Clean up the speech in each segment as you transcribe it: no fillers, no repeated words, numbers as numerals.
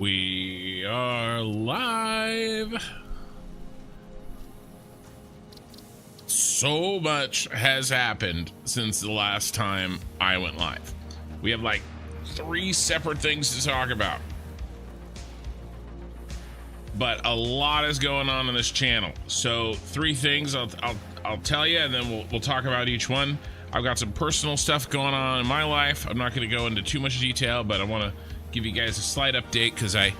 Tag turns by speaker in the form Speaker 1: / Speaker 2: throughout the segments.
Speaker 1: We are live. So much has happened since the last time I went live. We have like 3 separate things to talk about. But a lot is going on in this channel. So 3 things I'll tell you, and then we'll talk about each one. I've got some personal stuff going on in my life. I'm not going to go into too much detail, but I want to give you guys a slight update because I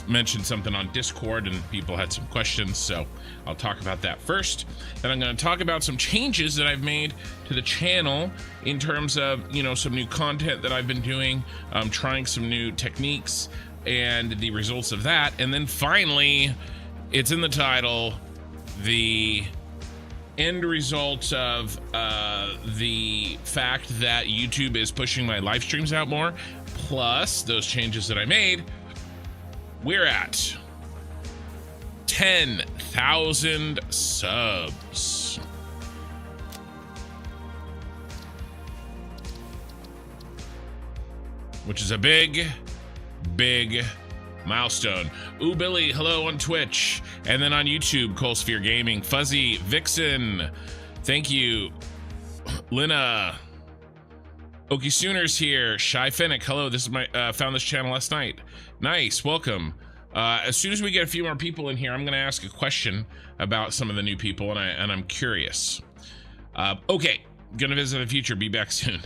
Speaker 1: mentioned something on Discord and people had some questions, so I'll talk about that first. Then I'm going to talk about some changes that I've made to the channel in terms of, you know, some new content that I've been doing, trying some new techniques and the results of that. And then finally, it's in the title, the end result of the fact that YouTube is pushing my live streams out more, plus those changes that I made. We're at 10,000 subs. Which is a big milestone. Ooh, Billy, hello on Twitch. And then on YouTube, Coalsphere Gaming, Fuzzy, Vixen, thank you. Lina, Okie Sooners here. Shy Fennec, hello. This is my found this channel last night. Nice, welcome. As soon as we get a few more people in here, I'm gonna ask a question about some of the new people, and I'm curious. Okay, gonna visit in the future. Be back soon.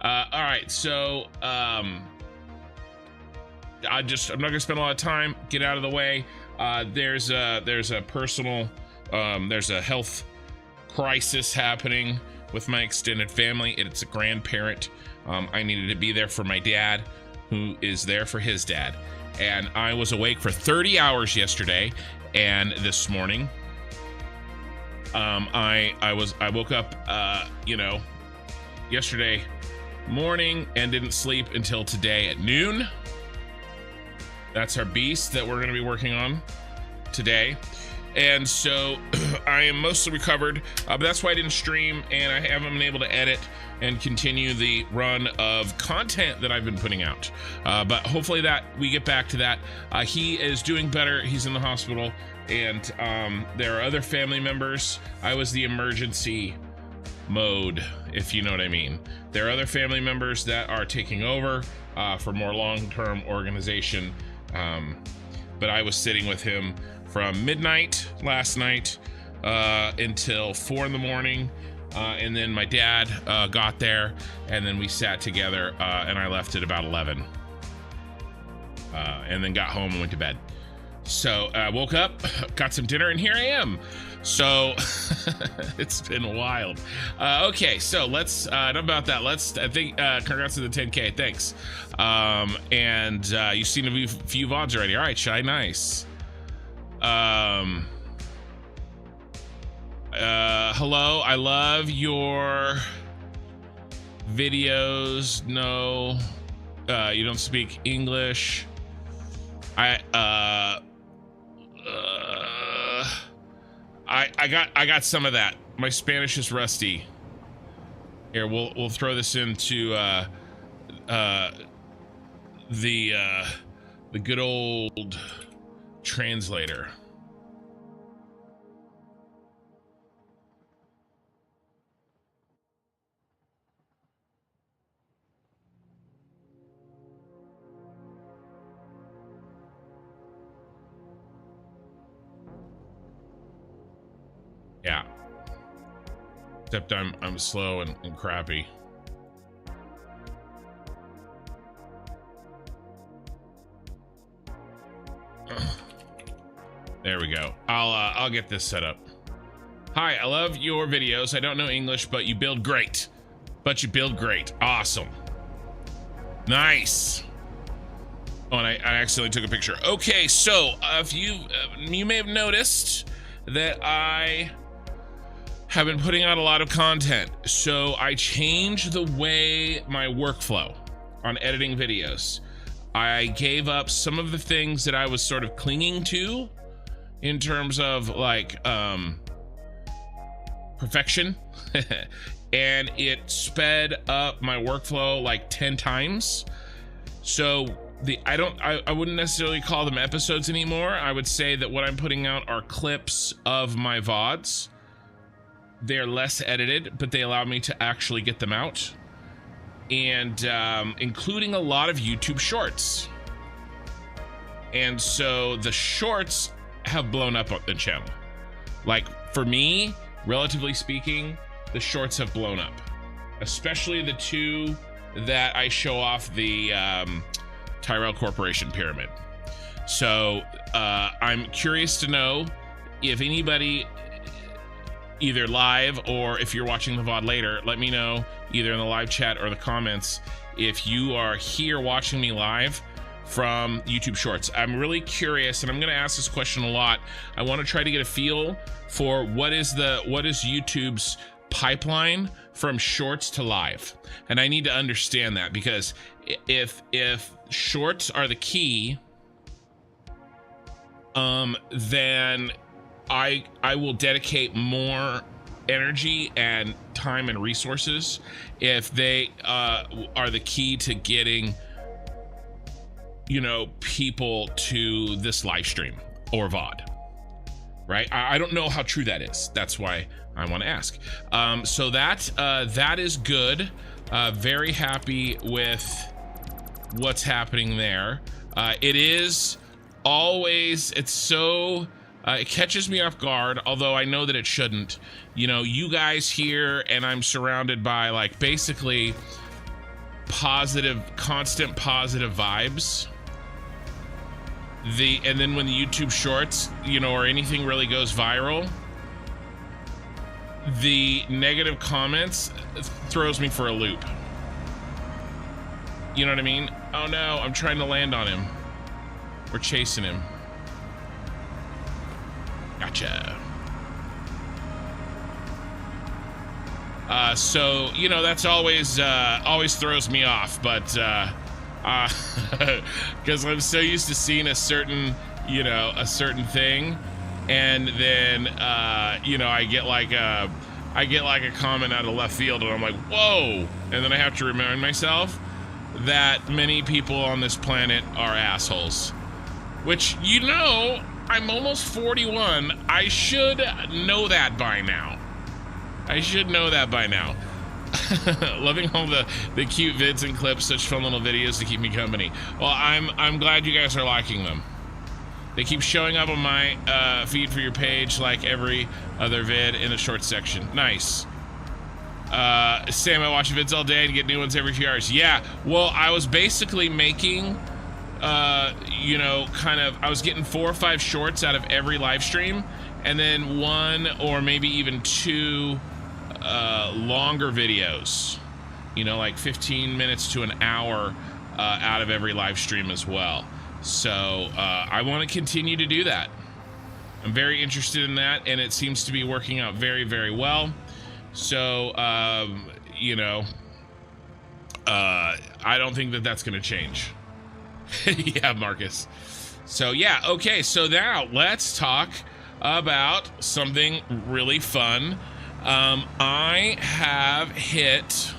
Speaker 1: All right, so I'm not gonna spend a lot of time. Get out of the way. There's a personal, there's a health crisis happening with my extended family. It's a grandparent. I needed to be there for my dad, who is there for his dad. And I was awake for 30 hours yesterday, and this morning, I woke up, you know, yesterday morning and didn't sleep until today at noon. That's our beast that we're going to be working on today. And so I am mostly recovered, but that's why I didn't stream, and I haven't been able to edit and continue the run of content that I've been putting out. But hopefully that we get back to that. He is doing better. He's in the hospital, and there are other family members. I was the emergency mode, if you know what I mean. There are other family members that are taking over for more long-term organization. But I was sitting with him from midnight last night until 4 in the morning. And then my dad got there, and then we sat together, and I left at about 11. And then got home and went to bed. So I woke up, got some dinner, and here I am. So it's been wild. Okay, so let's, enough about that. I think, congrats to the 10K, thanks. And you've seen a few VODs already. All right, Shy, nice. Hello, I love your videos. No, you don't speak English. I got some of that. My Spanish is rusty. Here, we'll throw this into the good old translator. Yeah. Except I'm slow and crappy. There we go. I'll get this set up. Hi, I love your videos. I don't know English, but you build great. Awesome. Nice. Oh, and I accidentally took a picture. Okay, so if you may have noticed that I have been putting out a lot of content. So I changed the way my workflow on editing videos. I gave up some of the things that I was sort of clinging to in terms of like perfection. And it sped up my workflow like 10 times. So I wouldn't necessarily call them episodes anymore. I would say that what I'm putting out are clips of my VODs. They're less edited, but they allow me to actually get them out. And including a lot of YouTube shorts. And so the shorts have blown up on the channel. Like, for me, relatively speaking, the shorts have blown up. Especially the two that I show off the Tyrell Corporation pyramid. So I'm curious to know if anybody, either live or if you're watching the VOD later, let me know either in the live chat or the comments if you are here watching me live from YouTube Shorts. I'm really curious, and I'm going to ask this question a lot. I want to try to get a feel for what is YouTube's pipeline from shorts to live, and I need to understand that, because if shorts are the key, then I will dedicate more energy and time and resources if they are the key to getting, you know, people to this live stream or VOD, right? I don't know how true that is. That's why I want to ask. So that is good. Very happy with what's happening there. It is always, it's so, it catches me off guard, although I know that it shouldn't. You know, you guys here, and I'm surrounded by like basically positive, constant positive vibes. And then when the YouTube shorts, you know, or anything really goes viral, the negative comments throws me for a loop. You know what I mean? Oh no, I'm trying to land on him. We're chasing him. Gotcha. Um, So, you know, that's always throws me off, but because I'm so used to seeing a certain, you know, a certain thing, and then you know, I get like a comment out of left field, and I'm like, whoa, and then I have to remind myself that many people on this planet are assholes, which, you know, I'm almost 41. I should know that by now. Loving all the cute vids and clips, such fun little videos to keep me company. Well, I'm glad you guys are liking them. They keep showing up on my feed for your page like every other vid in the short section. Nice. Sam, I watch vids all day and get new ones every few hours. Yeah, well, I was basically making, you know, kind of, I was getting 4 or 5 shorts out of every live stream, and then 1 or maybe even 2 longer videos, you know, like 15 minutes to an hour out of every live stream as well. So I want to continue to do that. I'm very interested in that, and it seems to be working out very, very well. So, you know, I don't think that that's going to change. Yeah, Marcus. So, yeah, okay, so now let's talk about something really fun. I have hit,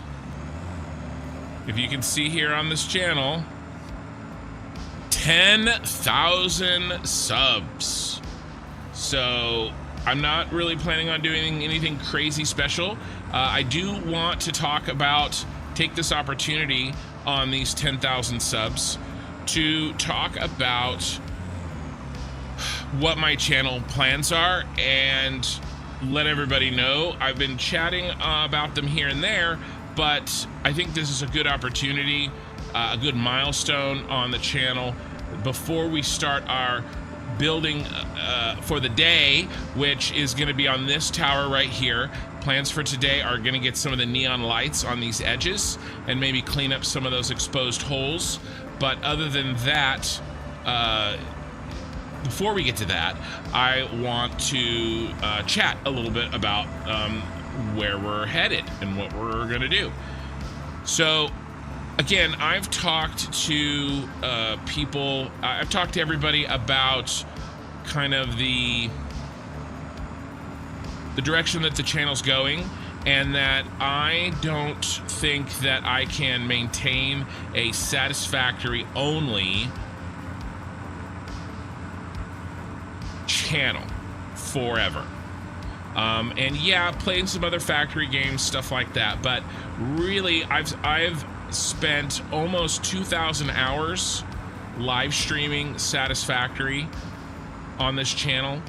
Speaker 1: if you can see here on this channel, 10,000 subs. So I'm not really planning on doing anything crazy special. I do want to take this opportunity on these 10,000 subs to talk about what my channel plans are and let everybody know. I've been chatting about them here and there, but I think this is a good opportunity, a good milestone on the channel before we start our building for the day, which is going to be on this tower right here. Plans for today are going to get some of the neon lights on these edges and maybe clean up some of those exposed holes. But other than that, before we get to that, I want to chat a little bit about where we're headed and what we're going to do. So, again, I've talked to people, I've talked to everybody about kind of the direction that the channel's going, and that I don't think that I can maintain a Satisfactory only channel forever. And yeah, playing some other factory games, stuff like that, but really I've spent almost 2,000 hours live streaming Satisfactory on this channel,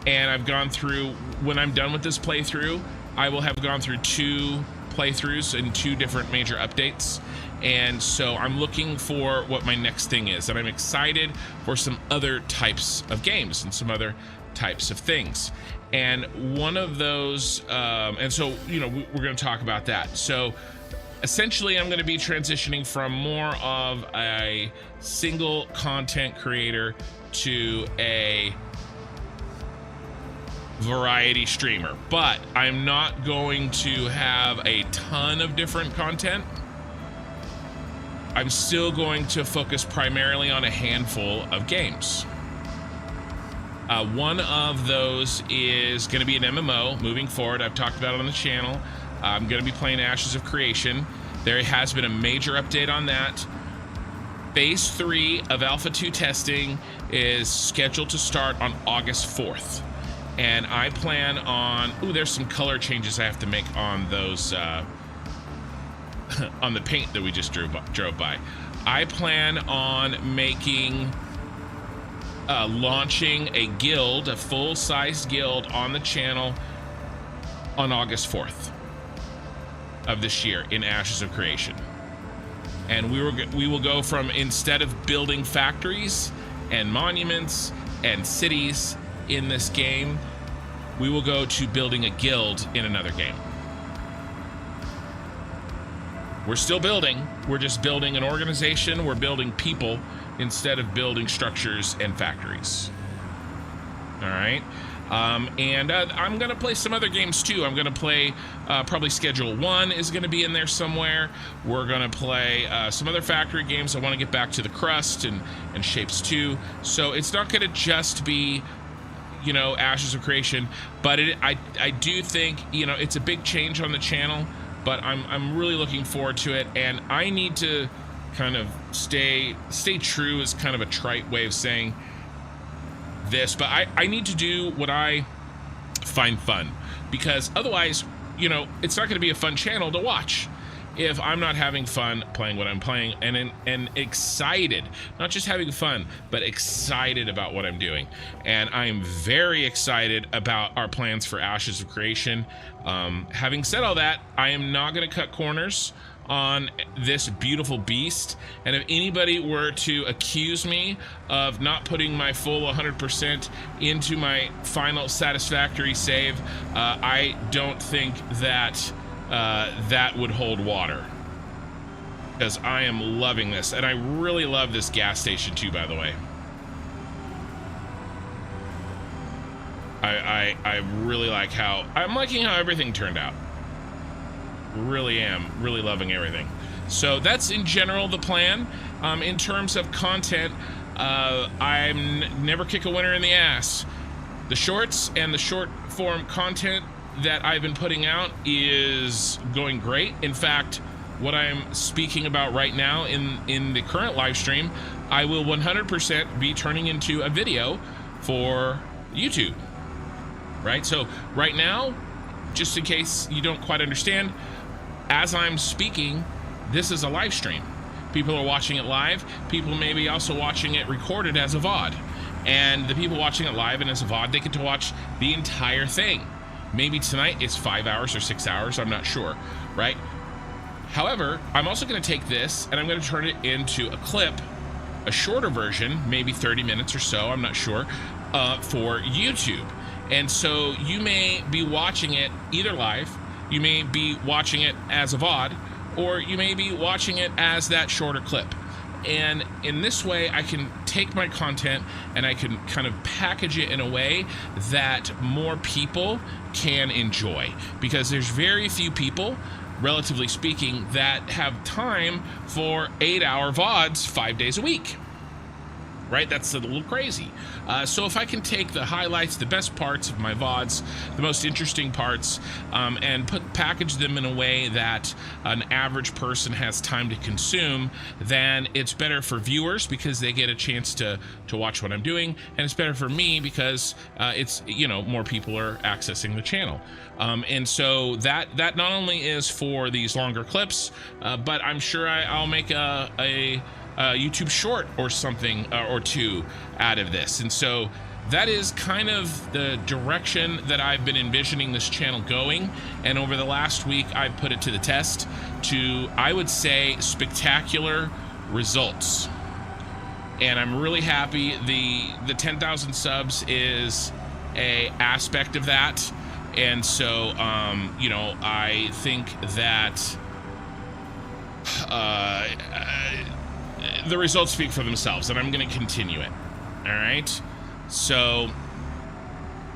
Speaker 1: and I've gone through, when I'm done with this playthrough, I will have gone through 2 playthroughs and 2 different major updates, and so I'm looking for what my next thing is, and I'm excited for some other types of games and some other types of things. And one of those, and so, you know, we're going to talk about that. So essentially, I'm going to be transitioning from more of a single content creator to a variety streamer, but I'm not going to have a ton of different content. I'm still going to focus primarily on a handful of games. One of those is going to be an MMO moving forward. I've talked about it on the channel. I'm going to be playing Ashes of Creation. There has been a major update on that. Phase 3 of Alpha 2 testing is scheduled to start on August 4th. And I plan on... Ooh, there's some color changes I have to make on those... on the paint that we just drove by. I plan on making... launching a guild, a full-size guild on the channel on August 4th of this year in Ashes of Creation. And we will go from, instead of building factories and monuments and cities in this game, we will go to building a guild in another game. We're still building. We're just building an organization. We're building people instead of building structures and factories. All right. And I'm going to play some other games too. I'm going to play probably Schedule 1 is going to be in there somewhere. We're going to play some other factory games. I want to get back to the Crust and Shapes 2. So it's not going to just be, you know, Ashes of Creation, but I do think, you know, it's a big change on the channel, but I'm really looking forward to it, and I need to kind of stay true is kind of a trite way of saying this, but I need to do what I find fun, because otherwise, you know, it's not going to be a fun channel to watch if I'm not having fun playing what I'm playing and excited, not just having fun, but excited about what I'm doing. And I'm very excited about our plans for Ashes of Creation. Having said all that, I am not going to cut corners on this beautiful beast, and if anybody were to accuse me of not putting my full 100% into my final Satisfactory save, I don't think that that would hold water, because I am loving this, and I really love this gas station too, by the way. I really like how I'm liking how everything turned out. Really am really loving everything. So that's in general the plan. In terms of content, I'm never kick a winner in the ass. The shorts and the short form content that I've been putting out is going great. In fact, what I'm speaking about right now in the current live stream, I will 100% be turning into a video for YouTube, right? So right now, just in case you don't quite understand, as I'm speaking, this is a live stream. People are watching it live. People may be also watching it recorded as a VOD. And the people watching it live and as a VOD, they get to watch the entire thing. Maybe tonight it's 5 hours or 6 hours, I'm not sure, right? However, I'm also going to take this and I'm going to turn it into a clip, a shorter version, maybe 30 minutes or so, I'm not sure, for YouTube. And so you may be watching it either live, you may be watching it as a VOD, or you may be watching it as that shorter clip. And in this way, I can take my content and I can kind of package it in a way that more people can enjoy, because there's very few people, relatively speaking, that have time for 8-hour VODs 5 days a week, right? That's a little crazy. So if I can take the highlights, the best parts of my VODs, the most interesting parts, and package them in a way that an average person has time to consume, then it's better for viewers because they get a chance to watch what I'm doing, and it's better for me because it's, you know, more people are accessing the channel. And so that not only is for these longer clips, but I'm sure I'll make a YouTube short or something or two out of this. And so that is kind of the direction that I've been envisioning this channel going. And over the last week, I've put it to the test to, I would say, spectacular results. And I'm really happy. The 10,000 subs is a aspect of that. And so, you know, I think that the results speak for themselves, and I'm going to continue it. All right. So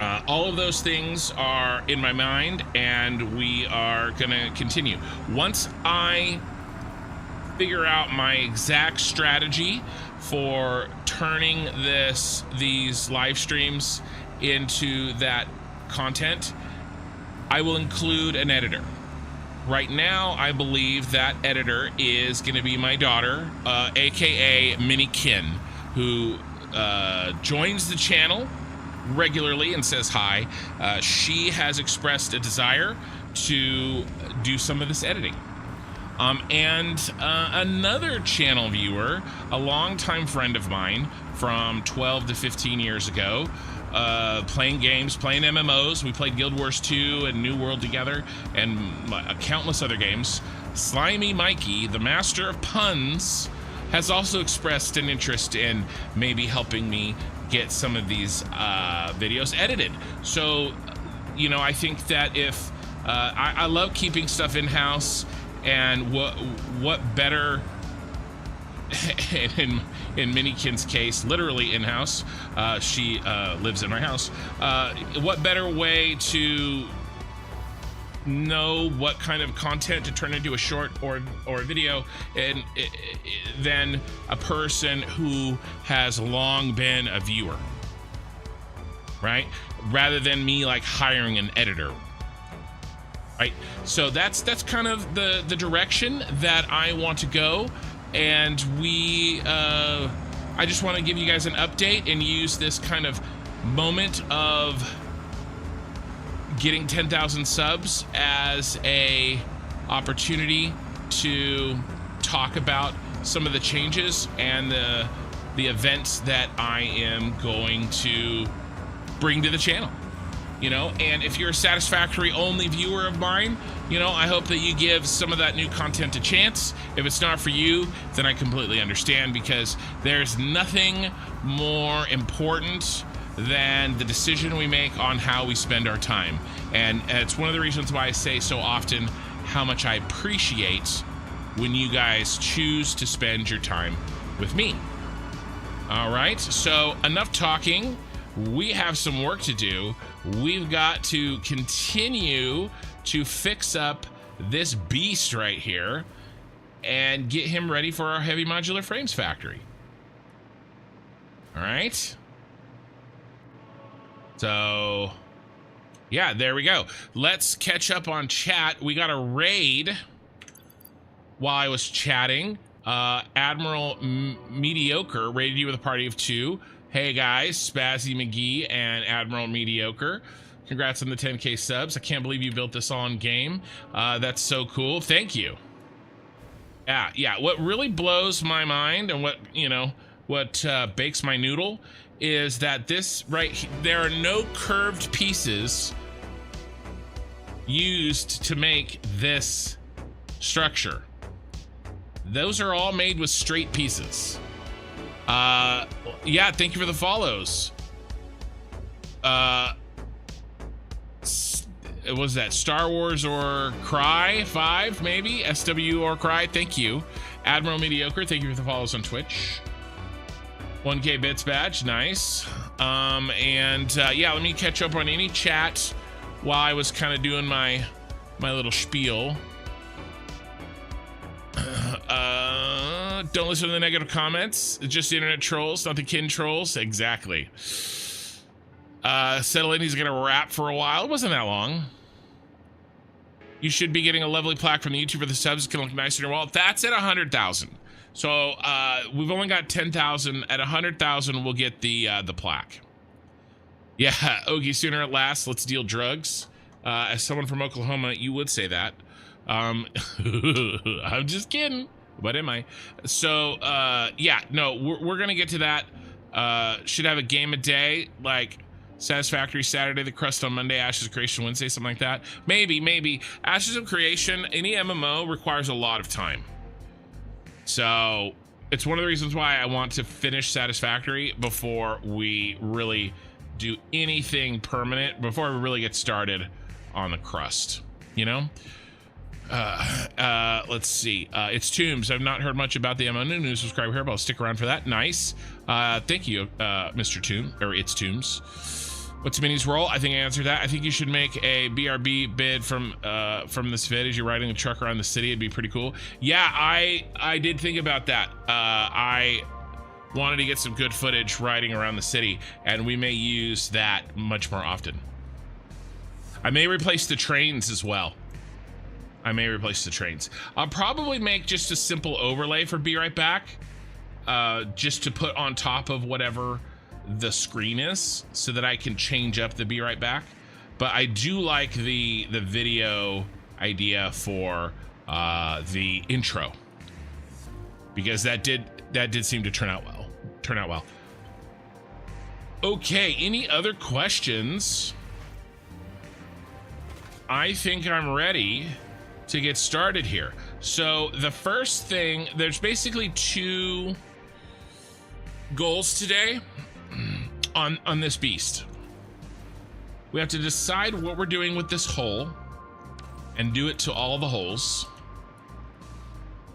Speaker 1: all of those things are in my mind, and we are going to continue. Once I figure out my exact strategy for turning these live streams into that content, I will include an editor. Right now, I believe that editor is going to be my daughter, aka Minnie Kin, who joins the channel regularly and says hi. She has expressed a desire to do some of this editing. And another channel viewer, a longtime friend of mine from 12 to 15 years ago, playing games, playing MMOs. We played Guild Wars 2 and New World together, and countless other games. Slimy Mikey, the master of puns, has also expressed an interest in maybe helping me get some of these videos edited. So, you know, I think that if I love keeping stuff in-house, and what better in Minnie Kin's case, literally in-house. She lives in my house. What better way to know what kind of content to turn into a short or a video than a person who has long been a viewer, right? Rather than me like hiring an editor. Right, so that's kind of the direction that I want to go, and I just want to give you guys an update and use this kind of moment of getting 10,000 subs as a opportunity to talk about some of the changes and the events that I am going to bring to the channel. You know, and if you're a Satisfactory only viewer of mine, you know, I hope that you give some of that new content a chance. If it's not for you, then I completely understand, because there's nothing more important than the decision we make on how we spend our time. And it's one of the reasons why I say so often how much I appreciate when you guys choose to spend your time with me. All right, so enough talking. We have some work to do. We've got to continue to fix up this beast right here and get him ready for our heavy modular frames factory. All right. So, yeah, there we go. Let's catch up on chat. We got a raid while I was chatting. Admiral Mediocre raided you with a party of 2. Hey guys, Spazzy McGee and Admiral Mediocre. Congrats on the 10K subs. I can't believe you built this all in game. That's so cool. Thank you. Yeah. What really blows my mind, and what bakes my noodle, is that there are no curved pieces used to make this structure. Those are all made with straight pieces. Yeah, thank you for the follows. Was that Star Wars or Cry 5, maybe? SW or Cry, thank you. Admiral Mediocre, thank you for the follows on Twitch. 1K bits badge, nice. Yeah, let me catch up on any chat while I was kind of doing my Don't listen to the negative comments. It's just the internet trolls, not the kin trolls. Exactly. Settle in, he's gonna rap for a while. It wasn't that long. You should be getting a lovely plaque from the YouTube for the subs. It's gonna look nice on your wall. That's at 100,000. So we've only got 10,000. At 100,000, we'll get the plaque. Yeah, Ogie, sooner at last. Let's deal drugs. As someone from Oklahoma, you would say that. I'm just kidding. What am I? So yeah, no, we're gonna get to that. Should have a game a day, like Satisfactory Saturday, the Crust on Monday, Ashes of Creation Wednesday, something like that. Maybe. Ashes of Creation, any MMO requires a lot of time. So it's one of the reasons why I want to finish Satisfactory before we really do anything permanent, before we really get started on the Crust, you know? Let's see. It's Tombs. I've not heard much about the MMO. New subscriber here, but I'll stick around for that. Nice. Thank you, Mr. Tomb, or It's Tombs. What's Minnie's role? I think I answered that. I think you should make a BRB bid from this vid as you're riding a truck around the city. It'd be pretty cool. Yeah, I did think about that. I wanted to get some good footage riding around the city, and we may use that much more often. I may replace the trains as well. I'll probably make just a simple overlay for Be Right Back, just to put on top of whatever the screen is, so that I can change up the Be Right Back. But I do like the video idea for the intro, because that did seem to turn out well. Okay, any other questions? I think I'm ready to get started here. So the first thing, there's basically 2 goals today on this beast. We have to decide what we're doing with this hole and do it to all the holes.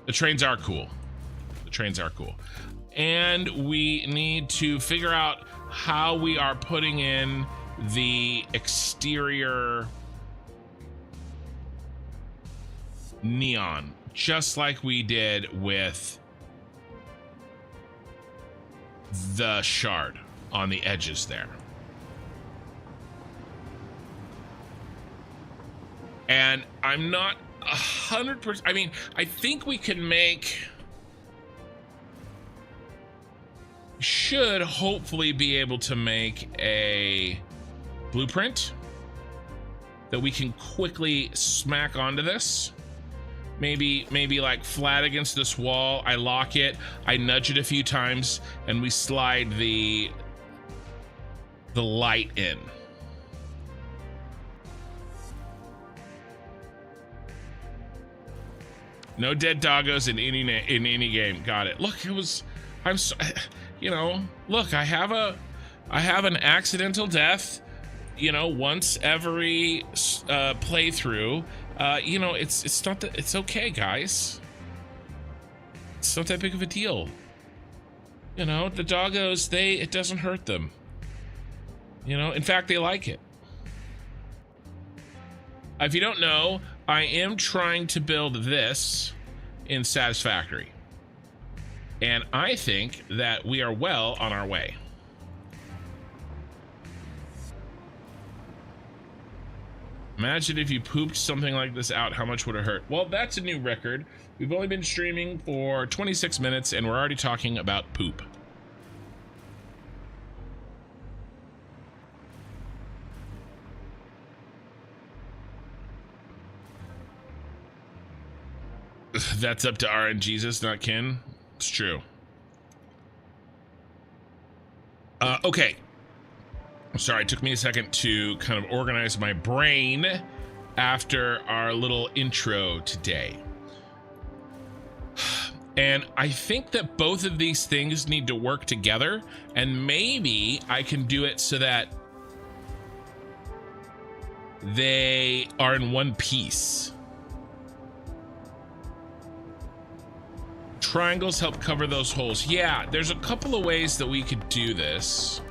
Speaker 1: The trains are cool. And we need to figure out how we are putting in the exterior neon, just like we did with the shard on the edges there. And I'm not 100%. I mean, I think we can should hopefully be able to make a blueprint that we can quickly smack onto this. Maybe like flat against this wall. I lock it, I nudge it a few times, and we slide the light in. No dead doggos in any game. Got it. Look, I'm so, you know, look, I have an accidental death, you know, once every playthrough. You know, it's not that, it's okay, guys. It's not that big of a deal. You know, the doggos, it doesn't hurt them. You know, in fact, they like it. If you don't know, I am trying to build this in Satisfactory. And I think that we are well on our way. Imagine if you pooped something like this out, how much would it hurt? Well, that's a new record. We've only been streaming for 26 minutes and we're already talking about poop. That's up to RNGesus, not Ken. It's true. Okay. Sorry, it took me a second to kind of organize my brain after our little intro today. And I think that both of these things need to work together, and maybe I can do it so that they are in one piece. Triangles help cover those holes. Yeah, there's a couple of ways that we could do this.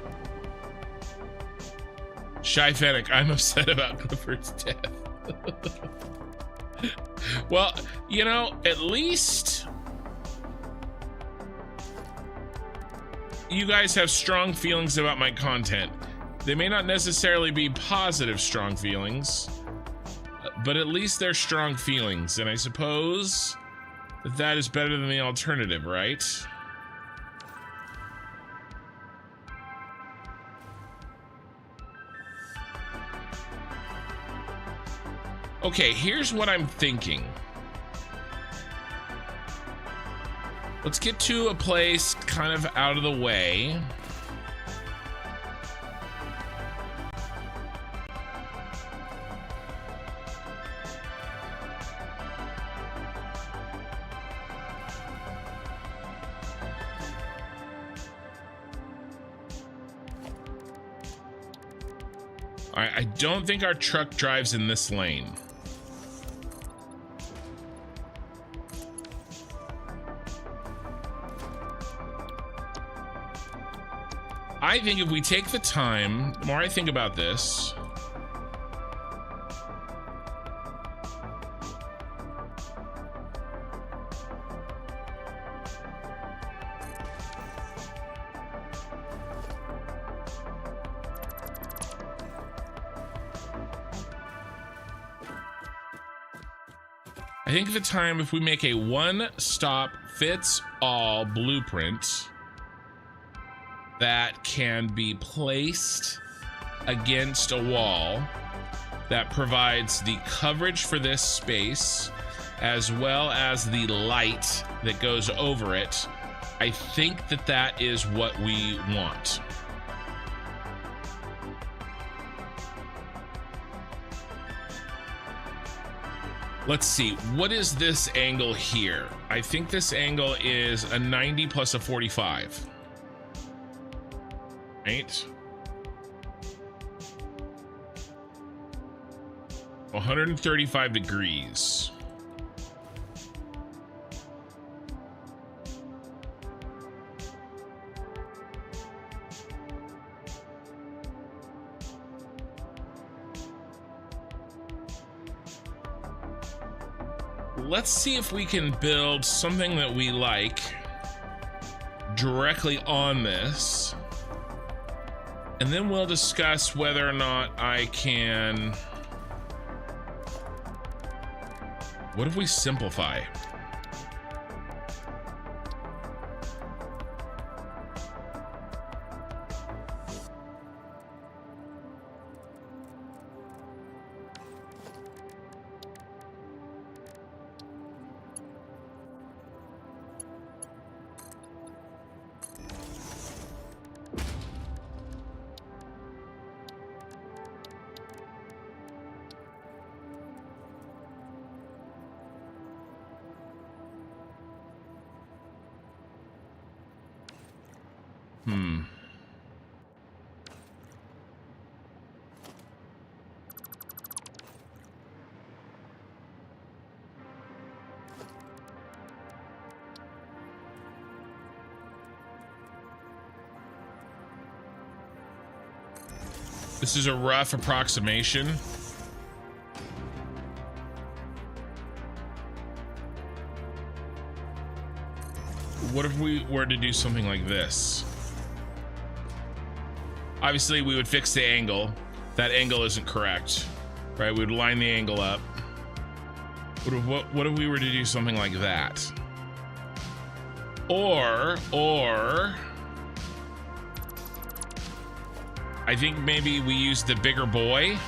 Speaker 1: Shy Fennec, I'm upset about Clifford's death. Well, you know, at least you guys have strong feelings about my content. They may not necessarily be positive strong feelings, but at least they're strong feelings, and I suppose that is better than the alternative, right? Okay, here's what I'm thinking. Let's get to a place kind of out of the way. All right, I don't think our truck drives in this lane. I think if we take the time, the more I think about this, I think at the time, if we make a one-stop-fits-all blueprint that can be placed against a wall that provides the coverage for this space as well as the light that goes over it, I think that that is what we want. Let's see, what is this angle here? I think this angle is a 90 plus a 45. Right? 135 degrees. Let's see if we can build something that we like directly on this. And then we'll discuss whether or not I can... What if we simplify? This is a rough approximation. What if we were to do something like this? Obviously, we would fix the angle. That angle isn't correct, right? We would line the angle up. What if we were to do something like that? Or I think maybe we use the bigger boy.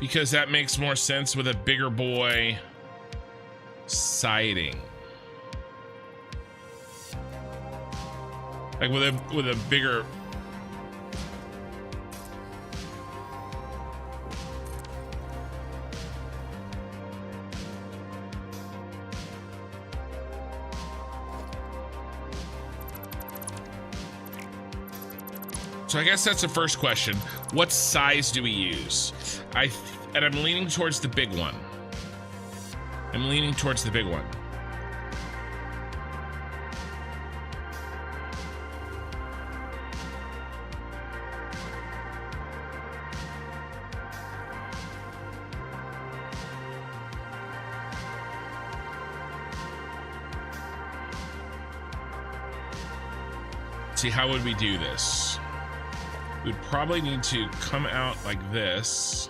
Speaker 1: Because that makes more sense with a bigger boy siding. Like with a bigger... So I guess that's the first question. What size do we use? And I'm leaning towards the big one. I'm leaning towards the big one. See, how would we do this? We'd probably need to come out like this.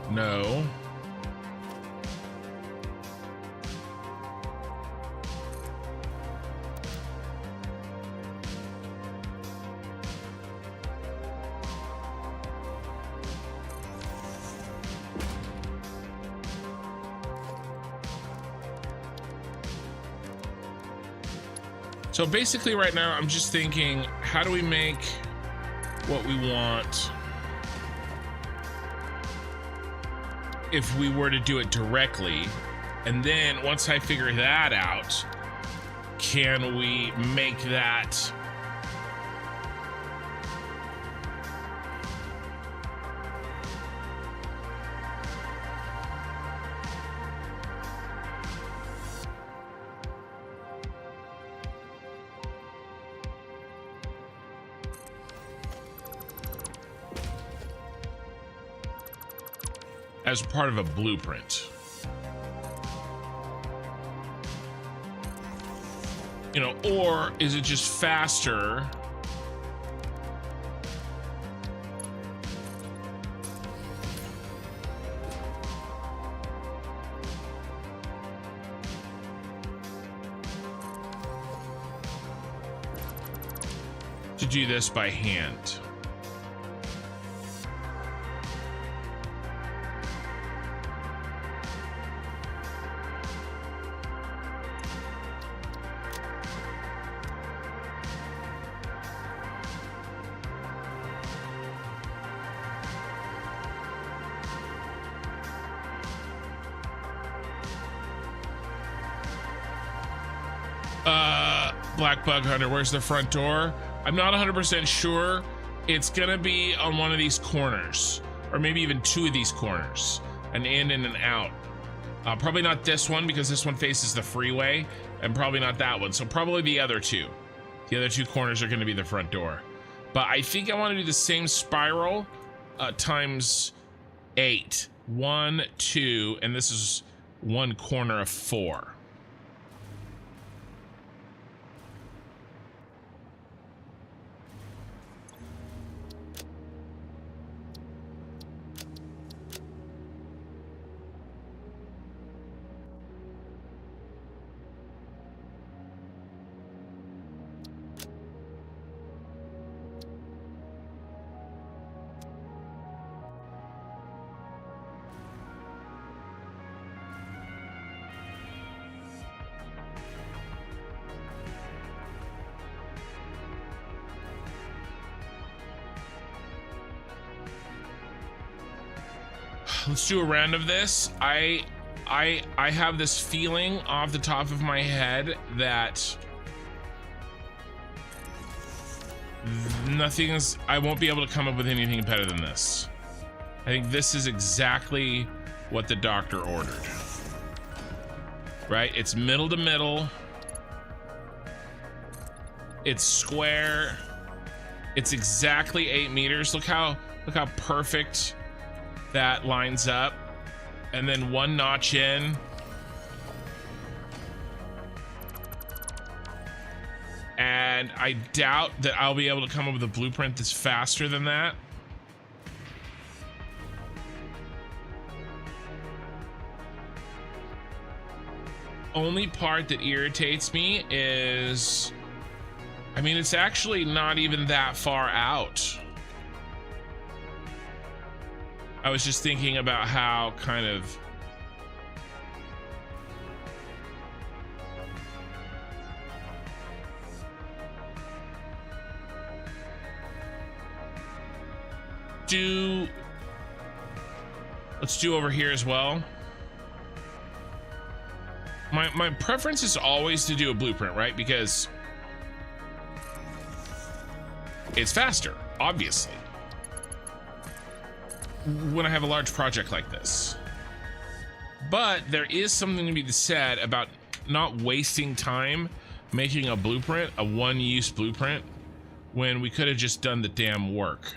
Speaker 1: No. So basically right now, I'm just thinking, how do we make what we want if we were to do it directly? And then once I figure that out, can we make that as part of a blueprint? You know, or is it just faster to do this by hand? Black Bug Hunter, where's the front door? I'm not 100% sure. It's gonna be on one of these corners, or maybe even two of these corners, an in and an out. Probably not this one, because this one faces the freeway, and probably not that one. So probably the other two. The other two corners are gonna be the front door. But I think I want to do the same spiral times 8. 1, 2, and this is one corner of 4. Let's do a round of this. I have this feeling off the top of my head that I won't be able to come up with anything better than this. I think this is exactly what the doctor ordered. Right? It's middle to middle. It's square. It's exactly 8 meters. Look how perfect that lines up, and then one notch in, and I doubt that I'll be able to come up with a blueprint that's faster than that. Only part that irritates me is, I mean, it's actually not even that far out. I was just thinking about how kind of let's do over here as well. My preference is always to do a blueprint, right? Because it's faster, obviously, when I have a large project like this. But there is something to be said about not wasting time making a blueprint, a one-use blueprint, when we could have just done the damn work.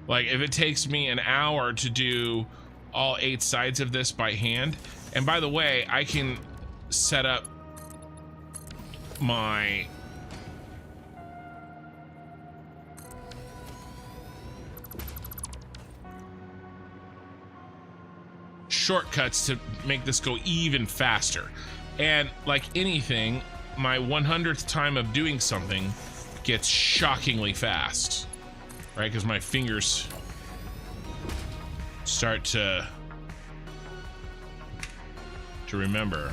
Speaker 1: Like, if it takes me an hour to do all 8 sides of this by hand, and by the way, I can set up my shortcuts to make this go even faster. And like anything, my 100th time of doing something gets shockingly fast, right? Because my fingers start to remember.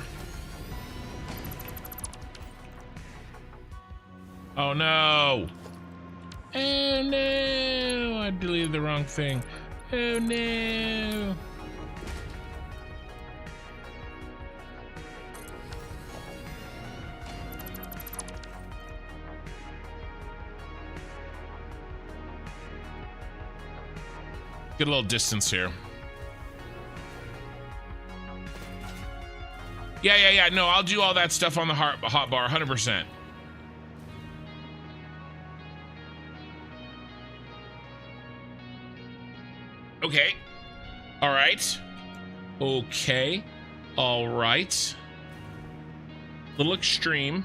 Speaker 1: Oh no! Oh no! I deleted the wrong thing. Oh no! Get a little distance here. Yeah. No, I'll do all that stuff on the hot bar, 100%. Okay. All right. Okay. All right. Little extreme.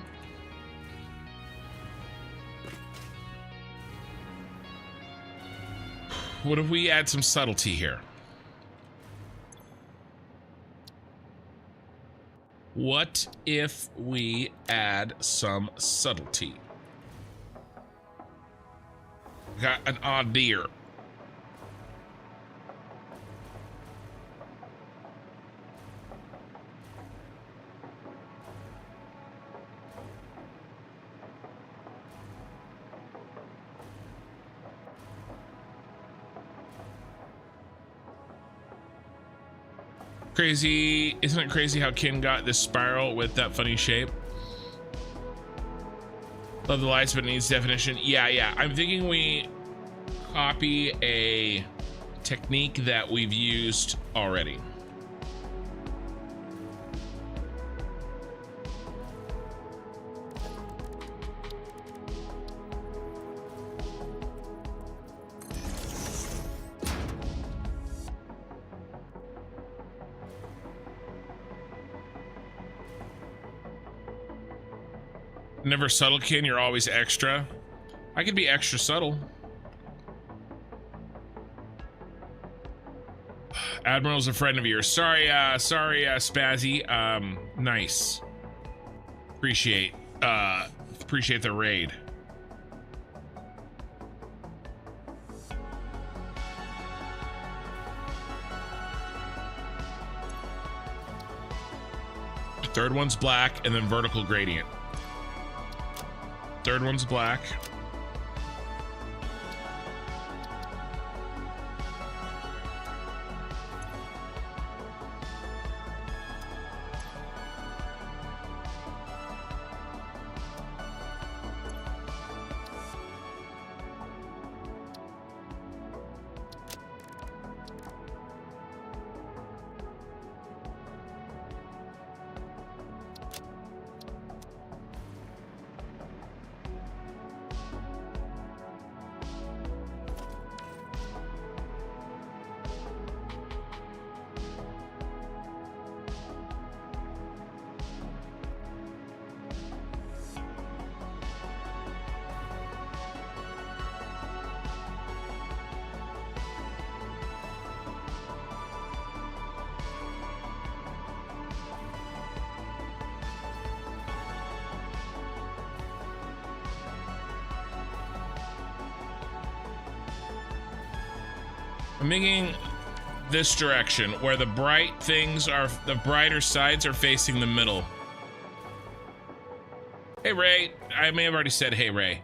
Speaker 1: What if we add some subtlety here? What if we add some subtlety? Got an idea. Crazy, isn't it crazy how Ken got this spiral with that funny shape? Love the lights, but it needs definition. Yeah. I'm thinking we copy a technique that we've used already. Never subtle, Ken, you're always extra. I could be extra subtle. Admiral's a friend of yours. Sorry, Spazzy. Nice. Appreciate the raid. Third one's black and then vertical gradient. Third one's black. I'm making this direction where the bright things are, the brighter sides are facing the middle. Hey Ray, I may have already said hey Ray.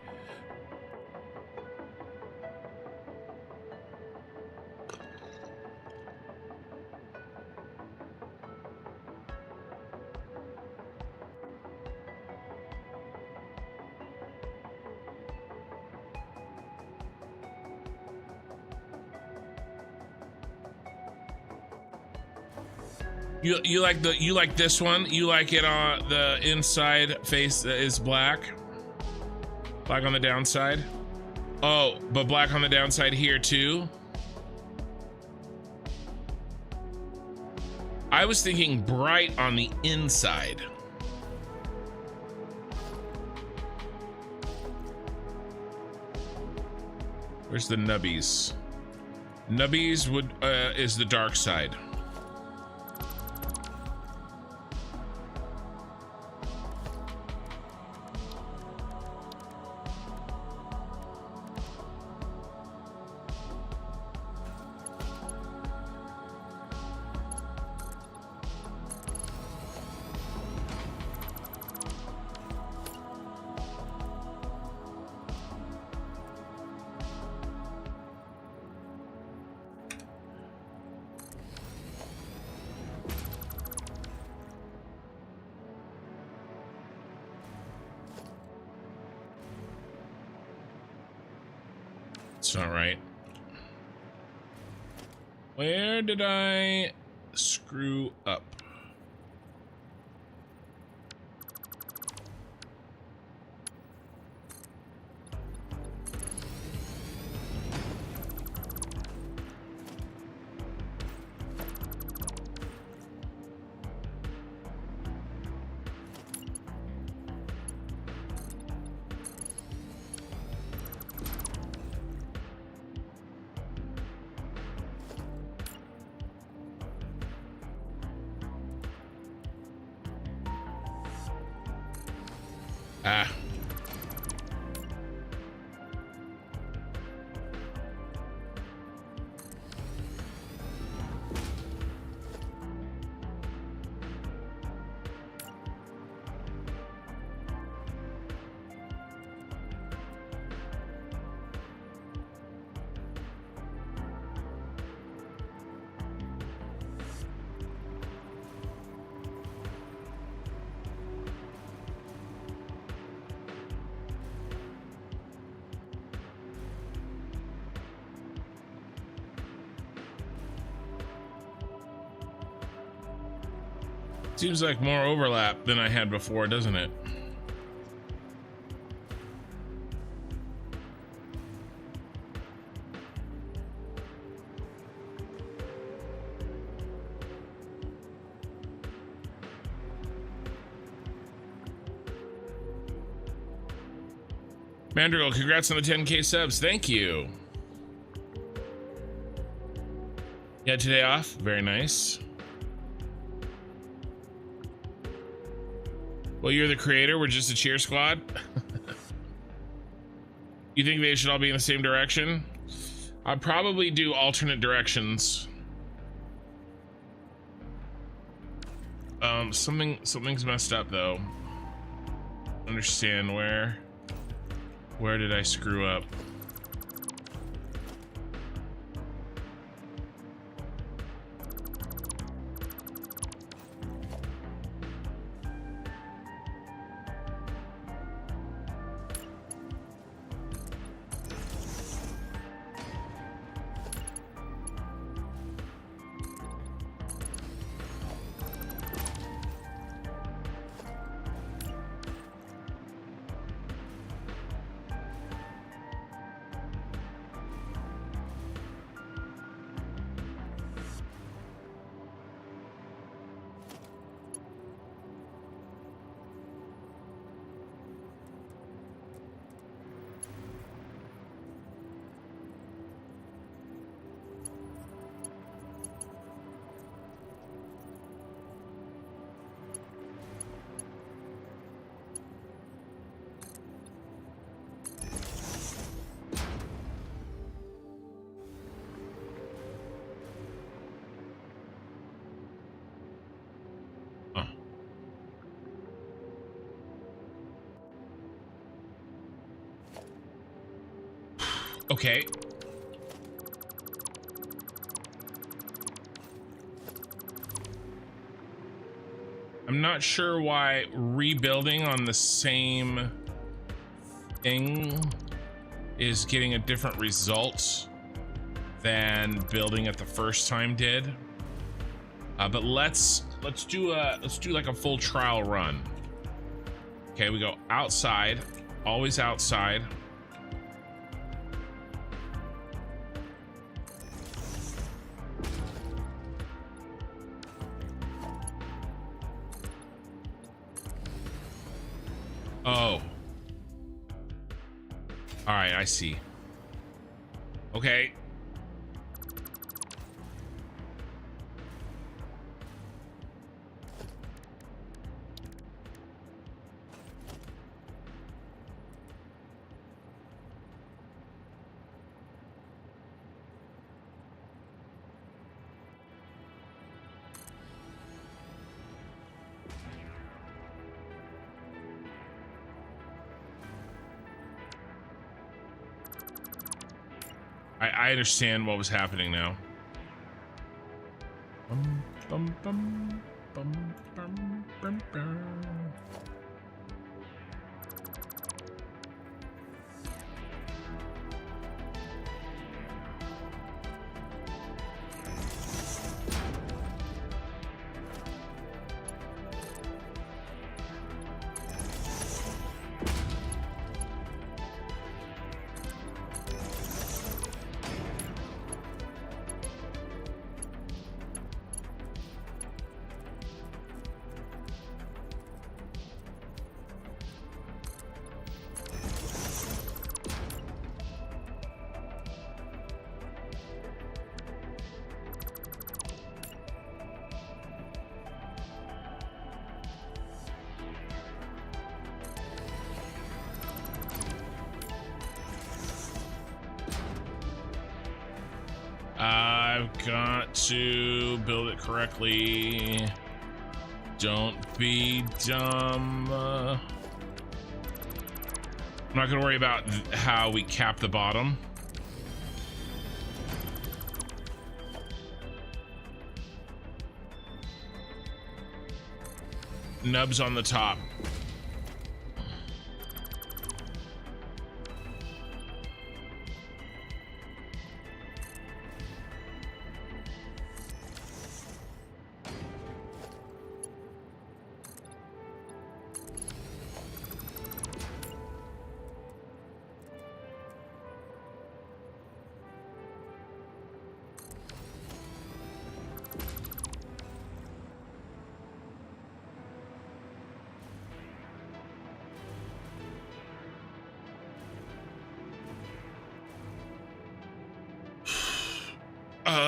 Speaker 1: You like this one? You like it on the inside face is black? Black on the downside. Oh, but black on the downside here too. I was thinking bright on the inside. Where's the nubbies? Nubbies would is the dark side. It's not right. Where did I screw up? Ah. Seems like more overlap than I had before, doesn't it? Mandrill, congrats on the 10K subs. Thank you. Yeah, today off. Very nice. Well, you're the creator. We're just a cheer squad. You think they should all be in the same direction? I'd probably do alternate directions. Something's messed up though. Understand where did I screw up? Okay. I'm not sure why rebuilding on the same thing is getting a different result than building it the first time did. But let's do like a full trial run. Okay, we go outside. always outside. Oh. All right, I see. Okay. I understand what was happening now. Bum, bum, bum, bum, bum, bum. I've got to build it correctly. Don't be dumb. I'm not gonna worry about how we cap the bottom. Nubs on the top.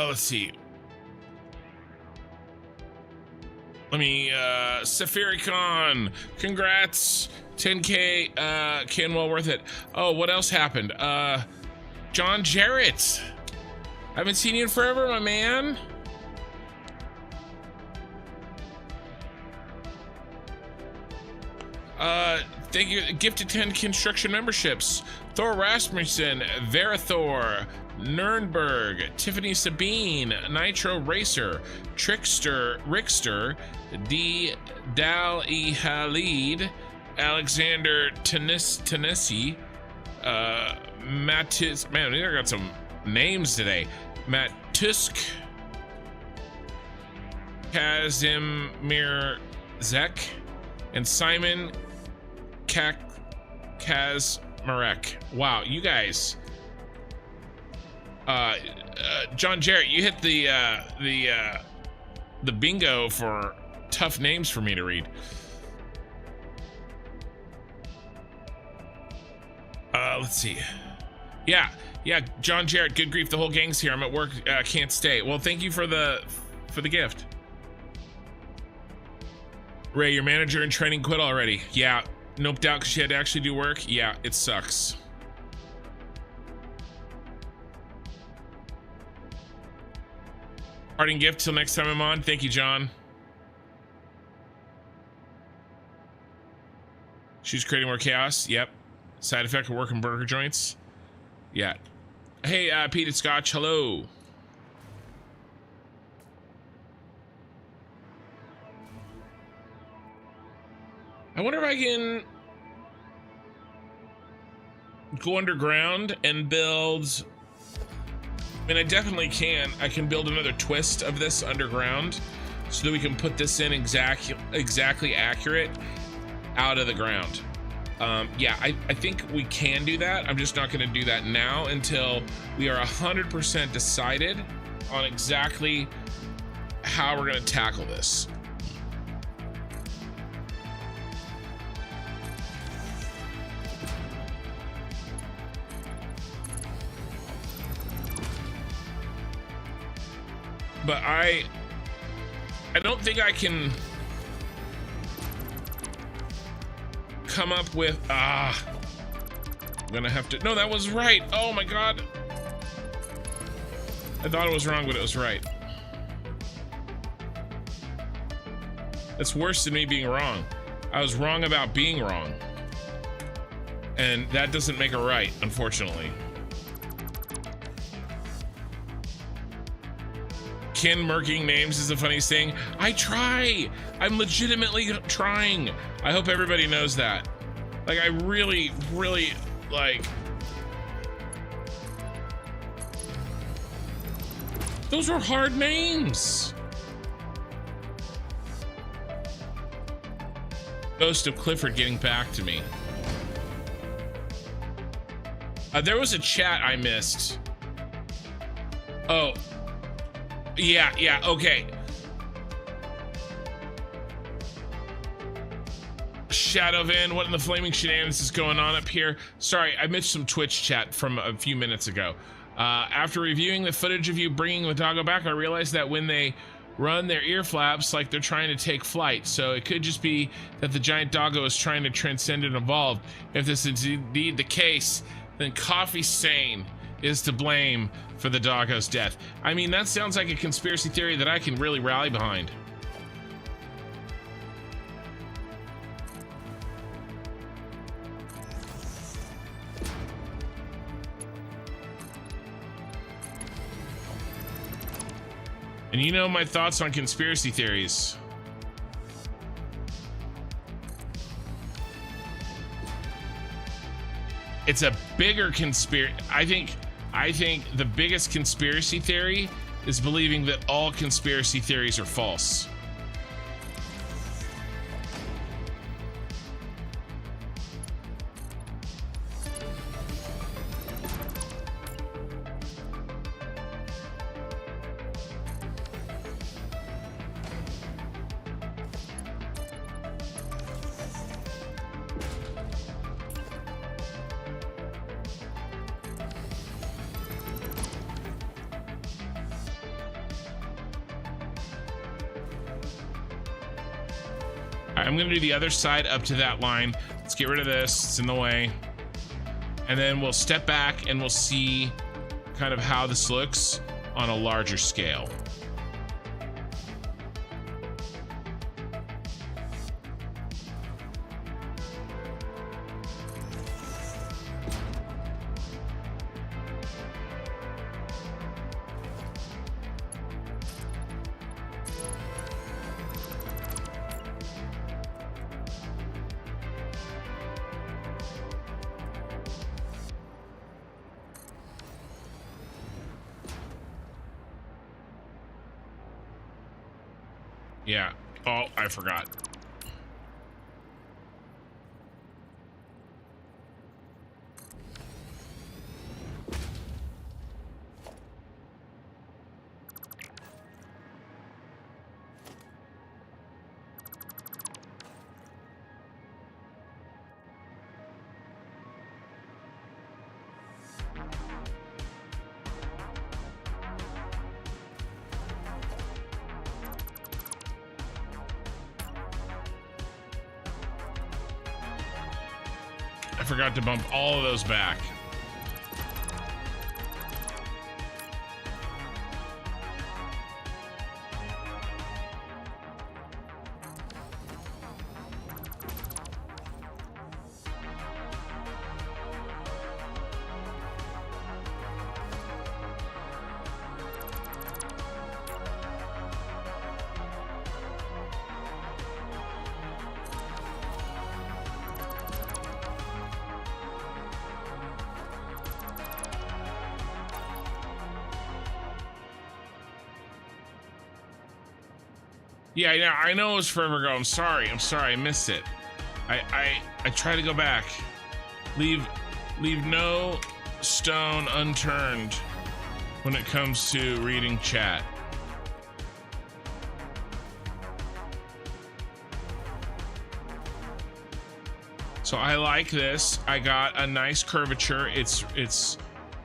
Speaker 1: Let's see. Let me, Safaricon, congrats, 10K, Ken, well worth it. Oh, what else happened? John Jarrett, I haven't seen you in forever, my man. Thank you, gifted 10 construction memberships. Thor Rasmussen, Verathor, Nurnberg, Tiffany Sabine, Nitro Racer, Trickster, Rickster, D. Dal E. Halid, Alexander Tennessee, Mattis, man, I got some names today. Matt Tusk, Kazimir Zek, and Simon Kazmarek. Wow, you guys. John Jarrett, you hit the bingo for tough names for me to read. Let's see. Yeah, John Jarrett, good grief, the whole gang's here. I'm at work, can't stay. Well, thank you for the gift. Ray, your manager in training quit already. Yeah, noped out because she had to actually do work. Yeah, it sucks. Parting gift till next time I'm on. Thank you, John. She's creating more chaos. Yep. Side effect of working burger joints. Yeah. Hey, Pete and Scotch. Hello. I wonder if I can go underground and build. I mean, I definitely can. I can build another twist of this underground so that we can put this in exactly accurate out of the ground. Yeah, I think we can do that. I'm just not going to do that now until we are 100% decided on exactly how we're going to tackle this. But I don't think I can come up with, I'm gonna have to, no, that was right. Oh my God. I thought it was wrong, but it was right. That's worse than me being wrong. I was wrong about being wrong. And that doesn't make it right, unfortunately. Kin murking names is the funniest thing. I try. I'm legitimately trying. I hope everybody knows that. Like, I really, really, like... Those are hard names. Ghost of Clifford getting back to me. There was a chat I missed. Oh. Yeah, okay. Shadowvan, what in the flaming shenanigans is going on up here? Sorry, I missed some Twitch chat from a few minutes ago. After reviewing the footage of you bringing the doggo back, I realized that when they run their ear flaps like they're trying to take flight, so it could just be that the giant doggo is trying to transcend and evolve. If this is indeed the case, then Coffee Sane is to blame for the doggo's death. I mean, that sounds like a conspiracy theory that I can really rally behind. And you know my thoughts on conspiracy theories. It's a bigger conspiracy. I think the biggest conspiracy theory is believing that all conspiracy theories are false. I'm gonna do the other side up to that line. Let's get rid of this, it's in the way. And then we'll step back and we'll see kind of how this looks on a larger scale. Yeah. Oh, I forgot. I forgot to bump all of those back. Yeah, I know it was forever ago. I'm sorry, I missed it. I try to go back. Leave no stone unturned when it comes to reading chat. So I like this. I got a nice curvature. It's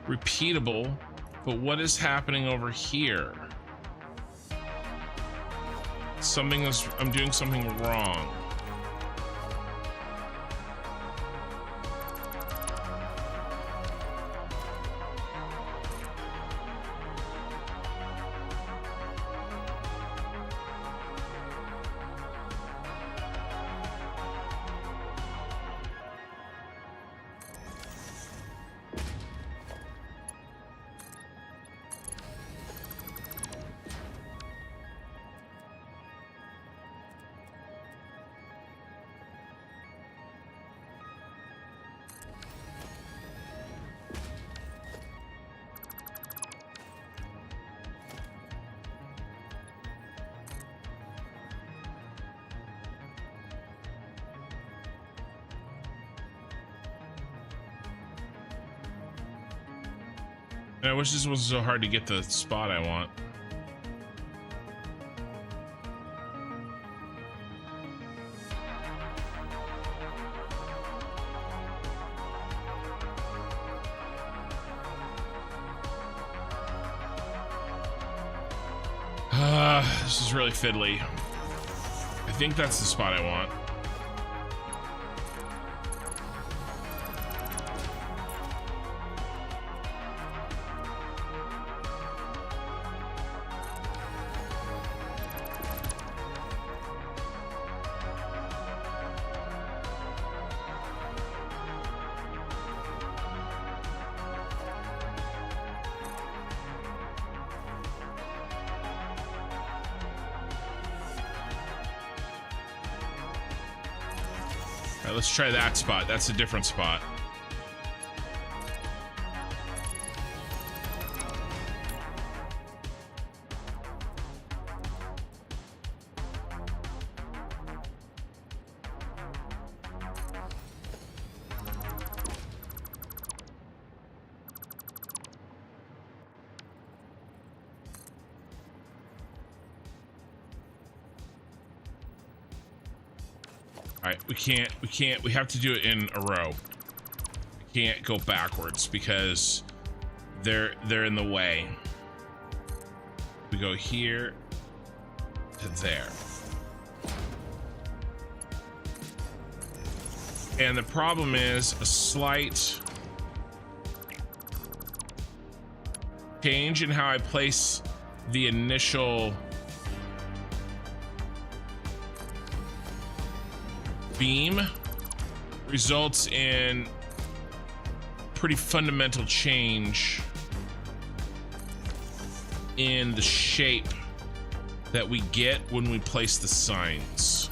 Speaker 1: repeatable, but what is happening over here? I'm doing something wrong. I wish this wasn't so hard to get the spot I want. This is really fiddly. I think that's the spot I want. Let's try that spot. That's a different spot. We have to do it in a row. We can't go backwards because they're in the way. We go here to there. And the problem is a slight change in how I place the initial beam results in pretty fundamental change in the shape that we get when we place the signs.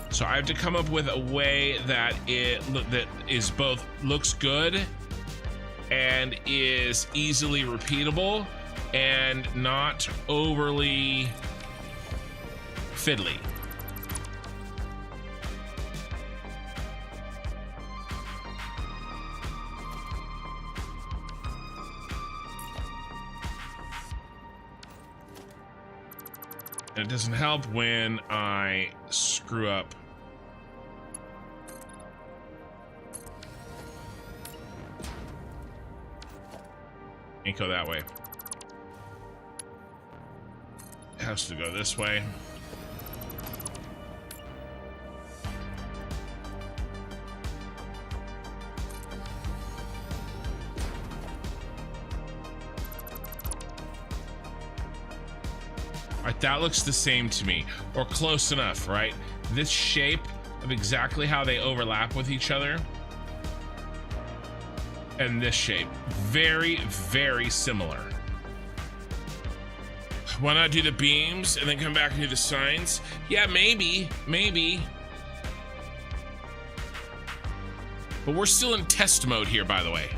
Speaker 1: So I have to come up with a way that is both looks good and is easily repeatable and not overly fiddly. And it doesn't help when I screw up. Can't go that way. It has to go this way. Right, that looks the same to me, or close enough, right? This shape of exactly how they overlap with each other, and this shape, very, very similar. Why not do the beams and then come back and do the signs? Yeah, maybe. But we're still in test mode here, by the way.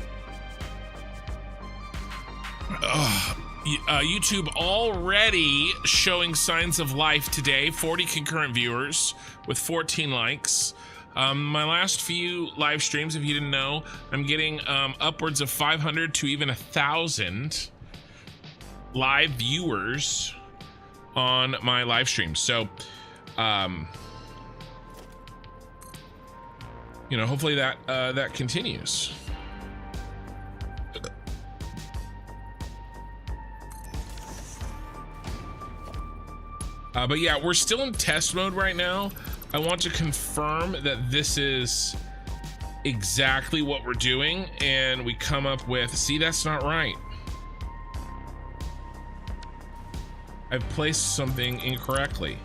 Speaker 1: YouTube already showing signs of life today. 40 concurrent viewers with 14 likes. My last few live streams, if you didn't know, I'm getting upwards of 500 to even 1,000 live viewers on my live stream. So, you know, hopefully that that continues. But yeah, we're still in test mode right now. I want to confirm that this is exactly what we're doing, and we come up with, see, that's not right. I've placed something incorrectly.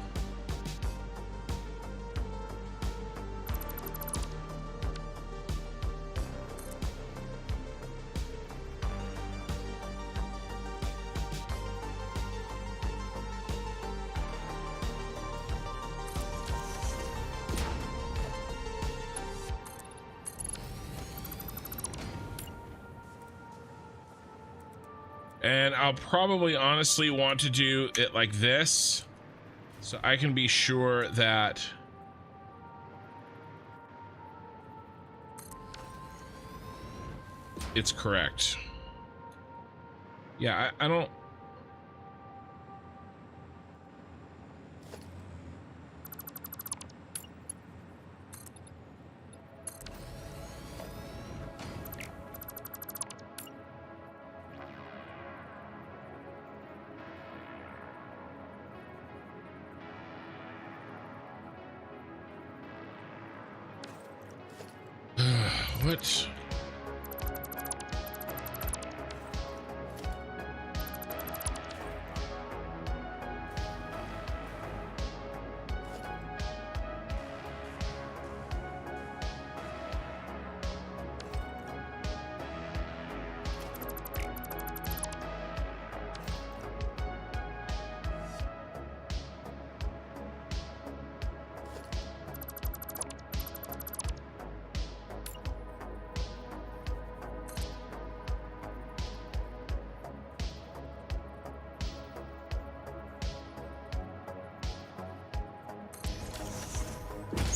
Speaker 1: And I'll probably honestly want to do it like this, so I can be sure that it's correct. Yeah, I don't... What?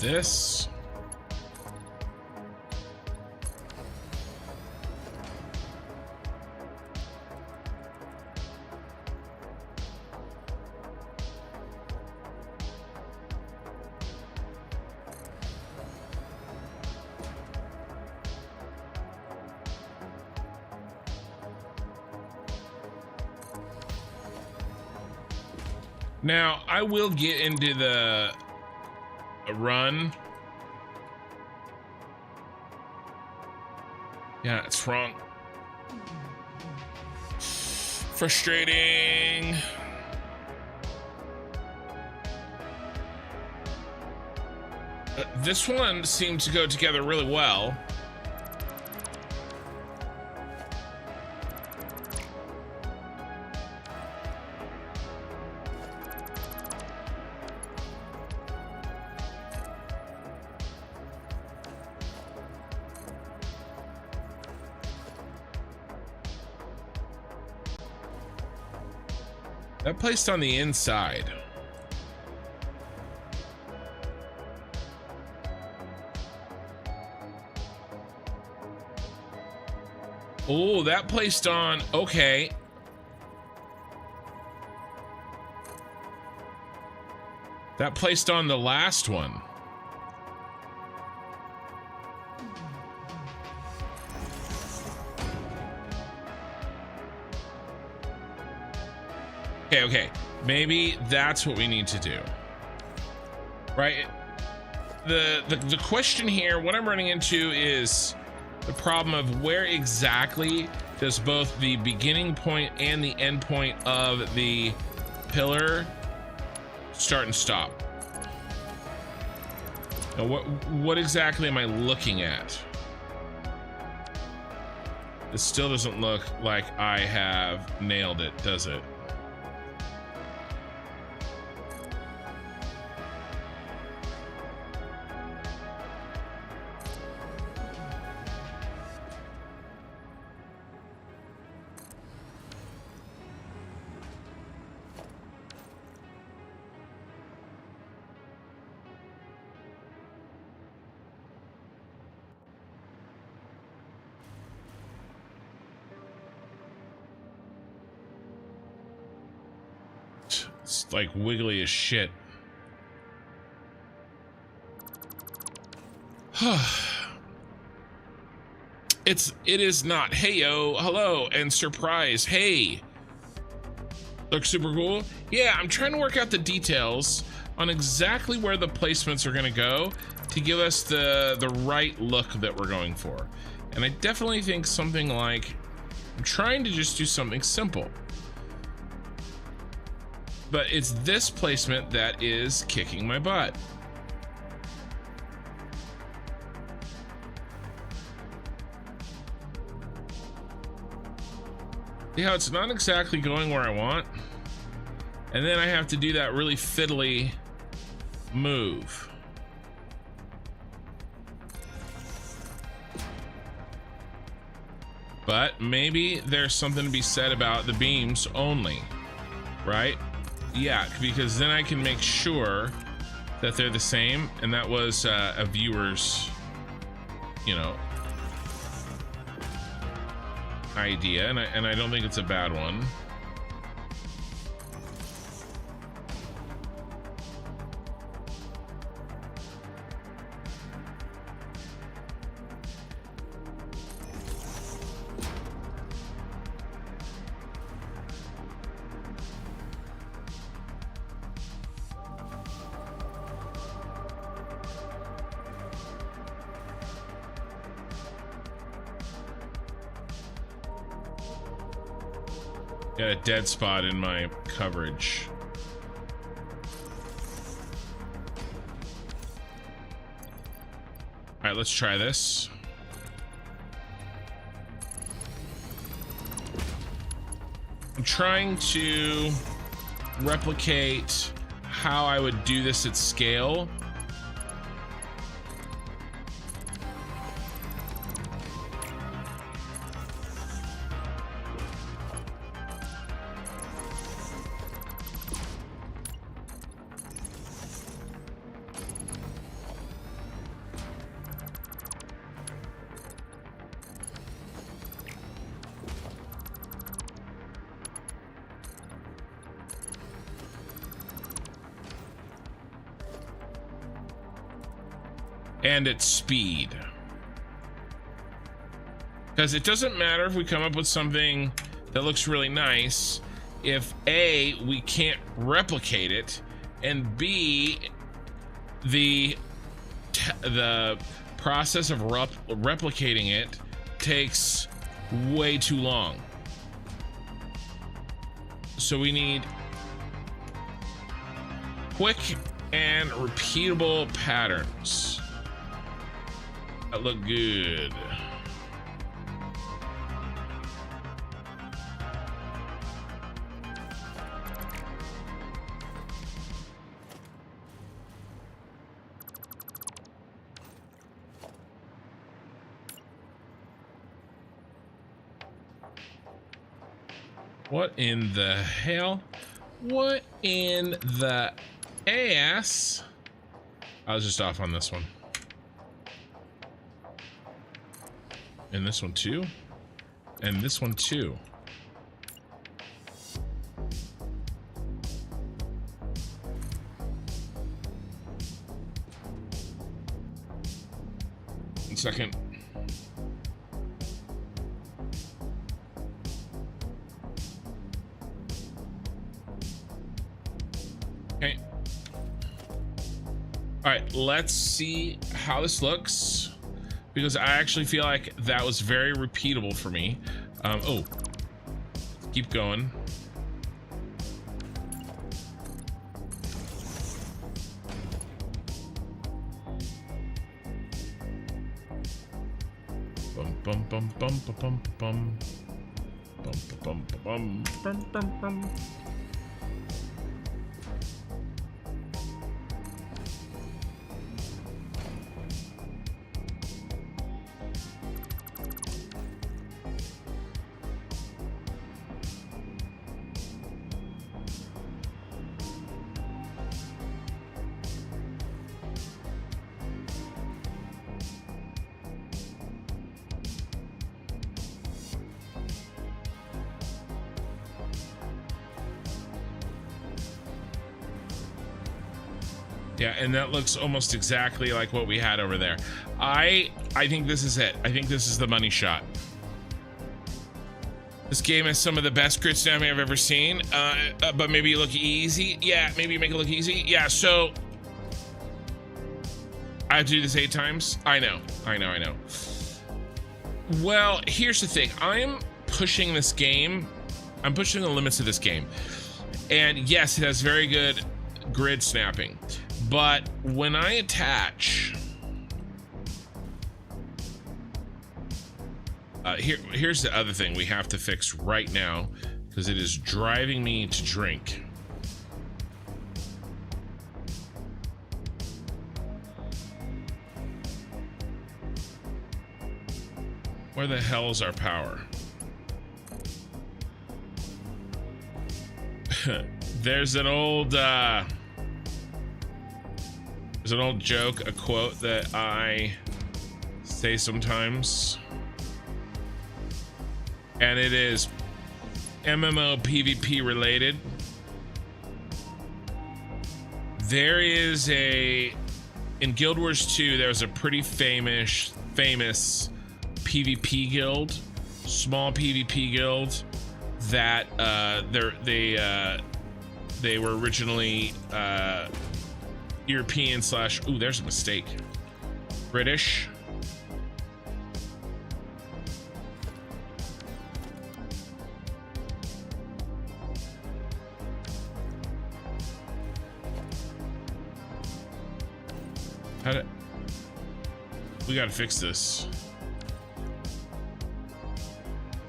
Speaker 1: This? Now, I will get into the run. Yeah, it's wrong. Frustrating. This one seemed to go together really well. That placed on the inside. Oh, that placed on, okay. That placed on the last one. Okay, maybe that's what we need to do, right? The question here, what I'm running into is the problem of where exactly does both the beginning point and the end point of the pillar start and stop. Now, what exactly am I looking at? This still doesn't look like I have nailed it, does it? It's like wiggly as shit. It is not. Heyo, hello, and surprise. Hey, looks super cool. Yeah, I'm trying to work out the details on exactly where the placements are gonna go to give us the right look that we're going for. And I definitely think something like, I'm trying to just do something simple, but it's this placement that is kicking my butt. See how it's not exactly going where I want? And then I have to do that really fiddly move. But maybe there's something to be said about the beams only, right? Yeah, because then I can make sure that they're the same, and that was a viewer's, you know, idea, and I don't think it's a bad one. Got a dead spot in my coverage. All right, let's try this. I'm trying to replicate how I would do this at scale. And its speed, because it doesn't matter if we come up with something that looks really nice if A, we can't replicate it, and B, the process of replicating it takes way too long. So we need quick and repeatable patterns that look good. What in the hell? What in the ass? I was just off on this one. And this one too. And this one too. One second. Okay. All right, let's see how this looks, because I actually feel like that was very repeatable for me. Oh, keep going. Bum bum bum bum bum bum bum bum bum bum bum bum. Yeah, and that looks almost exactly like what we had over there. I think this is it. I think this is the money shot. This game has some of the best grid snapping I've ever seen, but maybe look easy. Yeah, maybe make it look easy. Yeah, so I have to do this 8 times. I know. Well, here's the thing. I'm pushing this game. I'm pushing the limits of this game. And yes, it has very good grid snapping. But when I attach, here's the other thing we have to fix right now, because it is driving me to drink. Where the hell is our power? There's an old joke, a quote that I say sometimes, and it is MMO PvP related. There is in Guild Wars 2, there's a pretty famous PvP guild, small PvP guild that they were originally European / ooh, there's a mistake. British. We gotta fix this.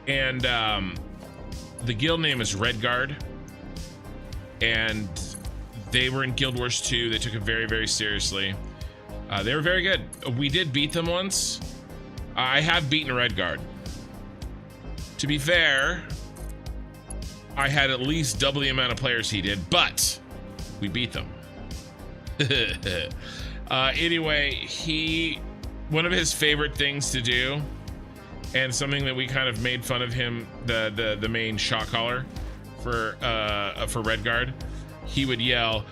Speaker 1: And the guild name is Redguard, and they were in Guild Wars 2. They took it very, very seriously. They were very good. We did beat them once. I have beaten Redguard. To be fair, I had at least double the amount of players he did, but we beat them. Anyway, one of his favorite things to do, and something that we kind of made fun of him, the main shot caller for Redguard, he would yell,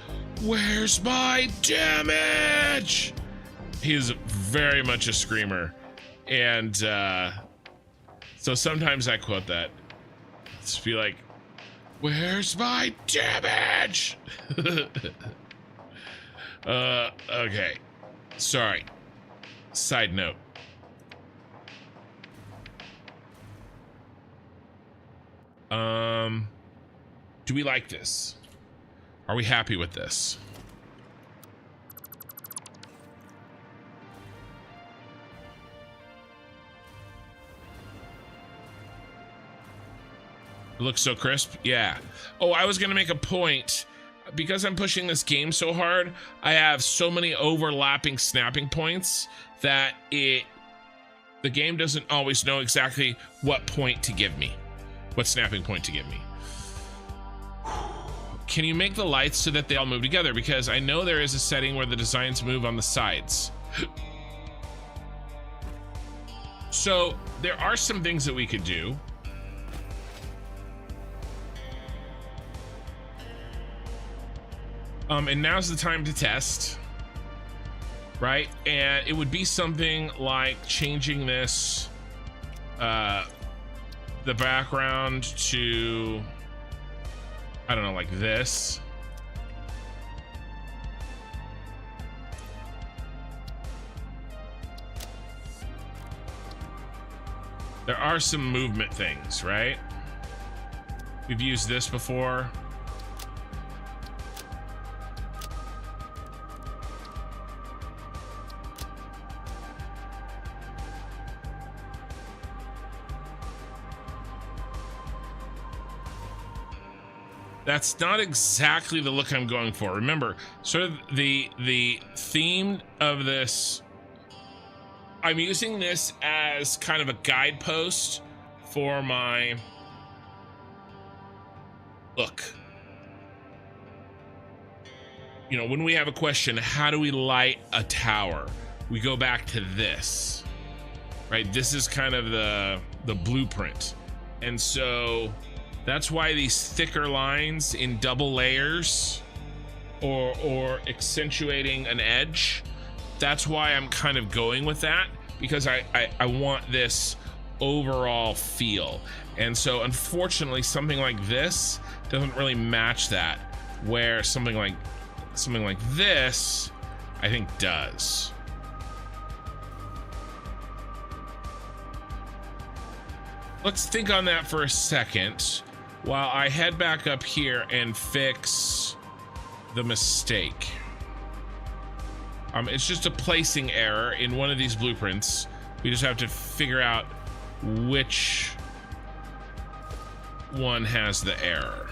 Speaker 1: "Where's my damage?" He is very much a screamer, and so sometimes I quote that. Just be like, "Where's my damage?" Okay, sorry. Side note. Do we like this? Are we happy with this? It looks so crisp. Yeah. Oh, I was gonna make a point. Because I'm pushing this game so hard, I have so many overlapping snapping points that the game doesn't always know exactly what point to give me, what snapping point to give me. Can you make the lights so that they all move together? Because I know there is a setting where the designs move on the sides. So there are some things that we could do. And now's the time to test, right? And it would be something like changing this, the background to, I don't know, like this. There are some movement things, right? We've used this before. That's not exactly the look I'm going for. Remember, sort of the theme of this, I'm using this as kind of a guidepost for my look. You know, when we have a question, how do we light a tower? We go back to this, right? This is kind of the blueprint. And so that's why these thicker lines in double layers or accentuating an edge. That's why I'm kind of going with that, because I want this overall feel. And so unfortunately something like this doesn't really match that, where something like this I think does. Let's think on that for a second while I head back up here and fix the mistake. It's just a placing error in one of these blueprints. We just have to figure out which one has the error.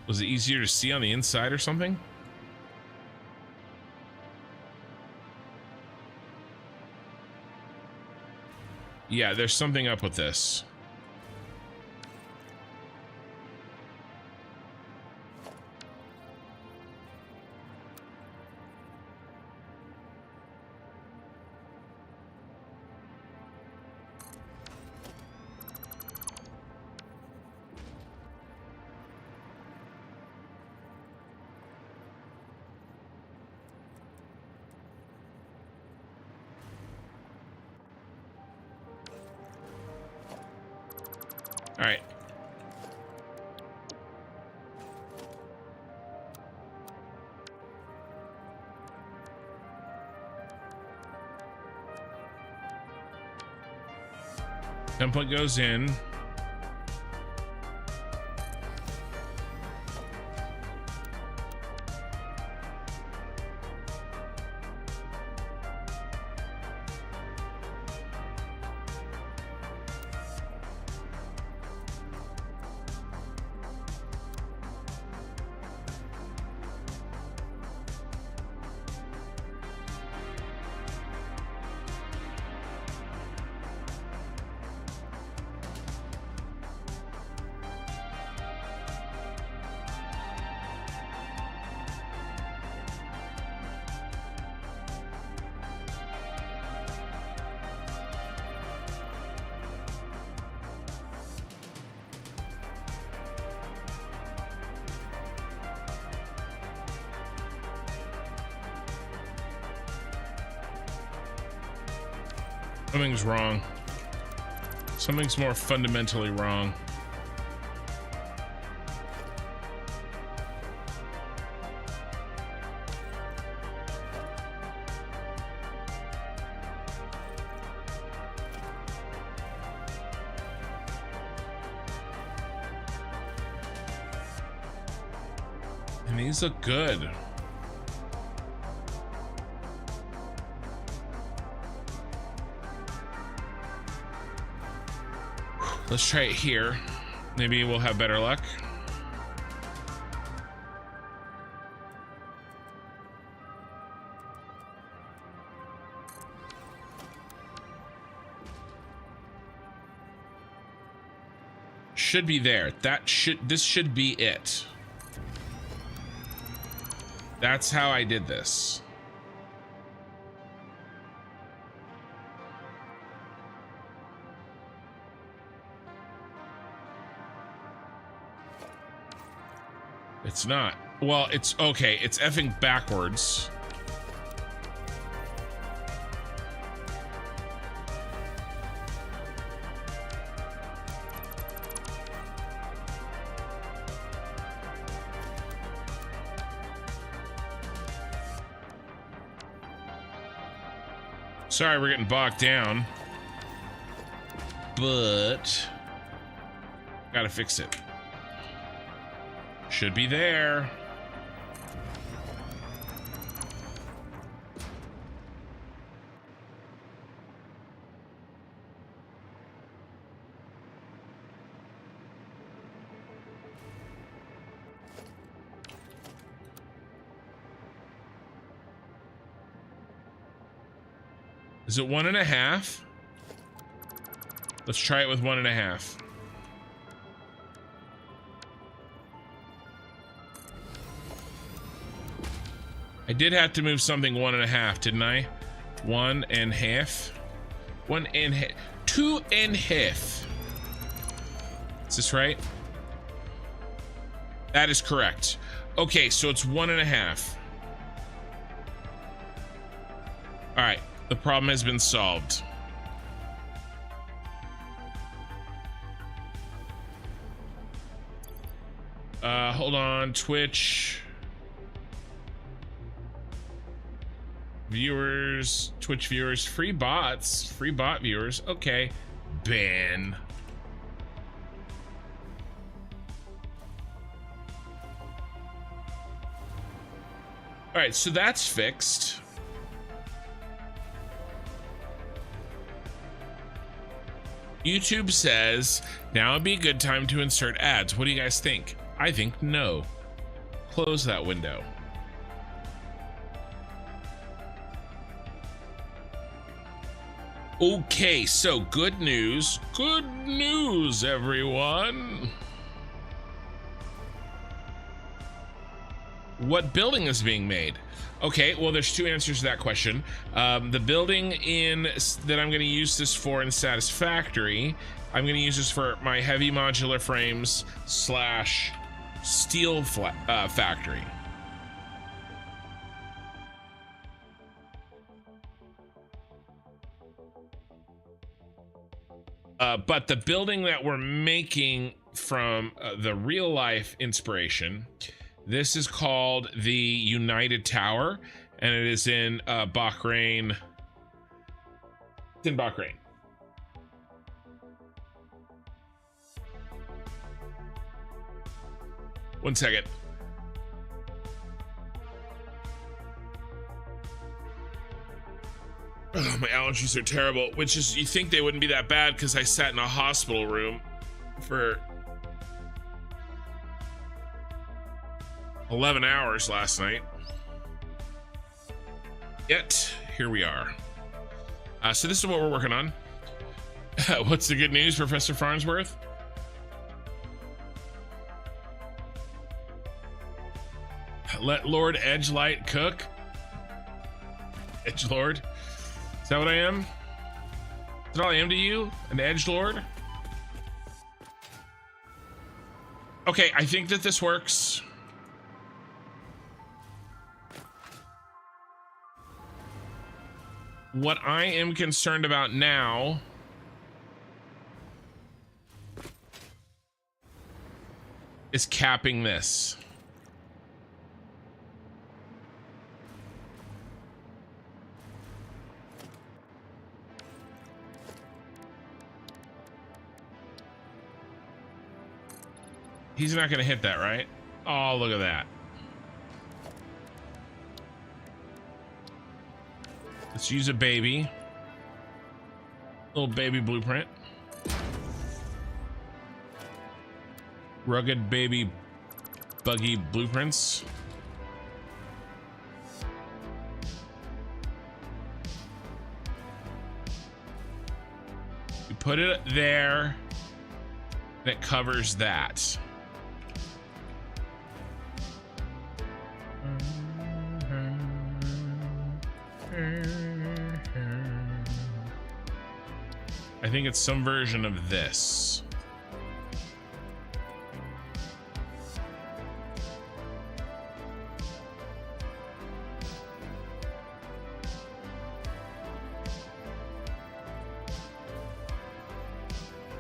Speaker 1: Was it easier to see on the inside or something? Yeah, there's something up with this. All right. Template goes in. Something's wrong. Something's more fundamentally wrong. And these look good. Let's try it here. Maybe we'll have better luck. Should be there. This should be it. That's how I did this. It's not. Well, it's okay. It's effing backwards. Sorry, we're getting bogged down, but gotta fix it. Should be there. Is it 1.5? Let's try it with 1.5. I did have to move something 1.5, didn't I? 1.5. 1.5. 2.5. Is this right? That is correct. Okay, so it's 1.5. All right, the problem has been solved. Hold on, Twitch. Viewers, Twitch viewers, free bots, free bot viewers. Okay, ban. All right, so that's fixed. YouTube says now would be a good time to insert ads. What do you guys think? I think no. Close that window. Okay, so good news. Good news, everyone. What building is being made? Okay, well, there's two answers to that question. The building that I'm going to use this for in Satisfactory, I'm going to use this for my heavy modular frames / steel factory. But the building that we're making from the real life inspiration, this is called the United Tower, and it is in Bahrain. It's in Bahrain. One second. Oh, my allergies are terrible, which is, you think they wouldn't be that bad because I sat in a hospital room for 11 hours last night. Yet, here we are. So this is what we're working on. What's the good news, Professor Farnsworth? Let Lord Edgelight cook. Edgelord? Is that what I am? Is that all I am to you? An edgelord? Okay, I think that this works. What I am concerned about now is capping this. He's not going to hit that, right? Oh, look at that. Let's use a baby. Little baby blueprint. Rugged baby buggy blueprints. You put it there, and it covers that. I think it's some version of this.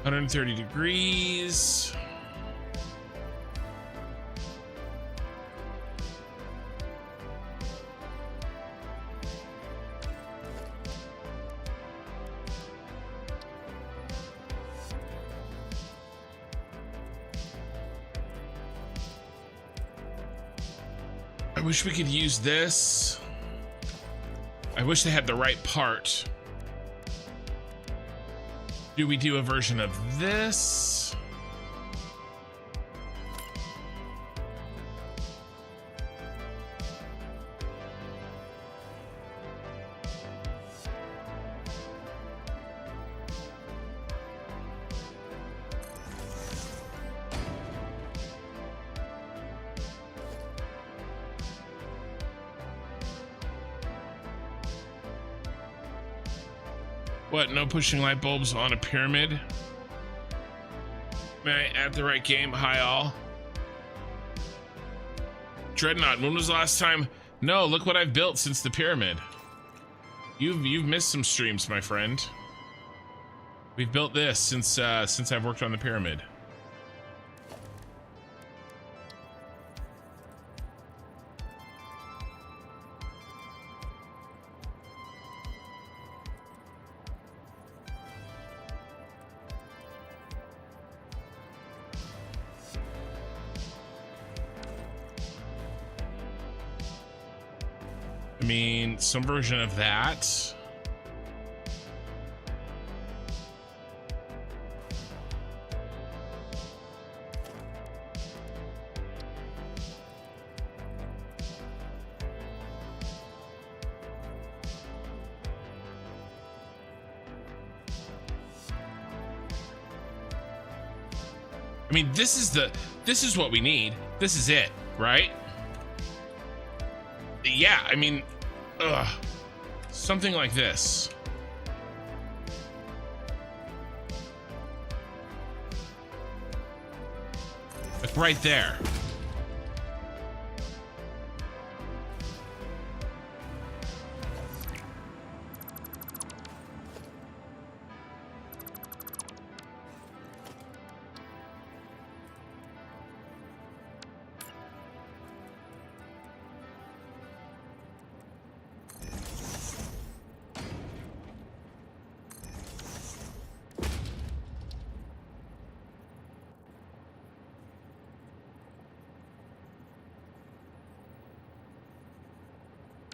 Speaker 1: $130. I wish we could use this. I wish they had the right part. Do we do a version of this? What, no pushing light bulbs on a pyramid? May I add the right game? Hi all. Dreadnought, when was the last time? No, look what I've built since the pyramid. You've missed some streams, my friend. We've built this since I've worked on the pyramid. I mean, some version of that. I mean, this is what we need. This is it, right? Yeah, I mean, something like this. Like right there.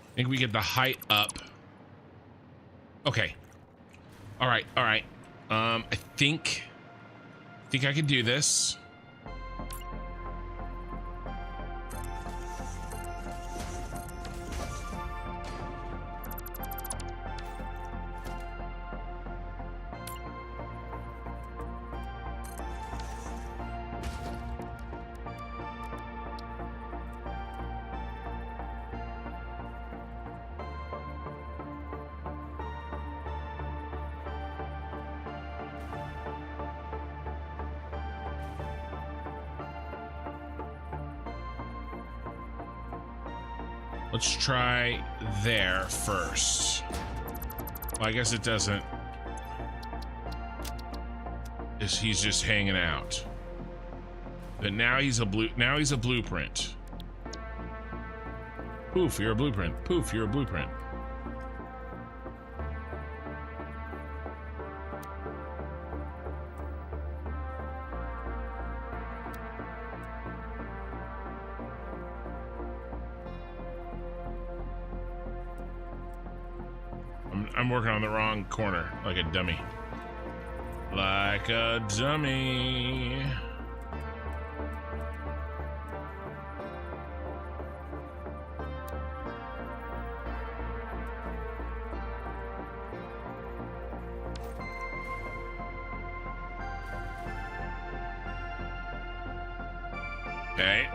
Speaker 1: I think we get the height up. Okay. All right. I think I could do this. Let's try there first. Well, I guess it doesn't. He's just hanging out. But now he's a blueprint. Poof, you're a blueprint. Poof, you're a blueprint. I'm working on the wrong corner, like a dummy. Like a dummy. Okay.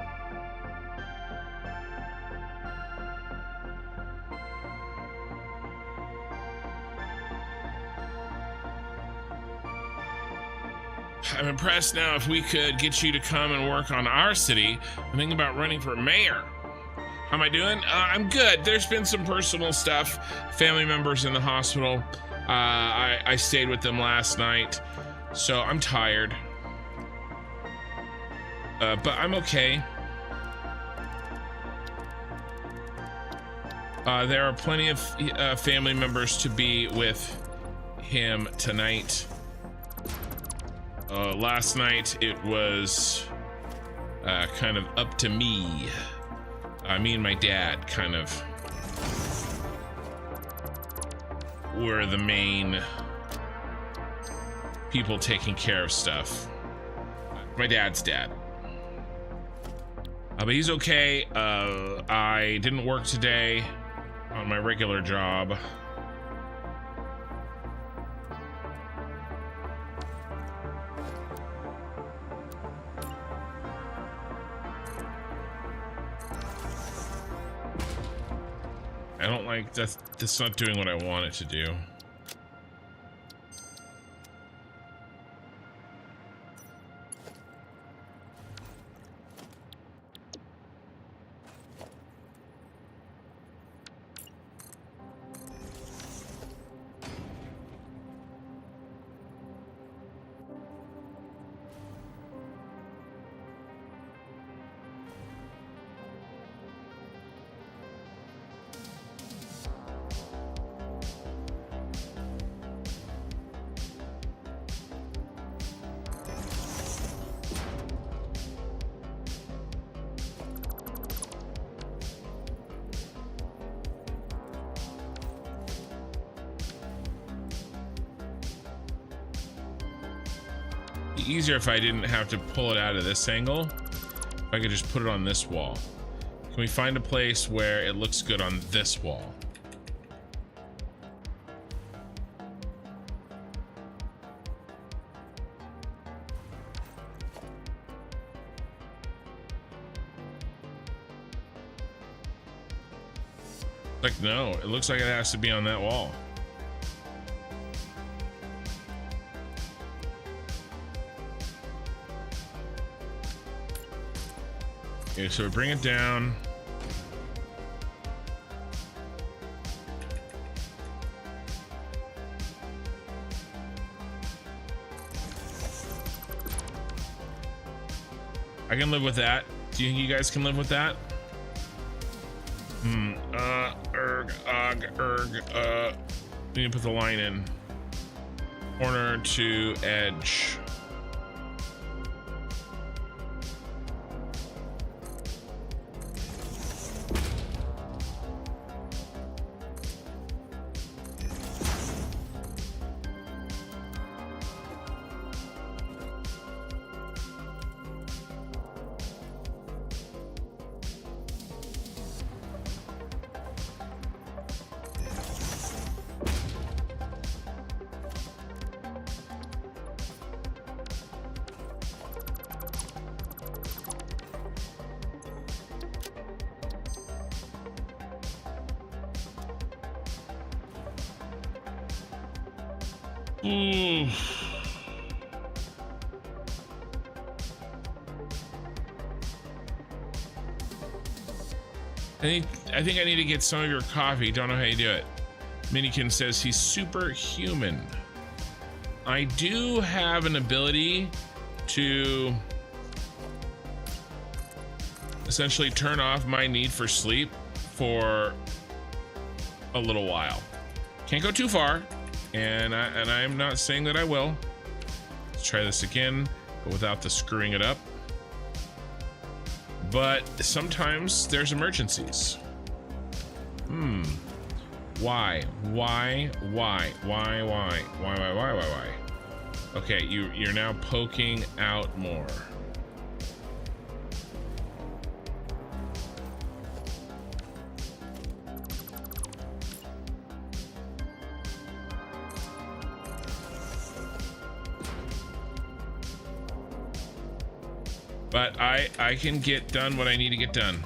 Speaker 1: I'm impressed now. If we could get you to come and work on our city, I'm thinking about running for mayor. How am I doing? I'm good. There's been some personal stuff. Family members in the hospital. I stayed with them last night, so I'm tired. But I'm okay. There are plenty of family members to be with him tonight. Last night it was kind of up to me. Me and my dad kind of were the main people taking care of stuff. My dad's dad. But he's okay. I didn't work today on my regular job. I don't like that's not doing what I want it to do. Be easier if I didn't have to pull it out of this angle. If I could just put it on this wall. Can we find a place where it looks good on this wall? Like, no, it looks like it has to be on that wall. Okay, so we bring it down. I can live with that. Do you think you guys can live with that? We need to put the line in. Corner to edge. Ooh. I think I need to get some of your coffee. Don't know how you do it. Minikin says he's superhuman. I do have an ability to essentially turn off my need for sleep for a little while. Can't go too far. And I'm not saying that I will. Let's try this again, but without the screwing it up. But sometimes there's emergencies. Why? Okay, you're now poking out more. But I can get done what I need to get done.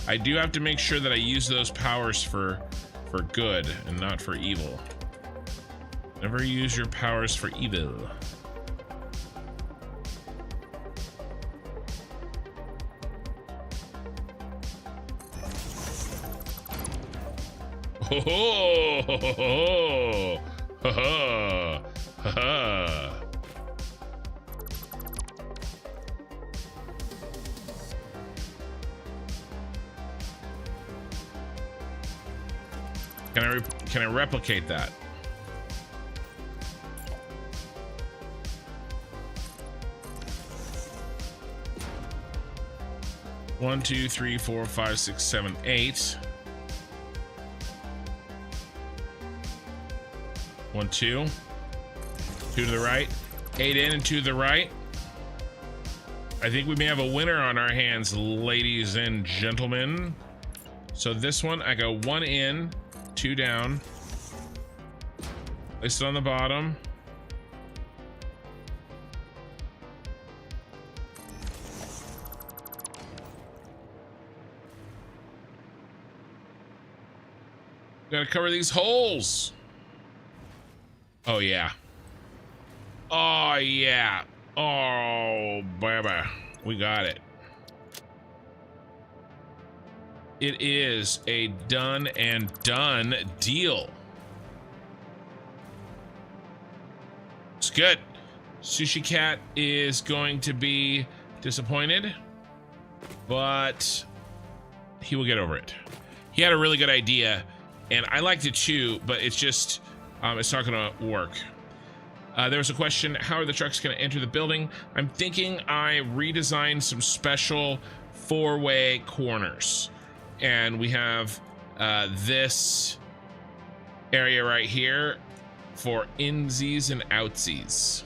Speaker 1: I do have to make sure that I use those powers for good and not for evil. Never use your powers for evil. Ho ho ho ho ho ho ho ho. Can I replicate that? One, two, three, four, five, six, seven, 8. 1, 2. 2 to the right. 8 in and 2 to the right. I think we may have a winner on our hands, ladies and gentlemen. So this one, I go 1 in, 2 down. Place it on the bottom. Gotta cover these holes. Oh yeah. Oh yeah. Oh baby, we got it. It is a done and done deal. It's good. Sushi Cat is going to be disappointed, but he will get over it. He had a really good idea, and I liked it too, but it's just, it's not gonna work. There was a question, how are the trucks gonna enter the building? I'm thinking I redesigned some special 4-way corners. And we have this area right here for insies and outsies.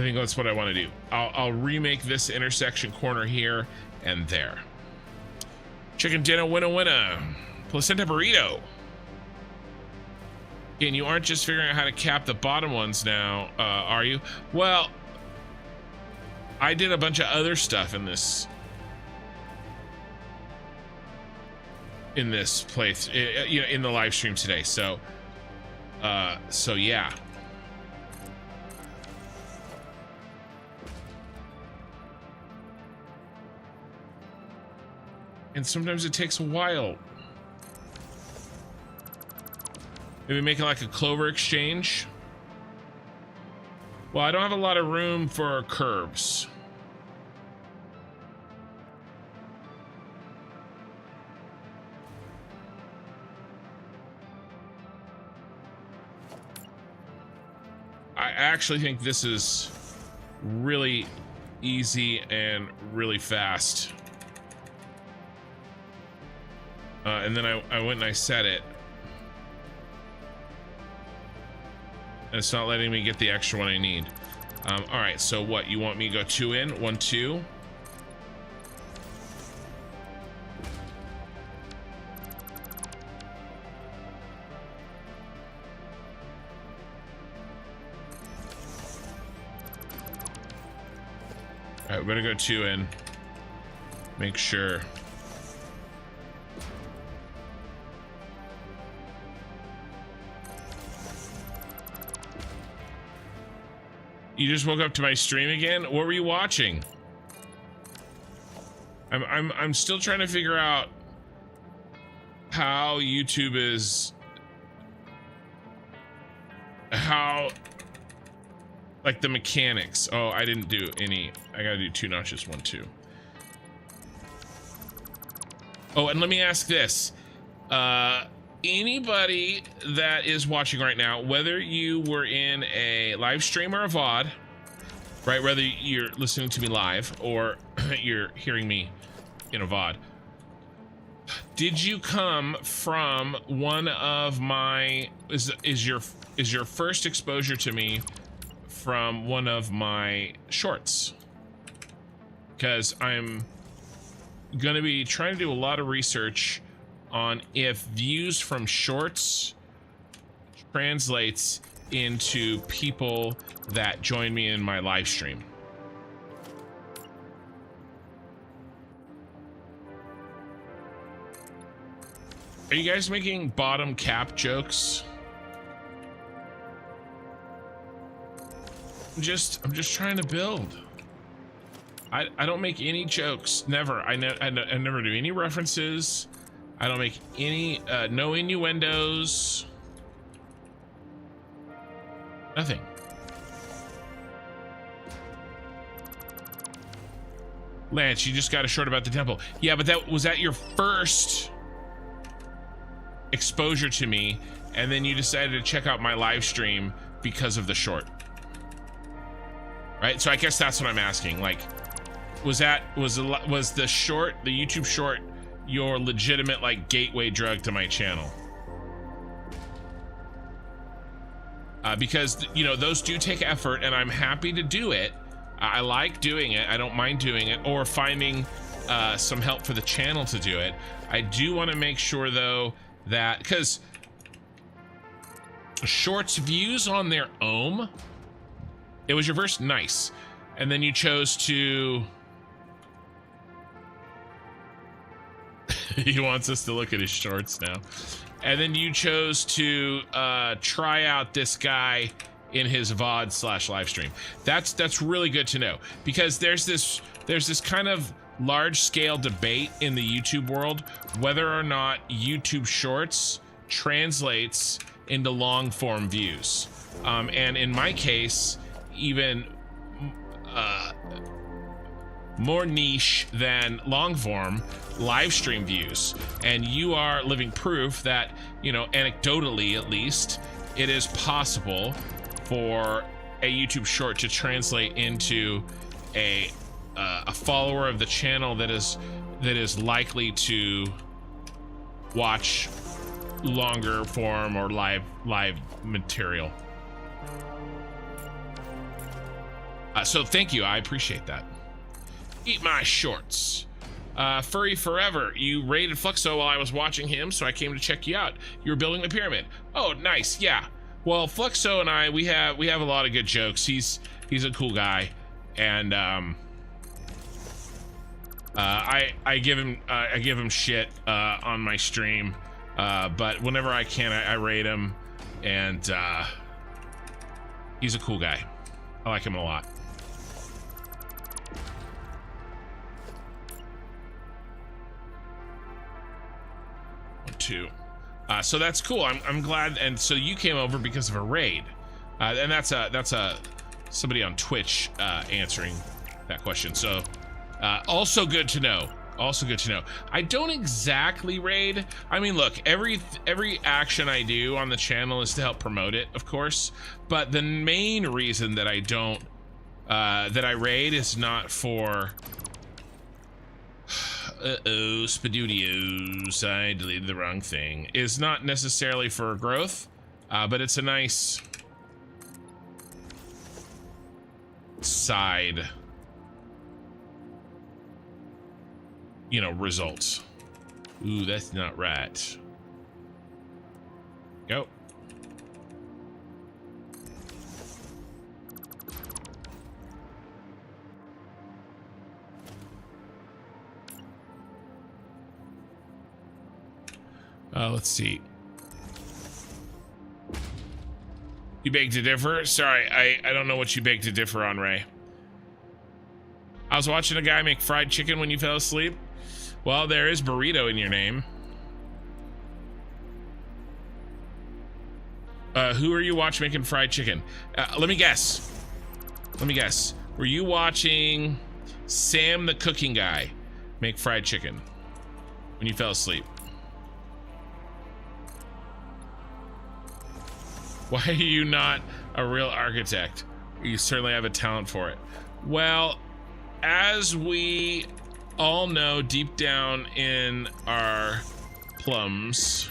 Speaker 1: I think that's what I want to do. I'll remake this intersection corner here and there. Chicken dinner, winner. Placenta burrito. And you aren't just figuring out how to cap the bottom ones now, are you? Well, I did a bunch of other stuff in this place, you know, in the live stream today. So yeah. And sometimes it takes a while. Maybe make it like a clover exchange. Well, I don't have a lot of room for curves. I actually think this is really easy and really fast. And then I went and I set it. And it's not letting me get the extra one I need. All right, so what? You want me to go 2 in, 1, 2? All right, we're gonna go 2 in. Make sure. You just woke up to my stream again? What were you watching? I'm still trying to figure out how YouTube is, how, like the mechanics. Oh, I didn't do any. I gotta do 2 notches, 1, 2. Oh, and let me ask this. Anybody that is watching right now, whether you were in a live stream or a VOD, right, whether you're listening to me live or you're hearing me in a VOD, did you come from one of my, is your first exposure to me from one of my shorts? Because I'm gonna be trying to do a lot of research on if views from shorts translates into people that join me in my live stream. Are you guys making bottom cap jokes? I'm just trying to build. I don't make any jokes, never. I never do any references. I don't make any, no innuendos. Nothing. Lance, you just got a short about the temple. Yeah, but was that your first exposure to me, and then you decided to check out my live stream because of the short? Right? So I guess that's what I'm asking. Like, was the short, the YouTube short, your legitimate like gateway drug to my channel? Because, you know, those do take effort, and I'm happy to do it. I like doing it. I don't mind doing it, or finding some help for the channel to do it. I do want to make sure though that, because shorts views on their own, it was your first, nice, and then you chose to he wants us to look at his shorts now. And then you chose to try out this guy in his VOD / live stream. That's really good to know, because there's this kind of large scale debate in the YouTube world whether or not YouTube shorts translates into long form views. And in my case, even more niche than long form, live stream views. And you are living proof that, you know, anecdotally at least, it is possible for a YouTube short to translate into a follower of the channel that is likely to watch longer form or live material. So thank you, I appreciate that. Eat my shorts. Furry Forever, you raided Fluxo while I was watching him, so I came to check you out. You were building the pyramid. Oh, nice, yeah. Well, Fluxo and I, we have a lot of good jokes. He's a cool guy, and I give him shit on my stream, but whenever I can, I raid him, and he's a cool guy. I like him a lot. Two. So that's cool. I'm glad. And so you came over because of a raid, and that's somebody on Twitch answering that question. So also good to know. Also good to know. I don't exactly raid. I mean, look, every action I do on the channel is to help promote it, of course. But the main reason that I don't that I raid is not for. Uh-oh, Spadudios, I deleted the wrong thing. Is not necessarily for growth, but it's a nice side, you know, results. Ooh, that's not right. Go. Let's see. You beg to differ? Sorry, I don't know what you beg to differ on, Ray. I was watching a guy make fried chicken when you fell asleep. Well, there is burrito in your name. Who are you watching making fried chicken? Let me guess. Were you watching Sam the cooking guy make fried chicken when you fell asleep? Why are you not a real architect? You certainly have a talent for it. Well, as we all know deep down in our plums,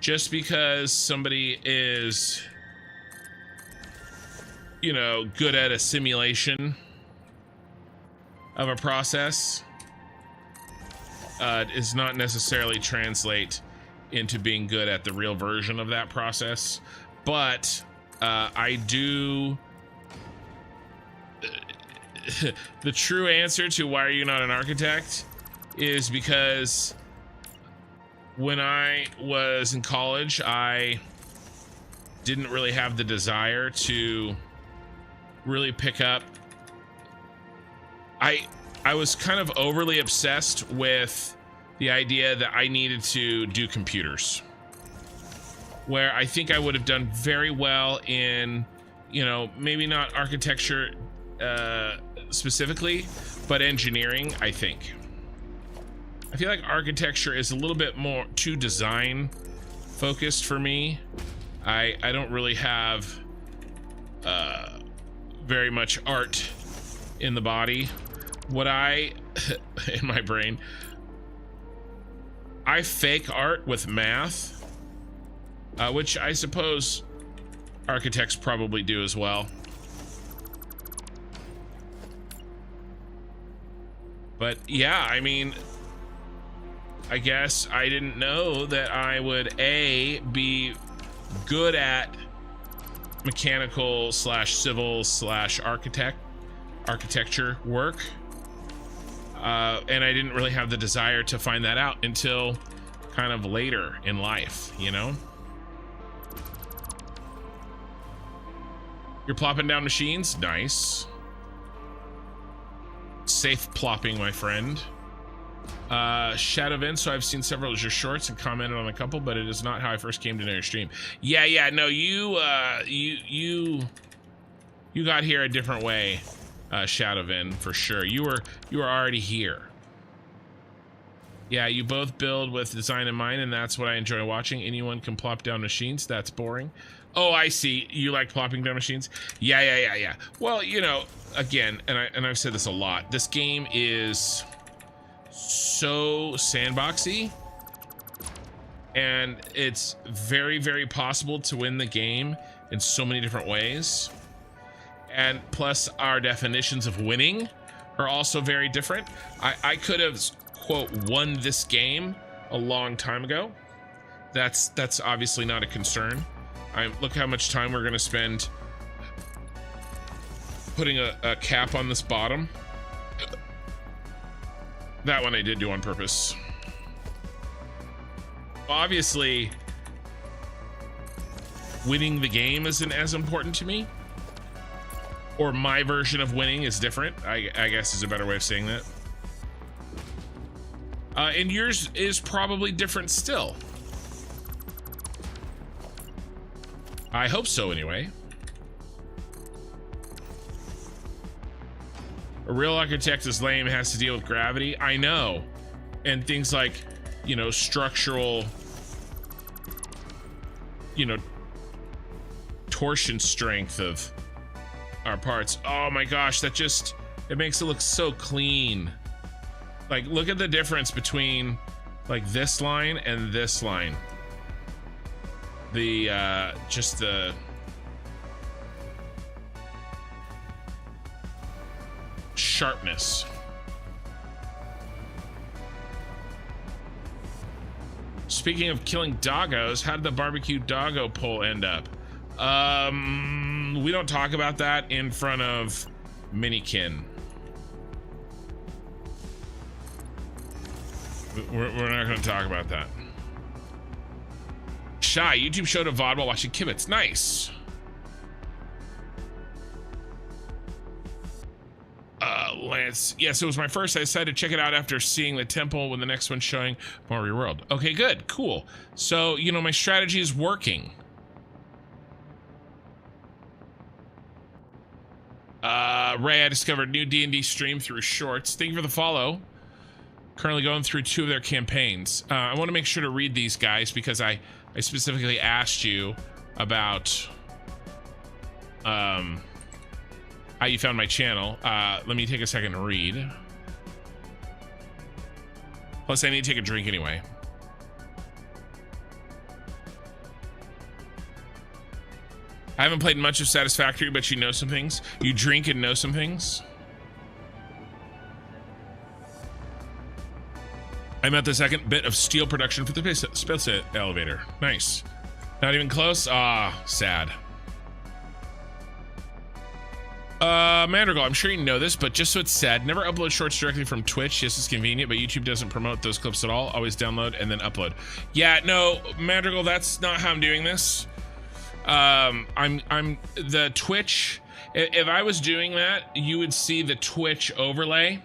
Speaker 1: just because somebody is, you know, good at a simulation of a process, does not necessarily translate into being good at the real version of that process. But I do the true answer to why are you not an architect is because when I was in college, I didn't really have the desire to really pick up. I was kind of overly obsessed with the idea that I needed to do computers, where I think I would have done very well in, you know, maybe not architecture specifically, but engineering, I think. I feel like architecture is a little bit more too design focused for me. I don't really have very much art in the body. What I, in my brain, I fake art with math, which I suppose architects probably do as well. But yeah, I mean, I guess I didn't know that I would be good at mechanical / civil / architecture work. And I didn't really have the desire to find that out until kind of later in life, you know? You're plopping down machines? Nice. Safe plopping, my friend. Shadowvin, so I've seen several of your shorts and commented on a couple, but it is not how I first came to know your stream. Yeah, no, you got here a different way. Shadowvin, for sure. You were already here. Yeah, you both build with design in mind, and that's what I enjoy watching. Anyone can plop down machines. That's boring. Oh, I see. You like plopping down machines? Yeah. Well, you know, again, and I've said this a lot. This game is so sandboxy, and it's very, very possible to win the game in so many different ways. and plus our definitions of winning are also very different. I could have, quote, won this game a long time ago. That's obviously not a concern. Look how much time we're gonna spend putting a cap on this bottom. That one I did do on purpose. Obviously, winning the game isn't as important to me. Or my version of winning is different, I guess is a better way of saying that. And yours is probably different still. I hope so anyway. A real architect is lame, has to deal with gravity. I know. And things like, you know, structural, you know, torsion strength of our parts. Oh my gosh, that just, it makes it look so clean. Like, look at the difference between like this line and this line. The just the sharpness. Speaking of killing doggos, how did the barbecue doggo poll end up? We don't talk about that in front of Minikin. We're not going to talk about that. Shy, YouTube showed a VOD while watching Kibitz. Nice. Lance. Yes, it was my first. I decided to check it out after seeing the temple when the next one's showing Mario World. Okay, good. Cool. So, you know, my strategy is working. Ray, I discovered new D&D stream through shorts. Thank you for the follow. Currently going through 2 of their campaigns. I want to make sure to read these guys because I specifically asked you about how you found my channel. Let me take a second to read. Plus, I need to take a drink anyway. I haven't played much of Satisfactory, but you know some things. You drink and know some things. I'm at the second bit of steel production for the space elevator. Nice. Not even close? Ah, sad. Mandrigal, I'm sure you know this, but just so it's said, never upload shorts directly from Twitch. Yes, it's convenient, but YouTube doesn't promote those clips at all. Always download and then upload. Yeah, no, Mandrigal, that's not how I'm doing this. I'm the Twitch. If I was doing that, you would see the Twitch overlay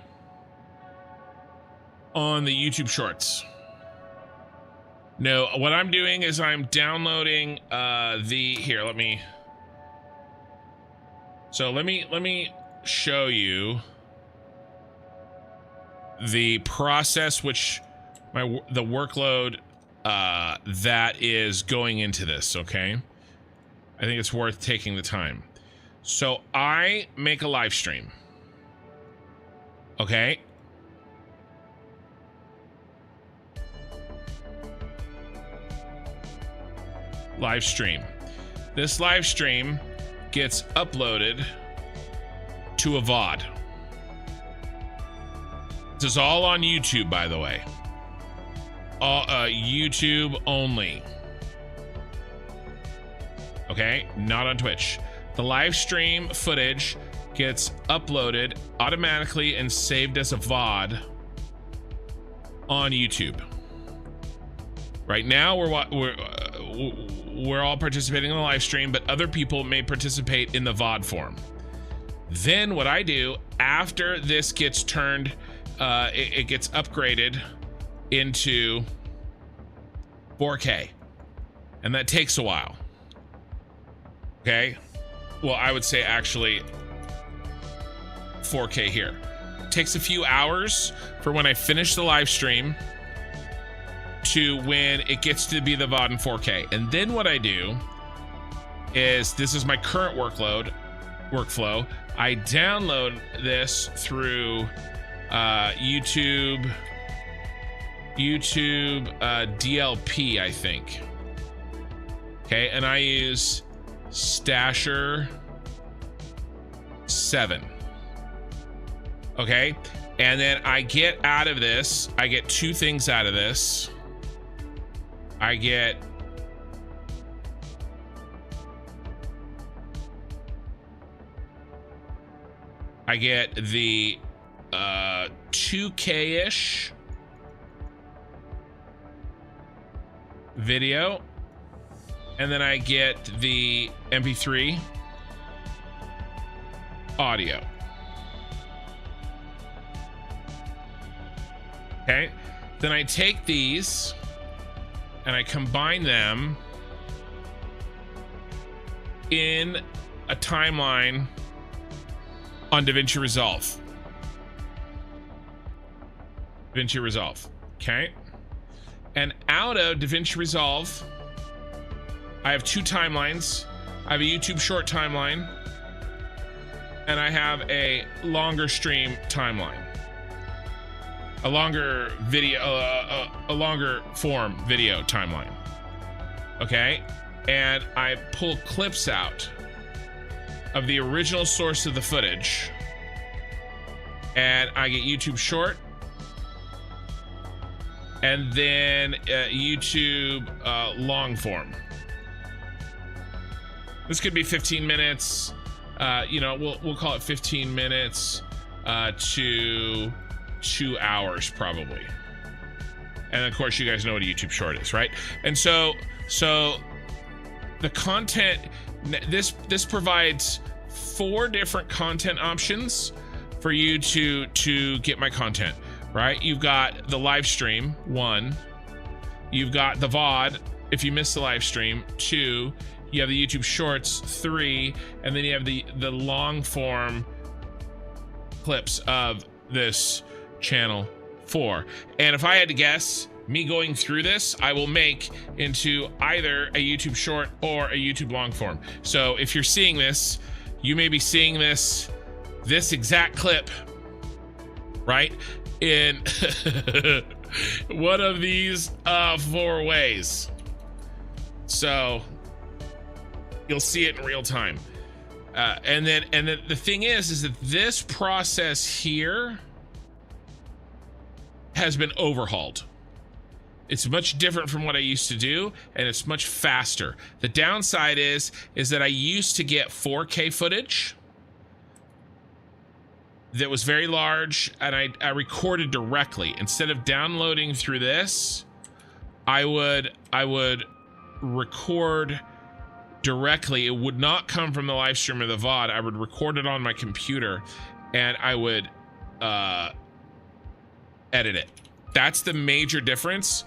Speaker 1: on the YouTube shorts. No, what I'm doing is I'm downloading here, let me show you the process which the workload that is going into this, okay? I think it's worth taking the time. So I make a live stream. Okay? Live stream. This live stream gets uploaded to a VOD. This is all on YouTube, by the way. All YouTube only. Okay, not on Twitch. The live stream footage gets uploaded automatically and saved as a VOD on YouTube. Right now, we're all participating in the live stream, but other people may participate in the VOD form. Then what I do after this gets turned, it gets upgraded into 4K, and that takes a while. Okay, well, I would say actually 4K here. It takes a few hours for when I finish the live stream to when it gets to be the VOD in 4K. And then what I do is, this is my current workflow. I download this through YouTube DLP, I think. Okay, and I use Stasher 7. Okay, and then I get out of this, I get 2 things out of this. I get the 2K-ish video, and then I get the MP3 audio. Okay, then I take these and I combine them in a timeline on DaVinci Resolve. DaVinci Resolve, okay? And out of DaVinci Resolve, I have 2 timelines. I have a YouTube short timeline, and I have a longer stream timeline. A longer video, a longer form video timeline. Okay? And I pull clips out of the original source of the footage, and I get YouTube short, and then YouTube long form. This could be 15 minutes. You know, we'll call it 15 minutes to 2 hours probably. And of course, you guys know what a YouTube short is, right? And so the content, this provides 4 different content options for you to get my content, right? You've got the live stream, 1. You've got the VOD if you miss the live stream, 2. You have the YouTube shorts, 3, and then you have the long form clips of this channel, 4. And if I had to guess, me going through this, I will make into either a YouTube short or a YouTube long form. So if you're seeing this, you may be seeing this exact clip, right, in one of these 4 ways. So you'll see it in real time. And then the thing is that this process here has been overhauled. It's much different from what I used to do, and it's much faster. The downside is that I used to get 4K footage that was very large, and I recorded directly. Instead of downloading through this, I would record directly. It would not come from the live stream or the VOD. I would record it on my computer, and I would edit it. That's the major difference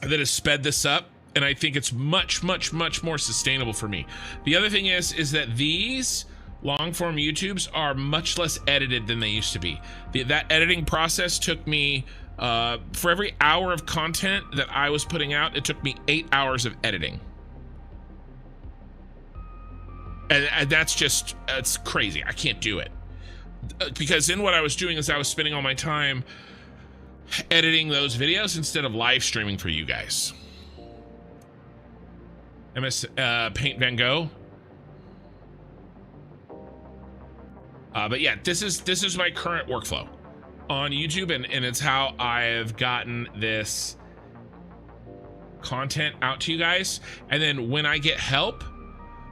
Speaker 1: that has sped this up, and I think it's much more sustainable for me. The other thing is that these long form YouTubes are much less edited than they used to be. That editing process took me for every hour of content that I was putting out, it took me 8 hours of editing. And that's just, it's crazy. I can't do it. Because then what I was doing is I was spending all my time editing those videos instead of live streaming for you guys. MS Paint Van Gogh. But yeah, this is my current workflow on YouTube, and it's how I've gotten this content out to you guys. And then when I get help,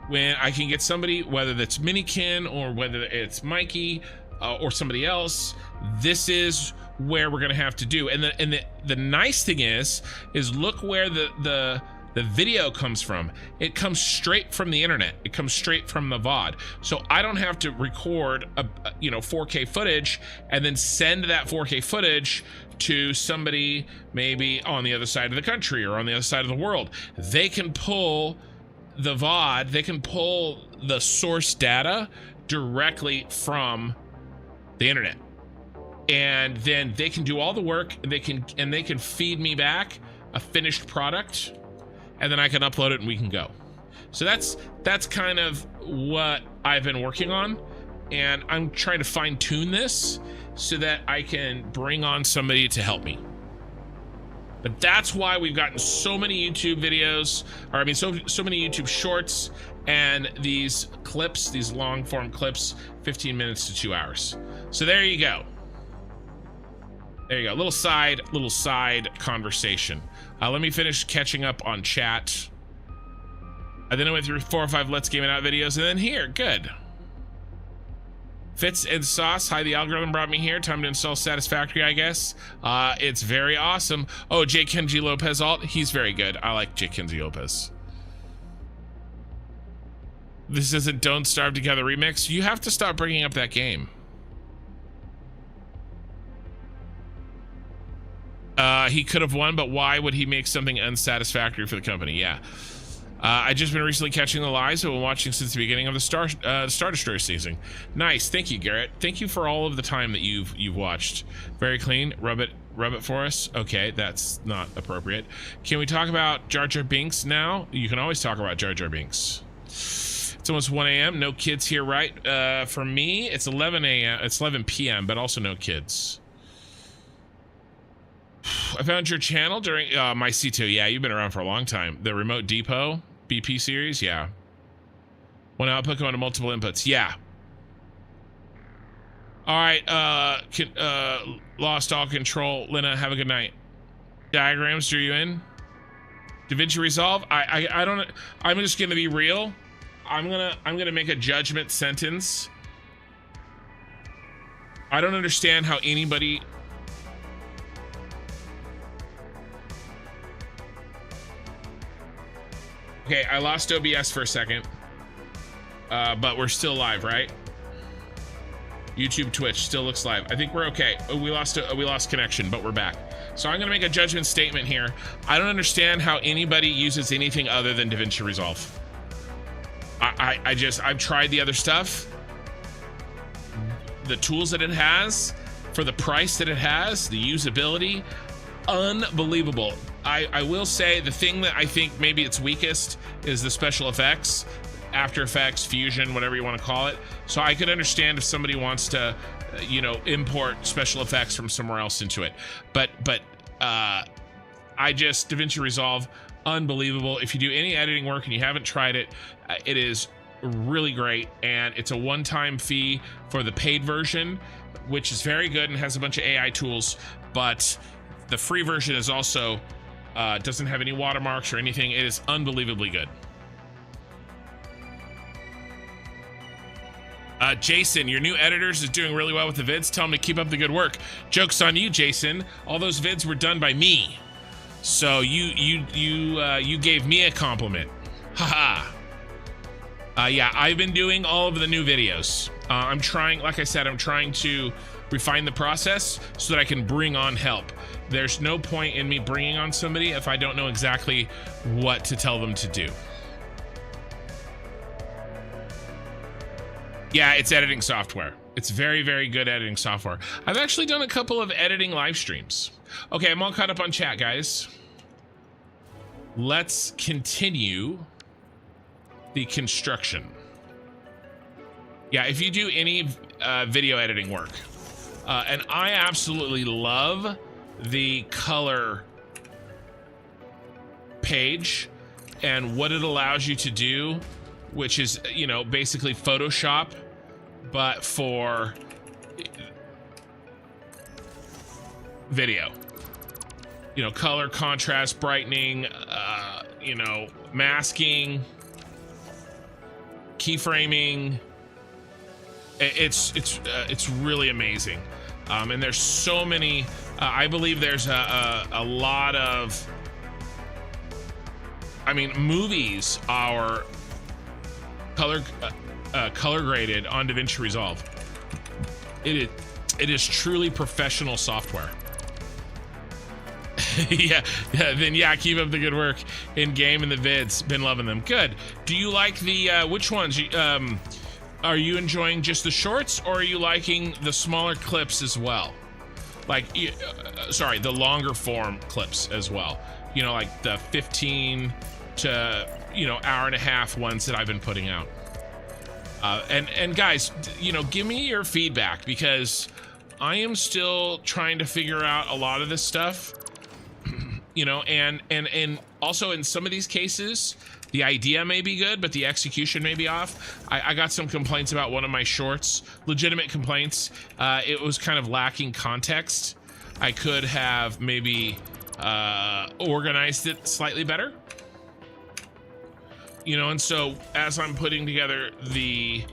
Speaker 1: when I can get somebody, whether that's Minikin or whether it's Mikey or somebody else, this is where we're gonna have to do. And the nice thing is look where the video comes from. It comes straight from the internet. It comes straight from the VOD. So I don't have to record a 4K footage and then send that 4K footage to somebody maybe on the other side of the country or on the other side of the world. They can pull the VOD, they can pull the source data directly from the internet. And then they can do all the work, and they can feed me back a finished product, and then I can upload it and we can go. So that's kind of what I've been working on, and I'm trying to fine tune this so that I can bring on somebody to help me. But that's why we've gotten so many YouTube videos, or I mean so many YouTube shorts and these clips, these long form clips, 15 minutes to 2 hours. So there you go. There you go. Little side conversation. Let me finish catching up on chat. And then I went through 4 or 5 Let's Game It Out videos, and then here, good. Fitz and Sauce, hi, the algorithm brought me here. Time to install Satisfactory, I guess. It's very awesome. Oh, J. Kenji Lopez alt, he's very good. I like J. Kenji Lopez. This isn't Don't Starve Together remix. You have to stop bringing up that game. He could have won, but why would he make something unsatisfactory for the company? Yeah. I just been recently catching the lives. I've been watching since the beginning of the Star Destroyer season. Nice, thank you, Garrett. Thank you for all of the time that you've watched. Very clean. Rub it for us. Okay, that's not appropriate. Can we talk about Jar Jar Binks now? You can always talk about Jar Jar Binks. It's almost 1 a.m. No kids here, right? For me, it's 11 a.m. It's 11 p.m., but also no kids. I found your channel during my C2. Yeah, you've been around for a long time. The Remote Depot BP series. Yeah. One output going to multiple inputs. Yeah. All right. Lost all control. Lena, have a good night. Diagrams, drew you in? DaVinci Resolve. I don't. I'm just gonna be real. I'm gonna make a judgment sentence. I don't understand how anybody. Okay, I lost OBS for a second, but we're still live, right? YouTube, Twitch still looks live. I think we're okay. We lost connection, but we're back. So I'm gonna make a judgment statement here. I don't understand how anybody uses anything other than DaVinci Resolve. I've tried the other stuff. The tools that it has, for the price that it has, the usability, unbelievable. I will say the thing that I think maybe it's weakest is the special effects, After Effects, Fusion, whatever you want to call it. So I could understand if somebody wants to, import special effects from somewhere else into it. But DaVinci Resolve, unbelievable. If you do any editing work and you haven't tried it, it is really great, and it's a one-time fee for the paid version, which is very good and has a bunch of AI tools, but the free version is also doesn't have any watermarks or anything. It is unbelievably good. Jason, your new editors is doing really well with the vids. Tell them to keep up the good work. Joke's on you, Jason. All those vids were done by me, so you gave me a compliment. Haha. Yeah, I've been doing all of the new videos. I'm trying, like I said, I'm trying to refine the process so that I can bring on help. There's no point in me bringing on somebody if I don't know exactly what to tell them to do. Yeah, it's editing software. It's very, very good editing software. I've actually done a couple of editing live streams. Okay, I'm all caught up on chat, guys. Let's continue the construction. Yeah, if you do any video editing work, and I absolutely love the color page and what it allows you to do, which is, basically Photoshop, but for video. Color, contrast, brightening, masking, keyframing. It's really amazing. And there's so many, I believe there's a lot of, movies are color graded on DaVinci Resolve. It is truly professional software. yeah, keep up the good work in game and the vids. Been loving them. Good. Do you like the which ones? Are you enjoying just the shorts, or are you liking the smaller clips as well? Like, sorry, the longer form clips as well. Like the 15 to hour and a half ones that I've been putting out. And guys, give me your feedback, because I am still trying to figure out a lot of this stuff. And also in some of these cases, The idea may be good, but the execution may be off. I got some complaints about one of my shorts, legitimate complaints. It was kind of lacking context. I could have maybe organized it slightly better. You know, and so as I'm putting together the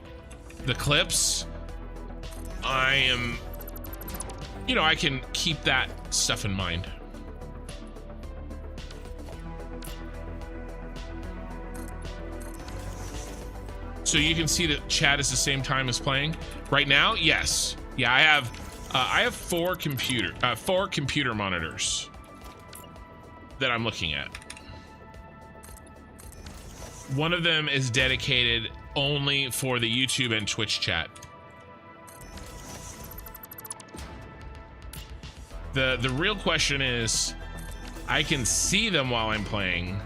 Speaker 1: clips, I am, you know, I can keep that stuff in mind. So you can see that chat is the same time as playing right now. Yes, yeah, I have four computer monitors that I'm looking at. One of them is dedicated only for the YouTube and Twitch chat. The real question is, I can see them while I'm playing.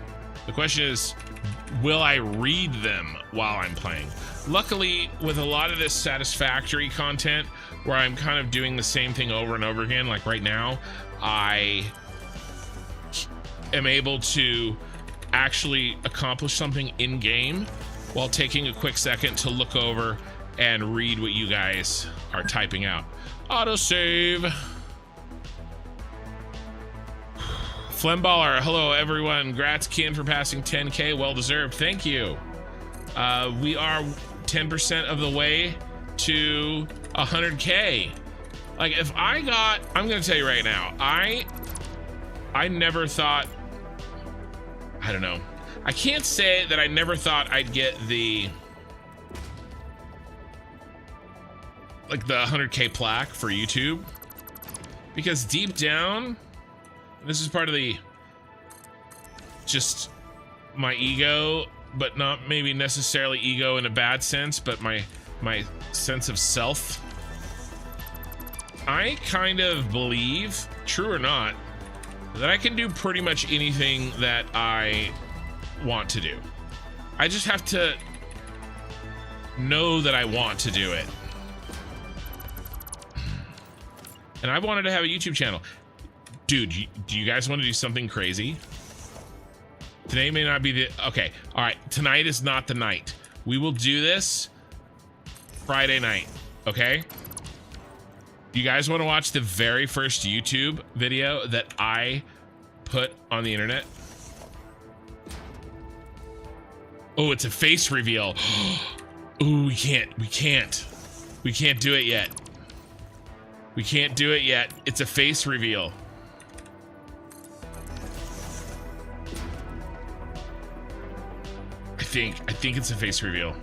Speaker 1: The question is, will I read them while I'm playing? Luckily, with a lot of this Satisfactory content, where I'm kind of doing the same thing over and over again, like right now, I am able to actually accomplish something in game while taking a quick second to look over and read what you guys are typing out. Autosave. Flemballer, hello everyone. Grats Kin for passing 10K, well deserved. Thank you. We are 10% of the way to 100K. Like if I got, I'm gonna tell you right now, I never thought, I don't know. I can't say that I never thought I'd get the 100K plaque for YouTube, because deep down, this is part of the, just my ego, but not maybe necessarily ego in a bad sense, but my sense of self. I kind of believe, true or not, that I can do pretty much anything that I want to do. I just have to know that I want to do it. And I wanted to have a YouTube channel. Dude, do you guys want to do something crazy? Today may not be the, okay, all right, tonight is not the night. We will do this Friday night, okay? You guys want to watch the very first YouTube video that I put on the internet? Oh, it's a face reveal. Ooh, we can't do it yet. We can't do it yet. It's a face reveal. I think it's a face reveal.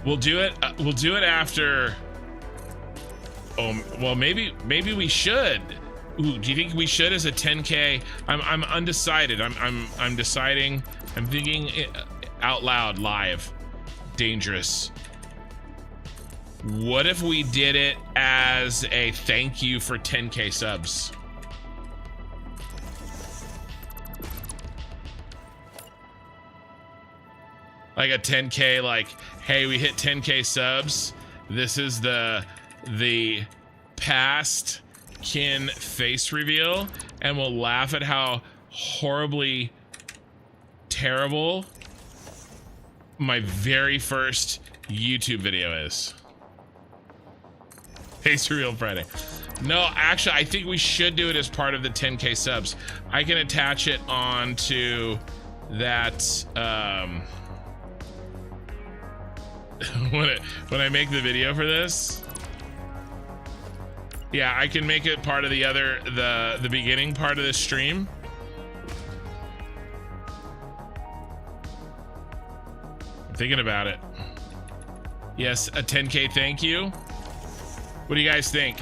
Speaker 1: We'll do it after. Oh, well, maybe we should. Ooh, do you think we should as a 10K? I'm undecided. I'm deciding. I'm thinking it out loud, live. Dangerous. What if we did it as a thank you for 10K subs? Like a 10K, like, hey, we hit 10K subs. This is the past Kin face reveal, and we'll laugh at how horribly terrible my very first YouTube video is. Face reveal Friday. No, actually, I think we should do it as part of the 10K subs. I can attach it onto that, when I make the video for this. Yeah, I can make it part of the beginning part of this stream. I'm thinking about it. Yes, a 10K thank you. What do you guys think?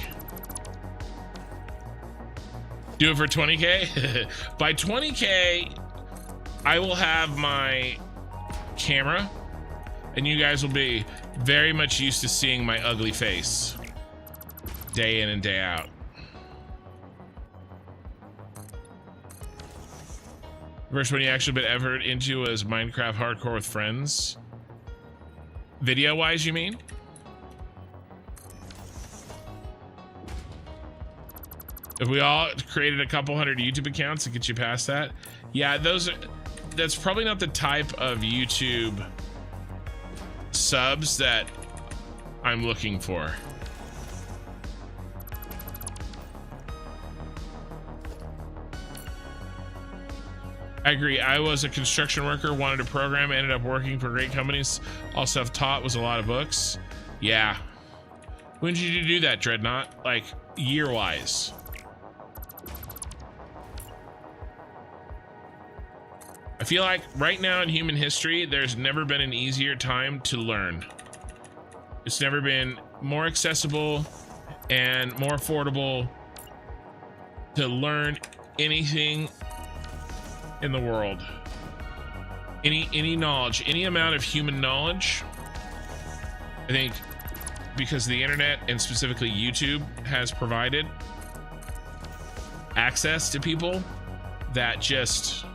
Speaker 1: Do it for 20K? By 20K, I will have my camera, and you guys will be very much used to seeing my ugly face day in and day out. First one you actually put effort into was Minecraft Hardcore with Friends. Video wise, you mean? If we all created a couple hundred YouTube accounts to get you past that, Yeah, that's probably not the type of YouTube subs that I'm looking for. I agree. I was a construction worker, wanted to program, ended up working for great companies. All self-taught, was a lot of books. Yeah. When did you do that, Dreadnought? Like, year-wise? I feel like right now in human history, there's never been an easier time to learn. It's never been more accessible and more affordable to learn anything in the world. Any knowledge, any amount of human knowledge. I think because the internet and specifically YouTube has provided access to people that just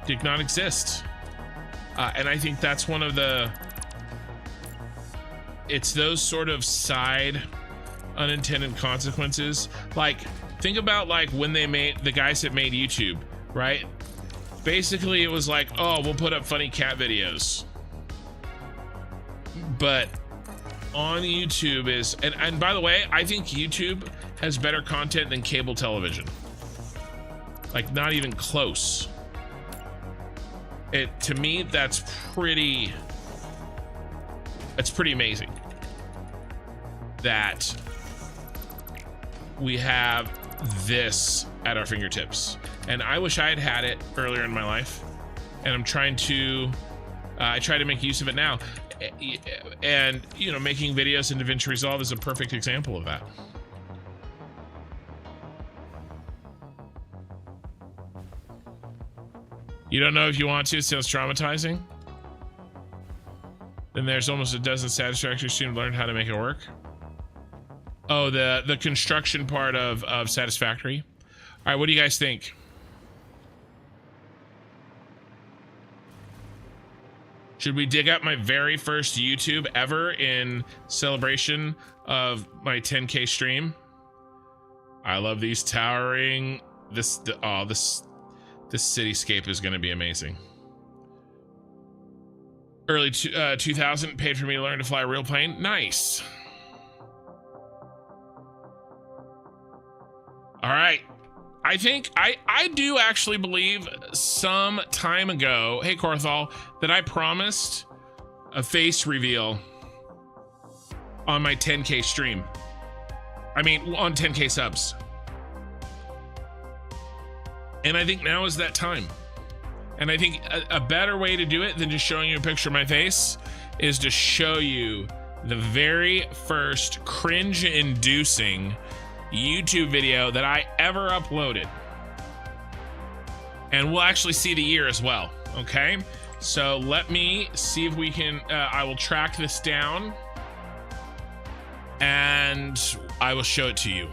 Speaker 1: did not exist. And I think that's one of it's those sort of side unintended consequences. Like, think about like when they made, the guys that made YouTube, right? Basically it was like, oh, we'll put up funny cat videos. But on YouTube is, and by the way, I think YouTube has better content than cable television. Like, not even close. To me, that's pretty amazing that we have this at our fingertips. And I wish I had had it earlier in my life, and I'm trying to I try to make use of it now. And you know, making videos in DaVinci Resolve is a perfect example of that. You don't know if you want to, it sounds traumatizing. Then there's almost a dozen Satisfactory students learned how to make it work. Oh, the construction part of Satisfactory. All right, what do you guys think? Should we dig up my very first YouTube ever in celebration of my 10K stream? I love these towering, this cityscape is going to be amazing. Early 2000 paid for me to learn to fly a real plane. Nice. All right. I think I do actually believe some time ago, hey Korthal, that I promised a face reveal on my 10K stream. I mean, on 10K subs. And I think now is that time. And I think a better way to do it than just showing you a picture of my face is to show you the very first cringe-inducing YouTube video that I ever uploaded. And we'll actually see the year as well, okay? So let me see if we can, I will track this down and I will show it to you.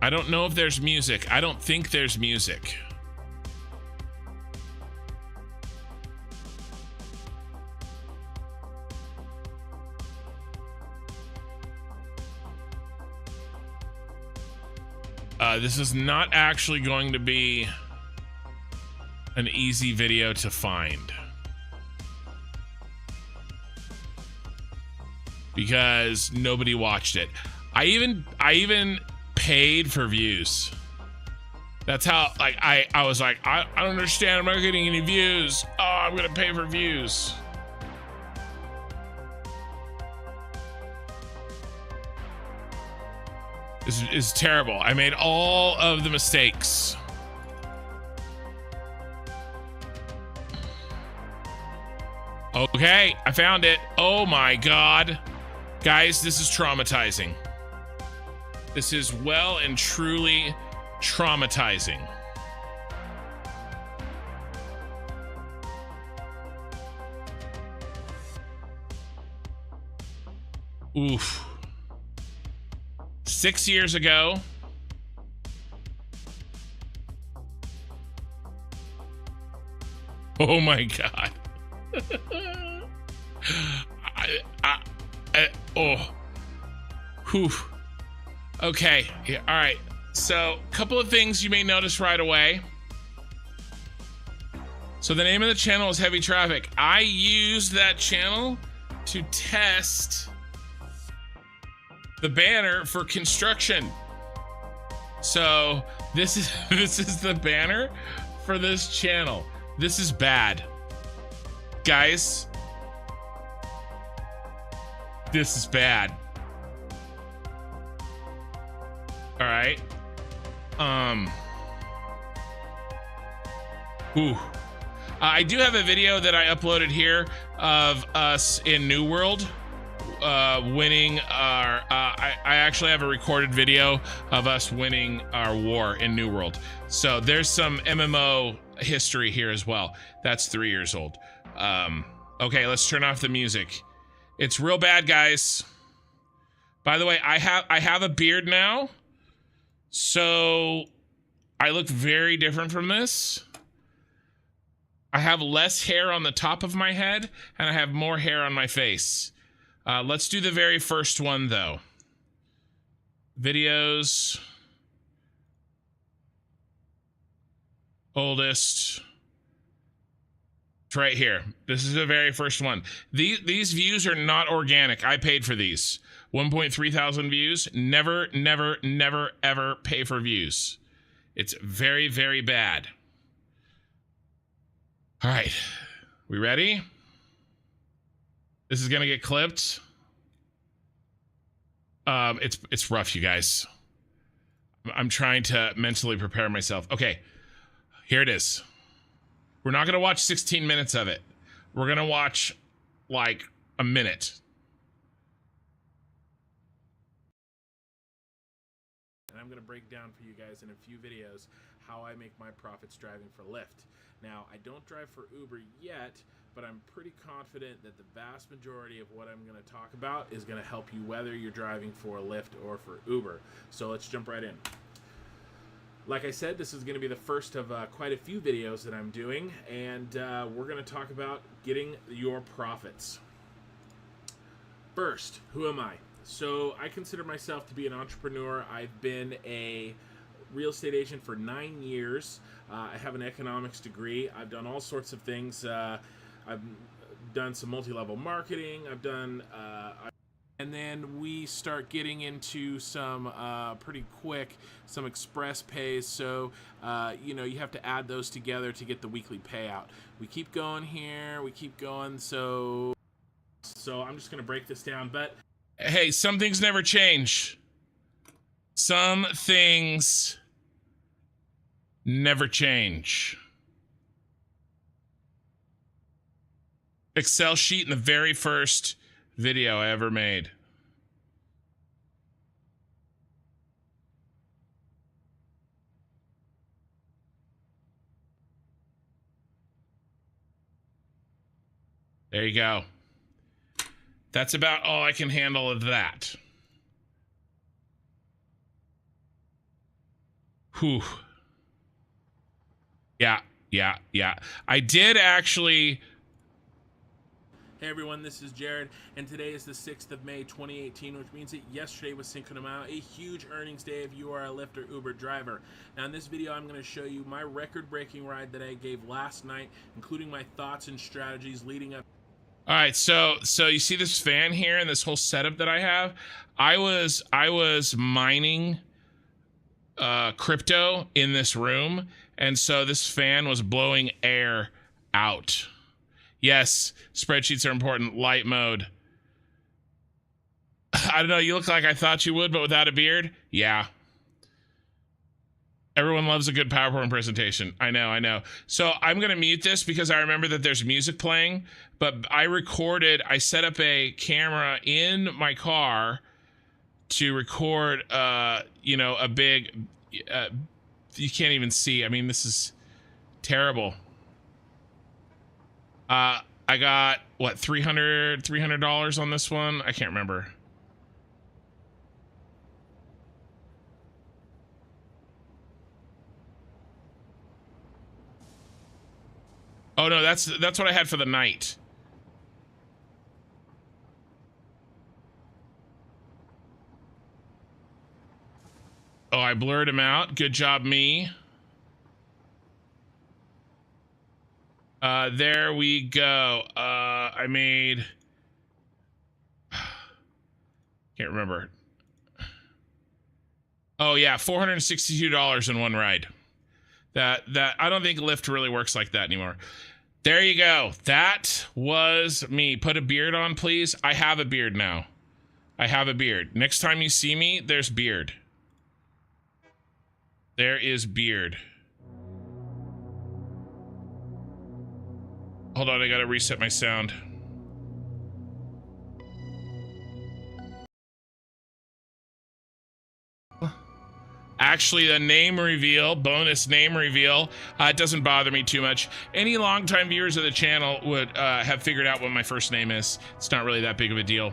Speaker 1: I don't know if there's music. I don't think there's music. This is not actually going to be an easy video to find, because nobody watched it. I even paid for views. That's how, like, I was like, I don't understand, I'm not getting any views. Oh, I'm gonna pay for views. This is terrible. I made all of the mistakes. Okay, I found it. Oh my God. Guys, this is traumatizing. This is well and truly traumatizing. Oof. 6 years ago. Oh my God. Oh. Whew. Okay. Yeah, all right. So, a couple of things you may notice right away. So the name of the channel is Heavy Traffic. I used that channel to test the banner for construction. So this is the banner for this channel. This is bad. Guys, this is bad. All right. Ooh. I do have a video that I uploaded here of us in New World winning our, I actually have a recorded video of us winning our war in New World. So there's some MMO history here as well. That's 3 years old. Okay, let's turn off the music. It's real bad, guys. By the way, I have a beard now. So I look very different from this. I have less hair on the top of my head, and I have more hair on my face. Let's do the very first one, though. Videos. Oldest. It's right here. This is the very first one. These views are not organic. I paid for these. 1.3 thousand views. Never, never, never, ever pay for views. It's very, very bad. All right, we ready? This is gonna get clipped. It's rough, you guys. I'm trying to mentally prepare myself. Okay, here it is. We're not gonna watch 16 minutes of it. We're gonna watch like a minute.
Speaker 2: And I'm gonna break down for you guys in a few videos how I make my profits driving for Lyft. Now, I don't drive for Uber yet, but I'm pretty confident that the vast majority of what I'm going to talk about is going to help you whether you're driving for Lyft or for Uber. So let's jump right in. Like I said, this is going to be the first of quite a few videos that I'm doing, and we're going to talk about getting your profits. First, who am I? So I consider myself to be an entrepreneur. I've been a real estate agent for 9 years. I have an economics degree. I've done all sorts of things. I've done some multi-level marketing. I've done, and then we start getting into some pretty quick, some express pays. So, you know, you have to add those together to get the weekly payout. We keep going here. We keep going. So I'm just going to break this down. But
Speaker 1: hey, some things never change. Some things never change. Excel sheet in the very first video I ever made. There you go. That's about all I can handle of that. Whew. Yeah. I did actually.
Speaker 2: hey everyone, this is Jared, and today is the 6th of May 2018, which means that yesterday was Cinco de Mayo, a huge earnings day if you are a Lyft or Uber driver. Now in this video, I'm going to show you my record-breaking ride that I gave last night, including my thoughts and strategies leading up.
Speaker 1: All right, so you see this fan here and this whole setup that I have? I was mining crypto in this room, and so this fan was blowing air out. Yes, spreadsheets are important. Light mode. I don't know, you look like I thought you would, but without a beard? Yeah. Everyone loves a good PowerPoint presentation. I know. So I'm going to mute this because I remember that there's music playing, but I set up a camera in my car to record, you know, a big, you can't even see. I mean, this is terrible. I got, what, $300 on this one? I can't remember. Oh no, that's what I had for the night. Oh, I blurred him out. Good job, me. There we go. I made... Can't remember. Oh yeah, $462 in one ride. That I don't think Lyft really works like that anymore. There you go. That was me. Put a beard on, please. I have a beard now. I have a beard. Next time you see me, there's beard. There is beard. Hold on, I gotta reset my sound. Actually, the name reveal, bonus name reveal, it doesn't bother me too much. Any longtime viewers of the channel would have figured out what my first name is. It's not really that big of a deal.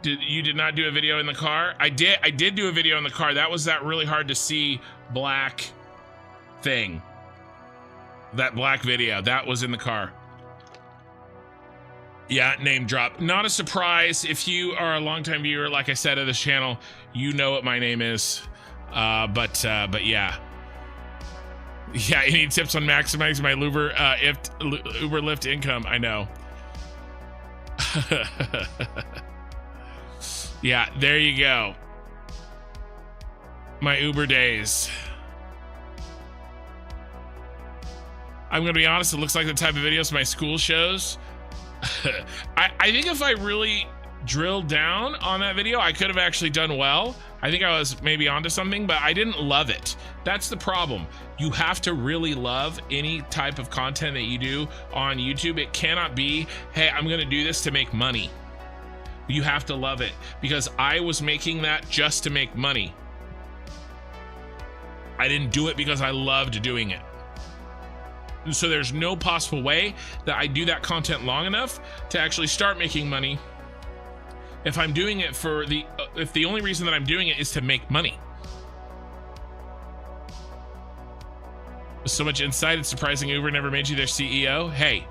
Speaker 1: You did not do a video in the car? I did do a video in the car. That was that really hard to see black thing. That black video, that was in the car. Yeah, name drop. Not a surprise. If you are a longtime viewer, like I said, of this channel, you know what my name is. But yeah. Yeah, any tips on maximizing my Uber Lyft income? I know. Yeah, there you go. My Uber days. I'm gonna be honest, it looks like the type of videos my school shows. I think if I really drilled down on that video, I could have actually done well. I think I was maybe onto something, but I didn't love it. That's the problem. You have to really love any type of content that you do on YouTube. It cannot be, hey, I'm gonna do this to make money. You have to love it, because I was making that just to make money. I didn't do it because I loved doing it. So there's no possible way that I do that content long enough to actually start making money if I'm doing it for if the only reason that I'm doing it is to make money. So much insight, it's surprising Uber never made you their CEO. Hey,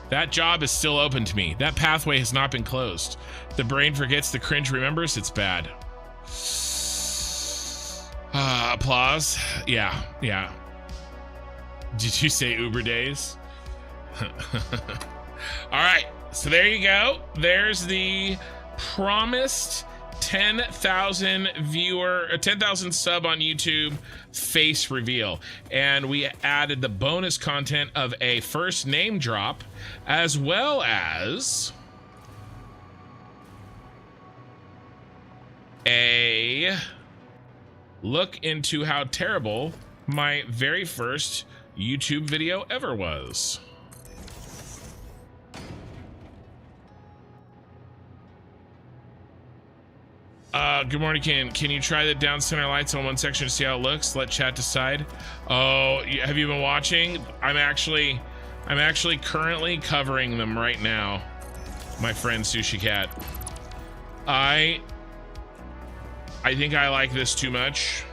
Speaker 1: that job is still open to me. That pathway has not been closed. The brain forgets, the cringe remembers. It's bad. Applause. Yeah. Did you say Uber days? All right, so there you go. There's the promised 10,000 sub on YouTube face reveal. And we added the bonus content of a first name drop, as well as a look into how terrible my very first YouTube video ever was. Good morning, can you try the down center lights on one section to see how it looks? Let chat decide. Oh, have you been watching? I'm actually currently covering them right now, my friend Sushi Cat. I think I like this too much.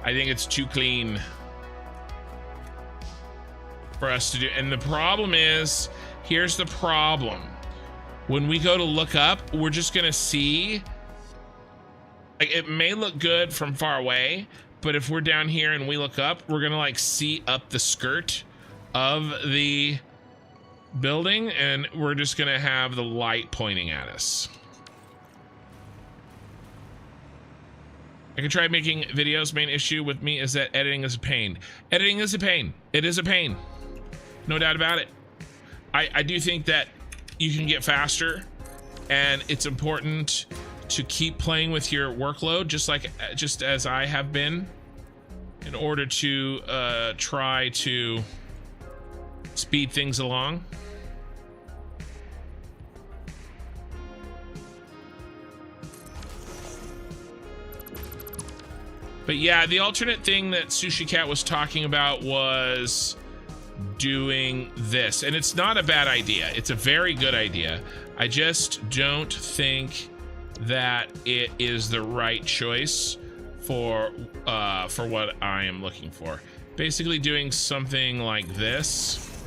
Speaker 1: I think it's too clean for us to do. And the problem is, here's the problem. When we go to look up, we're just gonna see, like, it may look good from far away, but if we're down here and we look up, we're gonna like see up the skirt of the building, and we're just gonna have the light pointing at us. I can try making videos. Main issue with me is that editing is a pain. Editing is a pain. It is a pain. No doubt about it. I do think that you can get faster, and it's important to keep playing with your workload, just as I have been, in order to try to speed things along. But yeah, the alternate thing that Sushi Cat was talking about was doing this, and it's not a bad idea. It's a very good idea. I just don't think that it is the right choice for what I am looking for. Basically doing something like this.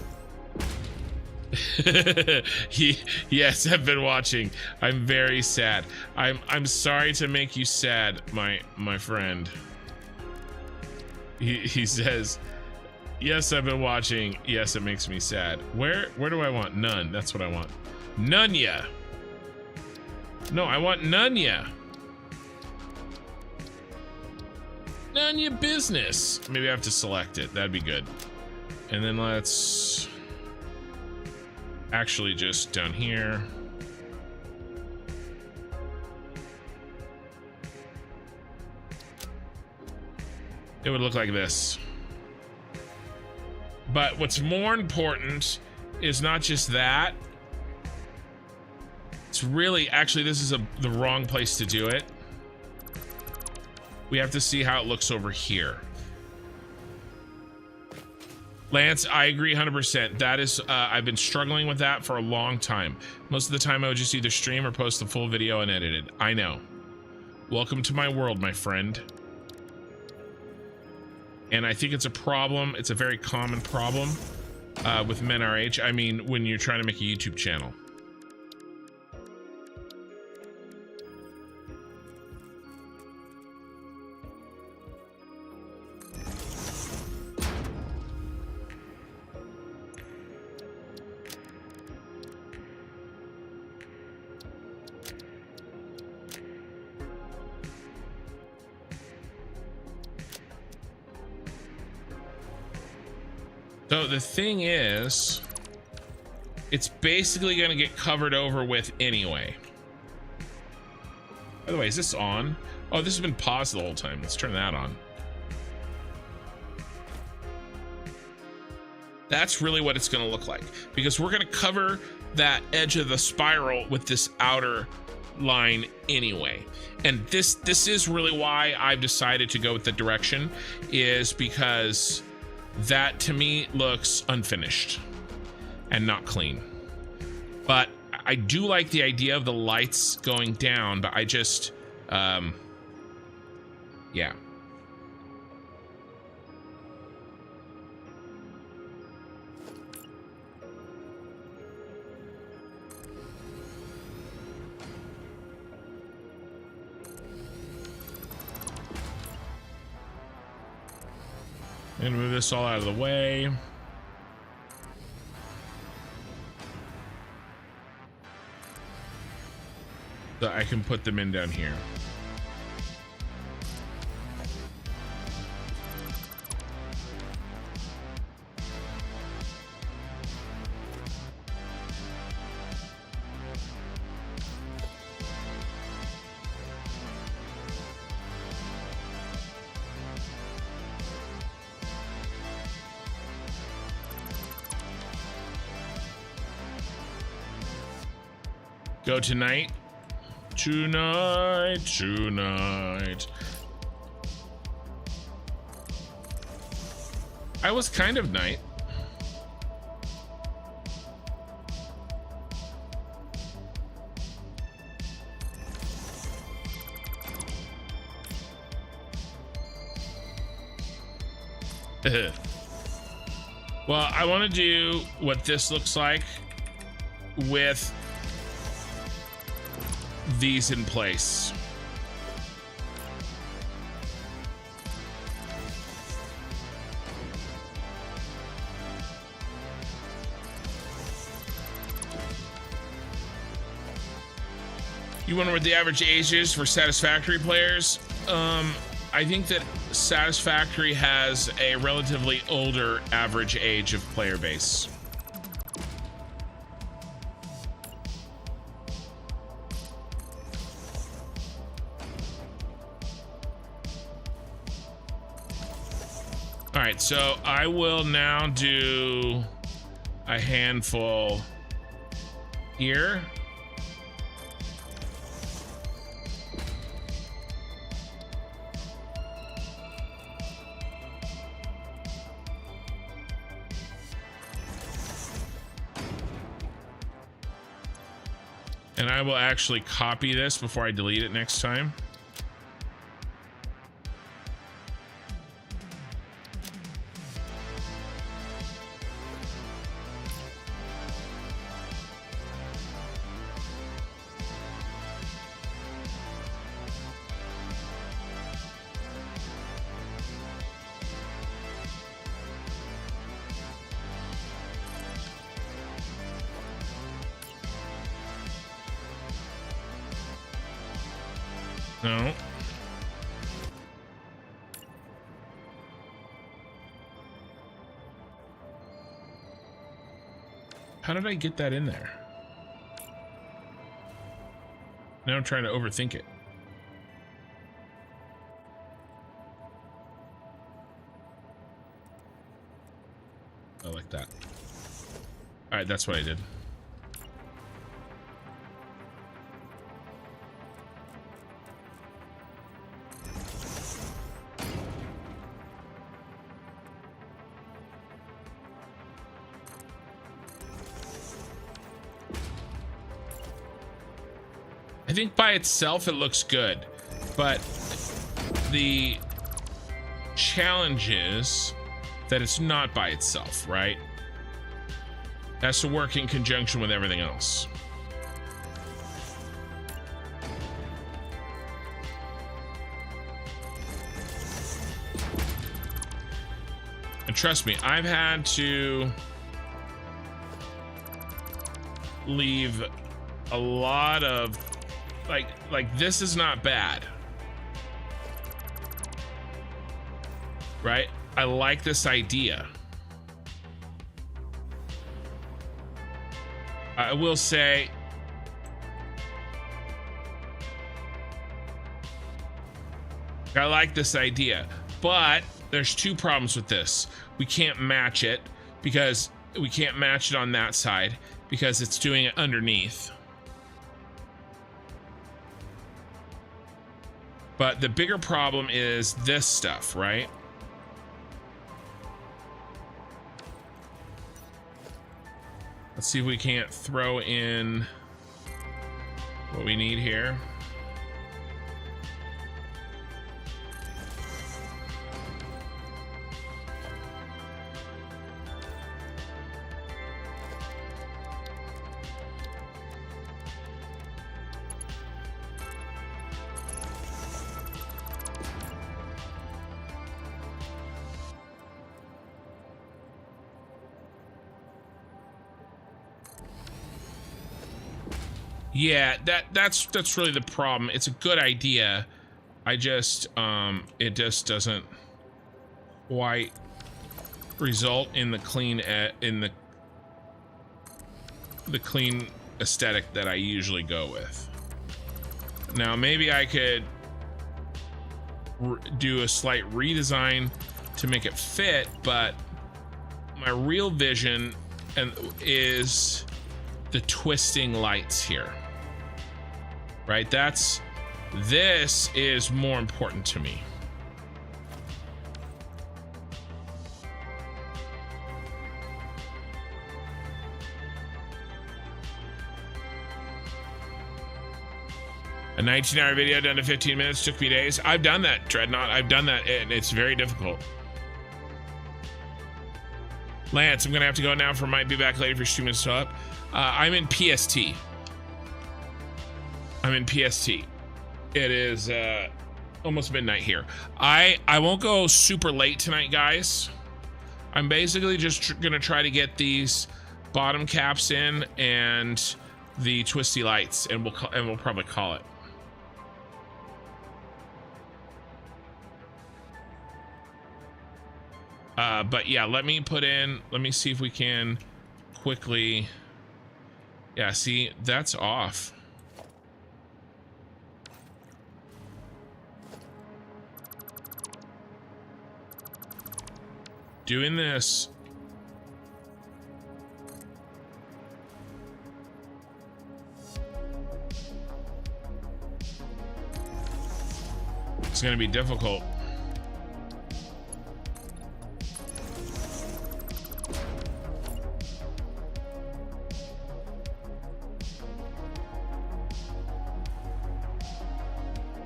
Speaker 1: Yes, I've been watching. I'm very sad. I'm sorry to make you sad, my friend. He says, yes, I've been watching. Yes, it makes me sad. Where do I want? None. That's what I want. None ya. No, I want none ya. None ya business. Maybe I have to select it. That'd be good. And then let's actually just down here. It would look like this. But what's more important is not just that. It's really, actually, this is the wrong place to do it. We have to see how it looks over here. Lance, I agree 100%. That is, I've been struggling with that for a long time. Most of the time I would just either stream or post the full video unedited. I know. Welcome to my world, my friend. And I think it's a problem. It's a very common problem with men our age. I mean, when you're trying to make a YouTube channel. So the thing is, it's basically going to get covered over with anyway. By the way, is this on? Oh, this has been paused the whole time. Let's turn that on. That's really what it's going to look like, because we're going to cover that edge of the spiral with this outer line anyway. And this is really why I've decided to go with the direction, is because that to me looks unfinished and not clean. But I do like the idea of the lights going down, but I just yeah. And move this all out of the way. So I can put them in down here. Go tonight. Tonight. I was kind of night. Well, I want to do what this looks like with these in place. You wonder what the average age is for Satisfactory players? I think that Satisfactory has a relatively older average age of player base. All right, so I will now do a handful here. And I will actually copy this before I delete it next time. No. How did I get that in there? Now I'm trying to overthink it. I like that. All right, that's what I did. I think by itself it looks good, but the challenge is that it's not by itself, right? It has to work in conjunction with everything else. And trust me, I've had to leave a lot of like this is not bad, right? I like this idea. I will say I like this idea, but there's two problems with this. We can't match it because we can't match it on that side because it's doing it underneath. But the bigger problem is this stuff, right? Let's see if we can't throw in what we need here. Yeah, that's really the problem. It's a good idea. I just it just doesn't quite result in the clean the clean aesthetic that I usually go with. Now maybe I could do a slight redesign to make it fit, but my real vision is the twisting lights here. Right? This is more important to me. A 19-hour video done to 15 minutes took me days. I've done that, Dreadnought. I've done that, and it's very difficult. Lance, I'm gonna have to go now for might be back later for your 2 minutes to up. I'm in PST. It is almost midnight here. I won't go super late tonight, guys. I'm basically just gonna try to get these bottom caps in and the twisty lights, and we'll probably call it. But yeah, let me see if we can quickly. Yeah, see, that's off. Doing this. It's gonna be difficult.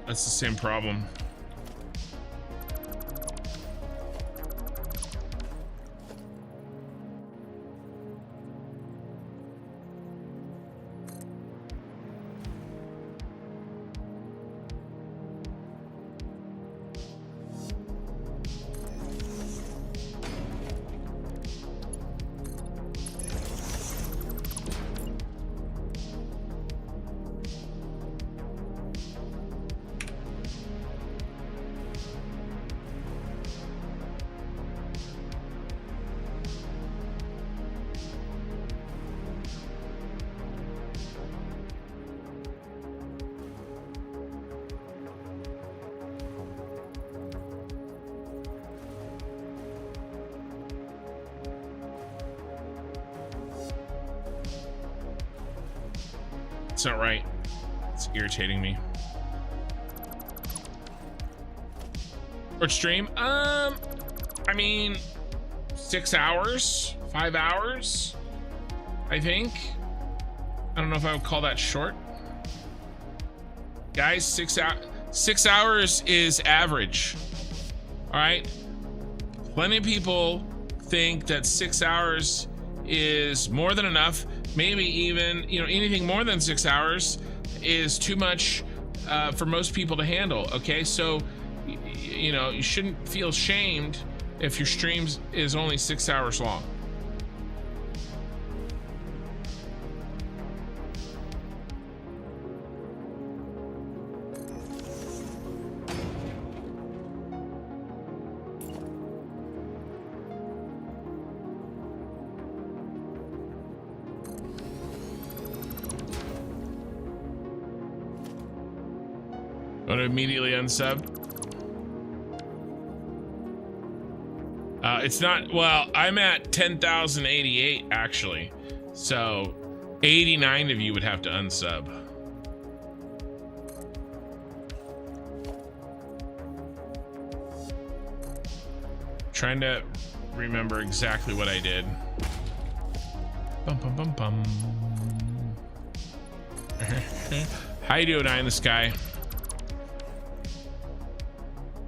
Speaker 1: That's the same problem. It's not right. It's irritating me. Short stream? I mean, 6 hours, 5 hours, I think. I don't know if I would call that short. Guys, 6 hours is average. All right. Plenty of people think that 6 hours is more than enough. Maybe even, you know, anything more than 6 hours is too much for most people to handle. Okay, so you know, you shouldn't feel shamed if your stream is only 6 hours long. Want to immediately unsub? It's not, well, I'm at 10,088 actually. So 89 of you would have to unsub. Trying to remember exactly what I did. Bum, bum, bum, bum. How you doing, Eye in the Sky?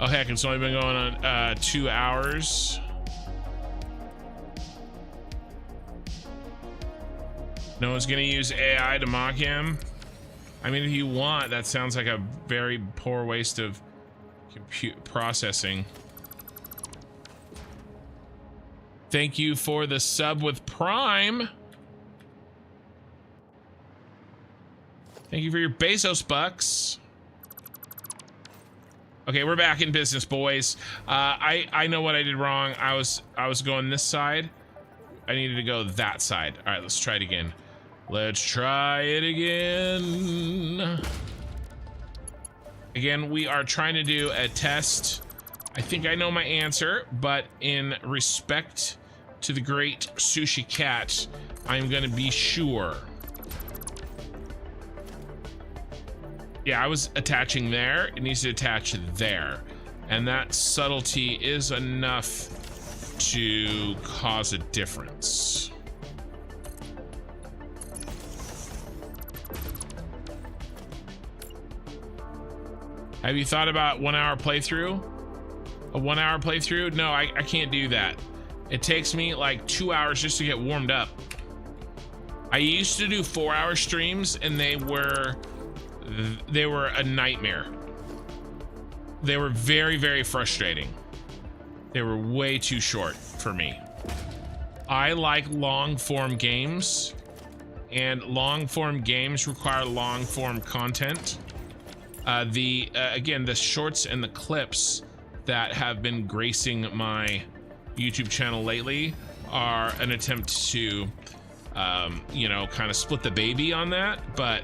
Speaker 1: Oh heck, it's only been going on 2 hours. No one's gonna use AI to mock him. I mean, if you want, that sounds like a very poor waste of compute processing. Thank you for the sub with Prime. Thank you for your Bezos bucks. Okay, we're back in business, boys. I know what I did wrong. I was going this side. I needed to go that side. All right, let's try it again. Let's try it again. Again, we are trying to do a test. I think I know my answer, but in respect to the great Sushi Cat, I'm gonna be sure. Yeah, I was attaching there. It needs to attach there. And that subtlety is enough to cause a difference. Have you thought about 1 hour playthrough? A 1 hour playthrough? No, I can't do that. It takes me like 2 hours just to get warmed up. I used to do 4 hour streams and they were a nightmare. They were very, very frustrating. They were way too short for me. I like long form games, and long form games require long form content. Again, the shorts and the clips that have been gracing my YouTube channel lately are an attempt to, you know, kind of split the baby on that. But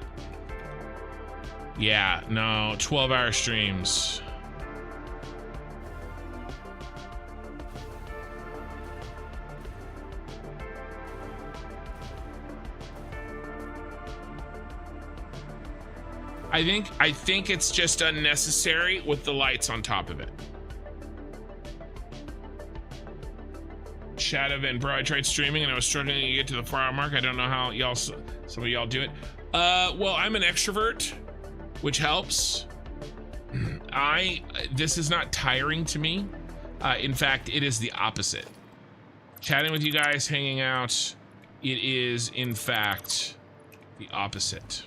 Speaker 1: yeah, no, 12-hour streams. I think it's just unnecessary with the lights on top of it. Shadowvan, bro, I tried streaming and I was struggling to get to the 4 hour mark. I don't know how some of y'all do it. Well, I'm an extrovert, which helps. This is not tiring to me. In fact, it is the opposite. Chatting with you guys, hanging out, it is in fact the opposite.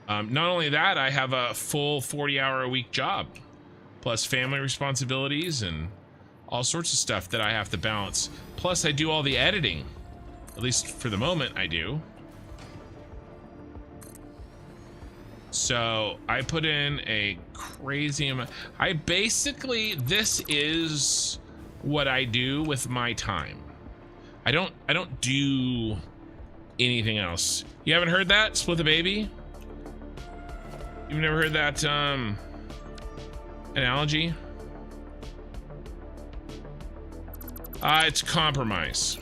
Speaker 1: Not only that, I have a full 40-hour-a-week job, plus family responsibilities and all sorts of stuff that I have to balance. Plus, I do all the editing. At least for the moment, I do. So I put in a crazy amount. This is what I do with my time. I don't do anything else. You haven't heard that? Split the baby? You've never heard that analogy? It's compromise.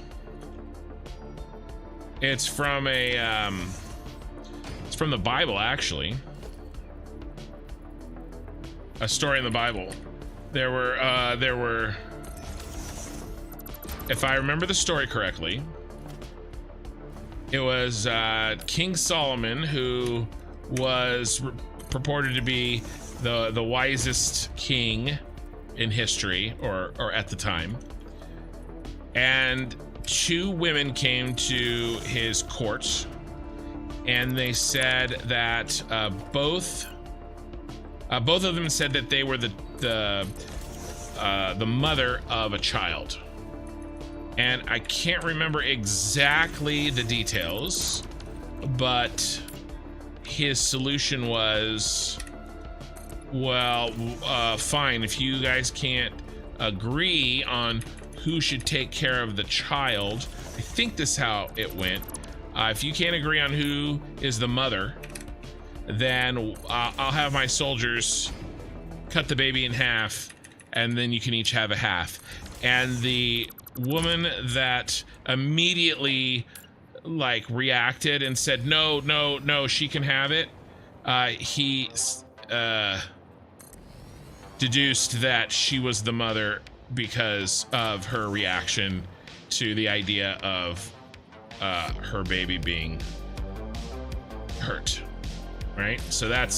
Speaker 1: It's from it's from the Bible, actually. A story in the Bible. There were, if I remember the story correctly, it was King Solomon, who was purported to be the wisest king in history, or at the time. And two women came to his court, and they said that both of them said that they were the mother of a child. And I can't remember exactly the details, but his solution was, well, fine, if you guys can't agree on who should take care of the child, I think this is how it went. If you can't agree on who is the mother, then I'll have my soldiers cut the baby in half, and then you can each have a half. And the woman that immediately like reacted and said, no, she can have it, he deduced that she was the mother because of her reaction to the idea of her baby being hurt, right? So that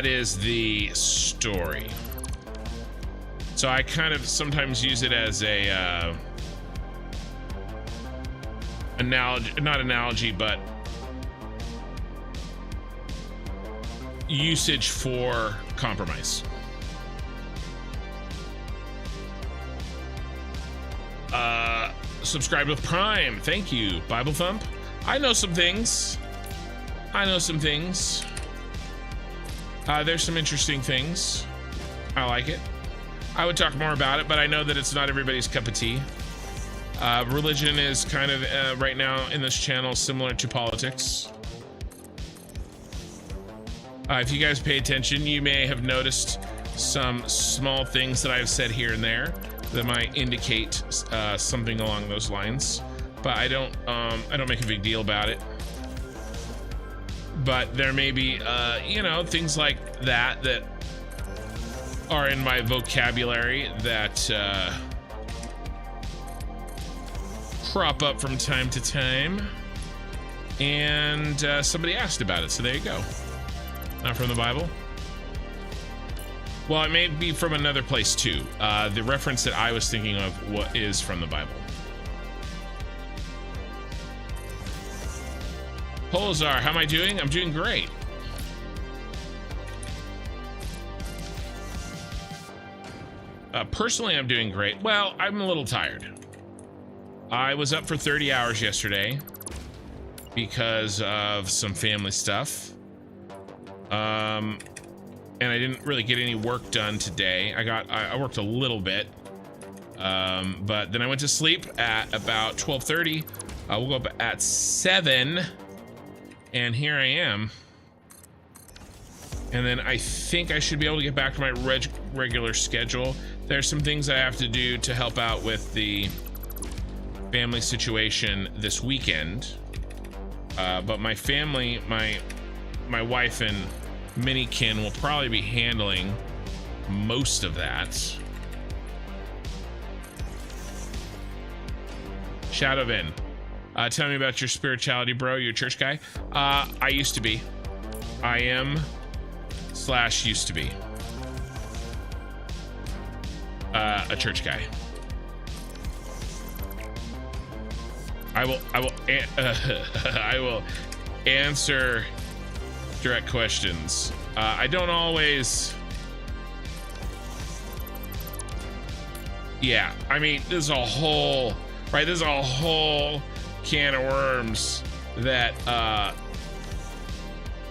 Speaker 1: is the story. So I kind of sometimes use it as a analogy, but usage for compromise. Subscribe with Prime. Thank you, Bible Thump. I know some things. There's some interesting things. I like it. I would talk more about it, but I know that it's not everybody's cup of tea. Religion is kind of right now in this channel similar to politics. If you guys pay attention, you may have noticed some small things that I've said here and there that might indicate something along those lines, but I don't make a big deal about it. But there may be things like that are in my vocabulary that crop up from time to time, and somebody asked about it, so there you go. Not from the Bible. Well, it may be from another place too. The reference that I was thinking of is from the Bible. Polazar, how am I doing? I'm doing great. Personally, I'm doing great. Well, I'm a little tired. I was up for 30 hours yesterday because of some family stuff. And I didn't really get any work done today. I worked a little bit, but then I went to sleep at about 12:30. I woke up at 7, and here I am. And then I think I should be able to get back to my regular schedule. There's some things I have to do to help out with the family situation this weekend. But my family, my wife and Minikin will probably be handling most of that. Shadowvin, tell me about your spirituality, bro. You're a church guy? I used to be. I am / used to be a church guy. I will answer direct questions. I don't always. Yeah, I mean, there's a whole can of worms that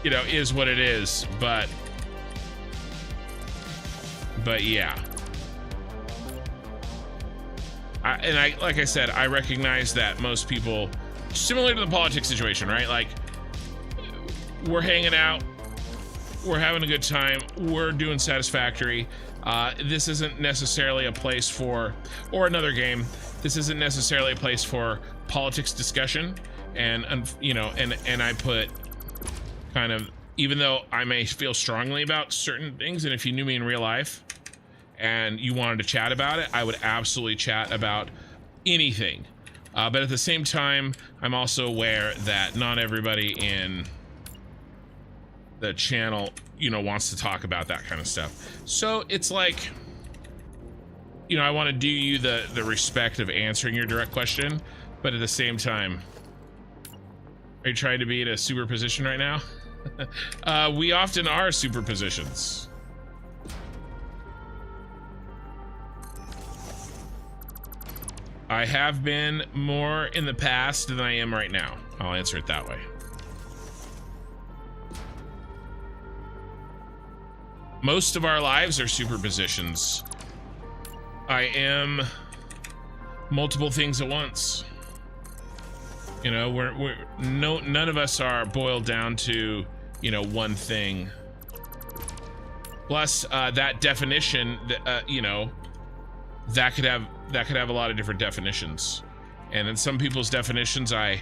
Speaker 1: is what it is, but yeah. Like I said, I recognize that most people, similar to the politics situation, right? Like, we're hanging out, We're having a good time. We're doing Satisfactory. This isn't necessarily a place for, or another game, this isn't necessarily a place for politics discussion. And you know, and I put kind of, even though I may feel strongly about certain things, and if you knew me in real life and you wanted to chat about it, I would absolutely chat about anything. But at the same time, I'm also aware that not everybody in the channel, you know, wants to talk about that kind of stuff. So it's like, you know, I want to do you the respect of answering your direct question, but at the same time, are you trying to be in a superposition right now? We often are superpositions. I have been more in the past than I am right now. I'll answer it that way. Most of our lives are superpositions. I am multiple things at once. You know, none of us are boiled down to, you know, one thing. Plus, that definition, you know, that could have a lot of different definitions. And in some people's definitions, I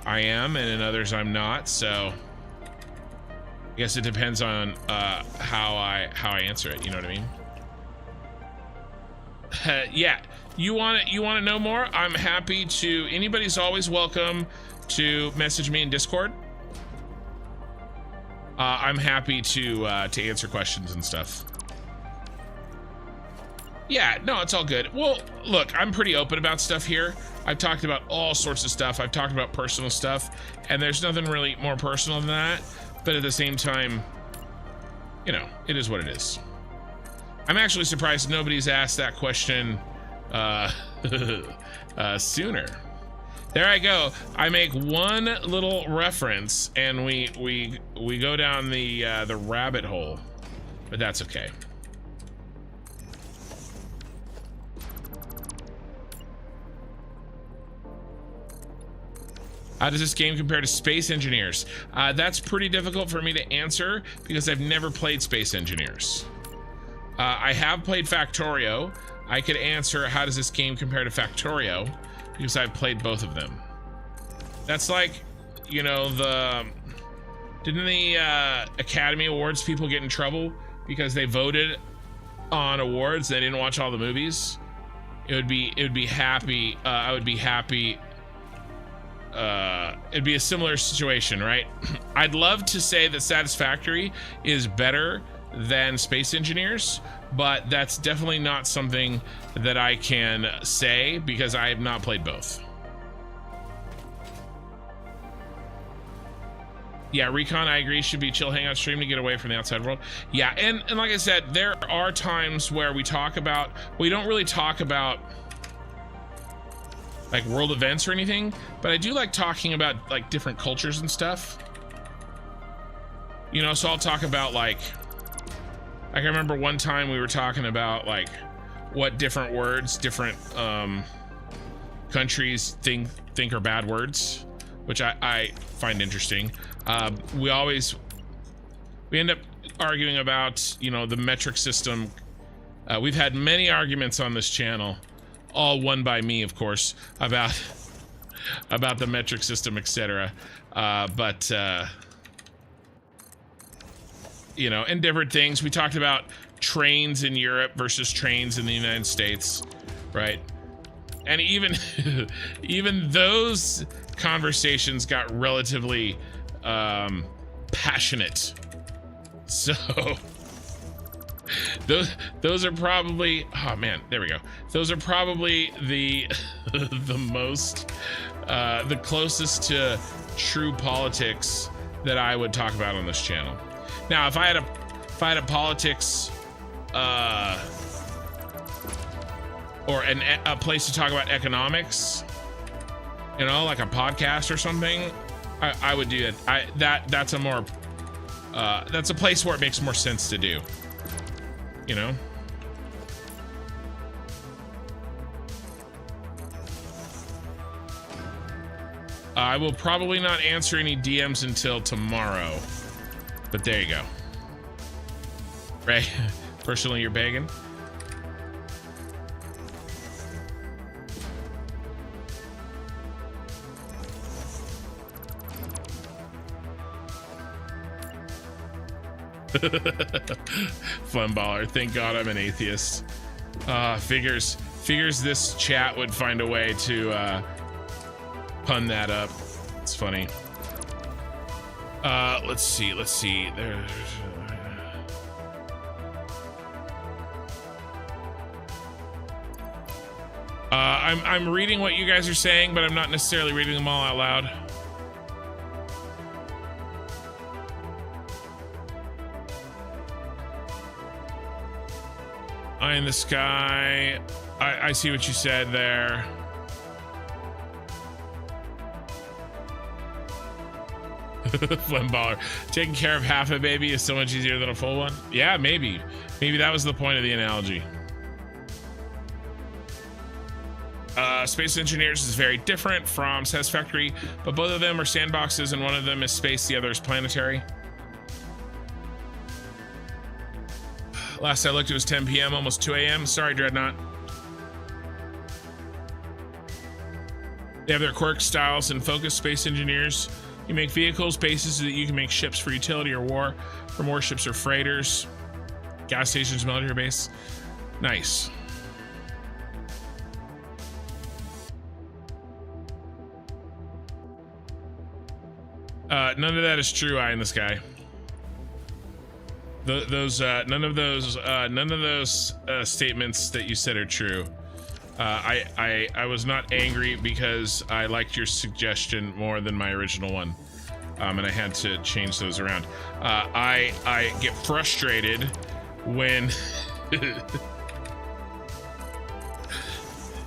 Speaker 1: am, and in others, I'm not. So, I guess it depends on how I answer it. You know what I mean? Yeah. You want to know more? I'm happy to. Anybody's always welcome to message me in Discord. I'm happy to answer questions and stuff. Yeah, no, it's all good. Well, look, I'm pretty open about stuff here. I've talked about all sorts of stuff. I've talked about personal stuff, and there's nothing really more personal than that. But at the same time, you know, it is what it is. I'm actually surprised nobody's asked that question sooner. There I go. I make one little reference and we go down the rabbit hole, but that's okay. How does this game compare to Space Engineers? That's pretty difficult for me to answer because I've never played Space Engineers. I have played Factorio. I could answer how does this game compare to Factorio because I've played both of them. That's like, you know, didn't the Academy Awards people get in trouble because they voted on awards, they didn't watch all the movies? I would be happy. It'd be a similar situation, right? I'd love to say that Satisfactory is better than Space Engineers, but that's definitely not something that I can say because I have not played both. Yeah, Recon, I agree, should be chill hangout stream to get away from the outside world. Yeah, and like I said, there are times where we don't really talk about like world events or anything, but I do like talking about like different cultures and stuff. You know, so I'll talk about like I remember one time we were talking about like what different words different countries think are bad words, which I find interesting. We end up arguing about, you know, the metric system. We've had many arguments on this channel, all won by me, of course, about the metric system, etc. You know, and different things. We talked about trains in Europe versus trains in the United States, right? And even even those conversations got relatively passionate. So those are probably, oh man, there we go. Those are probably the the most the closest to true politics that I would talk about on this channel. Now, if I had a politics or a place to talk about economics, you know, like a podcast or something, I would do it. That's a place where it makes more sense to do, you know. I will probably not answer any DMs until tomorrow, but there you go. Right. Personally, you're begging. Fun baller. Thank God I'm an atheist. Figures this chat would find a way to pun that up. It's funny. Let's see. There's I'm reading what you guys are saying, but I'm not necessarily reading them all out loud. Eye in the sky. I see what you said there. Fun baller. Taking care of half a baby is so much easier than a full one. Yeah, maybe that was the point of the analogy. Space Engineers is very different from Satisfactory, but both of them are sandboxes, and one of them is space, the other is planetary. Last I looked, it was 10 p.m., almost 2 a.m. Sorry, Dreadnought. They have their quirks, styles, and focus. Space Engineers. You make vehicles, bases so that you can make ships for utility or war, from warships or freighters, gas stations, military base. Nice. None of that is true. Eye in the sky. None of those statements that you said are true. I was not angry because I liked your suggestion more than my original one, and I had to change those around. I get frustrated when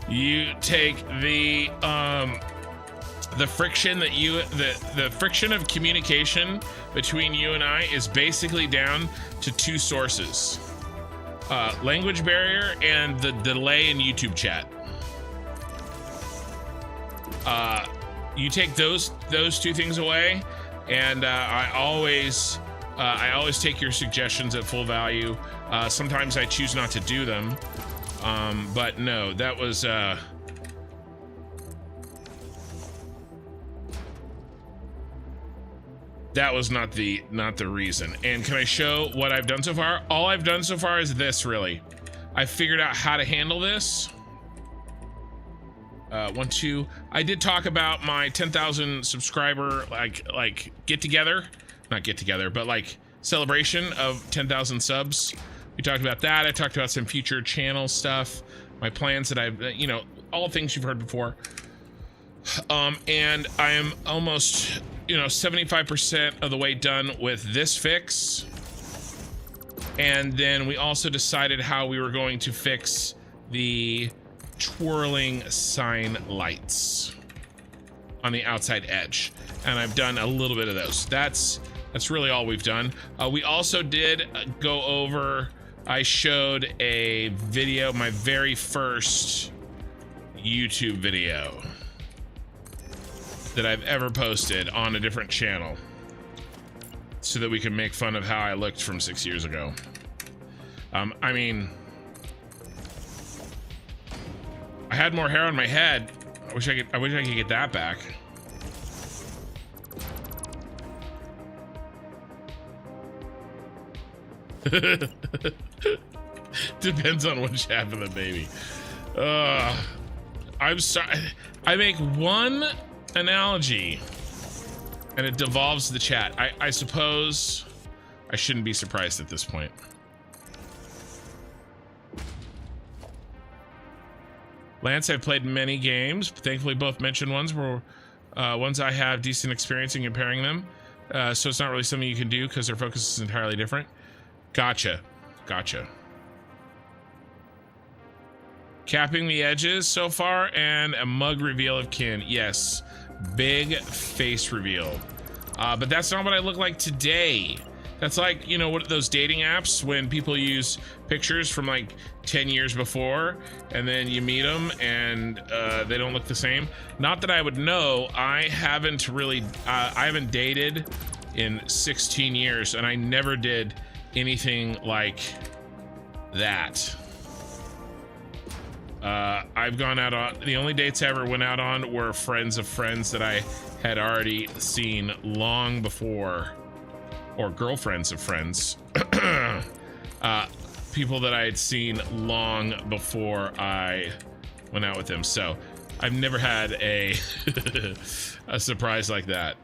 Speaker 1: you take the friction that the friction of communication between you and I is basically down to two sources: language barrier and the delay in YouTube chat. You take those two things away, and I always take your suggestions at full value. Sometimes I choose not to do them, but no, that was not the reason. And can I show what I've done so far? All I've done so far is this, really. I figured out how to handle this. 1, 2. I did talk about my 10,000 subscriber like get together, not get together, but like celebration of 10,000 subs. We talked about that. I talked about some future channel stuff, my plans that I've, all things you've heard before. And I am almost 75% of the way done with this fix. And then we also decided how we were going to fix the twirling sign lights on the outside edge. And I've done a little bit of those. That's really all we've done. We also did go over, I showed a video, my very first YouTube video that I've ever posted on a different channel, so that we can make fun of how I looked from 6 years ago. I mean, I had more hair on my head. I wish I could get that back. Depends on which half of the baby. I'm sorry. I make one analogy and it devolves the chat. I suppose I shouldn't be surprised at this point. Lance, I've played many games, but thankfully both mentioned ones were ones I have decent experience in comparing them. So it's not really something you can do because their focus is entirely different. Gotcha. Capping the edges so far, and a mug reveal of kin. Yes, big face reveal. But that's not what I look like today. That's like, what those dating apps when people use pictures from like 10 years before, and then you meet them and they don't look the same. Not that I would know. I haven't dated in 16 years, and I never did anything like that. I've gone out on, the only dates I ever went out on were friends of friends that I had already seen long before, or girlfriends of friends. People that I had seen long before I went out with them. So I've never had a a surprise like that.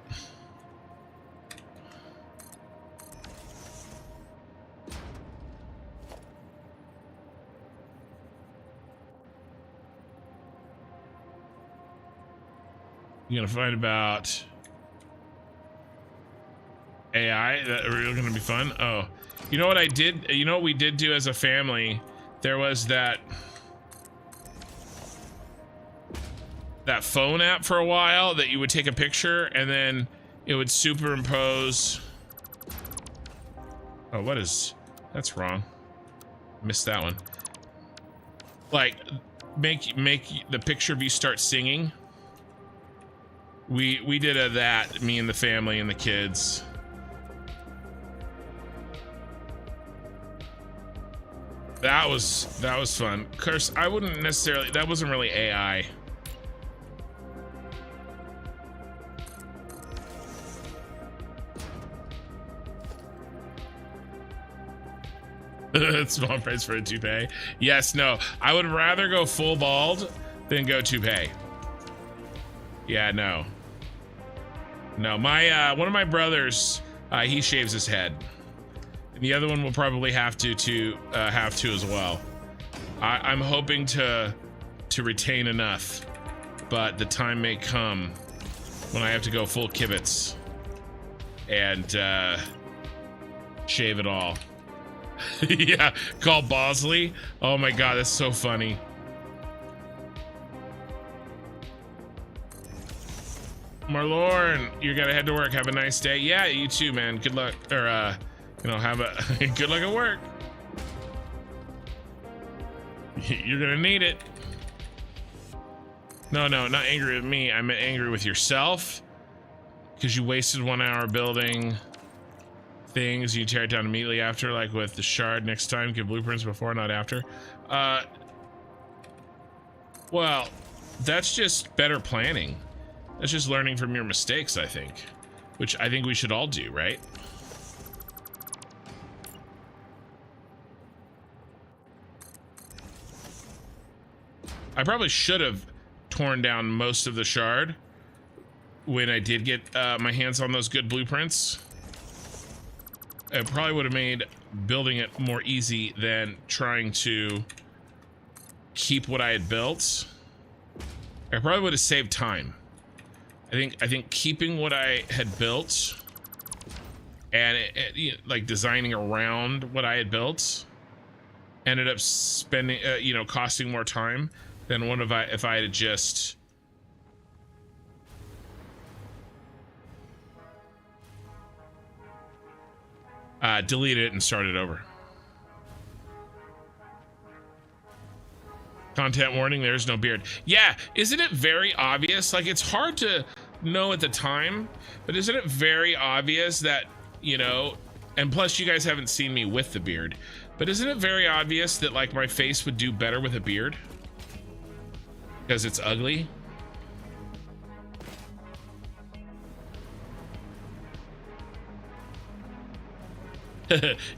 Speaker 1: You're gonna find about AI that are really gonna be fun. Oh, you know what I did? You know what we did do as a family? There was that phone app for a while that you would take a picture and then it would superimpose. Oh, what is, that's wrong. Missed that one. Like make the picture of you start singing. We did that, me and the family and the kids. That was fun. Of course, I wouldn't necessarily, that wasn't really AI. Small price for a toupee. Yes, no. I would rather go full bald than go toupee. Yeah, no. No, my one of my brothers, he shaves his head. And the other one will probably have to as well. I'm hoping to retain enough, but the time may come when I have to go full kibitz and shave it all. Yeah, call Bosley. Oh my god, that's so funny. Marlorn, you gotta head to work. Have a nice day. Yeah, you too, man. Good luck, or you know, have a good luck at work. You're gonna need it. No, not angry with me. I'm angry with yourself because you wasted 1 hour building things. You tear it down immediately after, like with the shard. Next time, give blueprints before, not after. Well, that's just better planning. That's just learning from your mistakes, I think, which I think we should all do, right? I probably should have torn down most of the shard when I did get my hands on those good blueprints. It probably would have made building it more easy than trying to keep what I had built. I probably would have saved time. I think keeping what I had built and like designing around what I had built ended up spending, costing more time than if I had just deleted it and started over. Content warning, there's no beard. Yeah, isn't it very obvious? Like, it's hard to know at the time, but isn't it very obvious that, you know, and plus you guys haven't seen me with the beard, but isn't it very obvious that like my face would do better with a beard? Because it's ugly?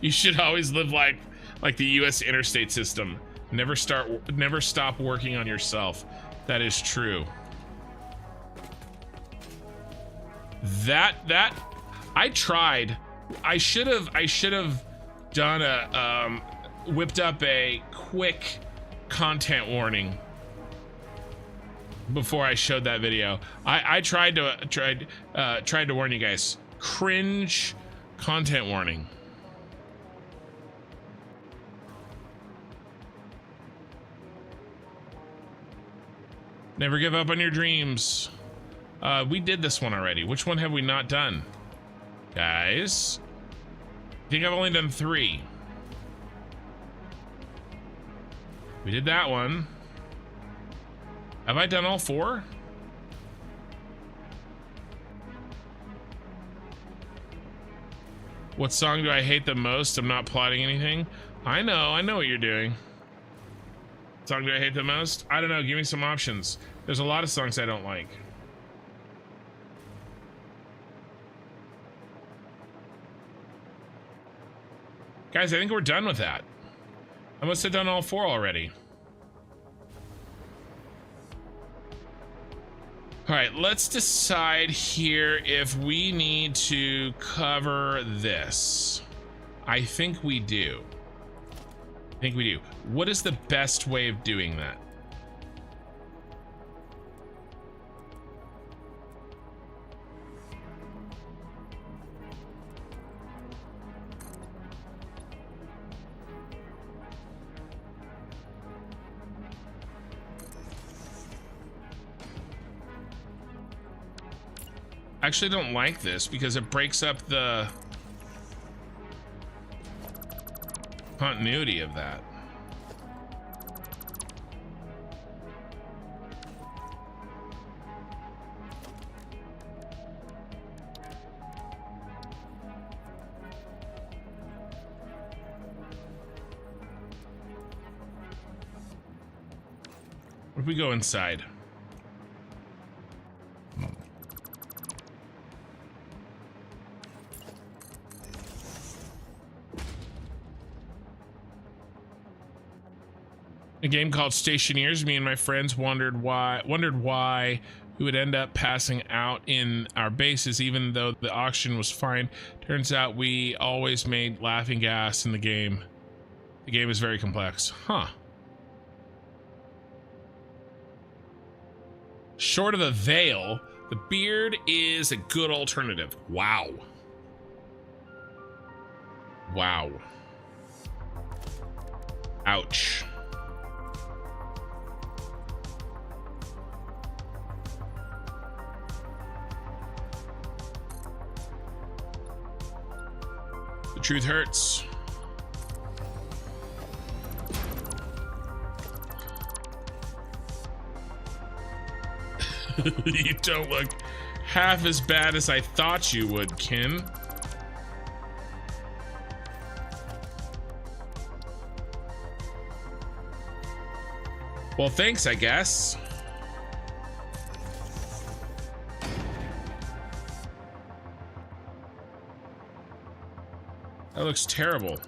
Speaker 1: You should always live like the US interstate system. Never stop working on yourself. That is true. That I tried. I should have done a whipped up a quick content warning before I showed that video. I tried to warn you guys. Cringe content warning. Never give up on your dreams. We did this one already. Which one have we not done? Guys, I think I've only done 3. We did that one. Have I done all 4? What song do I hate the most? I'm not plotting anything. I know what you're doing. Song do I hate the most? I don't know, give me some options. There's a lot of songs I don't like. Guys, I think we're done with that. I must have done all 4 already. All right, let's decide here if we need to cover this. I think we do. What is the best way of doing that? I actually don't like this because it breaks up the continuity of that. What if we go inside? A game called Stationeers. Me and my friends wondered why we would end up passing out in our bases, even though the auction was fine. Turns out we always made laughing gas in the game. The game is very complex. Huh. Short of the veil, the beard is a good alternative. Wow. Wow. Ouch. The truth hurts. You don't look half as bad as I thought you would, Kin. Well, thanks, I guess. That looks terrible.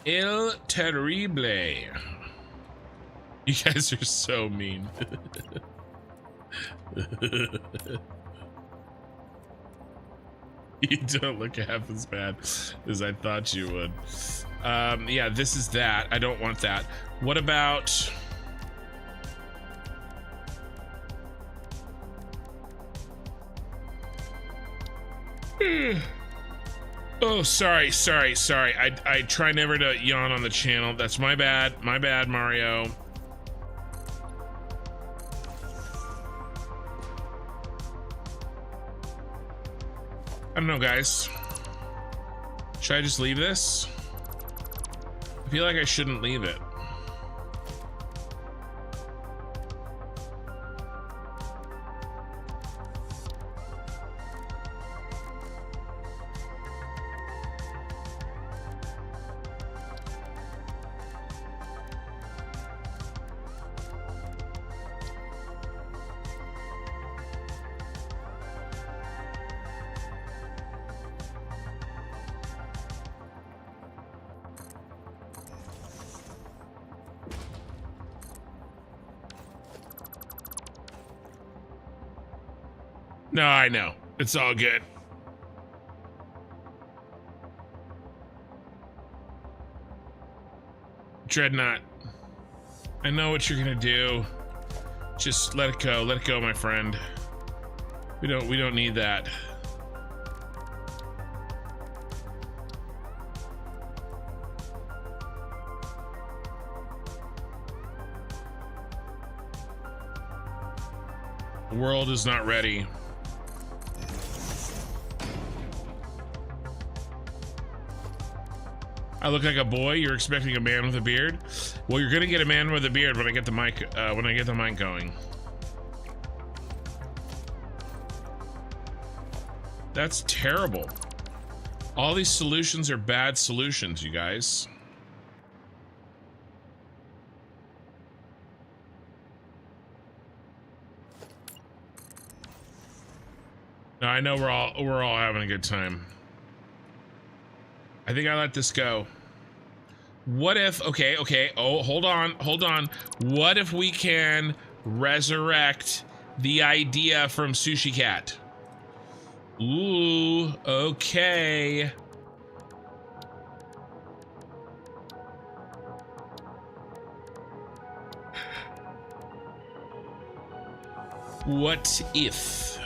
Speaker 1: El terrible. You guys are so mean. You don't look half as bad as I thought you would. Yeah, this is that. I don't want that. What about... Oh, sorry. I try never to yawn on the channel. That's my bad. My bad, Mario. I don't know, guys. Should I just leave this? I feel like I shouldn't leave it. No, I know. It's all good. Dreadnought, I know what you're gonna do. Just let it go. Let it go, my friend. We don't need that. The world is not ready. I look like a boy. You're expecting a man with a beard. Well, you're gonna get a man with a beard when I get the mic. When I get the mic going. That's terrible. All these solutions are bad solutions, you guys. No, I know we're all having a good time. I think I let this go. What if, okay, oh, hold on. What if we can resurrect the idea from Sushi Cat? Ooh, okay. What if?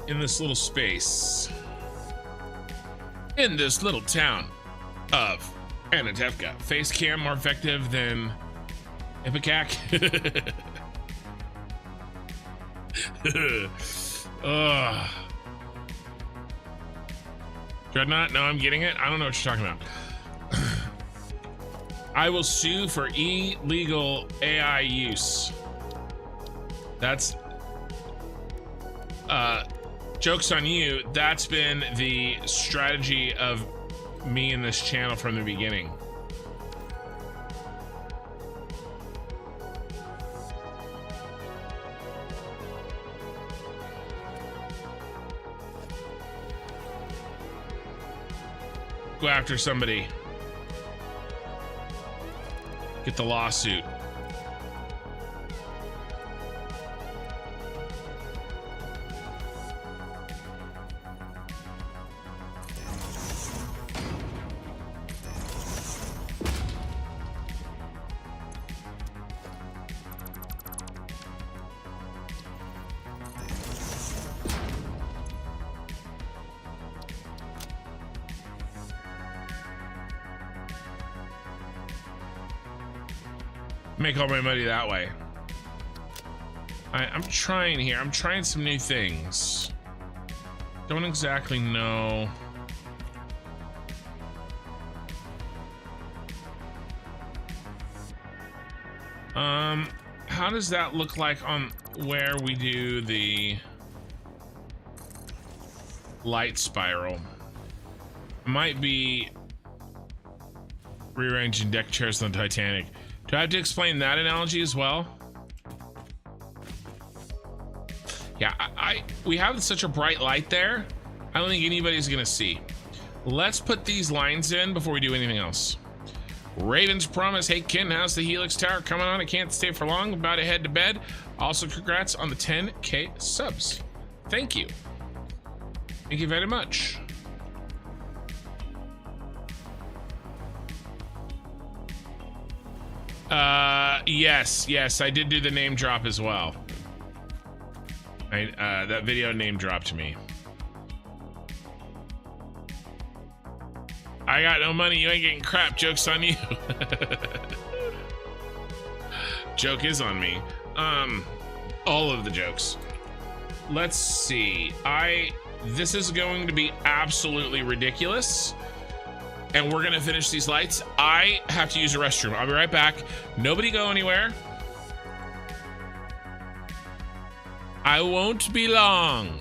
Speaker 1: In this little space, in this little town of Anatevka, face cam more effective than Ipecac. Dreadnought? No, I'm getting it. I don't know what you're talking about. I will sue for illegal AI use. That's joke's on you. That's been the strategy of me and this channel from the beginning. Go after somebody. Get the lawsuit. Make all my money that way. I'm trying here. I'm trying some new things. Don't exactly know. How does that look like on where we do the light spiral? Might be rearranging deck chairs on the Titanic. Do I have to explain that analogy as well? Yeah, we have such a bright light there. I don't think anybody's gonna see. Let's put these lines in before we do anything else. Raven's Promise. Hey, Ken, how's the Helix Tower coming on? I can't stay for long. About to head to bed. Also, congrats on the 10K subs. Thank you. Thank you very much. Yes, I did do the name drop as well. That video name dropped me. I got no money, you ain't getting crap, joke's on you. Joke is on me. All of the jokes. Let's see. This is going to be absolutely ridiculous. And we're gonna finish these lights. I have to use a restroom. I'll be right back. Nobody go anywhere. I won't be long.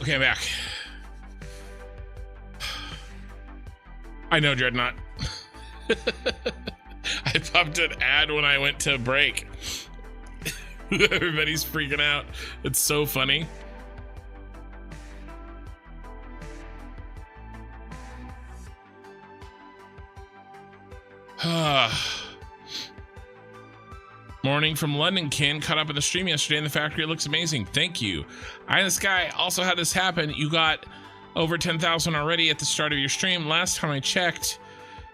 Speaker 1: Okay, I'm back. I know, Dreadnought. I popped an ad when I went to break. Everybody's freaking out. It's so funny. Morning from London, Ken. Caught up in the stream yesterday in the factory. It looks amazing. Thank you. Eye in the Sky also had this happen. You got over 10,000 already at the start of your stream. Last time I checked,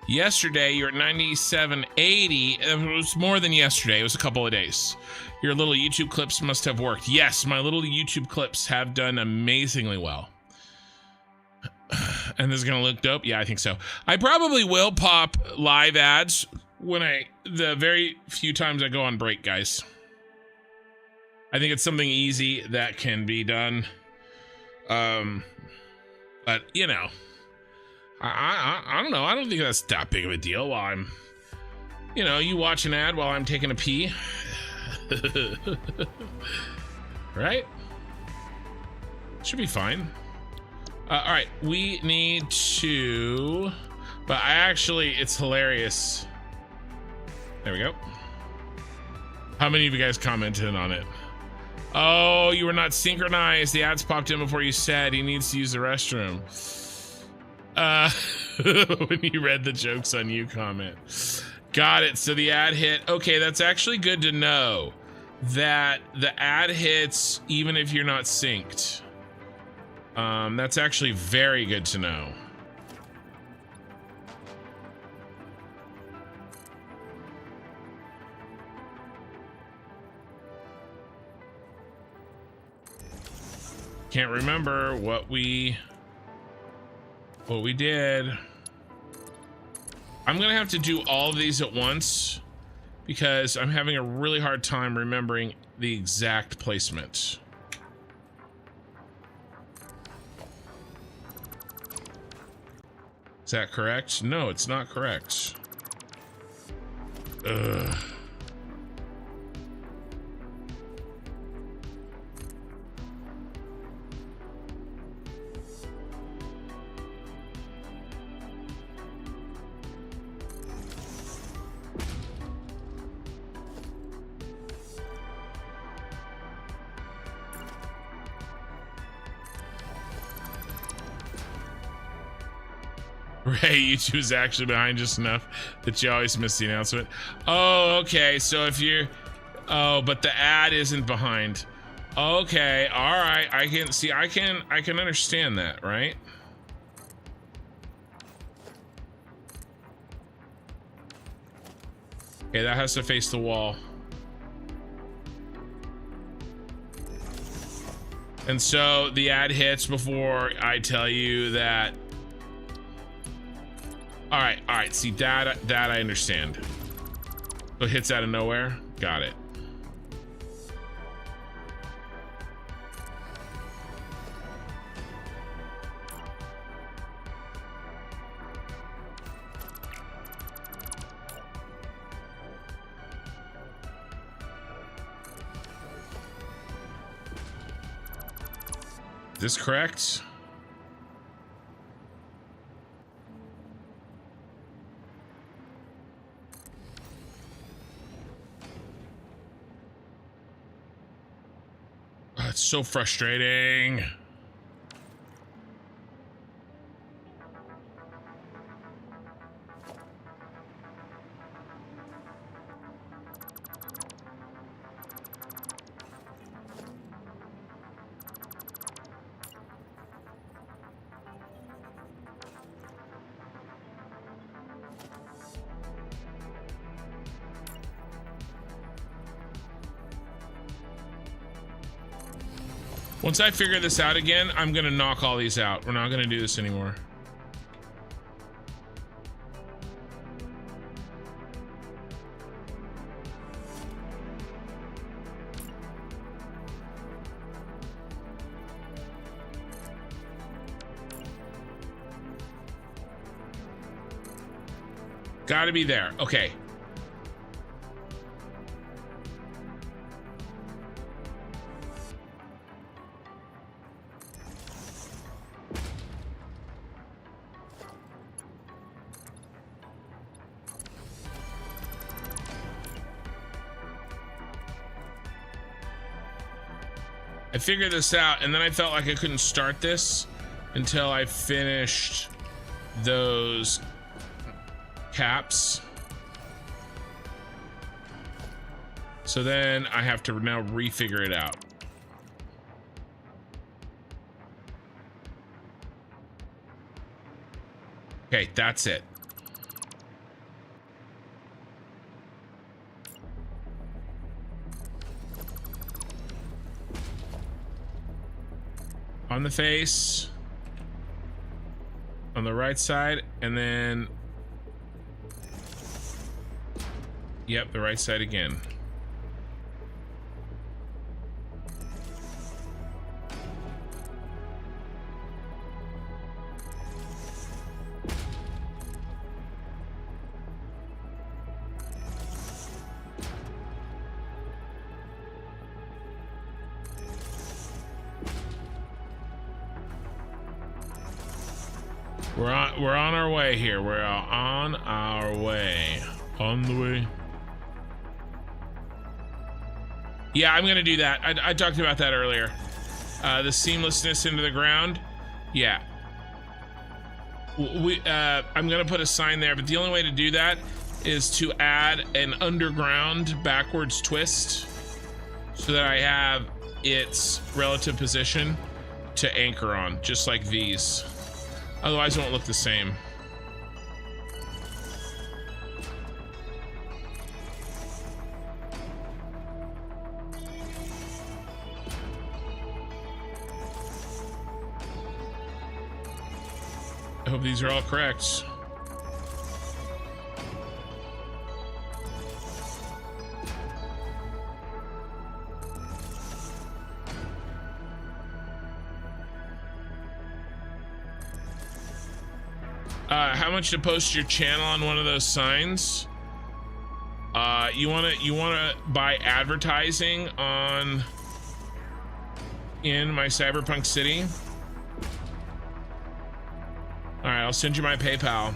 Speaker 1: yesterday you're at 9780. It was more than yesterday. It was a couple of days. Your little YouTube clips must have worked. Yes, my little YouTube clips have done amazingly well. And this is gonna look dope. Yeah, I think so. I probably will pop live ads when the very few times I go on break, guys. I think it's something easy that can be done. But you know, I don't know. I don't think that's that big of a deal while I'm, you know, you watch an ad while I'm taking a pee. Right? Should be fine. All right, we need to, but it's hilarious. There we go. How many of you guys commented on it? Oh, you were not synchronized. The ads popped in before you said he needs to use the restroom. When you read the jokes on you comment. Got it. So the ad hit. Okay, that's actually good to know that the ad hits even if you're not synced. That's actually very good to know. Can't remember what we did. I'm gonna have to do all of these at once because I'm having a really hard time remembering the exact placement. Is that correct? No, it's not correct. Ugh. Ray, YouTube's actually behind just enough that you always miss the announcement. Oh, okay. So if you're, oh, but the ad isn't behind. Okay, all right. I can see. I can understand that, right? Okay, that has to face the wall. And so the ad hits before I tell you that. All right. See, that I understand. So it hits out of nowhere. Got it. Is this correct? Oh, it's so frustrating. Once I figure this out again, I'm gonna knock all these out. We're not gonna do this anymore. Gotta be there. Okay. I figured this out, and then I felt like I couldn't start this until I finished those caps. So then I have to now refigure it out. Okay, that's it. On the face, on the right side, and then, yep, the right side again. We're on our way here. We're on our way. On the way. Yeah, I'm gonna do that. I talked about that earlier. The seamlessness into the ground. Yeah. I'm gonna put a sign there, but the only way to do that is to add an underground backwards twist so that I have its relative position to anchor on, just like these. Otherwise it won't look the same. I hope these are all correct. How much to post your channel on one of those signs? You wanna buy advertising in my cyberpunk city? All right, I'll send you my PayPal.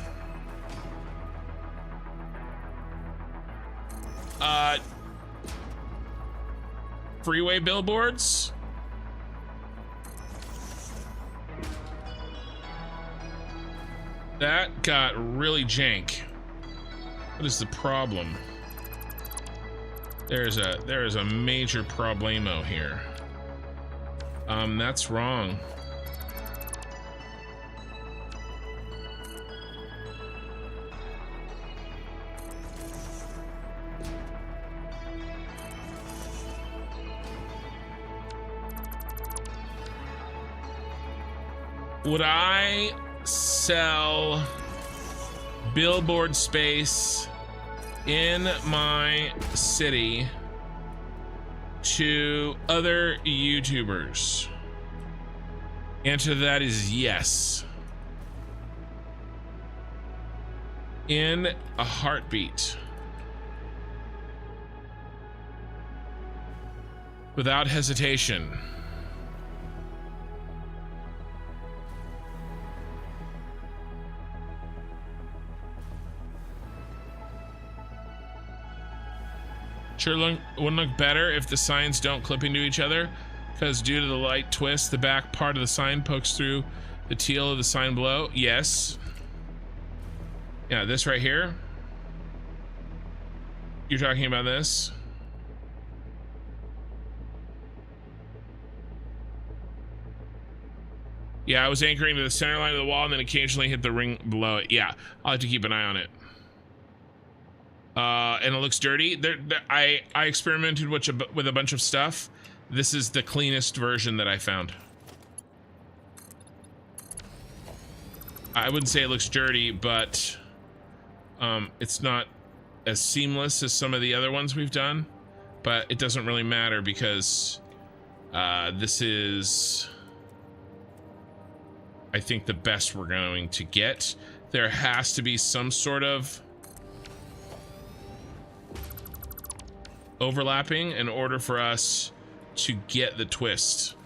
Speaker 1: Freeway billboards? That got really jank. What is the problem? There is a major problemo here. That's wrong. Would I sell billboard space in my city to other YouTubers? Answer to that is yes. In a heartbeat. Without hesitation. Sure wouldn't look better if the signs don't clip into each other, because due to the light twist, the back part of the sign pokes through the teal of the sign below. Yes. Yeah, this right here. You're talking about this? Yeah, I was anchoring to the center line of the wall and then occasionally hit the ring below it. Yeah, I'll have to keep an eye on it. And it looks dirty. I experimented with a bunch of stuff. This is the cleanest version that I found. I wouldn't say it looks dirty, but it's not as seamless as some of the other ones we've done. But it doesn't really matter because this is, I think, the best we're going to get. There has to be some sort of overlapping in order for us to get the twist,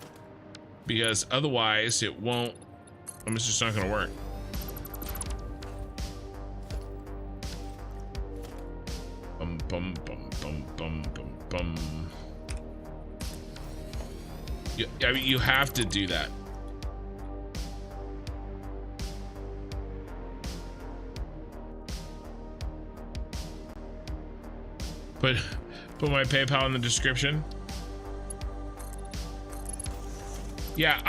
Speaker 1: because otherwise it won't, it's just not gonna work. Bum bum bum bum bum bum bum. I mean, you have to do that. Put my PayPal in the description. Yeah,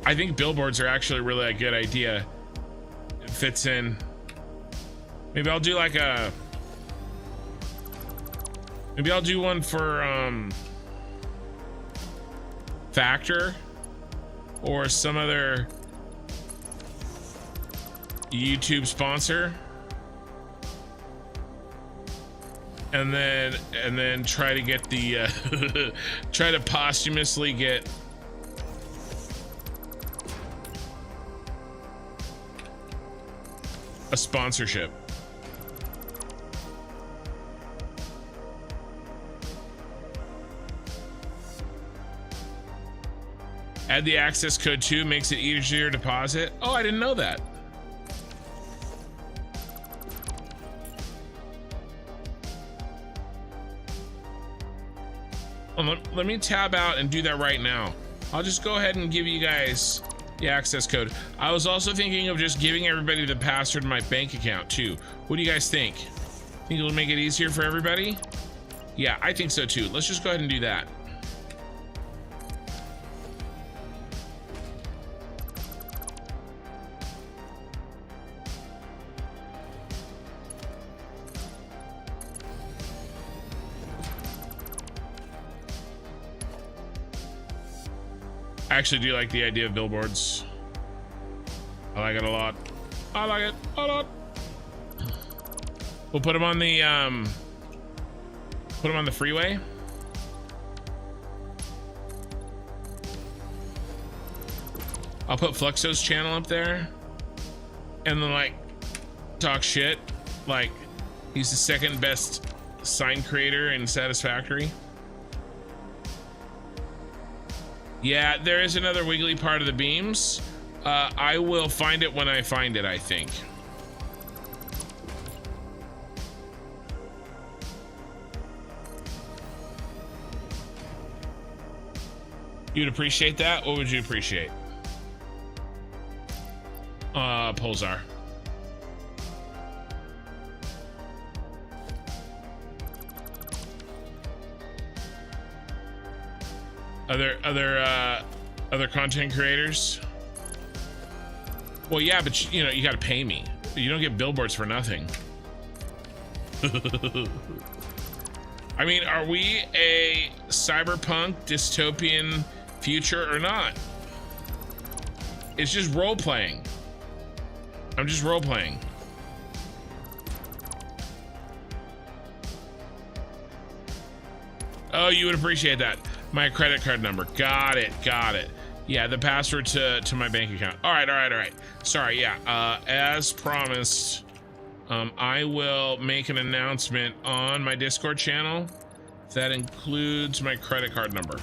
Speaker 1: I think billboards are actually really a good idea. It fits in. Maybe I'll do like a. Maybe I'll do one for Factor or some other YouTube sponsor. And then try to get the try to posthumously get a sponsorship. Add the access code too, makes it easier to deposit. Oh, I didn't know that. Let me tab out and do that right now. I'll just go ahead and give you guys the access code. I was also thinking of just giving everybody the password to my bank account too. What do you guys think? Think it'll make it easier for everybody? Yeah, I think so too. Let's just go ahead and do that. I actually do like the idea of billboards. I like it a lot. I like it a lot. We'll put them on the freeway. I'll put Fluxo's channel up there and then like talk shit like he's the second best sign creator in Satisfactory. Yeah, there is another wiggly part of the beams. I will find it when I find it, I think. You'd appreciate that? What would you appreciate? Pulsar. Other content creators. Well, yeah, but you know, you got to pay me. You don't get billboards for nothing. I mean, are we a cyberpunk dystopian future or not? It's just role playing. I'm just role playing. Oh, you would appreciate that. My credit card number. Got it. Got it. Yeah, the password to my bank account. All right. Sorry, yeah. As promised, I will make an announcement on my Discord channel that includes my credit card number.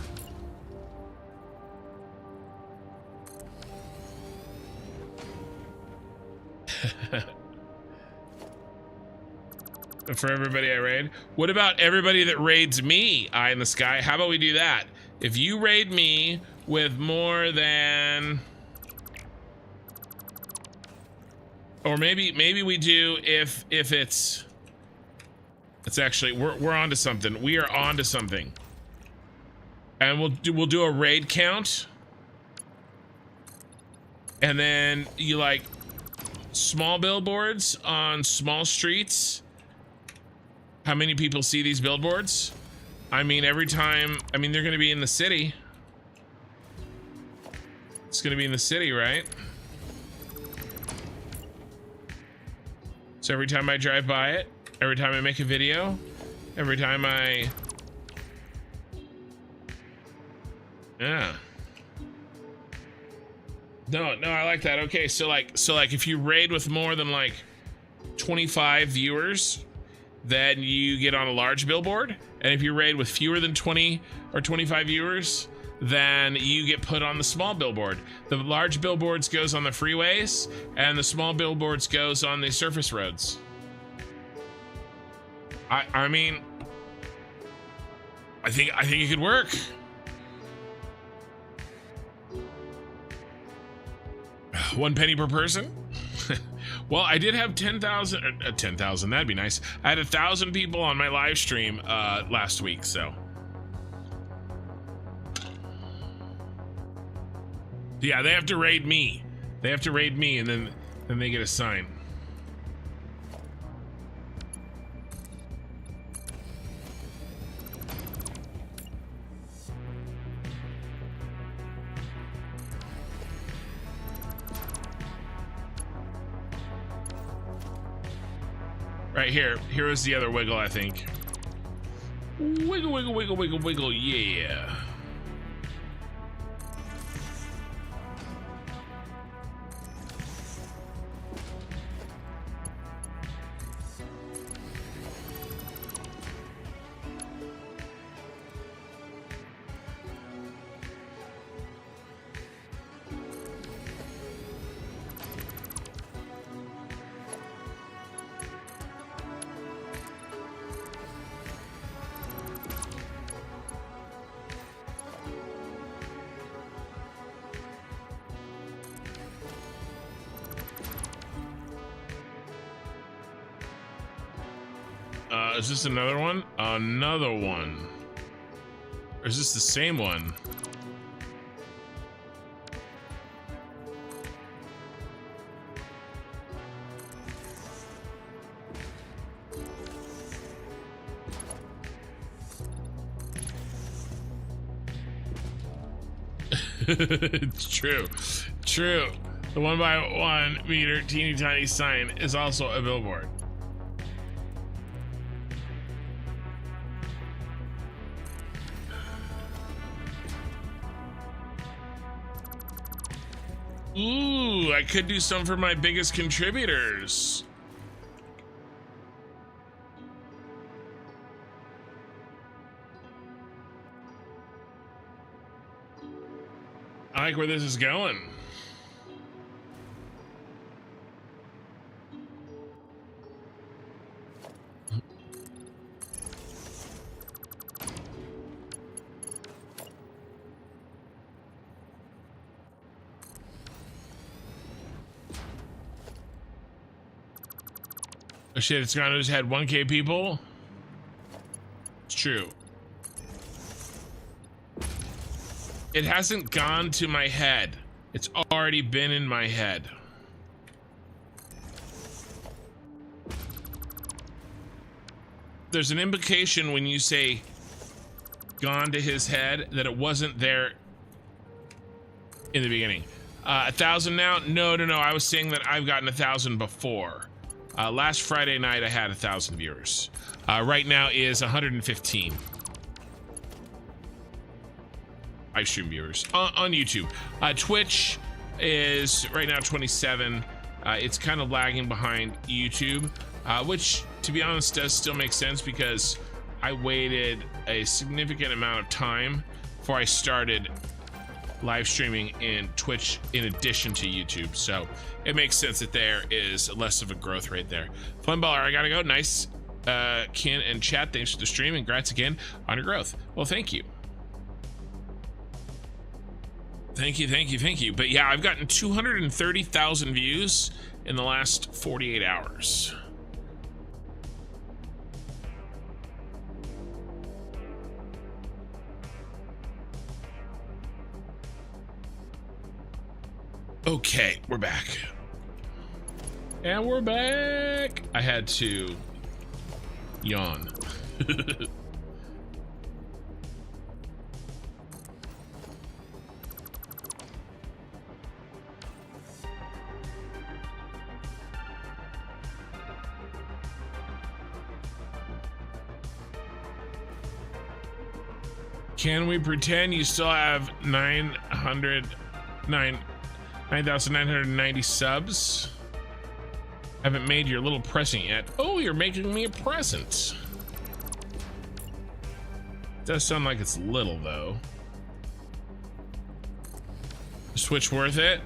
Speaker 1: For everybody I raid. What about everybody that raids me, Eye in the Sky? How about we do that? If you raid me with more than, or maybe we do if it's actually we're onto something. We are onto something. And we'll do a raid count. And then you like small billboards on small streets. How many people see these billboards? I mean, every time, I mean, they're going to be in the city. It's going to be in the city, right? So every time I drive by it, every time I make a video, every time I... Yeah. No, I like that. Okay, so like if you raid with more than like 25 viewers, then you get on a large billboard. And if you raid with fewer than 20 or 25 viewers, then you get put on the small billboard. The large billboards goes on the freeways, and the small billboards goes on the surface roads. I mean, I think it could work. 1 penny per person. Well, I did have 10,000, 10,000, that'd be nice. I had 1,000 people on my live stream last week, so. Yeah, they have to raid me. They have to raid me, and then they get a sign. Right here. Here is the other wiggle, I think. Wiggle, wiggle, wiggle, wiggle, wiggle, yeah. Is this another one? Another one. Or is this the same one? It's true. True. The 1 by 1 meter teeny tiny sign is also a billboard. Ooh, I could do some for my biggest contributors. I like where this is going. Oh shit, it's gone. I just had 1K people. It's true. It hasn't gone to my head. It's already been in my head. There's an implication when you say gone to his head that it wasn't there in the beginning. 1,000 now? No. I was saying that I've gotten 1,000 before. Last Friday night, I had 1,000 viewers. Right now is 115. Live stream viewers on YouTube. Twitch is right now 27. It's kind of lagging behind YouTube, which, to be honest, does still make sense because I waited a significant amount of time before I started live streaming in Twitch in addition to YouTube, so it makes sense that there is less of a growth rate there. Flamballer, I gotta go. Nice, Ken and chat. Thanks for the stream and congrats again on your growth. Well, thank you. Thank you. But yeah, I've gotten 230,000 views in the last 48 hours. Okay, we're back. And we're back. I had to yawn. Can we pretend you still have 9,990 subs? Haven't made your little present yet. Oh, you're making me a present. Does sound like it's little though. Switch worth it?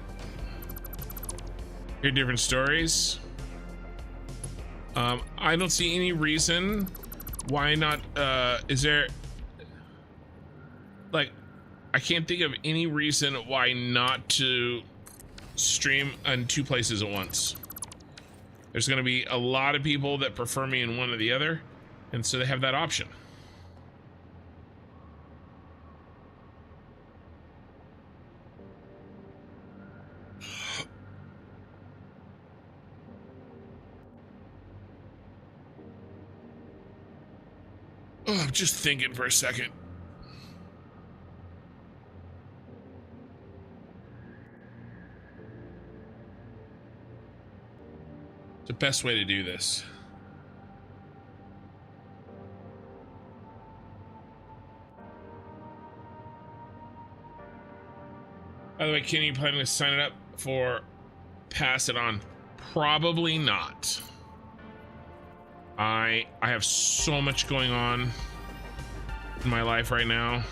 Speaker 1: Hear different stories. I don't see any reason why not. Is there, like, I can't think of any reason why not to stream in 2 places at once. There's going to be a lot of people that prefer me in one or the other, and so they have that option. Oh, I'm just thinking for a second. The best way to do this. By the way, Kenny, you planning to sign it up for Pass It On? Probably not. I have so much going on in my life right now.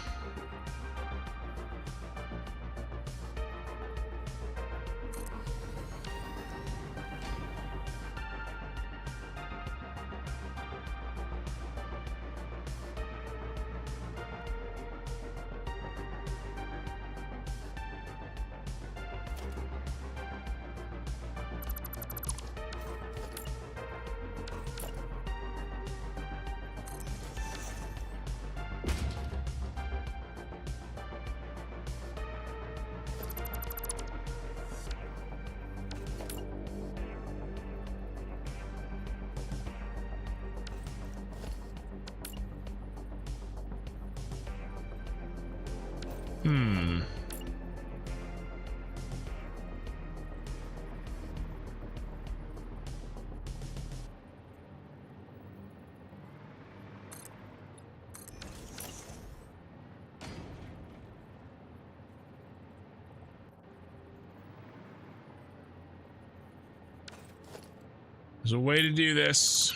Speaker 1: There's a way to do this.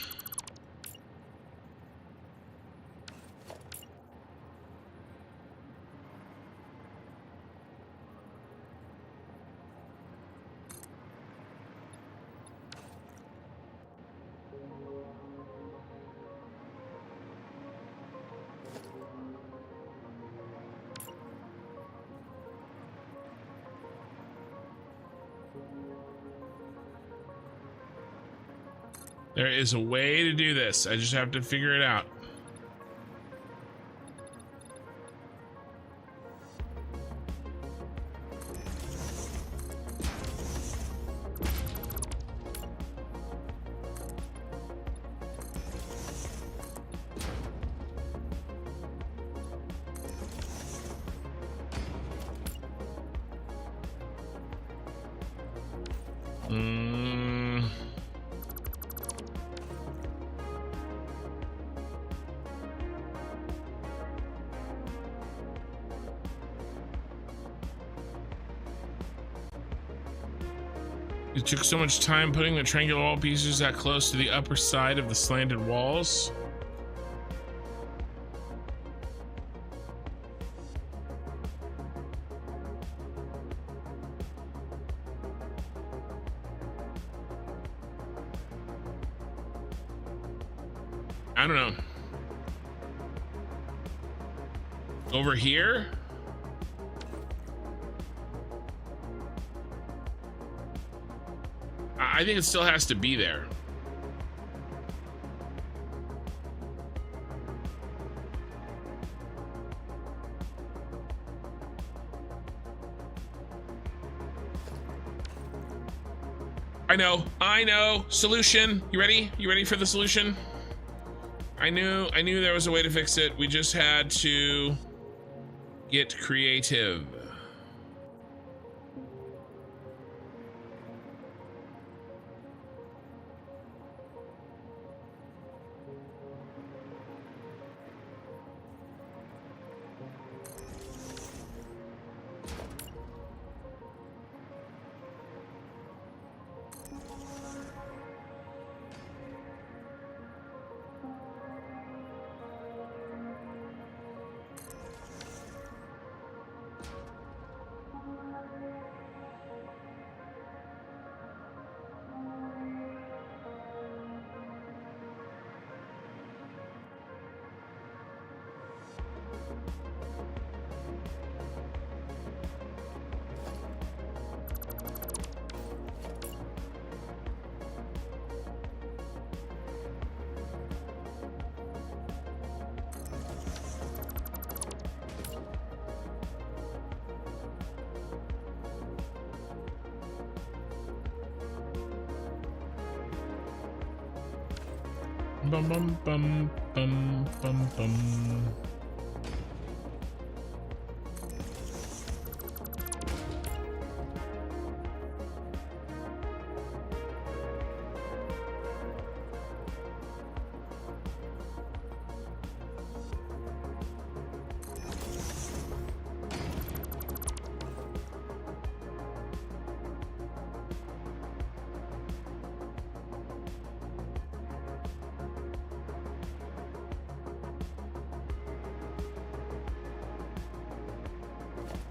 Speaker 1: There is a way to do this. I just have to figure it out. It took so much time putting the triangular wall pieces that close to the upper side of the slanted walls. I don't know. Over here? I think it still has to be there. I know. Solution. You ready? You ready for the solution? I knew there was a way to fix it. We just had to get creative. Bum bum bum bum bum bum.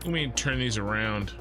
Speaker 1: Let me turn these around.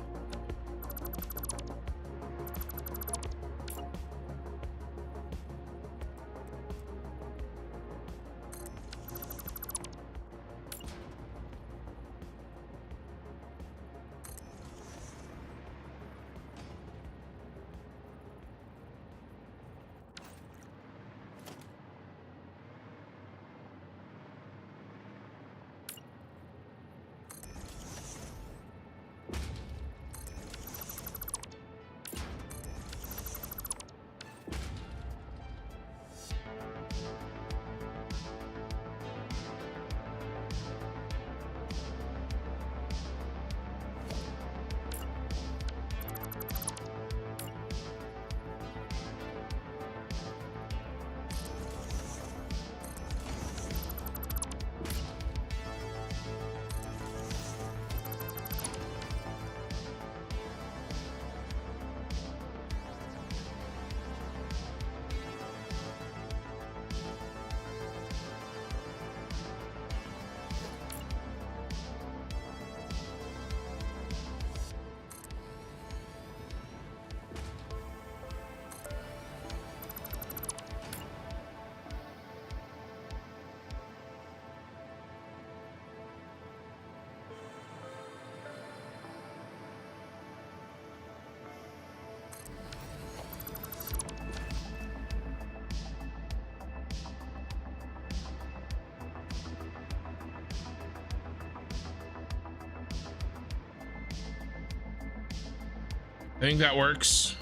Speaker 1: I think that works.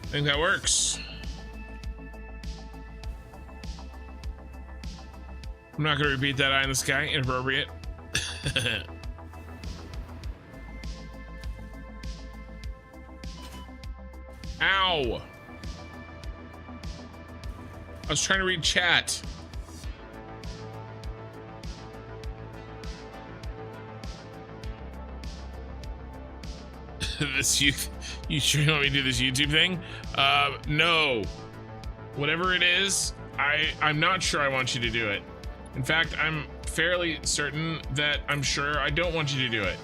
Speaker 1: I think that works. I'm not going to repeat that eye in the sky. Inappropriate. Ow! I was trying to read chat. This you sure you want me to do this YouTube thing? No. Whatever it is, I'm not sure I want you to do it. In fact, I'm fairly certain that I'm sure I don't want you to do it.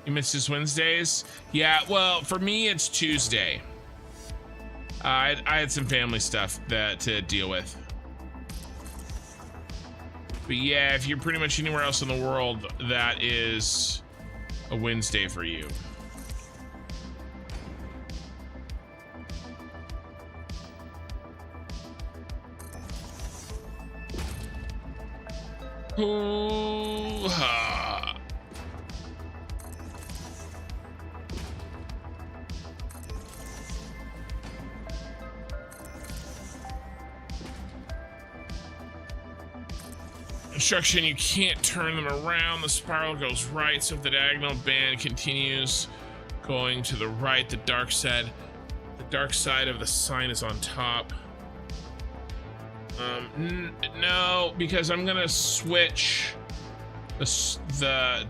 Speaker 1: You missed his Wednesdays? Yeah, well, for me, it's Tuesday. I had some family stuff to deal with. But yeah, if you're pretty much anywhere else in the world, that is a Wednesday for you. Ooh-ha. Instruction, you can't turn them around. The spiral goes right, so if the diagonal band continues going to the right, the dark side of the sign is on top. No, because I'm gonna switch the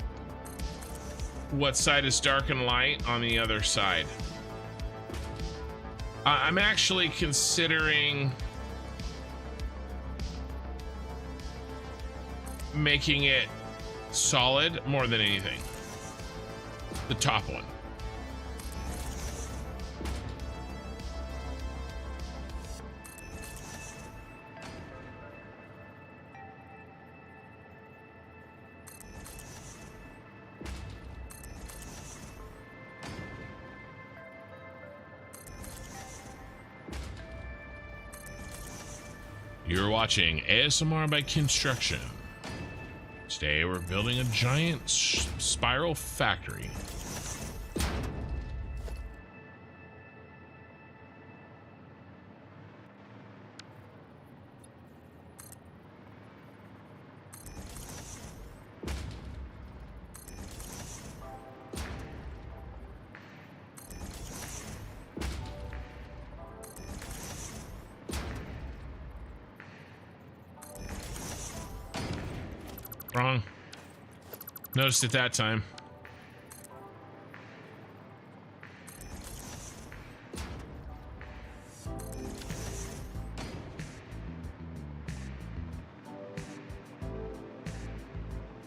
Speaker 1: what side is dark and light on the other side. I'm actually considering making it solid more than anything. The top one. You're watching ASMR by Construction. Today we're building a giant spiral factory. Wrong. Noticed it that time.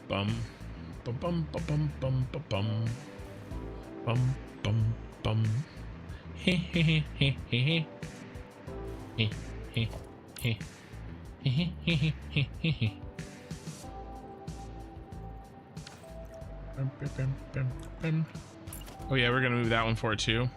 Speaker 1: Bum bum bum bum bum bum bum bum bum bum. He he he he he he he he he he he he he. Oh yeah, we're gonna move that one forward too.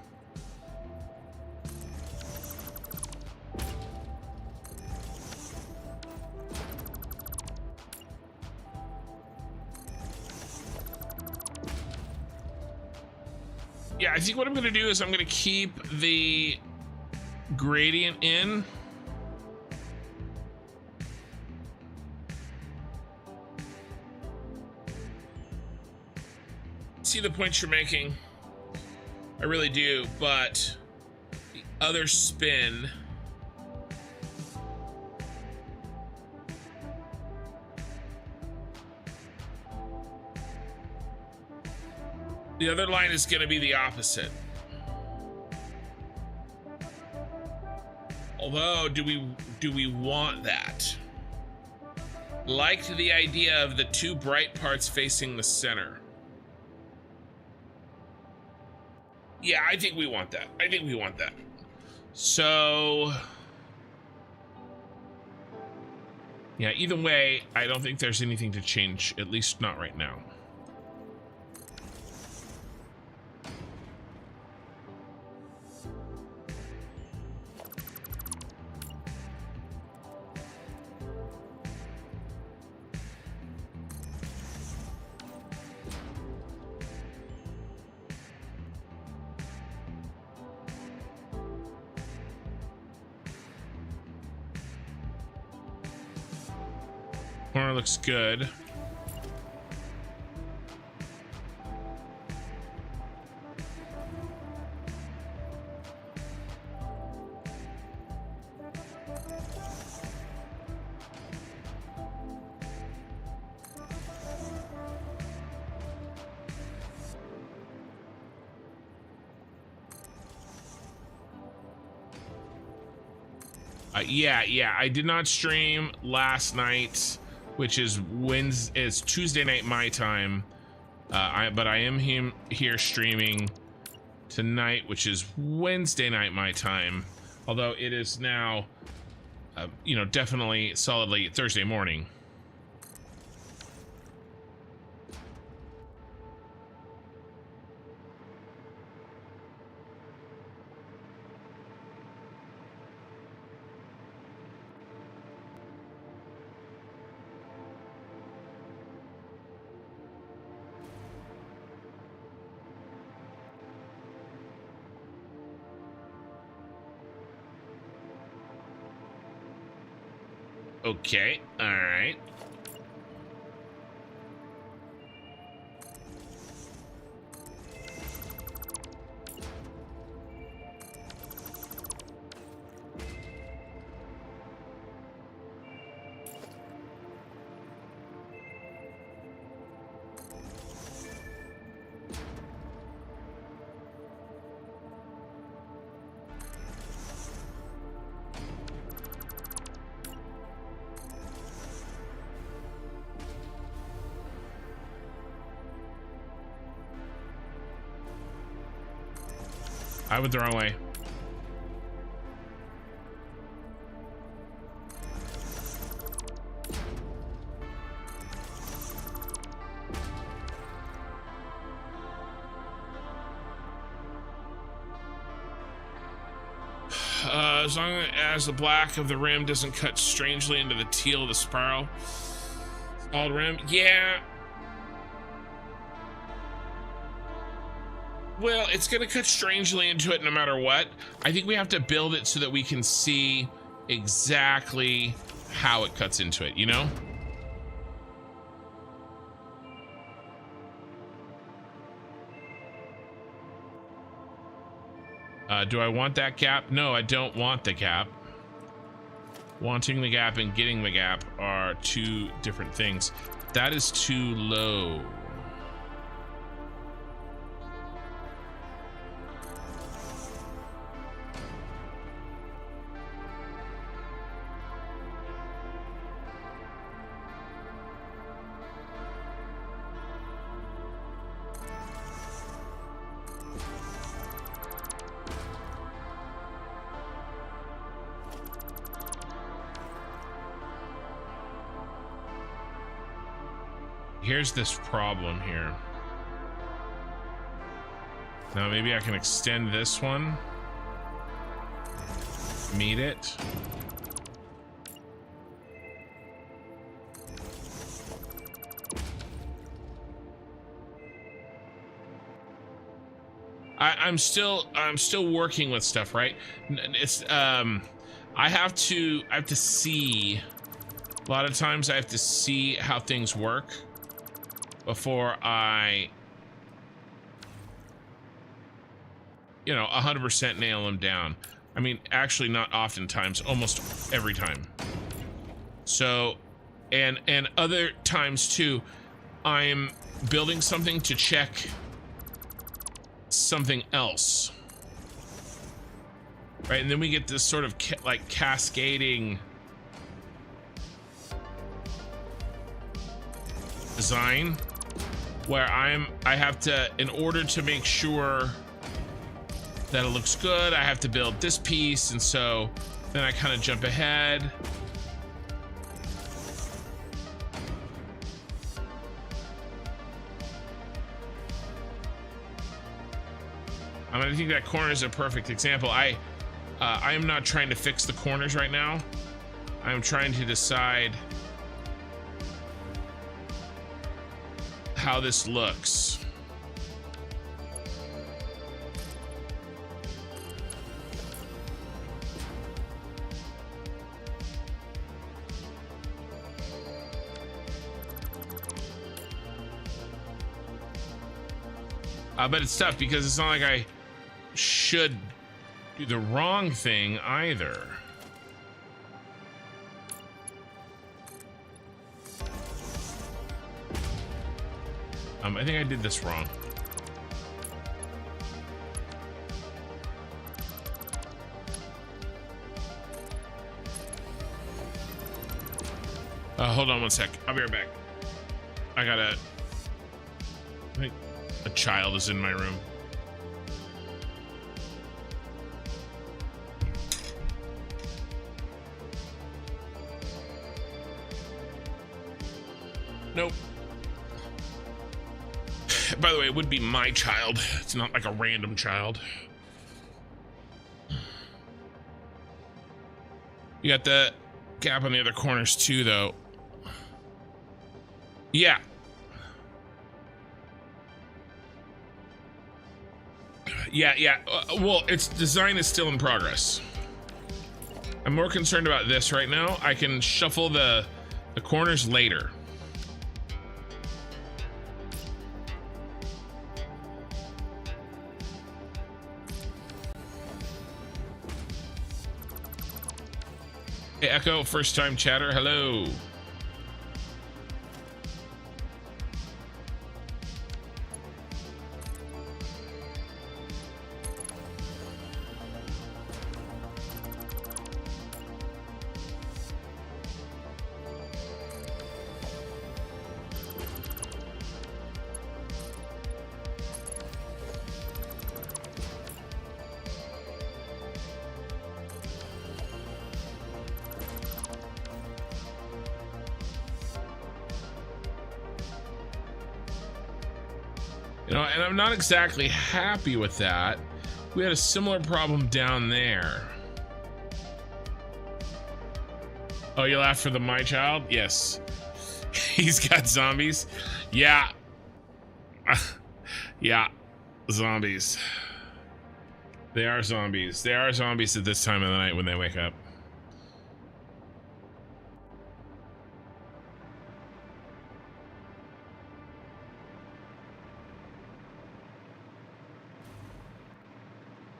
Speaker 1: Yeah, I think what I'm gonna do is I'm gonna keep the gradient in. See the point you're making, I really do, but the other spin the other line is going to be the opposite. Although, do we want that? Liked the idea of the two bright parts facing the center. Yeah, I think we want that. I think we want that. So, yeah, either way, I don't think there's anything to change, at least not right now. Corner looks good. Yeah, I did not stream last night, which is Tuesday night my time. But I am here streaming tonight, which is Wednesday night my time. Although it is now, definitely solidly Thursday morning. Okay, all right. I went the wrong way. as long as the black of the rim doesn't cut strangely into the teal of the spiral. Solid rim, yeah. Well, it's gonna cut strangely into it no matter what. I think we have to build it so that we can see exactly how it cuts into it, you know? Do I want that gap? No, I don't want the gap. Wanting the gap and getting the gap are two different things. That is too low. Here's this problem here. Now maybe I can extend this one. Meet it. I'm still working with stuff, right? It's I have to see. A lot of times I have to see how things work before I, 100% nail them down. I mean, actually not oftentimes, almost every time. So, and other times too, I'm building something to check something else. Right, and then we get this sort of like cascading design where I have to, in order to make sure that it looks good, I have to build this piece, and so then I kind of jump ahead. I mean, I think that corner is a perfect example. I am not trying to fix the corners right now. I'm trying to decide how this looks. But it's tough because it's not like I should do the wrong thing either. I think I did this wrong. Hold on one sec. I'll be right back. I think a child is in my room. Nope. By the way, it would be my child. It's not like a random child. You got the gap on the other corners too, though. Yeah. Yeah. Well, its design is still in progress. I'm more concerned about this right now. I can shuffle the corners later. Hey, Echo, first time chatter, hello. And I'm not exactly happy with that. We had a similar problem down there. Oh, you laughed for the my child? Yes. He's got zombies. Yeah. Yeah. Zombies. They are zombies. They are zombies at this time of the night when they wake up.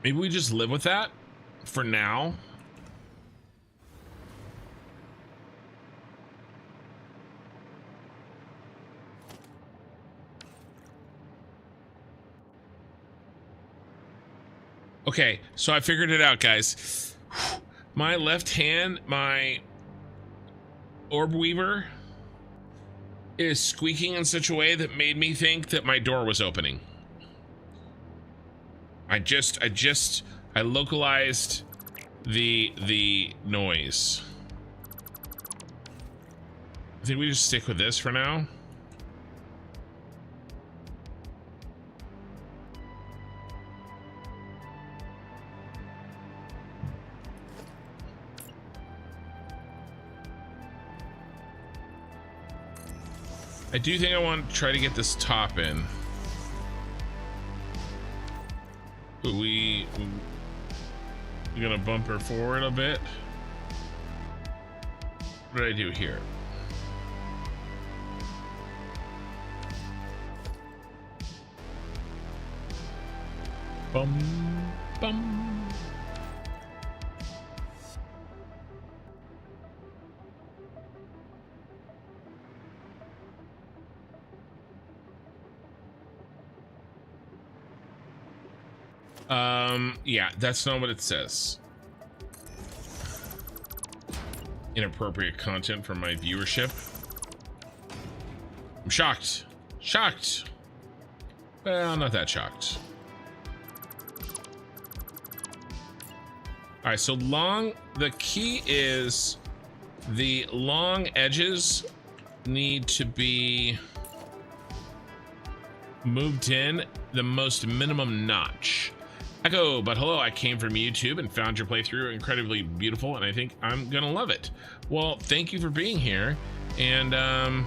Speaker 1: Maybe we just live with that for now. Okay, so I figured it out, guys. My left hand, my orb weaver is squeaking in such a way that made me think that my door was opening. I localized the noise. I think we just stick with this for now. I do think I want to try to get this top in. But we're gonna bump her forward a bit. What did I do here? Bum, bum. Yeah, that's not what it says. Inappropriate content from my viewership. I'm shocked. Shocked. Well, not that shocked. All right, so the key is the long edges need to be moved in the most minimum notch. Echo, but hello, I came from YouTube and found your playthrough incredibly beautiful, and I think I'm gonna love it. Well, thank you for being here, and I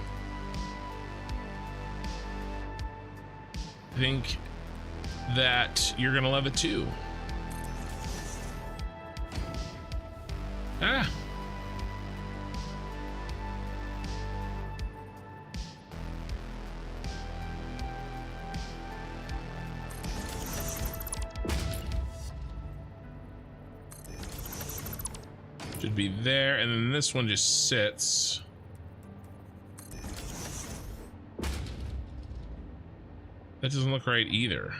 Speaker 1: think that you're gonna love it too. Ah. Should be there, and then this one just sits. That doesn't look right either.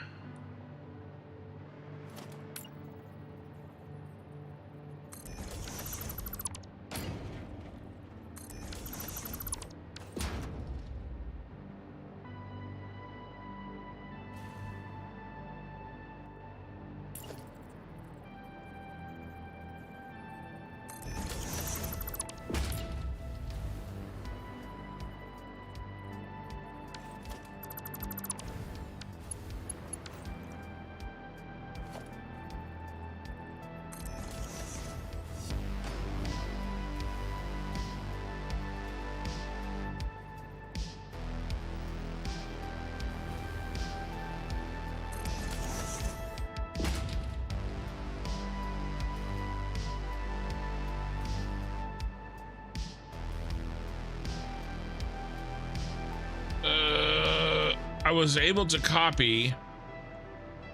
Speaker 1: I was able to copy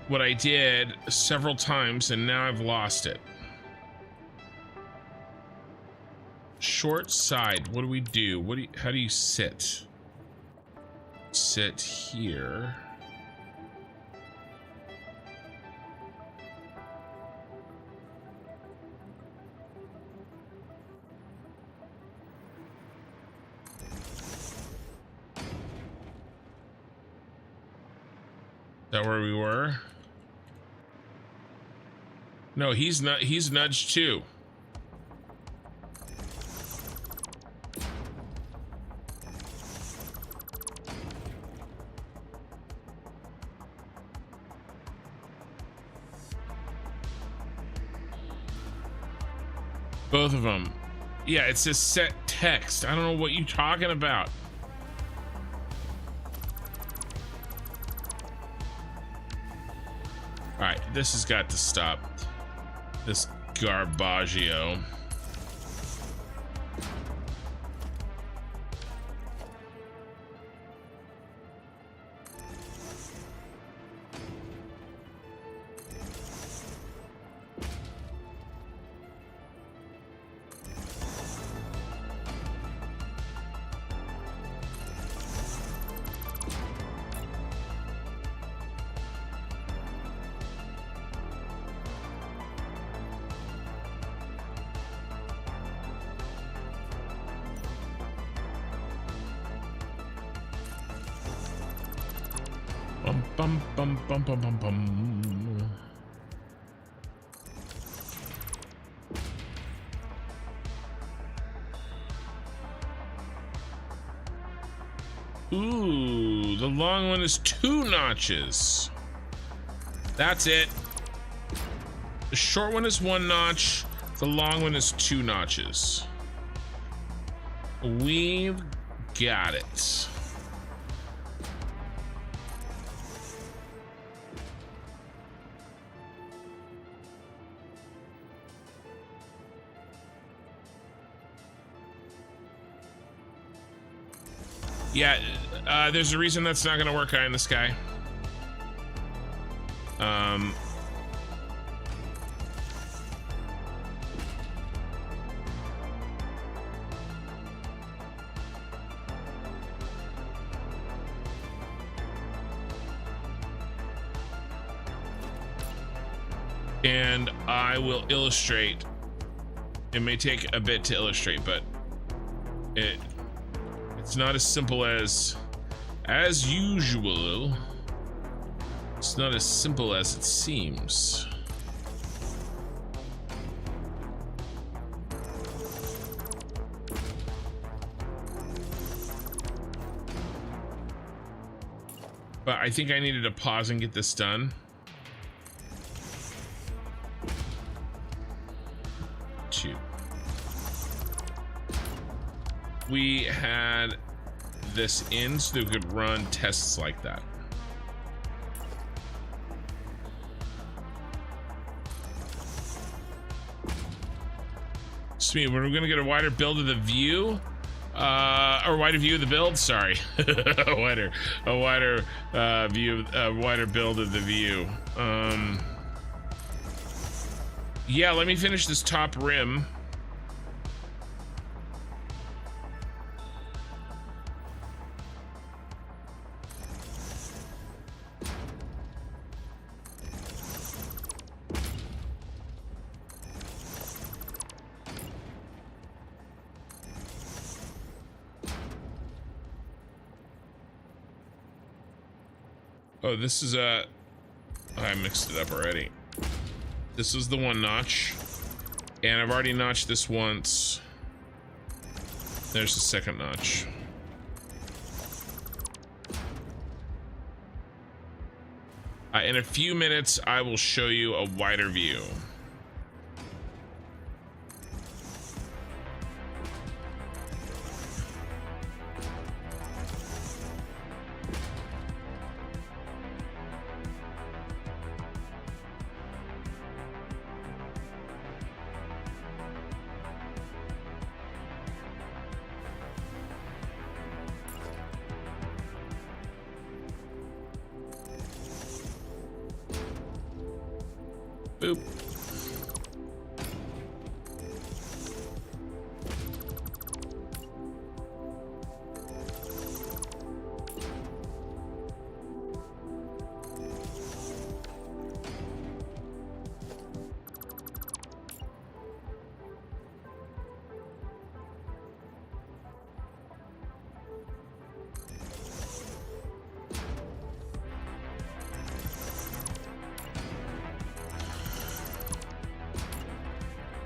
Speaker 1: what I did several times, and now I've lost it. Short side, what do we do? How do you sit? Sit here. Is that where we were? No, he's not. He's nudged too. Both of them. Yeah, it says set text. I don't know what you're talking about. All right, this has got to stop. This garbaggio. Bum, bum, bum, bum, bum, bum. Ooh, the long one is 2 notches. That's it. The short one is 1 notch. The long one is 2 notches. We've got it. Yeah, there's a reason that's not gonna work eye in the sky. And I will illustrate. It may take a bit to illustrate, but it's not as simple as usual. It's not as simple as it seems. But I think I needed to pause and get this done. We had this in so that we could run tests like that. Sweet, we're gonna get a wider build of the view, or wider view of the build. Sorry, a wider view, a wider build of the view. Yeah, let me finish this top rim. Oh, this is I mixed it up already. This is the 1 notch, and I've already notched this once. There's the 2nd notch. In a few minutes, I will show you a wider view. Boop.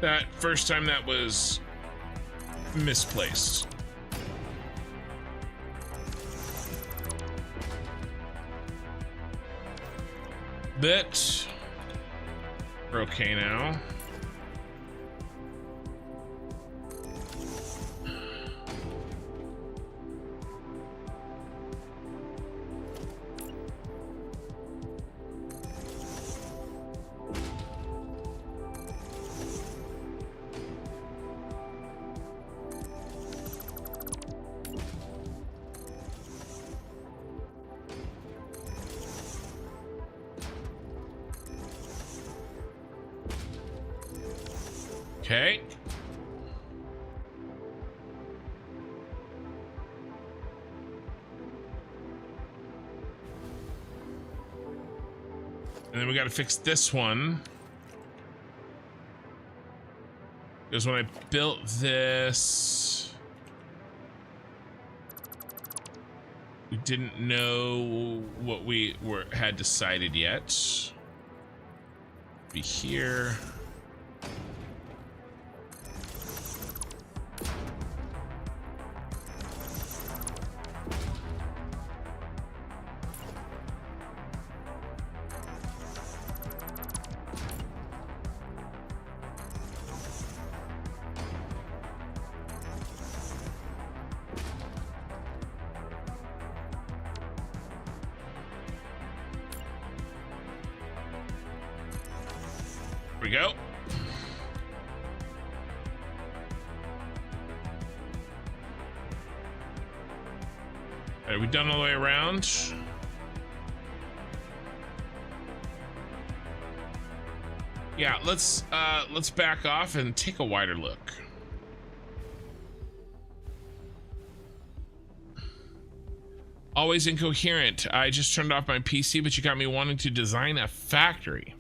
Speaker 1: That first time that was misplaced. But we're okay now. Okay. And then we got to fix this one. Because when I built this, we didn't know what we had decided yet. Be here. We go. Are we done all the way around? Yeah, let's back off and take a wider look. Always incoherent. I just turned off my PC, but you got me wanting to design a factory.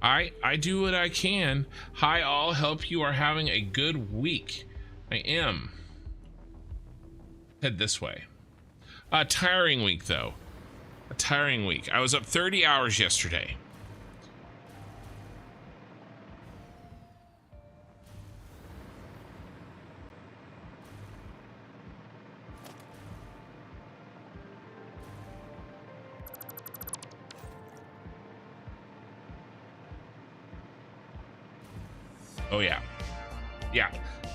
Speaker 1: I do what I can. Hi all, hope you are having a good week. I am. Head this way. A tiring week though. A tiring week. I was up 30 hours yesterday. Oh yeah. Yeah.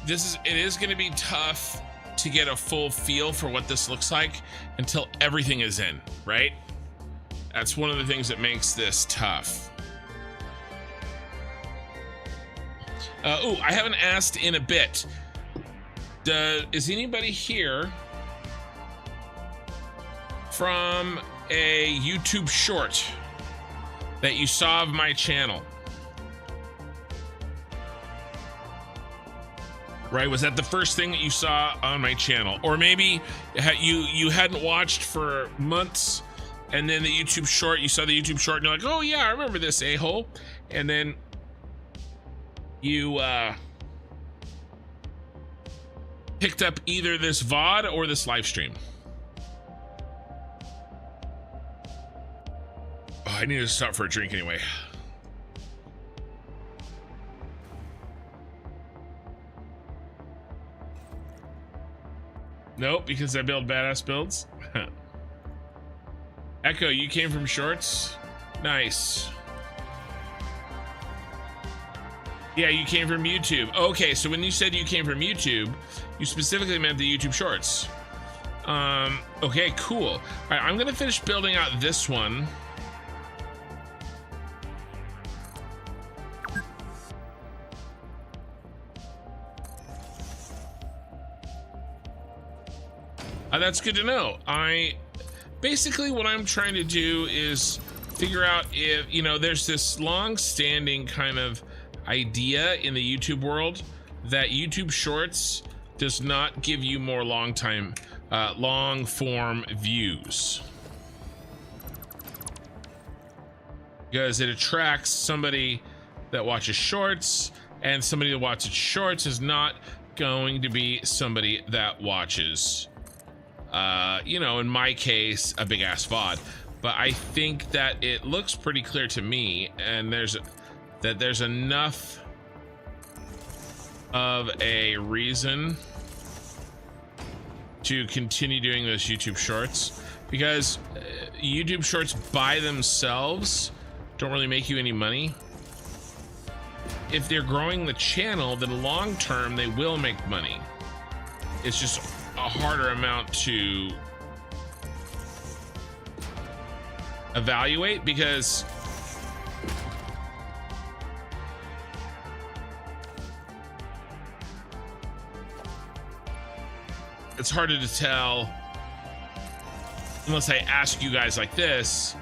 Speaker 1: It is going to be tough to get a full feel for what this looks like until everything is in, right? That's one of the things that makes this tough. I haven't asked in a bit. Is anybody here from a YouTube short that you saw of my channel? Right, was that the first thing that you saw on my channel? Or maybe you hadn't watched for months, and then the YouTube short, you saw the YouTube short and you're like, oh yeah, I remember this a-hole. And then you picked up either this VOD or this live stream. Oh, I need to stop for a drink anyway. Nope, because I build badass builds. Echo, you came from shorts? Nice. Yeah, you came from YouTube. Okay, so when you said you came from YouTube, you specifically meant the YouTube shorts. Okay, cool. All right, I'm gonna finish building out this one. That's good to know. Basically what I'm trying to do is figure out if, you know, there's this long-standing kind of idea in the YouTube world that YouTube Shorts does not give you more long-form views. Because it attracts somebody that watches shorts, and somebody that watches shorts is not going to be somebody that watches you know, in my case, a big ass VOD. But I think that it looks pretty clear to me, and there's enough of a reason to continue doing those YouTube shorts, because YouTube shorts by themselves don't really make you any money. If they're growing the channel, then long term they will make money. It's just a harder amount to evaluate, because it's harder to tell, unless I ask you guys like this,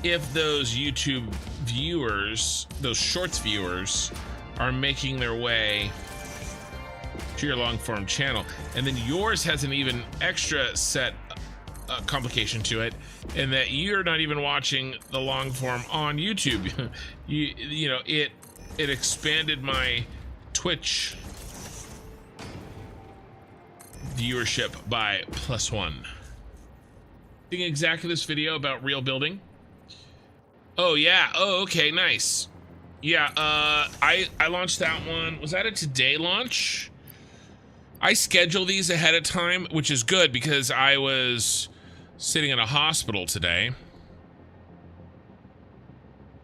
Speaker 1: if those YouTube viewers, those shorts viewers, are making their way to your long form channel. And then yours has an even extra set complication to it, in that you're not even watching the long form on YouTube. you know, it expanded my Twitch viewership by +1. Thinking exactly this video about real building. Oh yeah. Oh, okay, nice. Yeah, I launched that one. Was that a today launch? I schedule these ahead of time, which is good because I was sitting in a hospital today.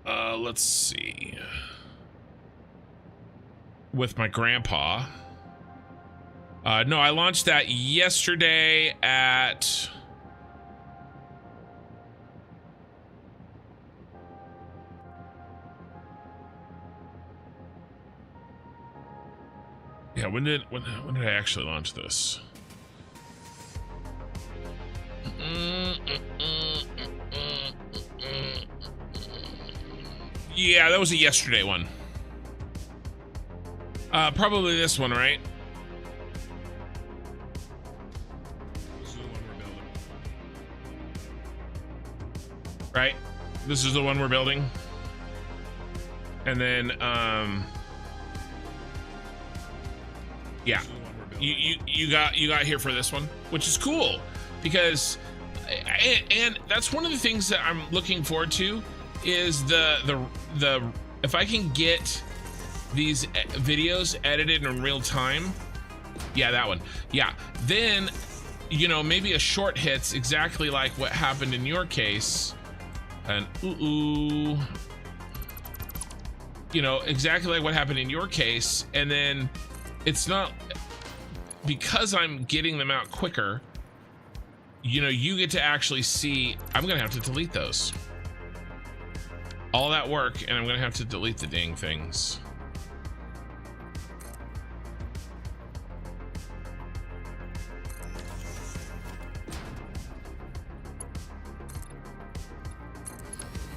Speaker 1: Let's see. With my grandpa. No, I launched that yesterday at... Yeah, when did I actually launch this? Yeah, that was a yesterday one. Probably this one, right? This is the one we're building. Right? This is the one we're building. And then, yeah, you got here for this one, which is cool because, and that's one of the things that I'm looking forward to is the if I can get these videos edited in real time. Yeah, that one. Yeah, then, you know, maybe a short hits exactly like what happened in your case, and you know, exactly like what happened in your case, and then it's not, because I'm getting them out quicker, you know, you get to actually see. I'm gonna have to delete those, all that work, and I'm gonna have to delete the dang things.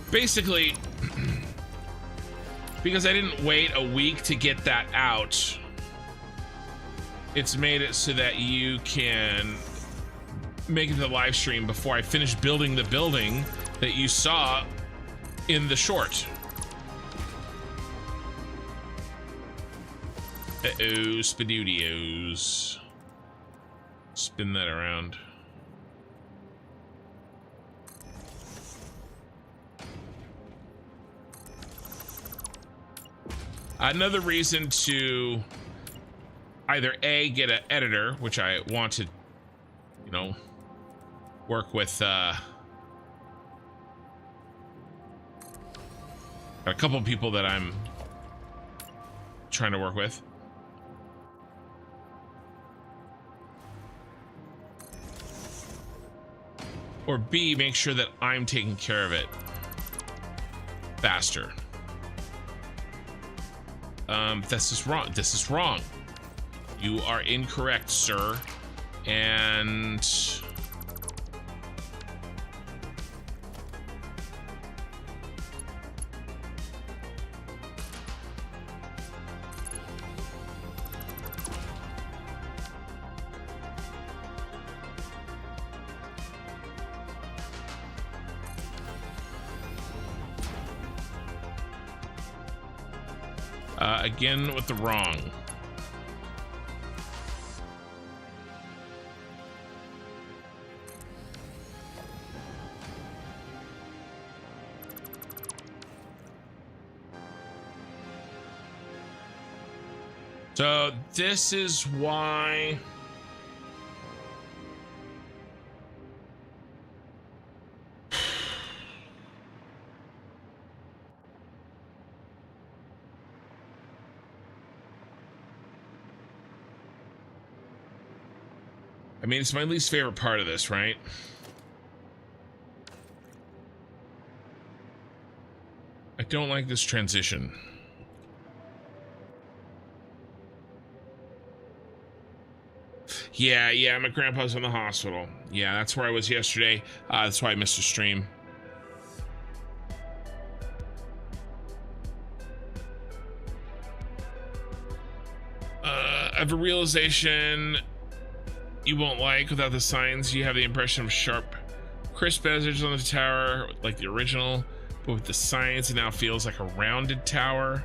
Speaker 1: Basically, because I didn't wait a week to get that out, it's made it so that you can make it to the live stream before I finish building the building that you saw in the short. Uh-oh, Spadudios. Spin that around. Another reason to either A, get an editor, which I want to, you know, work with a couple of people that I'm trying to work with. Or B, make sure that I'm taking care of it faster. This is wrong. This is wrong. You are incorrect, sir. And again with the wrong. So this is why I mean, it's my least favorite part of this, right? I don't like this transition. Yeah, my grandpa's in the hospital. Yeah, that's where I was yesterday. That's why I missed a stream. have a realization you won't like without the signs. You have the impression of sharp, crisp edges on the tower, like the original, but with the signs, it now feels like a rounded tower.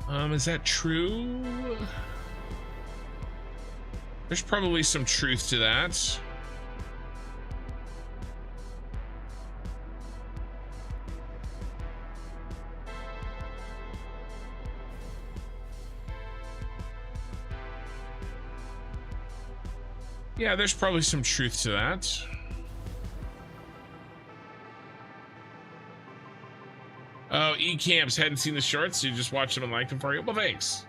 Speaker 1: Is that true? There's probably some truth to that. Yeah, there's probably some truth to that. Oh, E-Camps hadn't seen the shorts, so you just watched them and liked them for you. Well, thanks.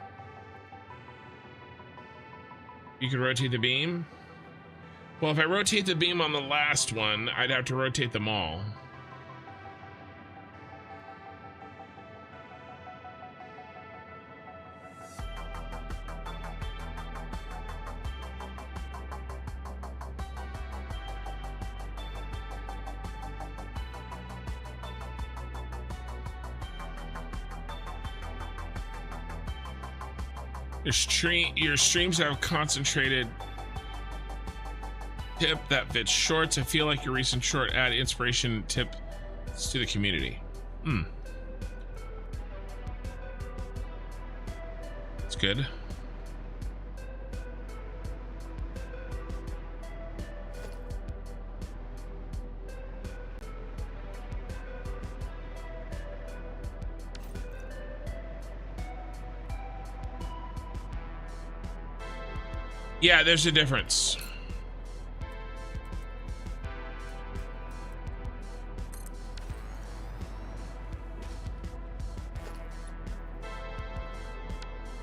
Speaker 1: You can rotate the beam. Well, if I rotate the beam on the last one, I'd have to rotate them all. Your streams have concentrated tip that fits shorts. I feel like your recent short add inspiration tip to the community. It's good. Yeah, there's a difference.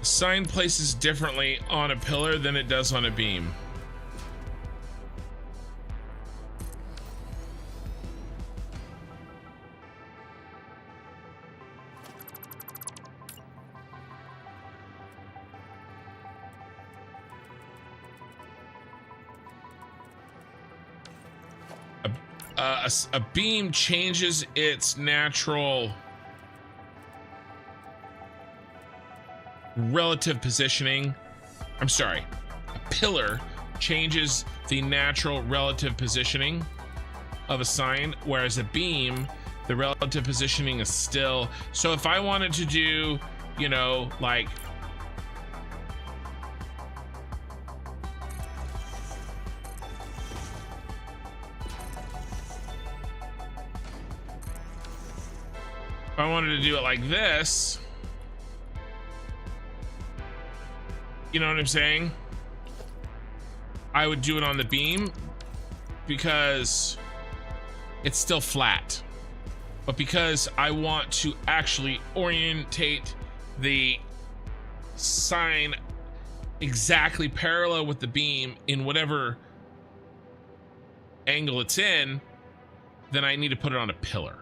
Speaker 1: A sign places differently on a pillar than it does on a beam. A beam changes its natural relative positioning. I'm sorry, a pillar changes the natural relative positioning of a sign, whereas a beam, the relative positioning is still. So if I wanted to do, you know, like if I wanted to do it like this, you know what I'm saying? I would do it on the beam because it's still flat. But because I want to actually orientate the sign exactly parallel with the beam in whatever angle it's in, then I need to put it on a pillar.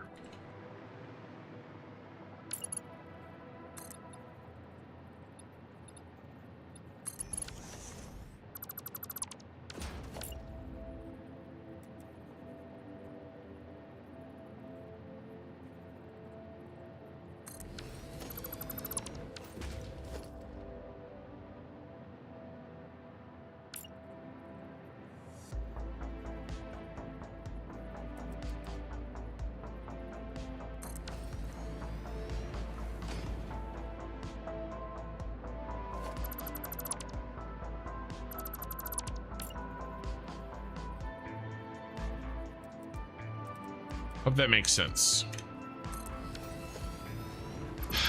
Speaker 1: Hope that makes sense.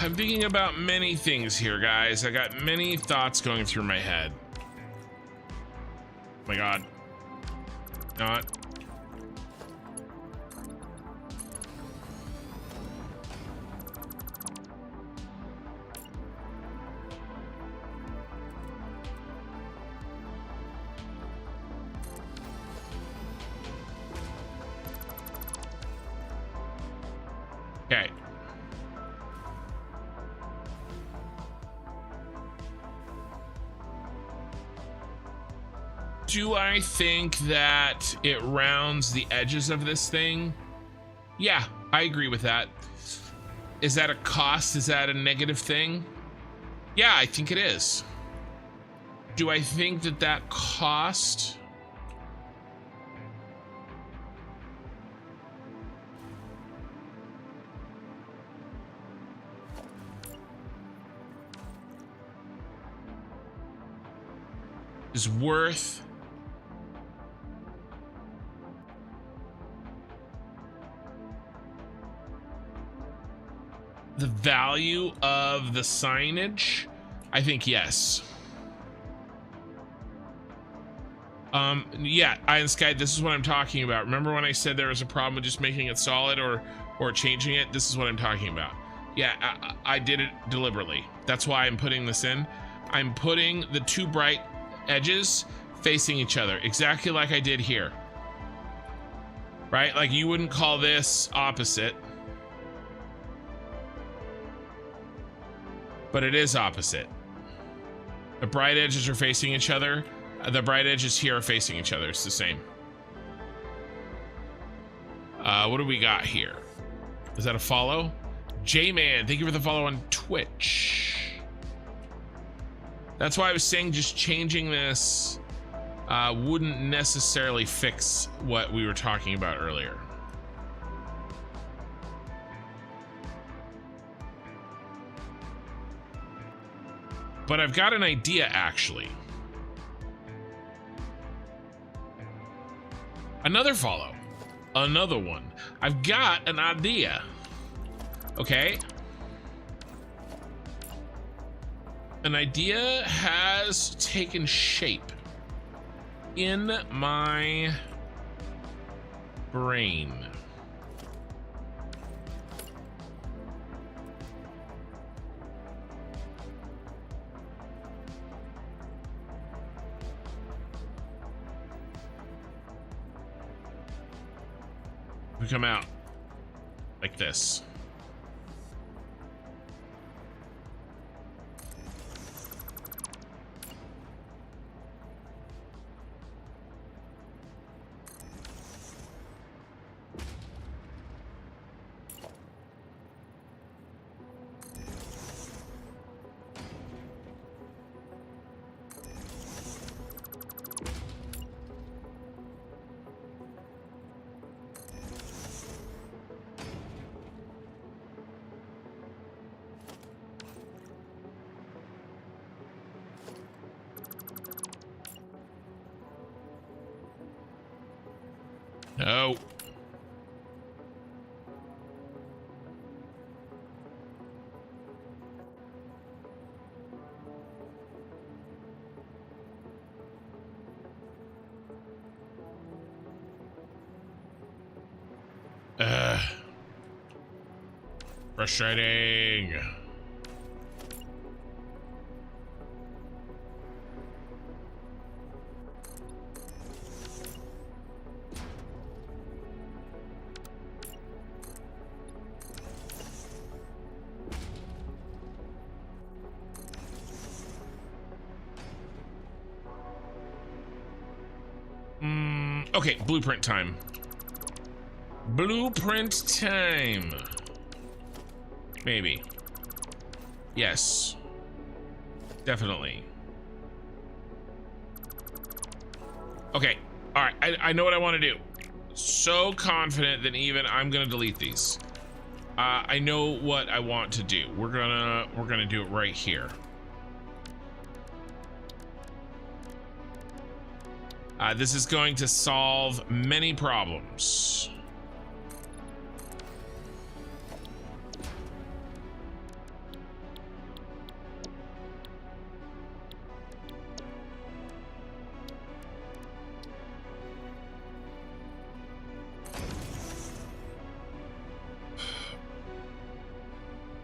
Speaker 1: I'm thinking about many things here, guys. I got many thoughts going through my head. Oh my God. Not. Okay. Do I think that it rounds the edges of this thing? Yeah, I agree with that. Is that a cost? Is that a negative thing? Yeah, I think it is. Do I think that that cost? Is worth the value of the signage? I think yes. Yeah, Iron Sky, this is what I'm talking about. Remember when I said there was a problem with just making it solid or changing it? This is what I'm talking about. Yeah, I did it deliberately. That's why I'm putting this in. I'm putting the two bright edges facing each other, exactly like I did here. Right? Like you wouldn't call this opposite, but it is opposite. The bright edges are facing each other. The bright edges here are facing each other. It's the same. What do we got here? Is that a follow? J-Man, thank you for the follow on Twitch. That's why I was saying just changing this wouldn't necessarily fix what we were talking about earlier. But I've got an idea, actually. Another follow. Another one. I've got an idea. Okay. An idea has taken shape in my brain. We come out like this. No. Frustrating. Okay, blueprint time. Blueprint time. Maybe. Yes. Definitely. Okay. All right. I know what I want to do. So confident that even I'm gonna delete these. I know what I want to do. We're gonna do it right here. This is going to solve many problems.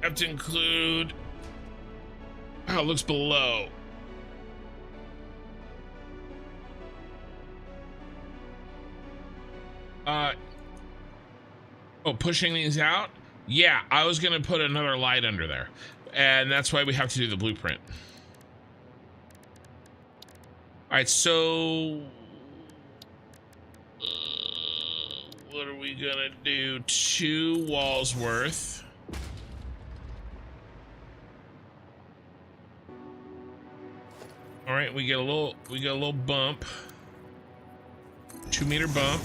Speaker 1: Have to include how it looks below. Oh, pushing these out? Yeah, I was gonna put another light under there. And that's why we have to do the blueprint. All right, so what are we gonna do? 2 walls worth. All right, we get a little bump. 2-meter bump.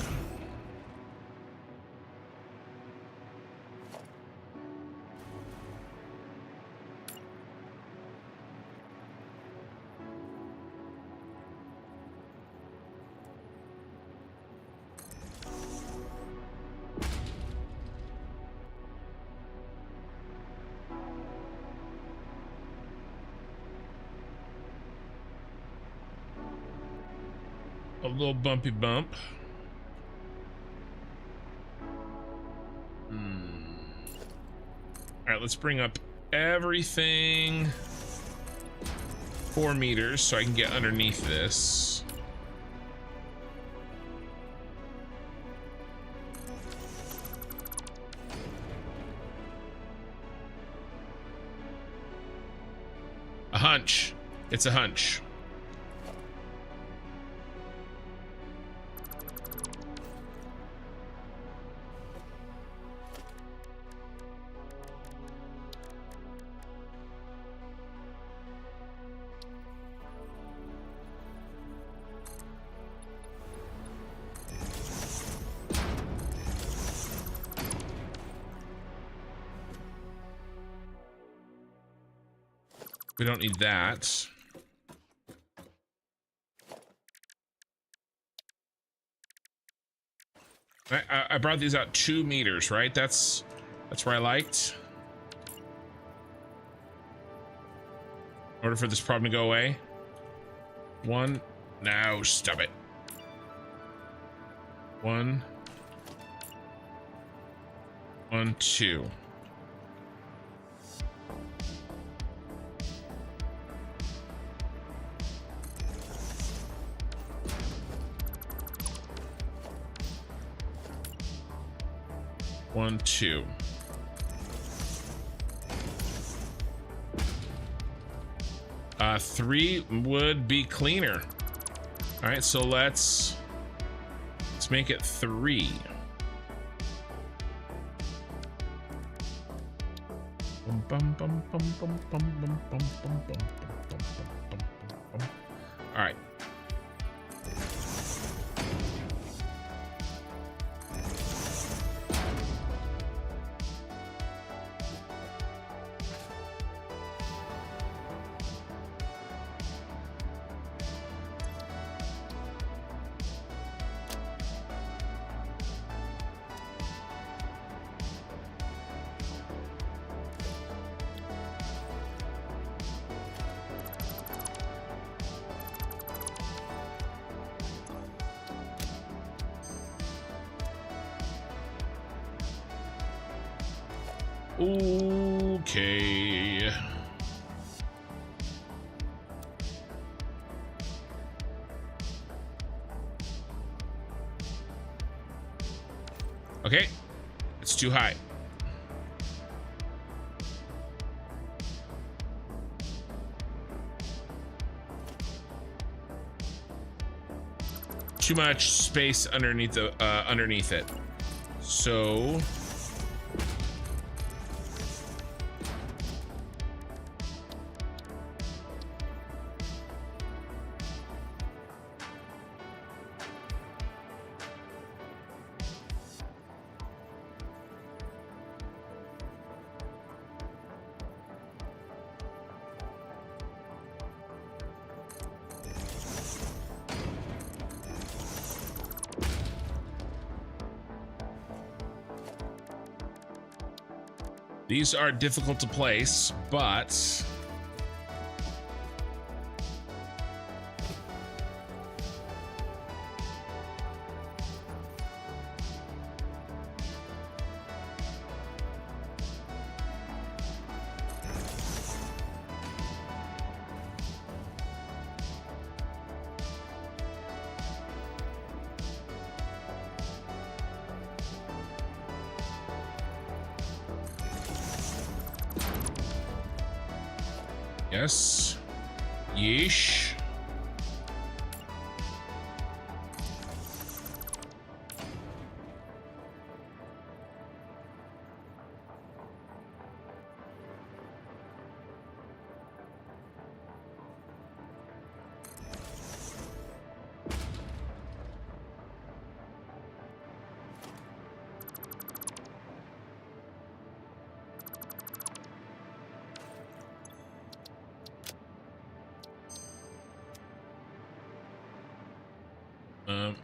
Speaker 1: A little bumpy bump. All right, let's bring up everything 4 meters so I can get underneath this. A hunch. It's a hunch. We don't need that. I brought these out 2 meters, right? That's where I liked. In order for this problem to go away. 1. No, stop it. 1. 1, 2. One, 2. Three would be cleaner. All right, so let's make it 3. All right. Okay. Okay. It's too high. Too much space underneath the underneath it. So these are difficult to place, but yes. Yeesh.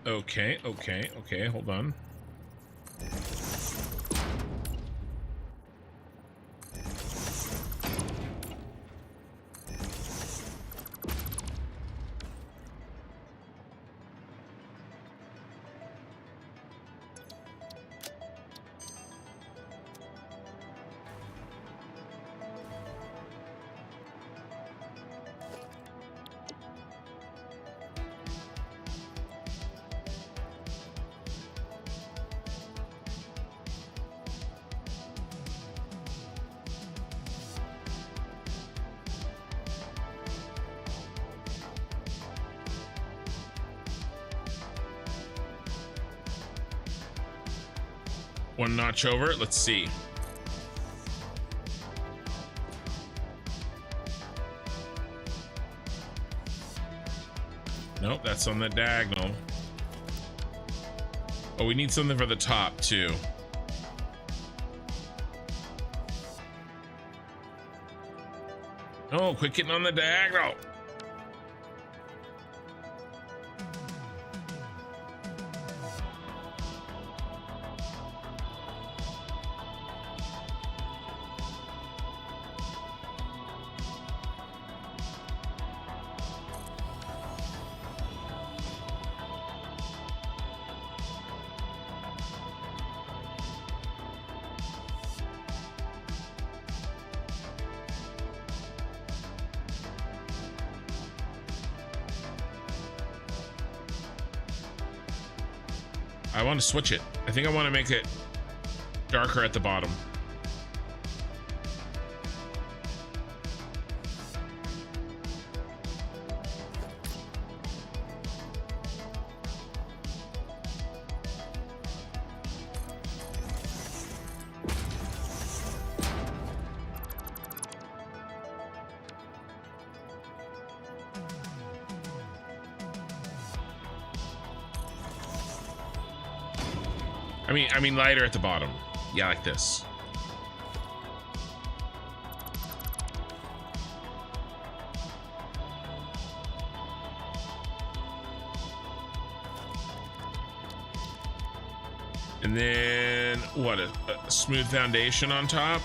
Speaker 1: Okay, hold on. One notch over. Let's see. Nope, that's on the diagonal. Oh, we need something for the top too. Oh, quit getting on the diagonal. I want to switch it. I think I want to make it darker at the bottom. I mean lighter at the bottom. Yeah, like this. And then what, a smooth foundation on top?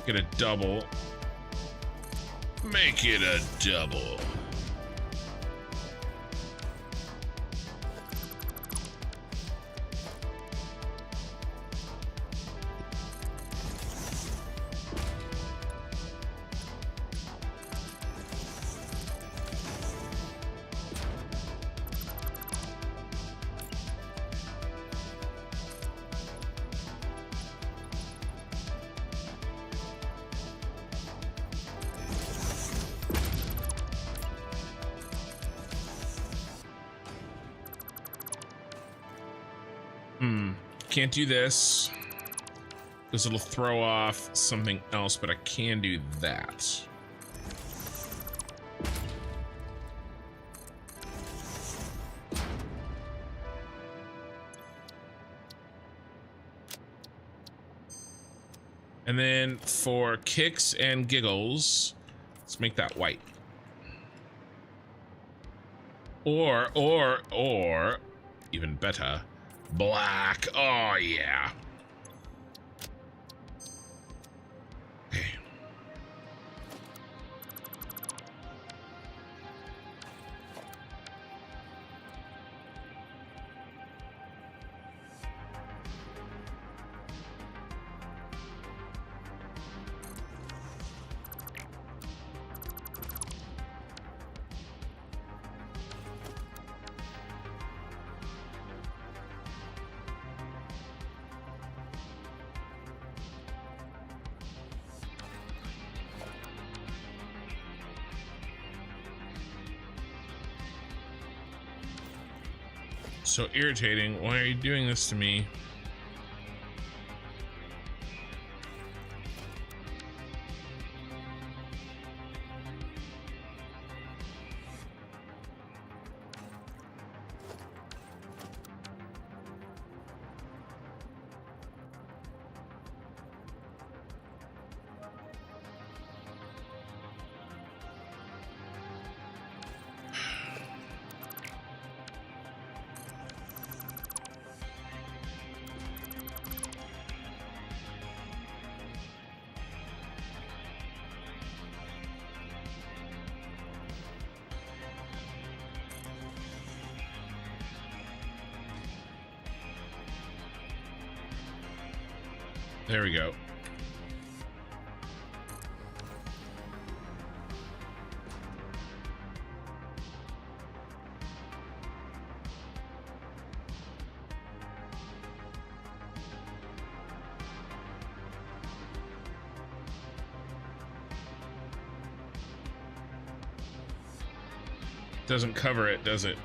Speaker 1: Get a double. Make it a double. Can't do this because it'll throw off something else, but I can do that. And then for kicks and giggles, let's make that white. Or even better, black. Oh yeah. Okay. So irritating. Why are you doing this to me? There we go. Doesn't cover it, does it?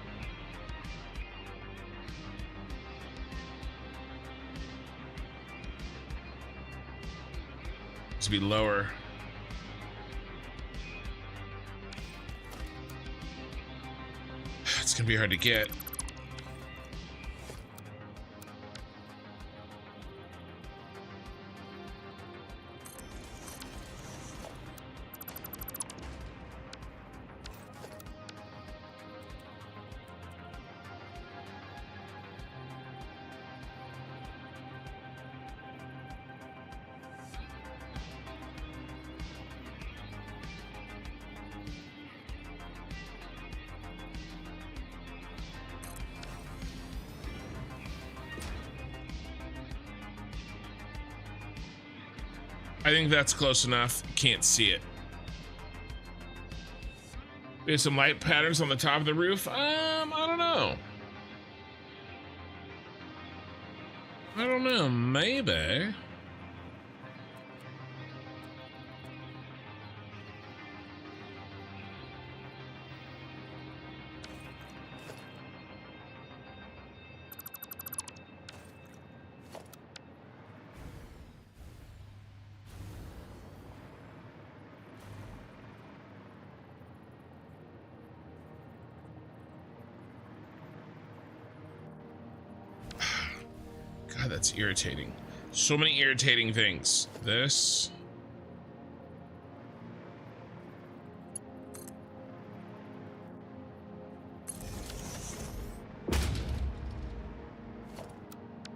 Speaker 1: To be lower. It's gonna be hard to get. I think that's close enough. Can't see it. We have some light patterns on the top of the roof. I don't know. I don't know. Maybe. God, that's irritating. So many irritating things. This.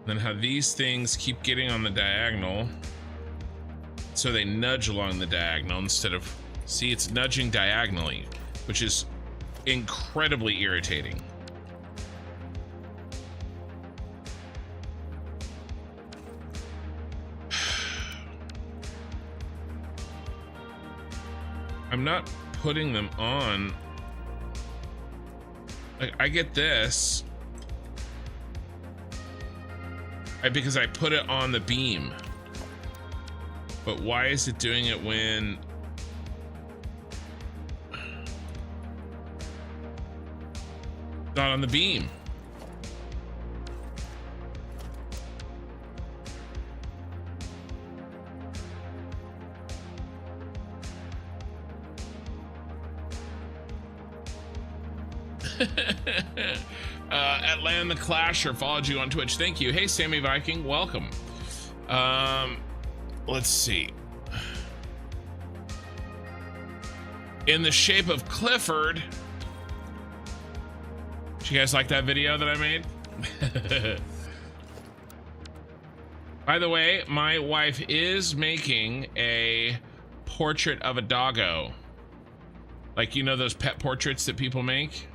Speaker 1: Then how these things keep getting on the diagonal. So they nudge along the diagonal instead of... See, it's nudging diagonally, which is incredibly irritating. I'm not putting them on. Like, I get this. Because I put it on the beam. But why is it doing it when... Not on the beam? Atlan the Clasher followed you on Twitch. Thank you. Hey, Sammy Viking, welcome. Let's see. In the Shape of Clifford. Did you guys like that video that I made? By the way, my wife is making a portrait of a doggo. Like, you know those pet portraits that people make?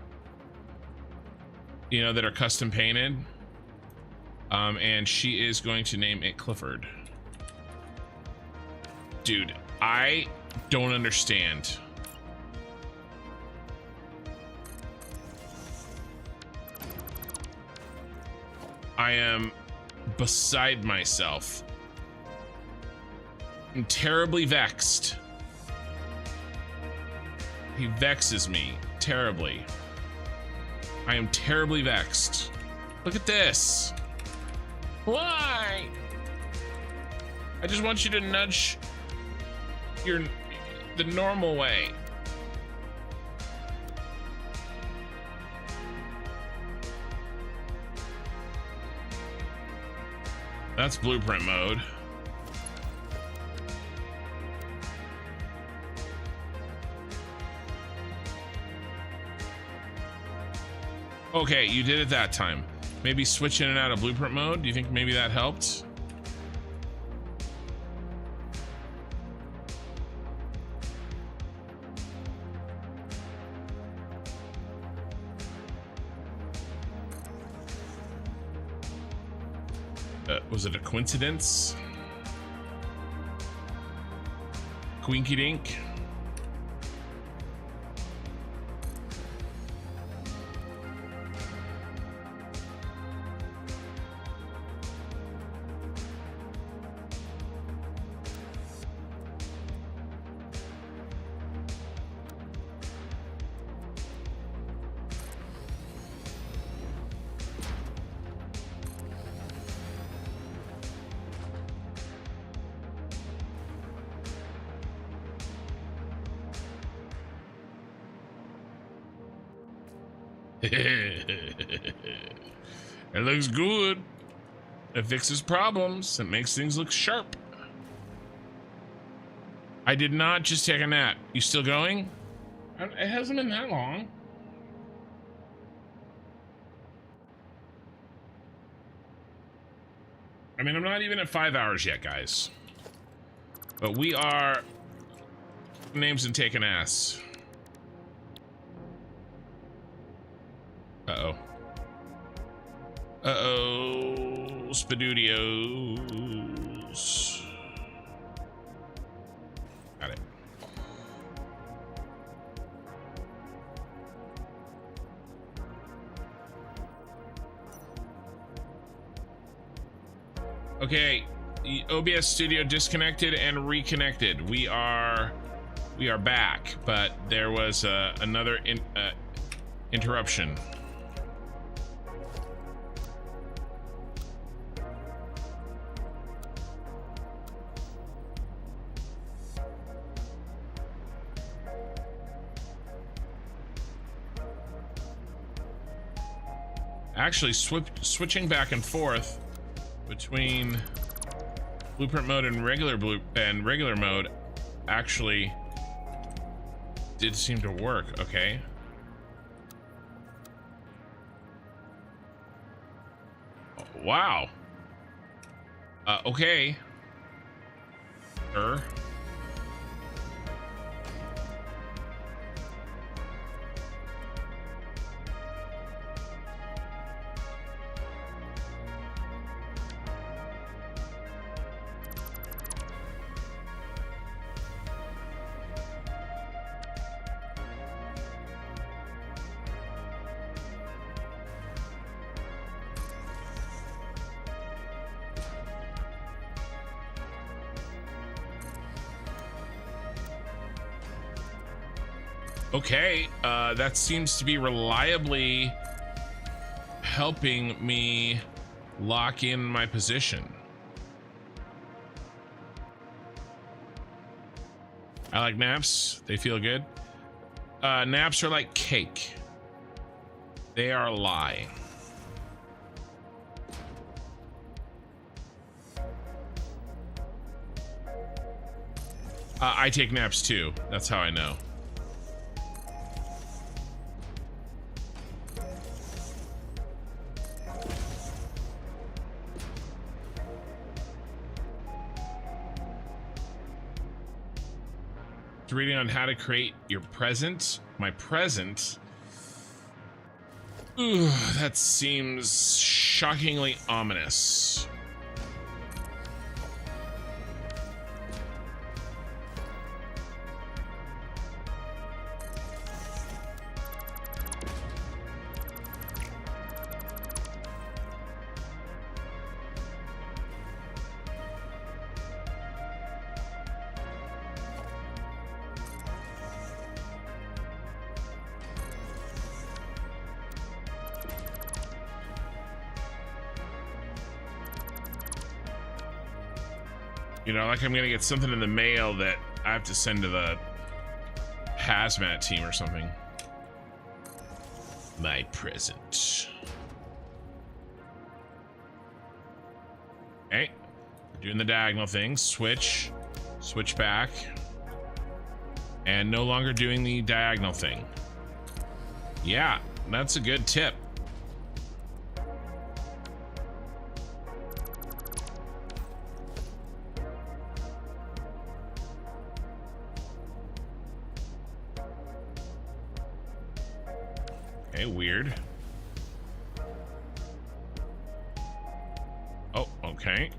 Speaker 1: You know, that are custom painted. And she is going to name it Clifford. Dude, I don't understand. I am beside myself. I'm terribly vexed. He vexes me terribly. I am terribly vexed. Look at this. Why? I just want you to nudge the normal way. That's blueprint mode. Okay, you did it that time. Maybe switch in and out of blueprint mode. Do you think maybe that helped? Was it a coincidence? Quinky dink. It looks good. It fixes problems. It makes things look sharp. I did not just take a nap. You still going? It hasn't been that long. I mean, I'm not even at 5 hours yet, guys. But we are names and taking ass. Uh-oh. Uh-oh. Spadudios. Got it. Okay. The OBS Studio disconnected and reconnected. We are back, but there was another interruption. Actually, switching back and forth between blueprint mode and regular mode actually did seem to work. Okay. Wow. Okay. Okay, that seems to be reliably helping me lock in my position. I like naps. They feel good. Naps are like cake. They are a lie. I take naps too. That's how I know. Reading on how to create your present. My present. Ooh, that seems shockingly ominous. You know, like I'm gonna get something in the mail that I have to send to the hazmat team or something. My present. Okay, we're doing the diagonal thing. Switch back, and no longer doing the diagonal thing. Yeah, that's a good tip. Weird. Oh, okay.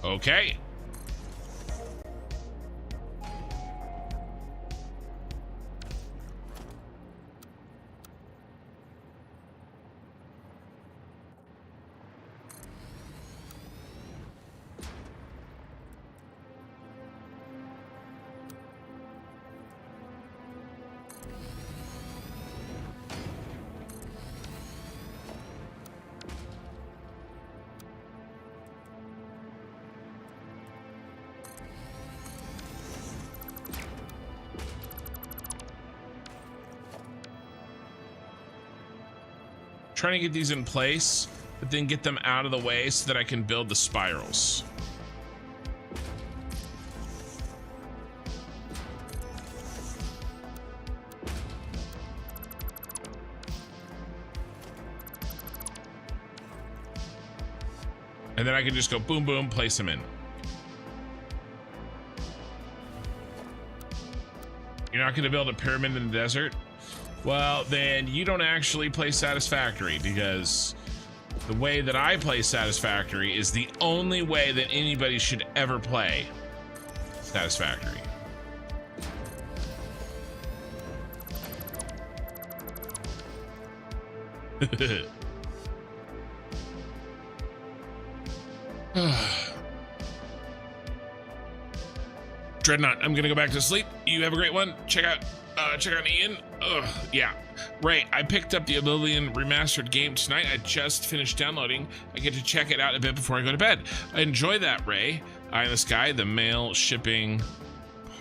Speaker 1: Okay. Trying to get these in place, but then get them out of the way so that I can build the spirals. And then I can just go boom, boom, place them in. You're not going to build a pyramid in the desert? Well, then you don't actually play Satisfactory, because the way that I play Satisfactory is the only way that anybody should ever play Satisfactory. Dreadnought, I'm gonna go back to sleep. You have a great one. Check out Ian. Ugh, yeah. Ray, I picked up the Oblivion remastered game tonight. I just finished downloading. I get to check it out a bit before I go to bed. I enjoy that, Ray. Eye in the sky, the mail shipping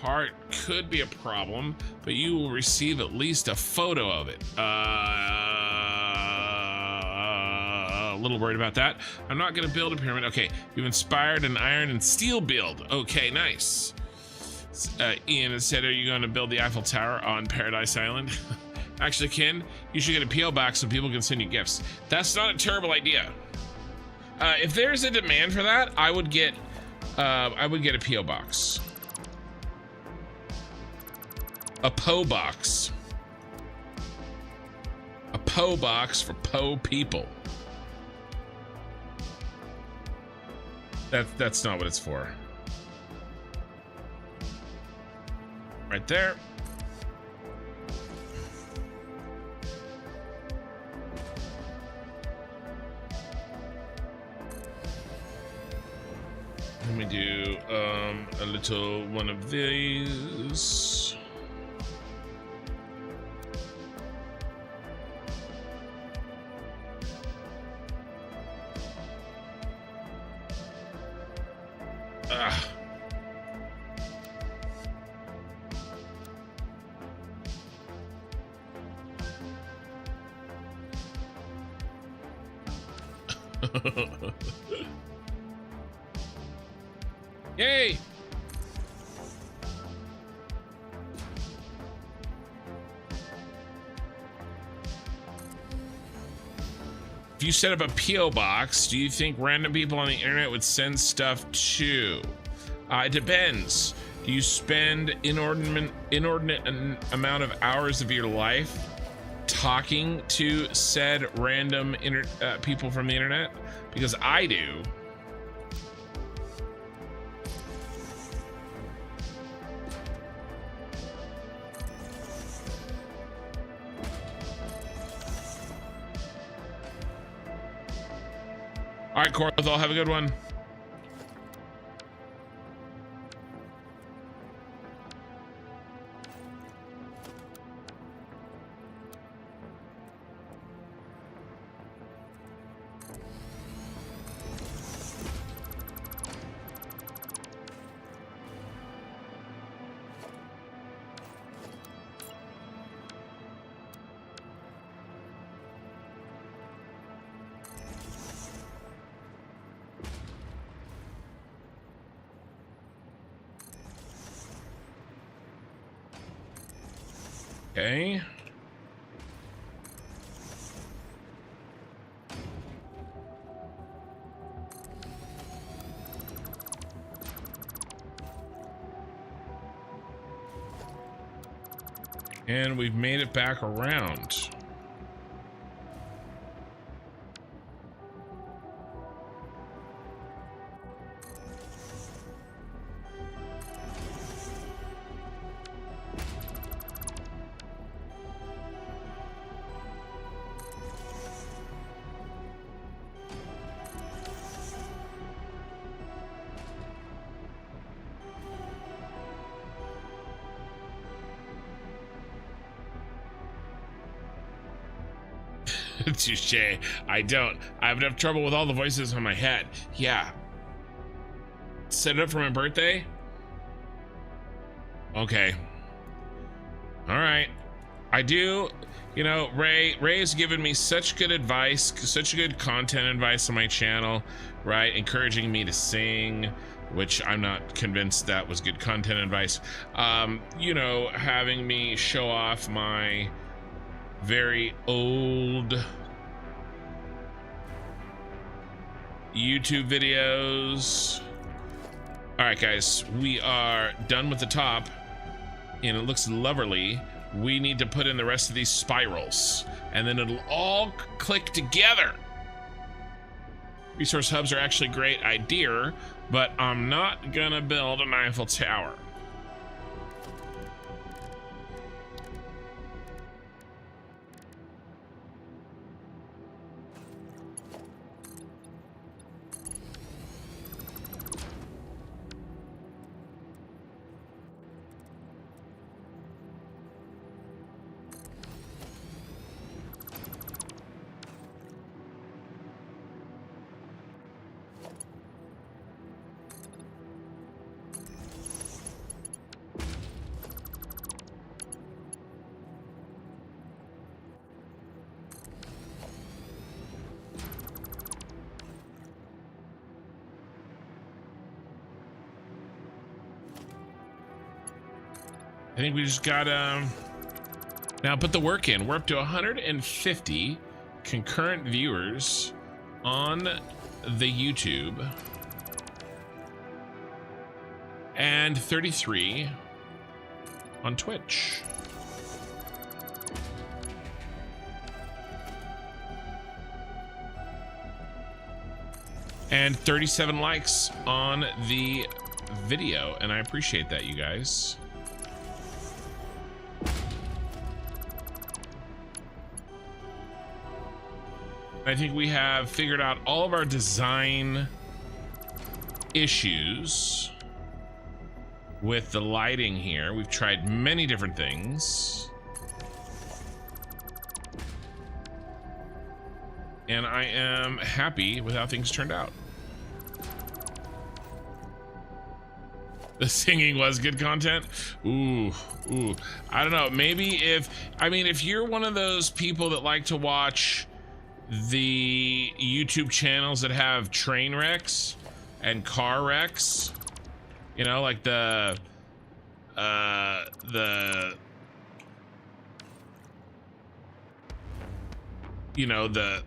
Speaker 1: part could be a problem, but you will receive at least a photo of it. A little worried about that. I'm not gonna build a pyramid. Okay, you've inspired an iron and steel build. Okay, nice. Ian has said, are you going to build the Eiffel Tower on Paradise Island? Actually, Ken, you should get a P.O. box so people can send you gifts. That's not a terrible idea. If there's a demand for that, I would get a P.O. box. A PO box. A PO box for PO people. That's not what it's for. Right there. Let me do a little one of these. Ah. Yay! If you set up a P.O. box, do you think random people on the internet would send stuff to? It depends. Do you spend inordinate amount of hours of your life talking to said random people from the internet? Because I do. All right, Corthal, have a good one. Okay. And we've made it back around. Touche. I don't. I have enough trouble with all the voices on my head. Yeah. Set it up for my birthday? Okay. All right. I do. You know, Ray has given me such good advice, such good content advice on my channel, right? Encouraging me to sing, which I'm not convinced that was good content advice. You know, having me show off my very old YouTube videos. All right, guys, we are done with the top, and it looks lovely. We need to put in the rest of these spirals, and then it'll all click together. Resource hubs are actually a great idea, but I'm not gonna build an Eiffel Tower. I think we just gotta now put the work in. We're up to 150 concurrent viewers on the YouTube and 33 on Twitch. And 37 likes on the video, and I appreciate that, you guys. I think we have figured out all of our design issues with the lighting here. We've tried many different things, and I am happy with how things turned out. The singing was good content. Ooh. I don't know. Maybe if you're one of those people that like to watch the YouTube channels that have train wrecks and car wrecks, you know, like the you know, the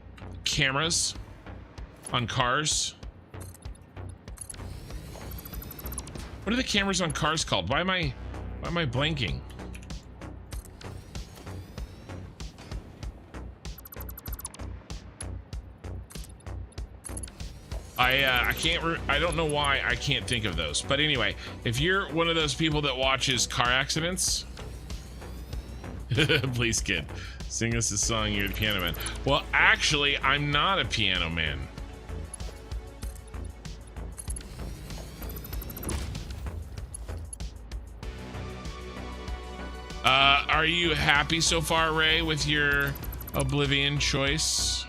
Speaker 1: cameras on cars. What are the cameras on cars called? Why am I blanking? I don't know why I can't think of those. But anyway, if you're one of those people that watches car accidents, please, kid, sing us a song. You're the piano man. Well, actually, I'm not a piano man. Are you happy so far, Ray, with your Oblivion choice?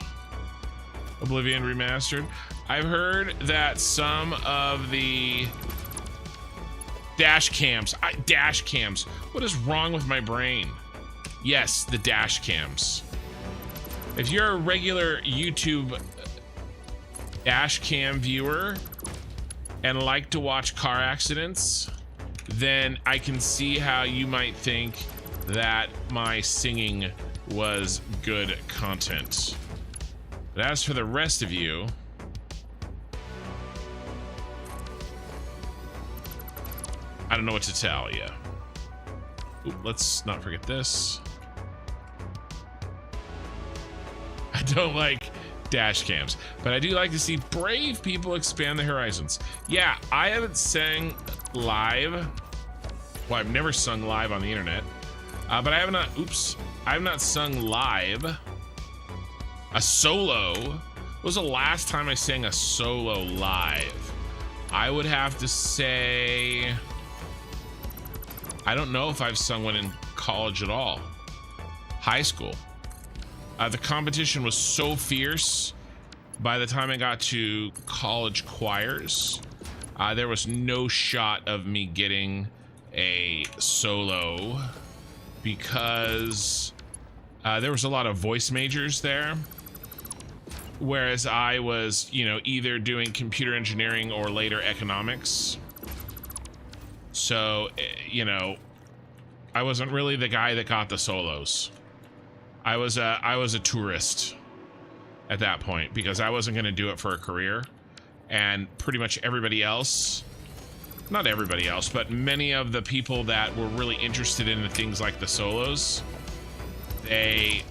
Speaker 1: Oblivion Remastered? I've heard that some of the dash cams, what is wrong with my brain? Yes, the dash cams. If you're a regular YouTube dash cam viewer and like to watch car accidents, then I can see how you might think that my singing was good content. But as for the rest of you, I don't know what to tell you. Ooh, let's not forget this. I don't like dash cams, but I do like to see brave people expand their horizons. Yeah, I haven't sang live. Well, I've never sung live on the internet, but I have not sung live. A solo. When was the last time I sang a solo live? I would have to say, I don't know if I've sung one in college at all. High school. The competition was so fierce. By the time I got to college choirs, there was no shot of me getting a solo because there was a lot of voice majors there. Whereas I was, you know, either doing computer engineering or later economics. So, you know, I wasn't really the guy that got the solos. I was a tourist at that point because I wasn't going to do it for a career. And pretty much everybody else, not everybody else, but many of the people that were really interested in the things like the solos, they,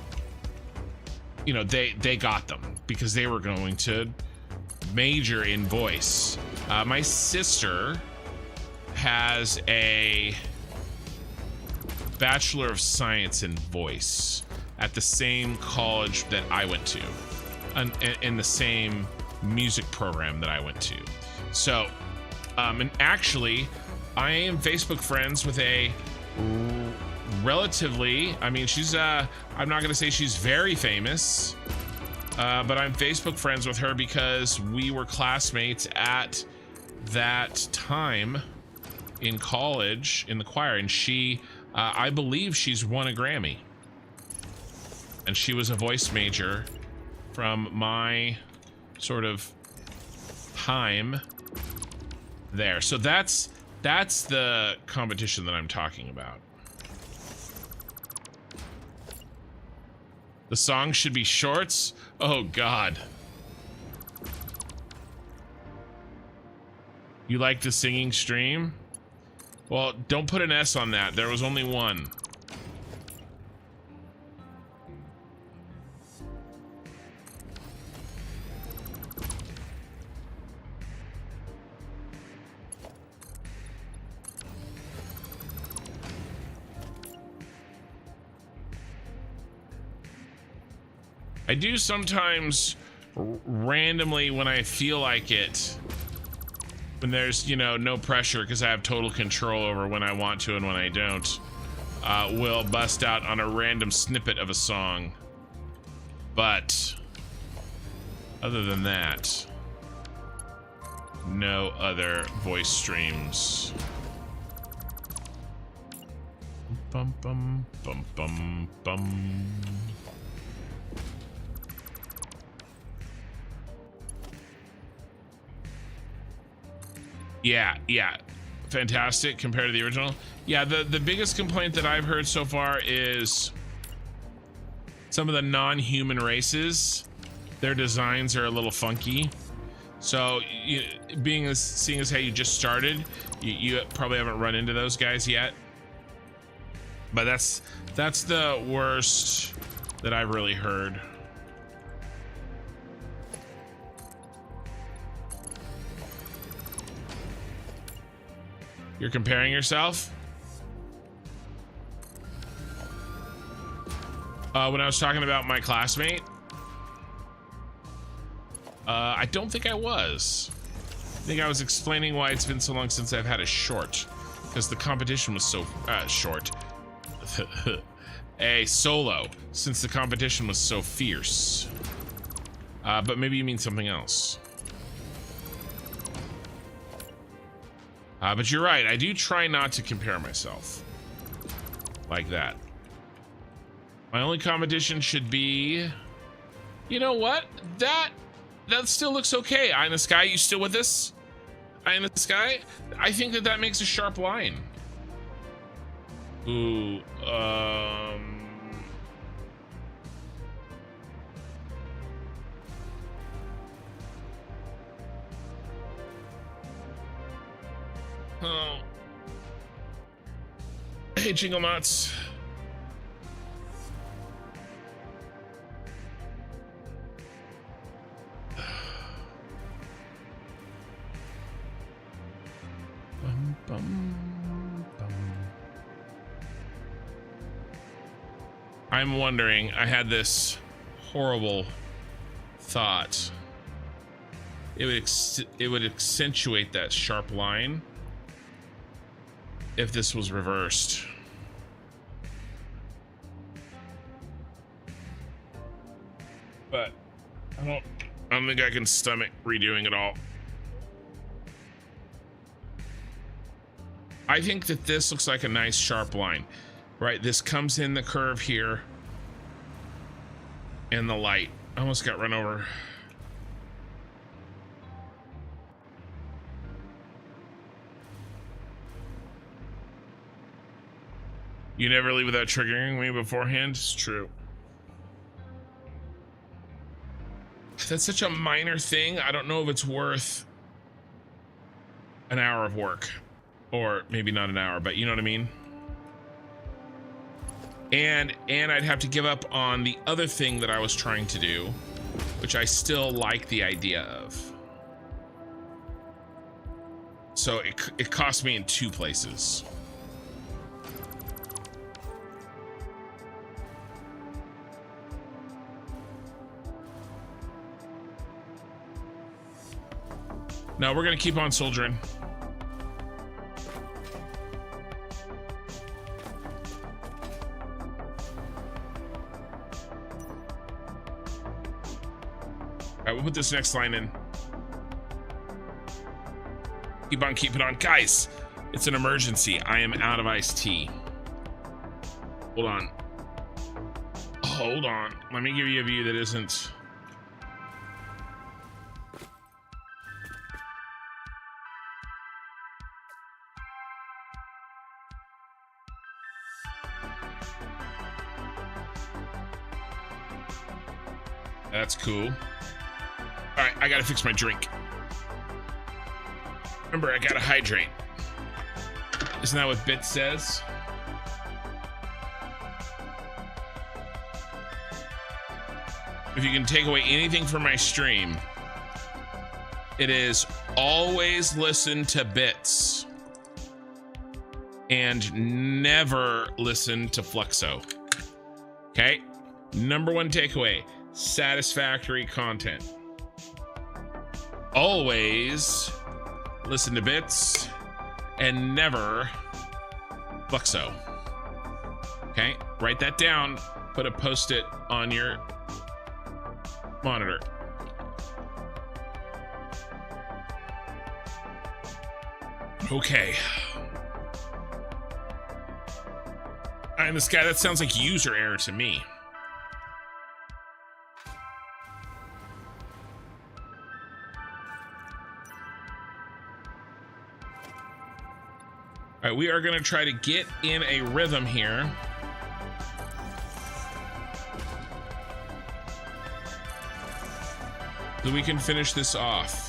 Speaker 1: you know, they got them because they were going to major in voice. My sister has a Bachelor of Science in Voice at the same college that I went to, in the same music program that I went to. So, and actually, I am Facebook friends with a relatively, I mean, she's, I'm not gonna say she's very famous, but I'm Facebook friends with her because we were classmates at that time in college in the choir, and she, I believe she's won a Grammy, and she was a voice major from my sort of time there. So that's the competition that I'm talking about. The song should be shorts. Oh God. You like the singing stream? Well, don't put an S on that. There was only one. I do sometimes randomly when I feel like it, when there's, you know, no pressure because I have total control over when I want to and when I don't, will bust out on a random snippet of a song. But other than that, no other voice streams. Bum bum bum bum bum. Yeah, fantastic compared to the original. Yeah, the biggest complaint that I've heard so far is some of the non-human races, their designs are a little funky. So, seeing as how you just started, you probably haven't run into those guys yet. But that's the worst that I've really heard. You're comparing yourself? When I was talking about my classmate? I don't think I was. I think I was explaining why it's been so long since I've had a short. Because the competition was so short. A solo, since the competition was so fierce. But maybe you mean something else. But you're right, I do try not to compare myself like that. My only competition should be, you know what? That still looks okay. Eye in the Sky, you still with us? Eye in the Sky? I think that makes a sharp line. Ooh, oh. Hey, Jingle Mots. Bum, bum, bum. I'm wondering, I had this horrible thought. It would accentuate that sharp line if this was reversed. but I don't think I can stomach redoing it all. I think that this looks like a nice sharp line, right? This comes in the curve here, and the light. I almost got run over. You never leave without triggering me beforehand. It's true. That's such a minor thing. I don't know if it's worth an hour of work, or maybe not an hour, but you know what I mean? And I'd have to give up on the other thing that I was trying to do, which I still like the idea of. So it cost me in two places. No, we're gonna keep on soldiering. All right, we'll put this next line in. Keep on keeping on. Guys, it's an emergency. I am out of iced tea. Hold on. Hold on. Let me give you a view that isn't... That's cool. All right, I gotta fix my drink. Remember, I gotta hydrate. Isn't that what Bit says? If you can take away anything from my stream, it is always listen to Bits and never listen to Fluxo. Okay? Number one takeaway. Satisfactory content. Always listen to Bits and never Fluxo. Okay, write that down. Put a post-it on your monitor. Okay. And this guy, that sounds like user error to me. All right, we are gonna try to get in a rhythm here. So we can finish this off.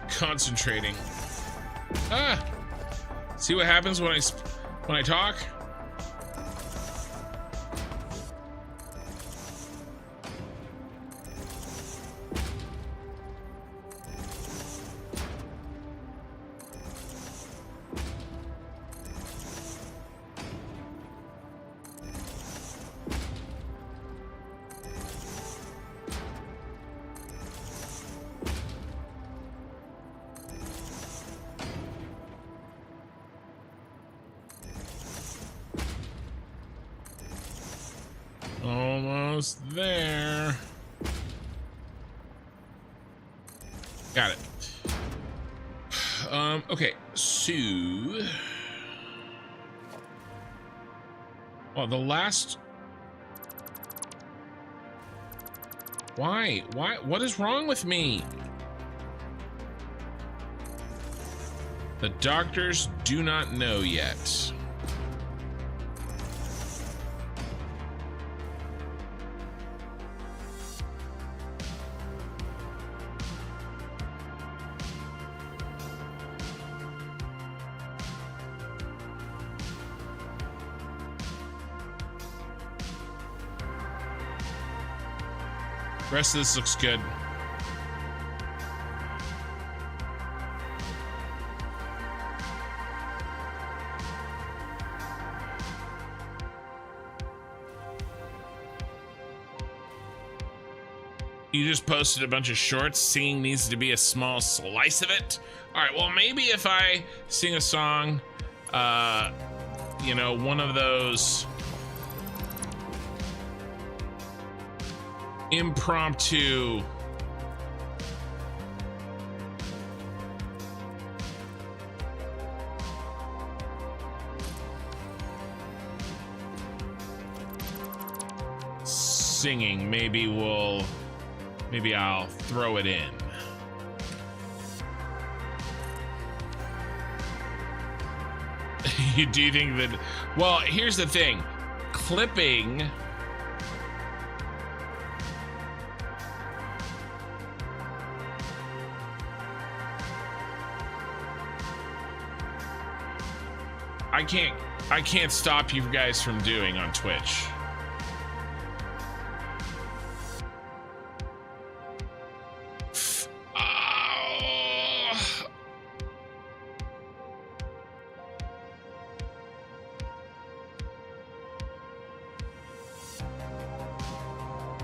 Speaker 1: Concentrating. See what happens when I talk? Almost there. Got it. Okay, so well, the last why what is wrong with me? The doctors do not know yet. The rest of this looks good. You just posted a bunch of shorts. Singing needs to be a small slice of it. All right, well, maybe if I sing a song, you know, one of those impromptu singing, maybe I'll throw it in. You do think that, well, here's the thing, clipping I can't stop you guys from doing on Twitch.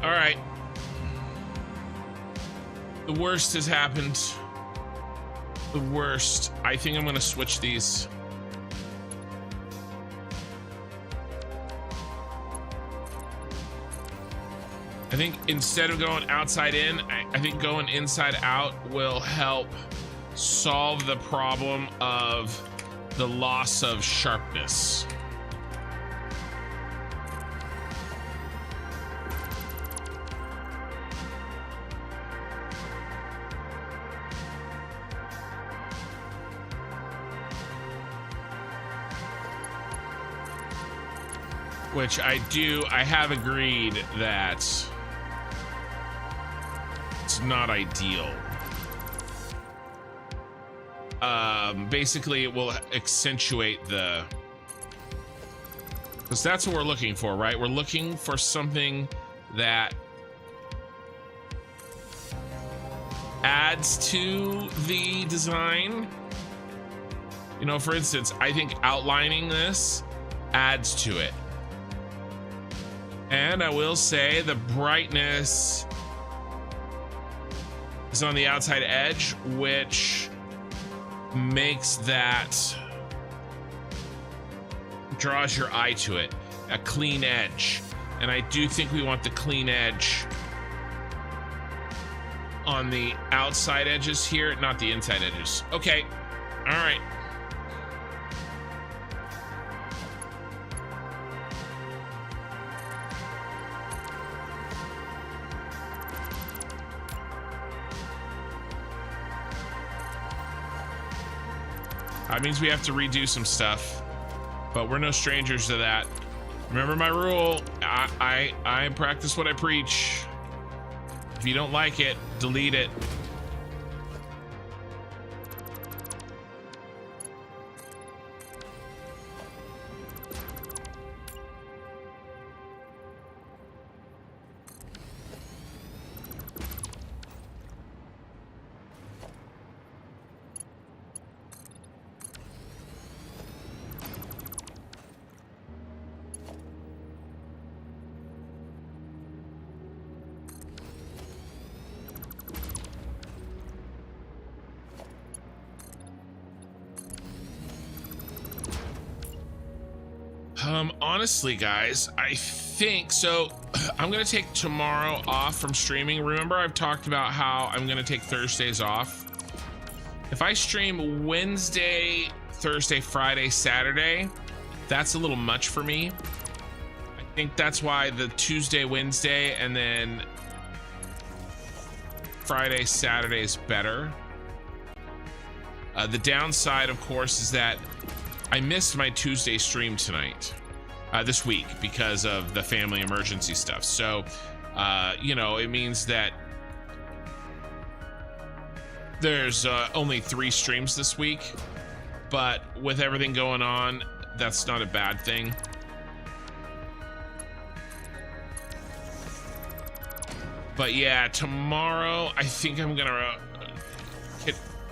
Speaker 1: All right. The worst has happened. The worst. I think I'm gonna switch these. I think instead of going outside in, I think going inside out will help solve the problem of the loss of sharpness. Which I have agreed that it's not ideal. Basically it will accentuate the, because that's what we're looking for, right? We're looking for something that adds to the design. You know, for instance, I think outlining this adds to it. And I will say the brightness is on the outside edge, which makes that, draws your eye to it, a clean edge. And I do think we want the clean edge on the outside edges here, not the inside edges. Okay, all right. That means we have to redo some stuff, but we're no strangers to that. Remember my rule, I practice what I preach. If you don't like it, delete it. Honestly, guys, I think so. I'm gonna take tomorrow off from streaming. Remember, I've talked about how I'm gonna take Thursdays off. If I stream Wednesday, Thursday, Friday, Saturday, that's a little much for me. I think that's why the Tuesday, Wednesday, and then Friday, Saturday is better. The downside, of course, is that I missed my Tuesday stream tonight, this week, because of the family emergency stuff. So, you know, it means that there's only 3 streams this week, but with everything going on, that's not a bad thing. But yeah, tomorrow I think I'm gonna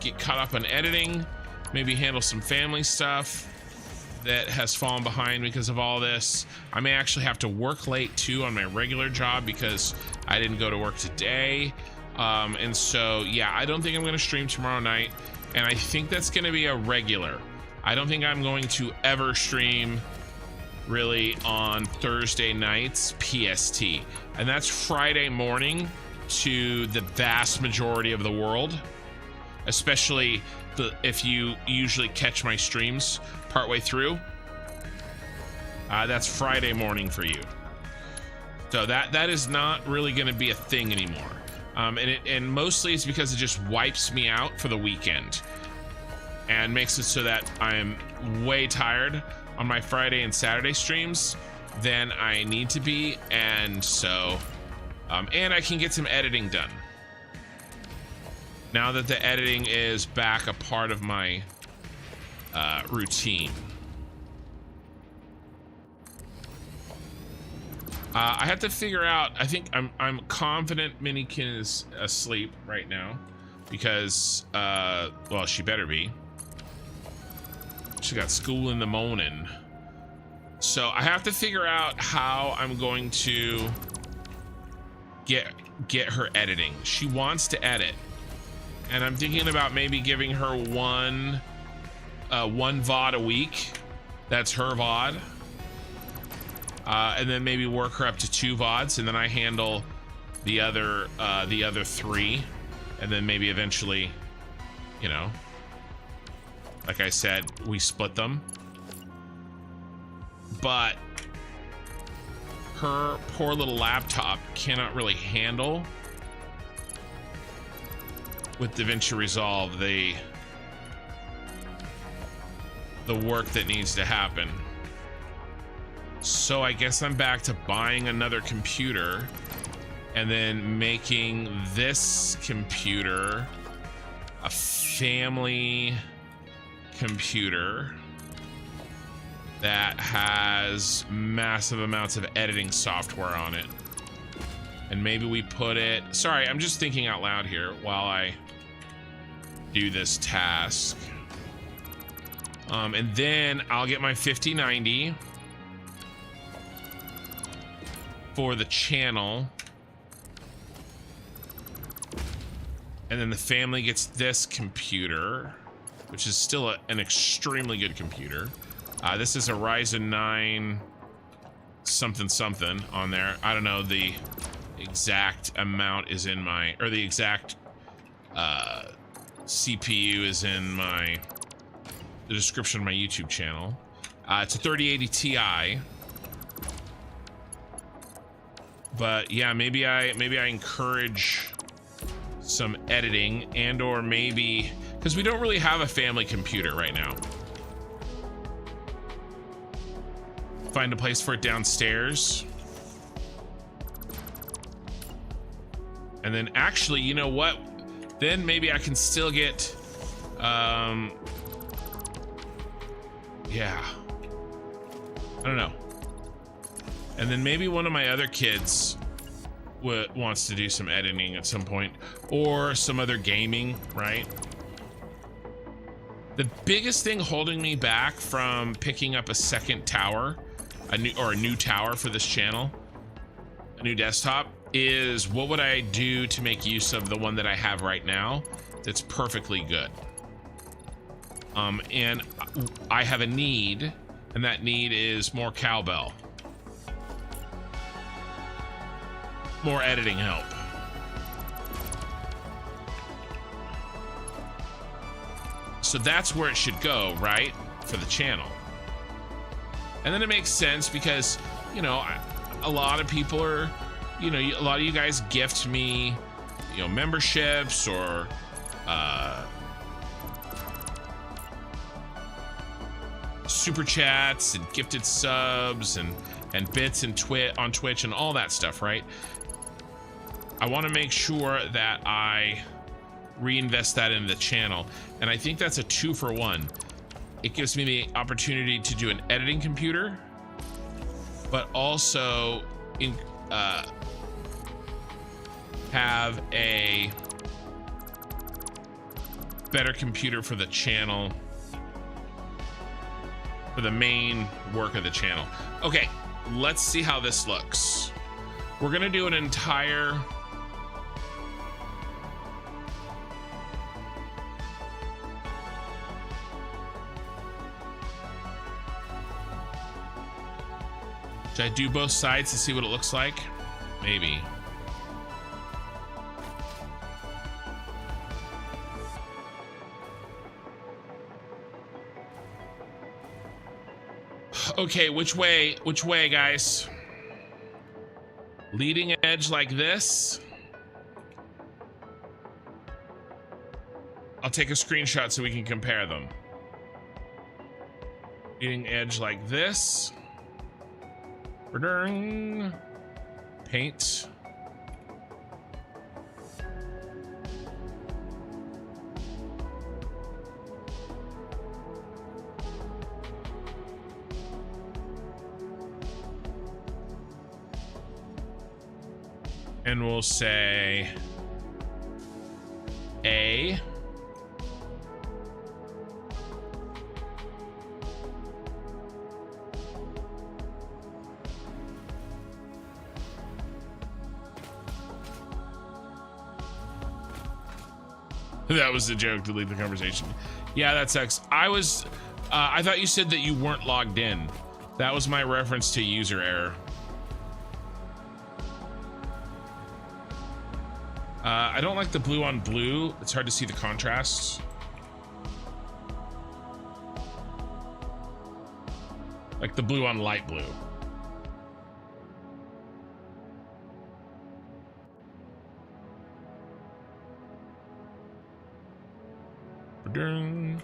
Speaker 1: get caught up on editing, maybe handle some family stuff that has fallen behind because of all this. I may actually have to work late too on my regular job because I didn't go to work today. And so, yeah, I don't think I'm gonna stream tomorrow night, and I think that's gonna be a regular. I don't think I'm going to ever stream really on Thursday nights PST, and that's Friday morning to the vast majority of the world, especially if you usually catch my streams partway through. That's Friday morning for you, so that is not really going to be a thing anymore. And mostly it's because it just wipes me out for the weekend and makes it so that I'm way tired on my Friday and Saturday streams than I need to be, and so and I can get some editing done now that the editing is back a part of my routine. I have to figure out, I think I'm confident Minikin is asleep right now because well, she better be. She got school in the morning. So I have to figure out how I'm going to get her editing. She wants to edit, and I'm thinking about maybe giving her one VOD a week. That's her VOD. And then maybe work her up to 2 VODs, and then I handle the other 3, and then maybe eventually, you know, like I said, we split them. But her poor little laptop cannot really handle with DaVinci Resolve the work that needs to happen. So I guess I'm back to buying another computer and then making this computer a family computer that has massive amounts of editing software on it. And maybe we put it, sorry, I'm just thinking out loud here while I do this task. And then I'll get my 5090 for the channel, and then the family gets this computer, which is still an extremely good computer. This is a Ryzen 9 something something on there. I don't know, the exact amount is in my, or the exact CPU is in the description of my YouTube channel. It's a 3080 Ti. But yeah, maybe I encourage some editing, and or maybe because we don't really have a family computer right now. Find a place for it downstairs. And then actually, you know what? Then maybe I can still get yeah. I don't know. And then maybe one of my other kids wants to do some editing at some point, or some other gaming, right? The biggest thing holding me back from picking up a second tower, a new tower for this channel, a new desktop, is what would I do to make use of the one that I have right now that's perfectly good. And I have a need, and that need is more cowbell. More editing help. So that's where it should go, right? For the channel. And then it makes sense because, you know, a lot of people are, you know, a lot of you guys gift me, you know, memberships or super chats and gifted subs and bits and on Twitch and all that stuff, right? I want to make sure that I reinvest that into the channel, and I think that's a 2-for-1. It gives me the opportunity to do an editing computer, but also have a better computer for the channel, for the main work of the channel. Okay, let's see how this looks. We're gonna do an entire should I do both sides to see what it looks like? Maybe. Okay, which way, guys? Leading edge like this. I'll take a screenshot so we can compare them. Leading edge like this. Paint. And we'll say A. That was the joke to leave the conversation. Yeah, that sucks. I thought you said that you weren't logged in. That was my reference to user error. I don't like the blue on blue. It's hard to see the contrasts. Like the blue on light blue. Ba-ding.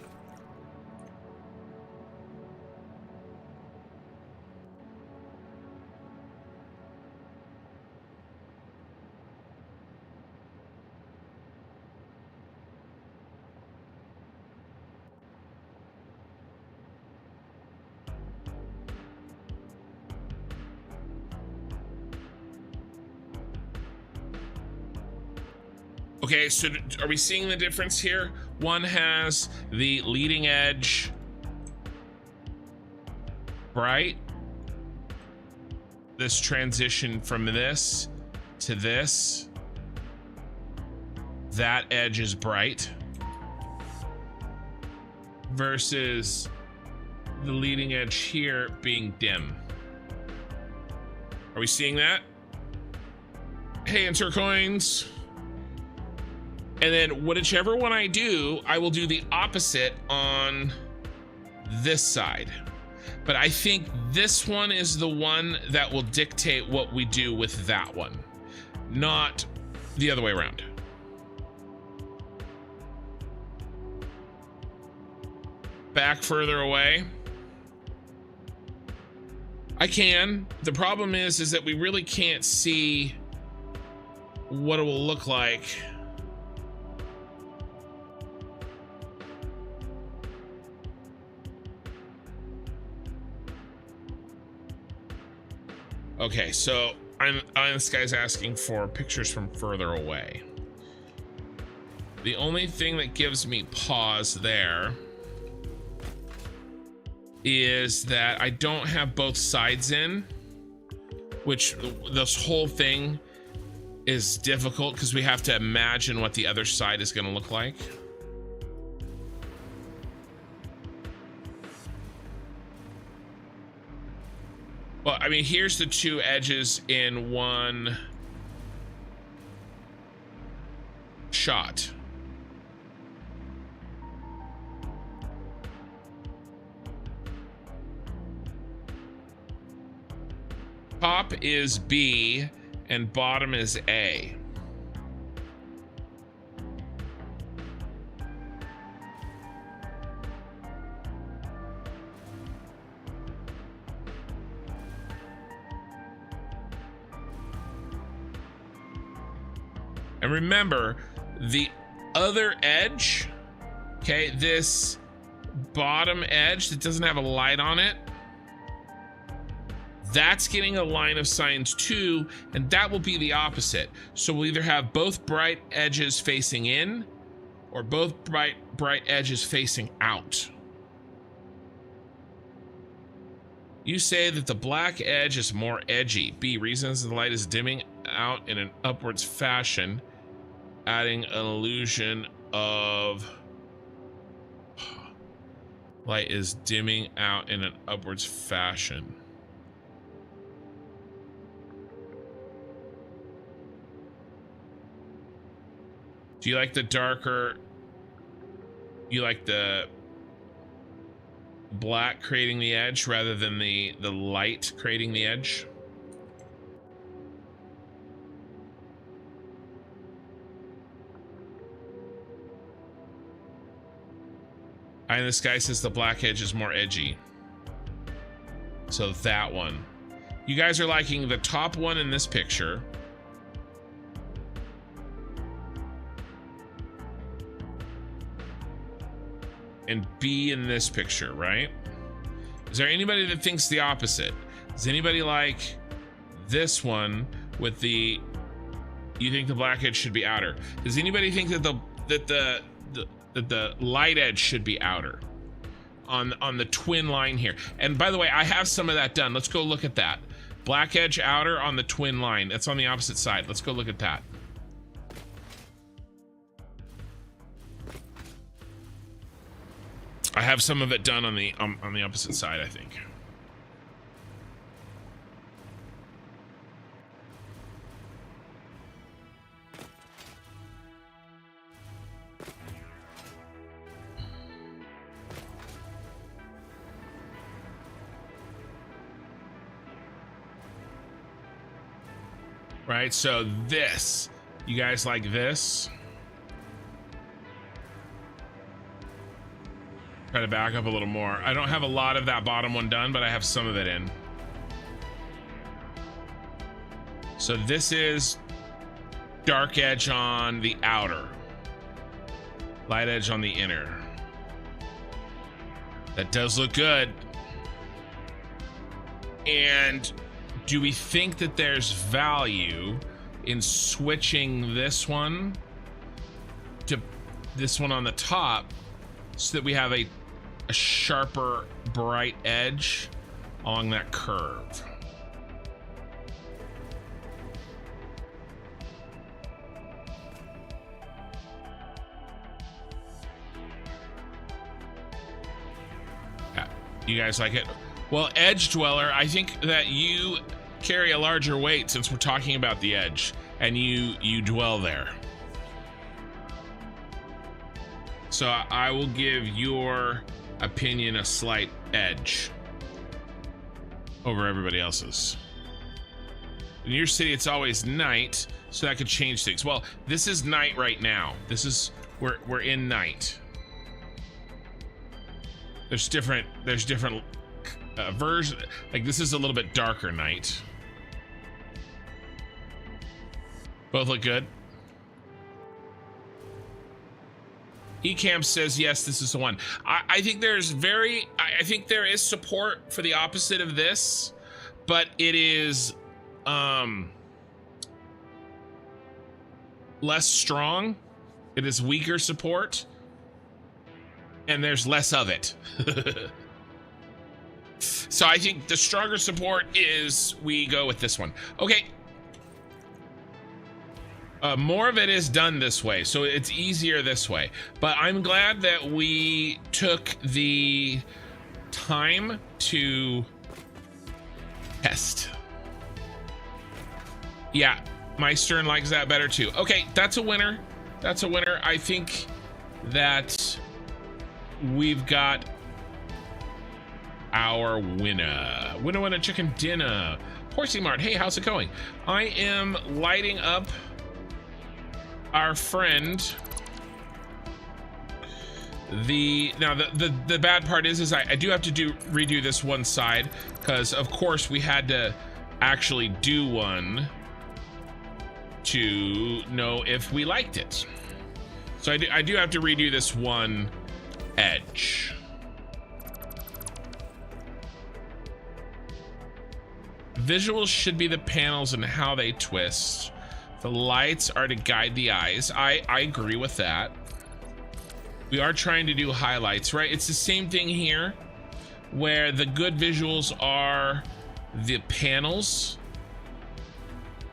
Speaker 1: Okay, so are we seeing the difference here? One has the leading edge bright. This transition from this to this. That edge is bright. Versus the leading edge here being dim. Are we seeing that? Hey, Intercoins. And then whichever one I do, I will do the opposite on this side. But I think this one is the one that will dictate what we do with that one, not the other way around. Back further away. I can. The problem is that we really can't see what it will look like. Okay, so this guy's asking for pictures from further away. The only thing that gives me pause there is that I don't have both sides in, which this whole thing is difficult because we have to imagine what the other side is going to look like. Well, I mean, here's the two edges in one shot. Top is B and bottom is A. And remember, the other edge, okay, this bottom edge that doesn't have a light on it, that's getting a line of signs too, and that will be the opposite. So we'll either have both bright edges facing in or both bright edges facing out. You say that the black edge is more edgy. B, reasons the light is dimming out in an upwards fashion, adding an illusion of light is dimming out in an upwards fashion. Do you like the darker, you like the black creating the edge rather than the light creating the edge? And this guy says the black edge is more edgy. So that one. You guys are liking the top one in this picture. And B in this picture, right? Is there anybody that thinks the opposite? Does anybody like this one with the, you think the black edge should be outer? Does anybody think that the light edge should be outer on the twin line here? And by the way, I have some of that done. Let's go look at that. Black edge outer on the twin line. That's on the opposite side. Let's go look at that. I have some of it done on the opposite side, I think. Right, so this, you guys like this? Try to back up a little more. I don't have a lot of that bottom one done, but I have some of it in. So this is dark edge on the outer, light edge on the inner. That does look good. And do we think that there's value in switching this one to this one on the top so that we have a sharper, bright edge along that curve? Yeah, you guys like it? Well, Edge Dweller, I think that you carry a larger weight since we're talking about the edge, and you dwell there. So I will give your opinion a slight edge over everybody else's. In your city, it's always night, so that could change things. Well, this is night right now. This is, we're in night. There's different versions. Like this is a little bit darker night. Both look good. ECamp says yes, this is the one. I think there is support for the opposite of this, but it is less strong. It is weaker support, and there's less of it. So I think the stronger support is we go with this one. Okay. More of it is done this way, so it's easier this way. But I'm glad that we took the time to test. Yeah, my Stern likes that better too. Okay, that's a winner. That's a winner. I think that we've got our winner. Winner, chicken dinner. Horsey Mart, hey, how's it going? I am lighting up our friend. The bad part is I do have to redo this one side, because of course we had to actually do one to know if we liked it. So I do have to redo this one edge. Visuals should be the panels and how they twist. The lights are to guide the eyes. I agree with that. We are trying to do highlights, right? It's the same thing here, where the good visuals are the panels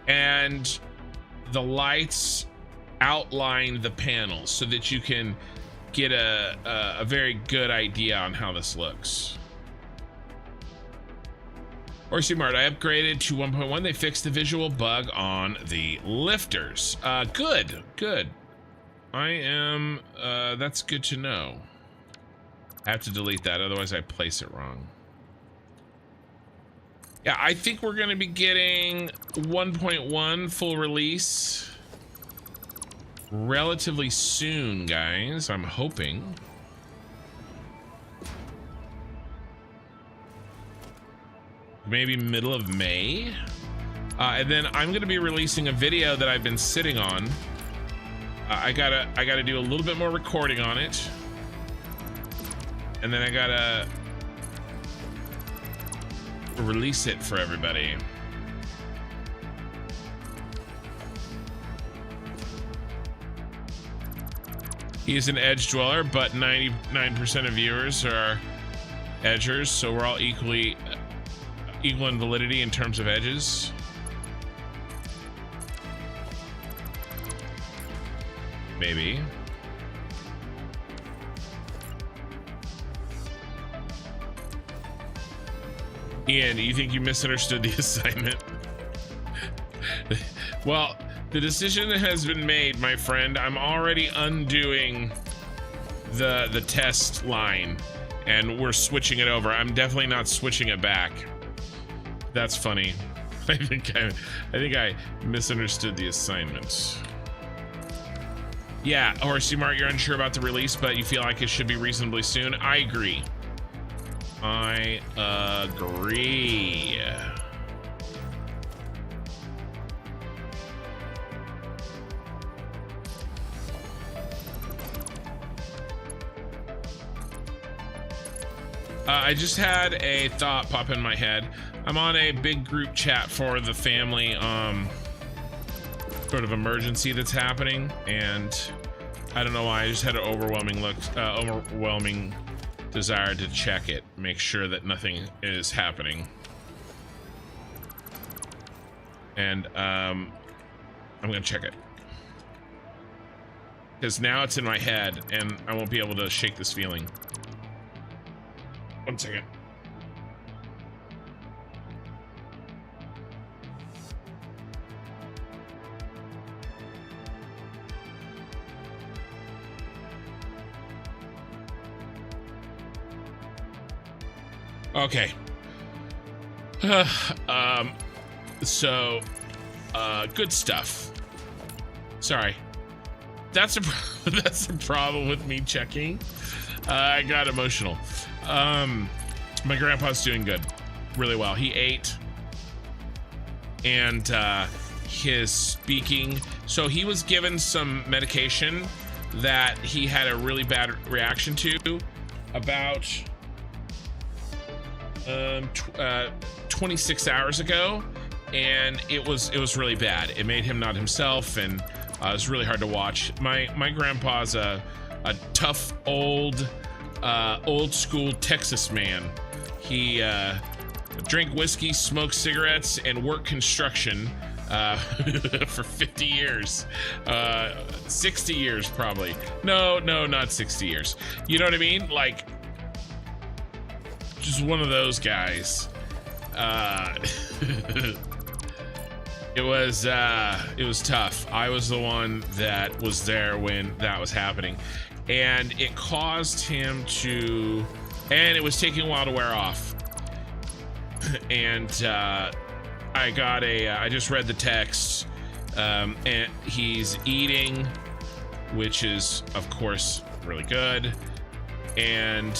Speaker 1: and the lights outline the panels so that you can get a very good idea on how this looks. Orsi Mart, I upgraded to 1.1. They fixed the visual bug on the lifters. Good. I am, that's good to know. I have to delete that, otherwise I place it wrong. Yeah, I think we're gonna be getting 1.1 full release relatively soon, guys. I'm hoping. Maybe middle of May. And then I'm gonna be releasing a video that I've been sitting on. I gotta do a little bit more recording on it. And then I gotta release it for everybody. He's an edge dweller, but 99% of viewers are edgers, so we're all equal in validity in terms of edges. Maybe. Ian, do you think you misunderstood the assignment? Well, the decision has been made, my friend. I'm already undoing the test line, and we're switching it over. I'm definitely not switching it back. That's funny. I think I misunderstood the assignment. Yeah, Horsey Mart, you're unsure about the release, but you feel like it should be reasonably soon. I agree. I agree. I just had a thought pop in my head. I'm on a big group chat for the family sort of emergency that's happening, and I don't know why, I just had an overwhelming desire to check it, make sure that nothing is happening. And I'm gonna check it, because now it's in my head and I won't be able to shake this feeling. 1 second. Okay. Good stuff. Sorry. That's a problem with me checking. I got emotional. My grandpa's doing good, really well. He ate, and his speaking. So he was given some medication that he had a really bad reaction to about 26 hours ago, and it was really bad. It made him not himself, and it was really hard to watch. My grandpa's a tough old school Texas man. He drank whiskey, smoked cigarettes, and worked construction for 50 years. 60 years probably. No, not 60 years. You know what I mean? Like, just one of those guys. It was tough. I was the one that was there when that was happening, and it caused him to, and it was taking a while to wear off. And I just read the text, and he's eating, which is of course really good. And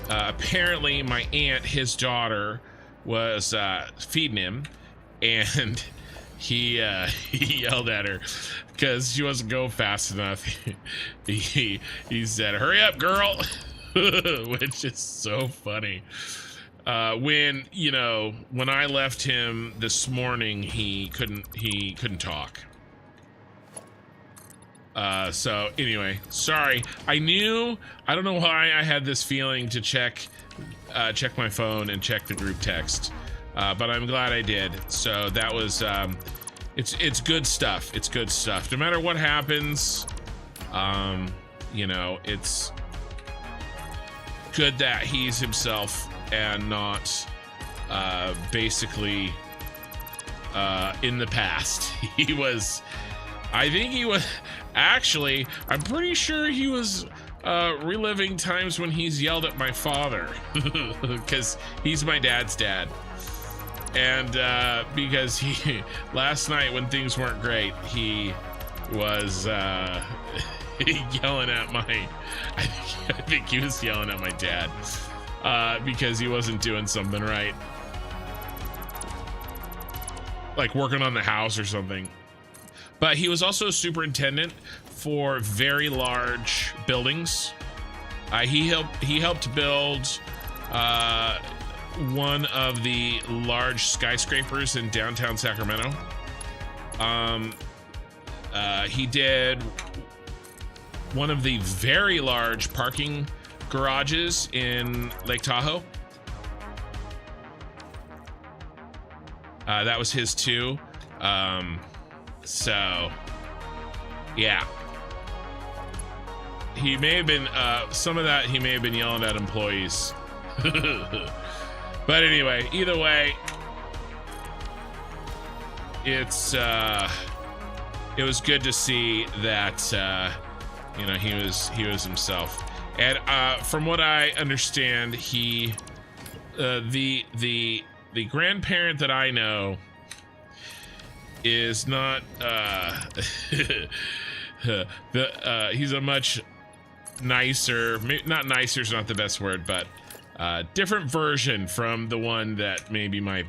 Speaker 1: apparently my aunt, his daughter, was feeding him, and he he yelled at her because she wasn't going fast enough. he said, "Hurry up, girl," which is so funny. When I left him this morning, he couldn't talk. So anyway, sorry. I don't know why I had this feeling to check my phone and check the group text. But I'm glad I did. So that was, it's good stuff. It's good stuff. No matter what happens, it's good that he's himself and not, basically, in the past. Actually, I'm pretty sure he was, reliving times when he's yelled at my father, because he's my dad's dad. And because last night when things weren't great, he was yelling at I think he was yelling at my dad because he wasn't doing something right, like working on the house or something. But he was also a superintendent for very large buildings. He helped build one of the large skyscrapers in downtown Sacramento. He did one of the very large parking garages in Lake Tahoe. That was his too. So yeah, he may have been some of that he may have been yelling at employees. But anyway, either way, it was good to see that he was himself. And from what I understand, the grandparent that I know is not he's a much nicer, not nicer is not the best word, but different version from the one that maybe my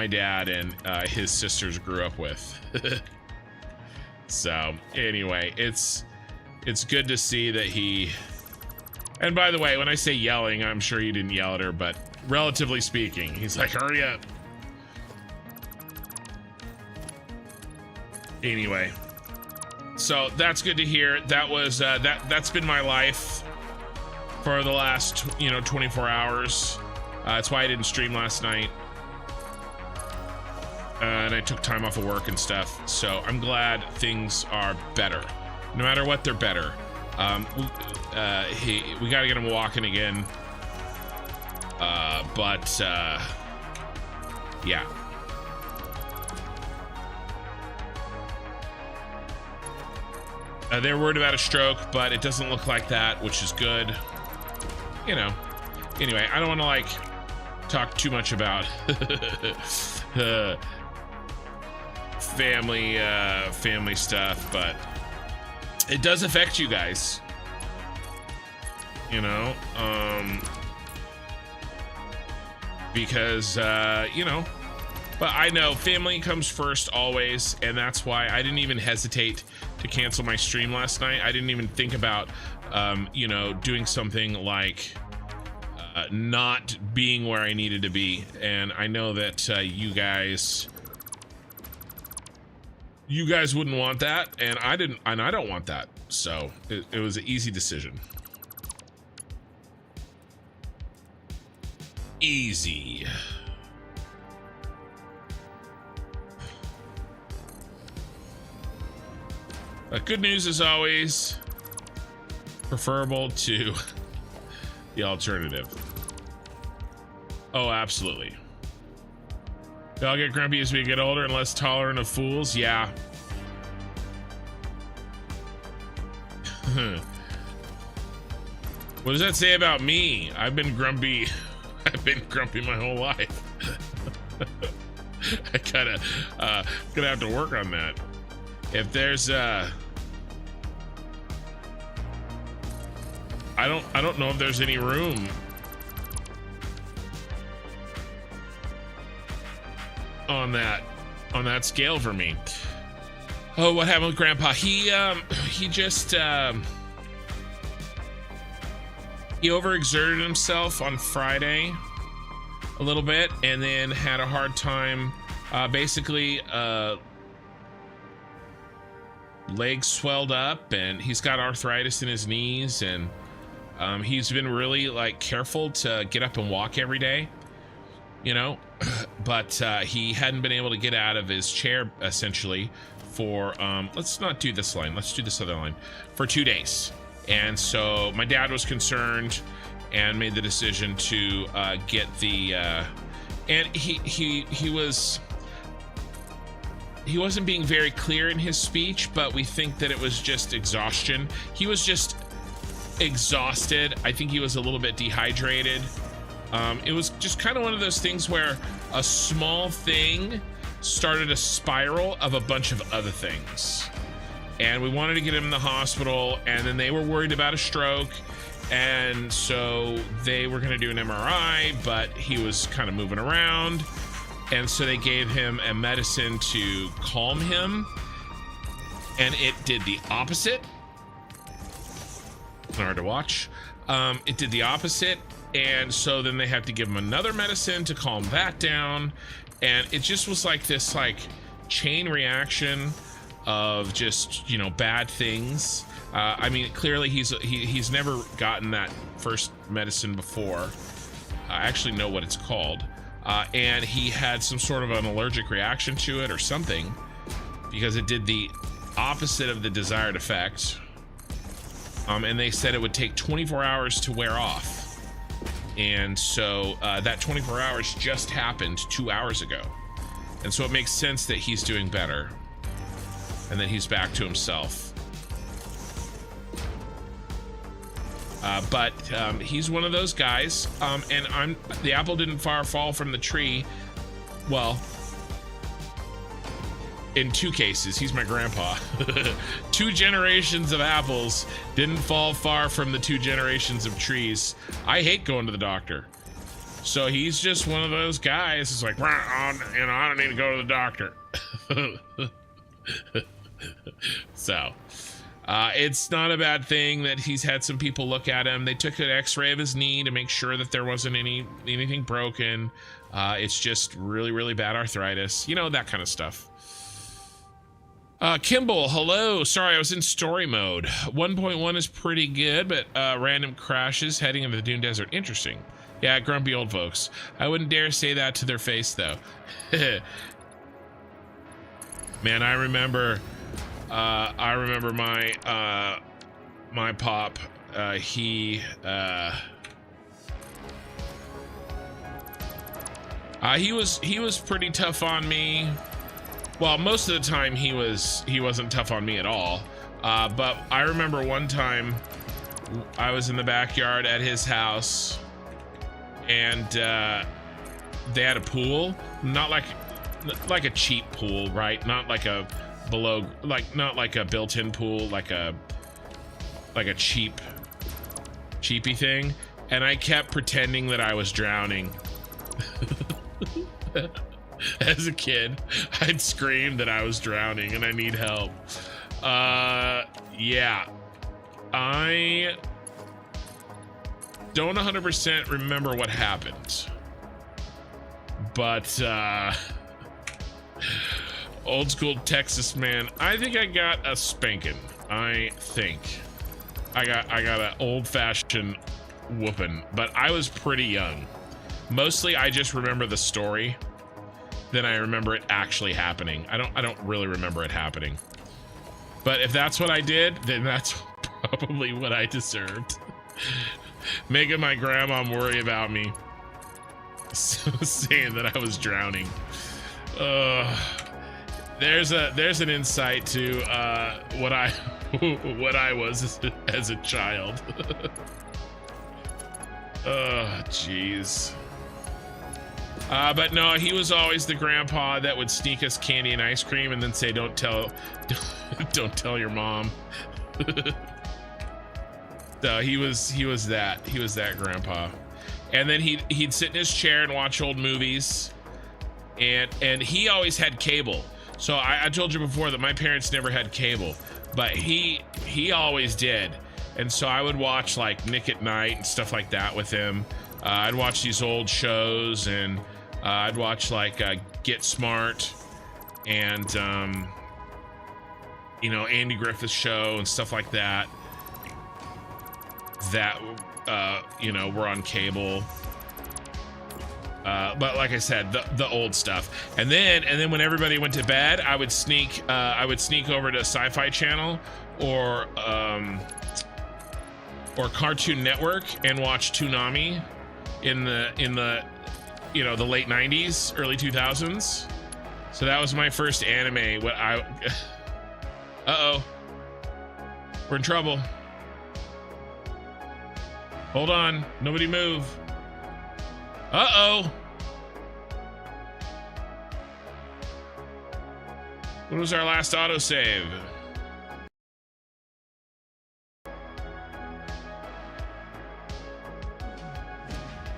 Speaker 1: dad and his sisters grew up with. So anyway, it's good to see that he, and by the way, when I say yelling, I'm sure he didn't yell at her, but relatively speaking, he's like, hurry up. Anyway, so that's good to hear. That was that's been my life for the last 24 hours. That's why I didn't stream last night, and I took time off of work and stuff. So I'm glad things are better. No matter what, they're better. We got to get him walking again. But yeah. They're worried about a stroke, but it doesn't look like that, which is good. Anyway, I don't want to talk too much about family stuff, but it does affect you guys. Because but I know family comes first always, and that's why I didn't even hesitate to cancel my stream last night. I didn't even think about doing something like not being where I needed to be. And I know that you guys wouldn't want that, and I don't want that. So it was an easy decision. Easy. Good news as always, preferable to the alternative. Oh, absolutely. We all get grumpy as we get older and less tolerant of fools. Yeah. What does that say about me? I've been grumpy. I've been grumpy my whole life. I gonna have to work on that. If there's I don't know if there's any room on that on that scale for me. Oh, what happened with Grandpa? He just he overexerted himself on Friday a little bit, and then had a hard time. Basically, legs swelled up, and he's got arthritis in his knees, and he's been really like careful to get up and walk every day, you know, but he hadn't been able to get out of his chair essentially for let's not do this line, let's do this other line, for 2 days. And so my dad was concerned and made the decision to get the and he wasn't being very clear in his speech, but we think that it was just exhaustion. He was just exhausted. I think he was a little bit dehydrated. It was just kind of one of those things where a small thing started a spiral of a bunch of other things. And we wanted to get him in the hospital, and then they were worried about a stroke. And so they were going to do an MRI, but he was kind of moving around. And so they gave him a medicine to calm him, and it did the opposite. Hard to watch. It did the opposite, and so then they had to give him another medicine to calm that down, and it just was like this like chain reaction of just, you know, bad things. I mean, clearly he's never gotten that first medicine before. I actually know what it's called. And he had some sort of an allergic reaction to it or something, because it did the opposite of the desired effect. And they said it would take 24 hours to wear off. And so that 24 hours just happened 2 hours ago. And so it makes sense that he's doing better and that he's back to himself. But he's one of those guys, and the apple didn't far fall from the tree. Well, in 2 cases, he's my grandpa. 2 generations of apples didn't fall far from the 2 generations of trees. I hate going to the doctor. So he's just one of those guys who's like, I don't need to go to the doctor. So it's not a bad thing that he's had some people look at him. They took an x-ray of his knee to make sure that there wasn't anything broken. It's just really, really bad arthritis, you know, that kind of stuff. Kimball, hello. Sorry, I was in story mode. 1.1 is pretty good, but random crashes heading into the Dune Desert. Interesting. Yeah, grumpy old folks. I wouldn't dare say that to their face, though. Man, I remember my pop. He was pretty tough on me. Well, most of the time he wasn't tough on me at all. But I remember one time I was in the backyard at his house, and they had a pool, not like a cheap pool, right? Not like a not like a built-in pool, like a cheapy thing. And I kept pretending that I was drowning. As a kid, I'd scream that I was drowning and I need help. Yeah. I don't 100% remember what happened. But, old school Texas man, I think I got a spanking. I think. I got an old-fashioned whooping, but I was pretty young. Mostly I just remember the story. Then I remember it actually happening. I don't really remember it happening. But if that's what I did, then that's probably what I deserved. Making my grandma worry about me. Saying that I was drowning. There's an insight to what I was as a child. Oh, jeez. But no, he was always the grandpa that would sneak us candy and ice cream and then say, don't tell your mom. So he was that grandpa. And then he'd sit in his chair and watch old movies. and he always had cable. So I told you before that my parents never had cable, but he always did. And so I would watch like Nick at Night and stuff like that with him. I'd watch these old shows, and I'd watch like Get Smart and you know, Andy Griffith's show and stuff like that. That you know, were on cable. But like I said, the old stuff. And then when everybody went to bed, I would sneak over to Sci-Fi Channel or Cartoon Network and watch Toonami in the you know, the late 90s, early 2000s. So that was my first anime. What I uh-oh. We're in trouble. Hold on, nobody move. Uh-oh. What was our last autosave?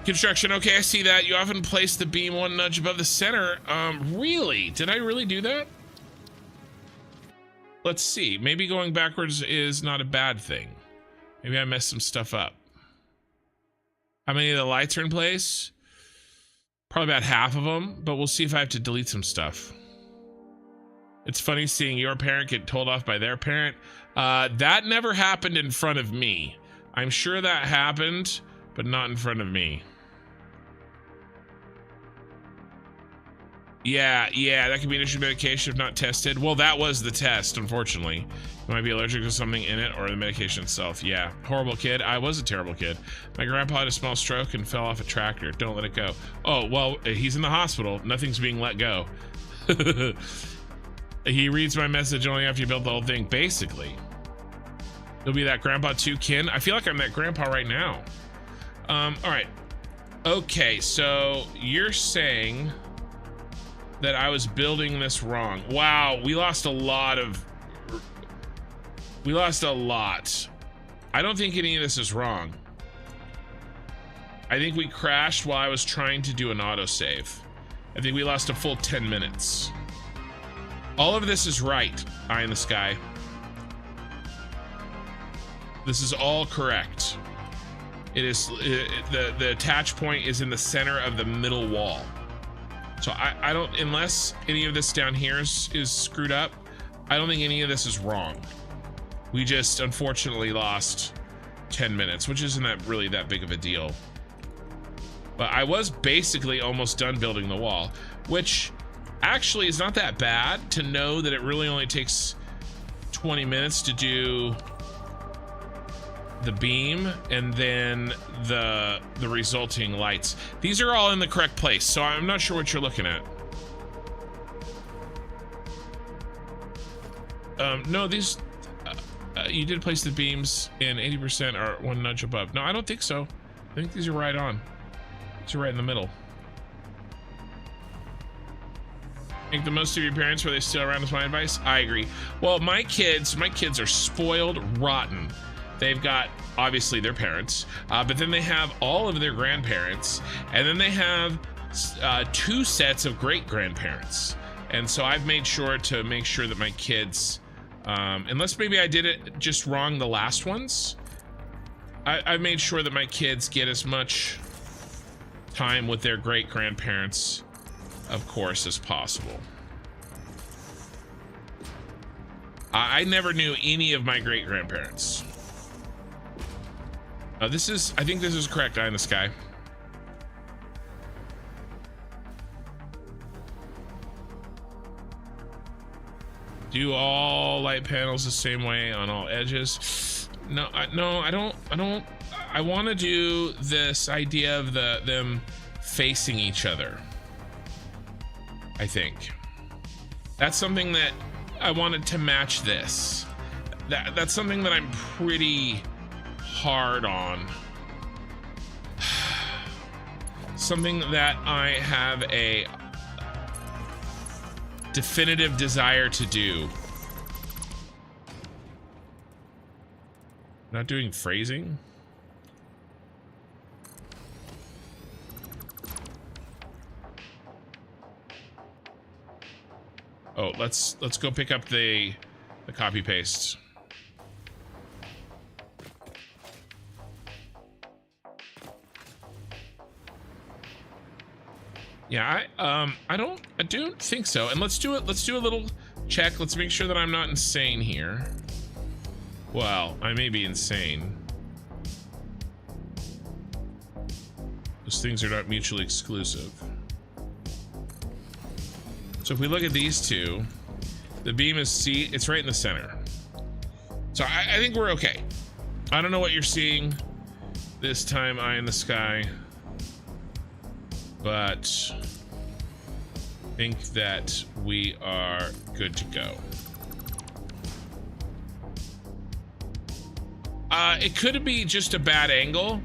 Speaker 1: Construction, okay, I see that. You often place the beam one nudge above the center. Really? Did I really do that? Let's see. Maybe going backwards is not a bad thing. Maybe I messed some stuff up. How many of the lights are in place? Probably about half of them, but we'll see if I have to delete some stuff. It's funny seeing your parent get told off by their parent. That never happened in front of me. I'm sure that happened, but not in front of me. Yeah, that could be an issue of medication if not tested. Well, that was the test, unfortunately. You might be allergic to something in it or the medication itself. Yeah, horrible kid. I was a terrible kid. My grandpa had a small stroke and fell off a tractor. Don't let it go. Oh, well, he's in the hospital. Nothing's being let go. He reads my message only after you build the whole thing, basically. You'll be that grandpa too, Kin. I feel like I'm that grandpa right now. All right. Okay, so you're saying that I was building this wrong. Wow, we lost a lot. I don't think any of this is wrong. I think we crashed while I was trying to do an autosave. I think we lost a full 10 minutes. All of this is right, Eye in the Sky. This is all correct. It is the attach point is in the center of the middle wall. So I don't, unless any of this down here is screwed up, I don't think any of this is wrong. We just unfortunately lost 10 minutes, which isn't really that big of a deal. But I was basically almost done building the wall, which actually is not that bad to know that it really only takes 20 minutes to do the beam and then the resulting lights. These are all in the correct place, so I'm not sure what you're looking at. No, these you did place the beams in 80% or one nudge above. No, I don't think so. I think these are right on. These are right in the middle. Make the most of your parents where they still around is my advice. I agree. Well, my kids are spoiled rotten. They've got obviously their parents, but then they have all of their grandparents, and then they have 2 sets of great grandparents. And so I've made sure that my kids, unless maybe I did it just wrong the last ones, I've made sure that my kids get as much time with their great grandparents, of course, as possible. I never knew any of my great grandparents. I think this is correct, Eye in the Sky. Do all light panels the same way on all edges? No, I don't. I want to do this idea of them facing each other. I think that's something that I wanted to match this. That's something that I'm pretty hard on. Something that I have a definitive desire to do. Not doing phrasing. Oh, let's go pick up the copy paste. Yeah, I don't think so. And let's do a little check. Let's make sure that I'm not insane here. Well, I may be insane. Those things are not mutually exclusive. So if we look at these two, the beam is C, it's right in the center. So I think we're okay. I don't know what you're seeing this time, eye in the sky, but I think that we are good to go. It could be just a bad angle,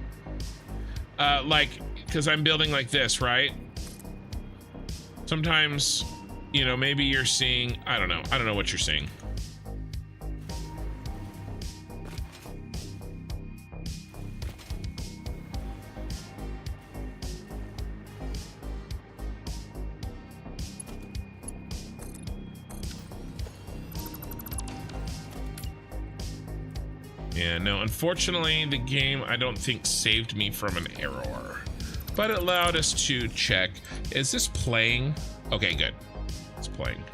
Speaker 1: like, because I'm building like this, right? Sometimes, you know, maybe you're seeing, I don't know what you're seeing. Yeah, no, unfortunately, the game, I don't think, saved me from an error, but it allowed us to check. Is this playing? Okay, good. It's playing.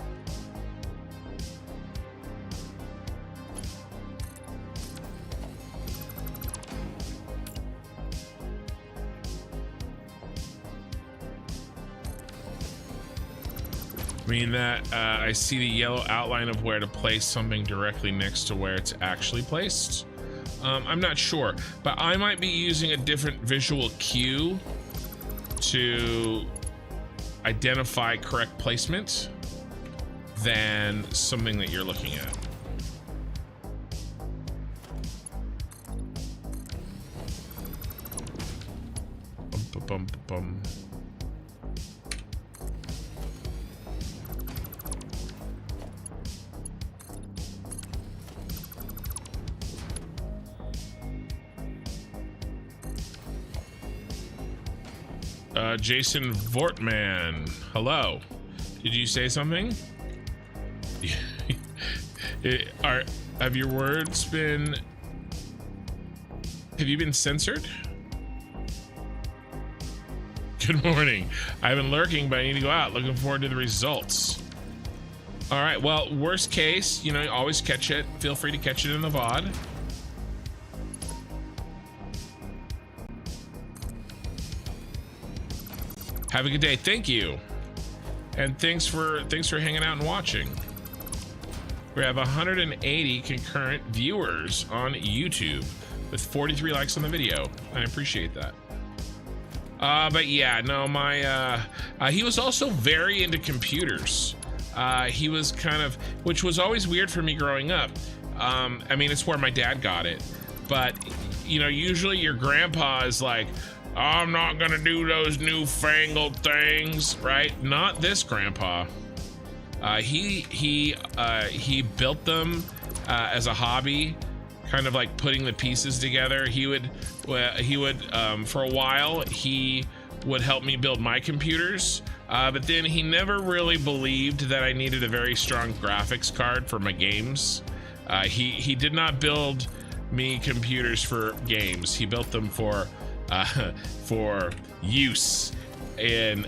Speaker 1: I mean that I see the yellow outline of where to place something directly next to where it's actually placed. I'm not sure, but I might be using a different visual cue to identify correct placement than something that you're looking at. Bum, bum, bum, bum. Jason Vortman, hello. Did you say something? Have your words been? Have you been censored? Good morning. I've been lurking, but I need to go out. Looking forward to the results. All right. Well, worst case, you know, always catch it. Feel free to catch it in the VOD. Have a good day. Thank you. And thanks for hanging out and watching. We have 180 concurrent viewers on YouTube with 43 likes on the video. I appreciate that. But yeah, no, he was also very into computers. He was kind of, which was always weird for me growing up. I mean, it's where my dad got it, but you know, usually your grandpa is like, I'm not gonna do those newfangled things, right? Not this grandpa. He built them as a hobby, kind of like putting the pieces together. He would for a while he would help me build my computers, but then he never really believed that I needed a very strong graphics card for my games. He did not build me computers for games. He built them for use and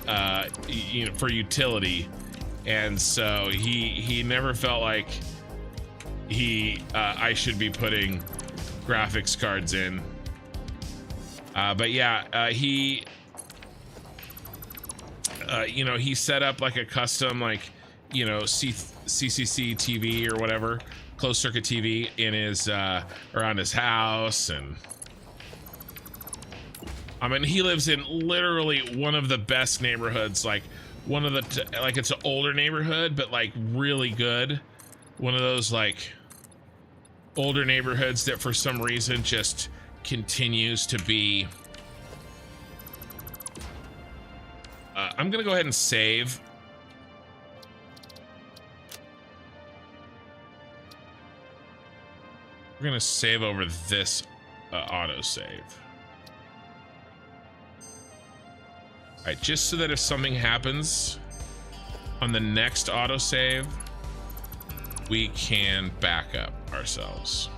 Speaker 1: you know, for utility, and so he never felt like I should be putting graphics cards in. But yeah, he you know, he set up like a custom, like, you know, CCC TV or whatever, closed circuit TV in his around his house. And I mean, he lives in literally one of the best neighborhoods, like one of the like, it's an older neighborhood, but like really good. One of those like older neighborhoods that for some reason just continues to be. I'm gonna go ahead and save. We're gonna save over this autosave. All right, just so that if something happens on the next autosave, we can back up ourselves.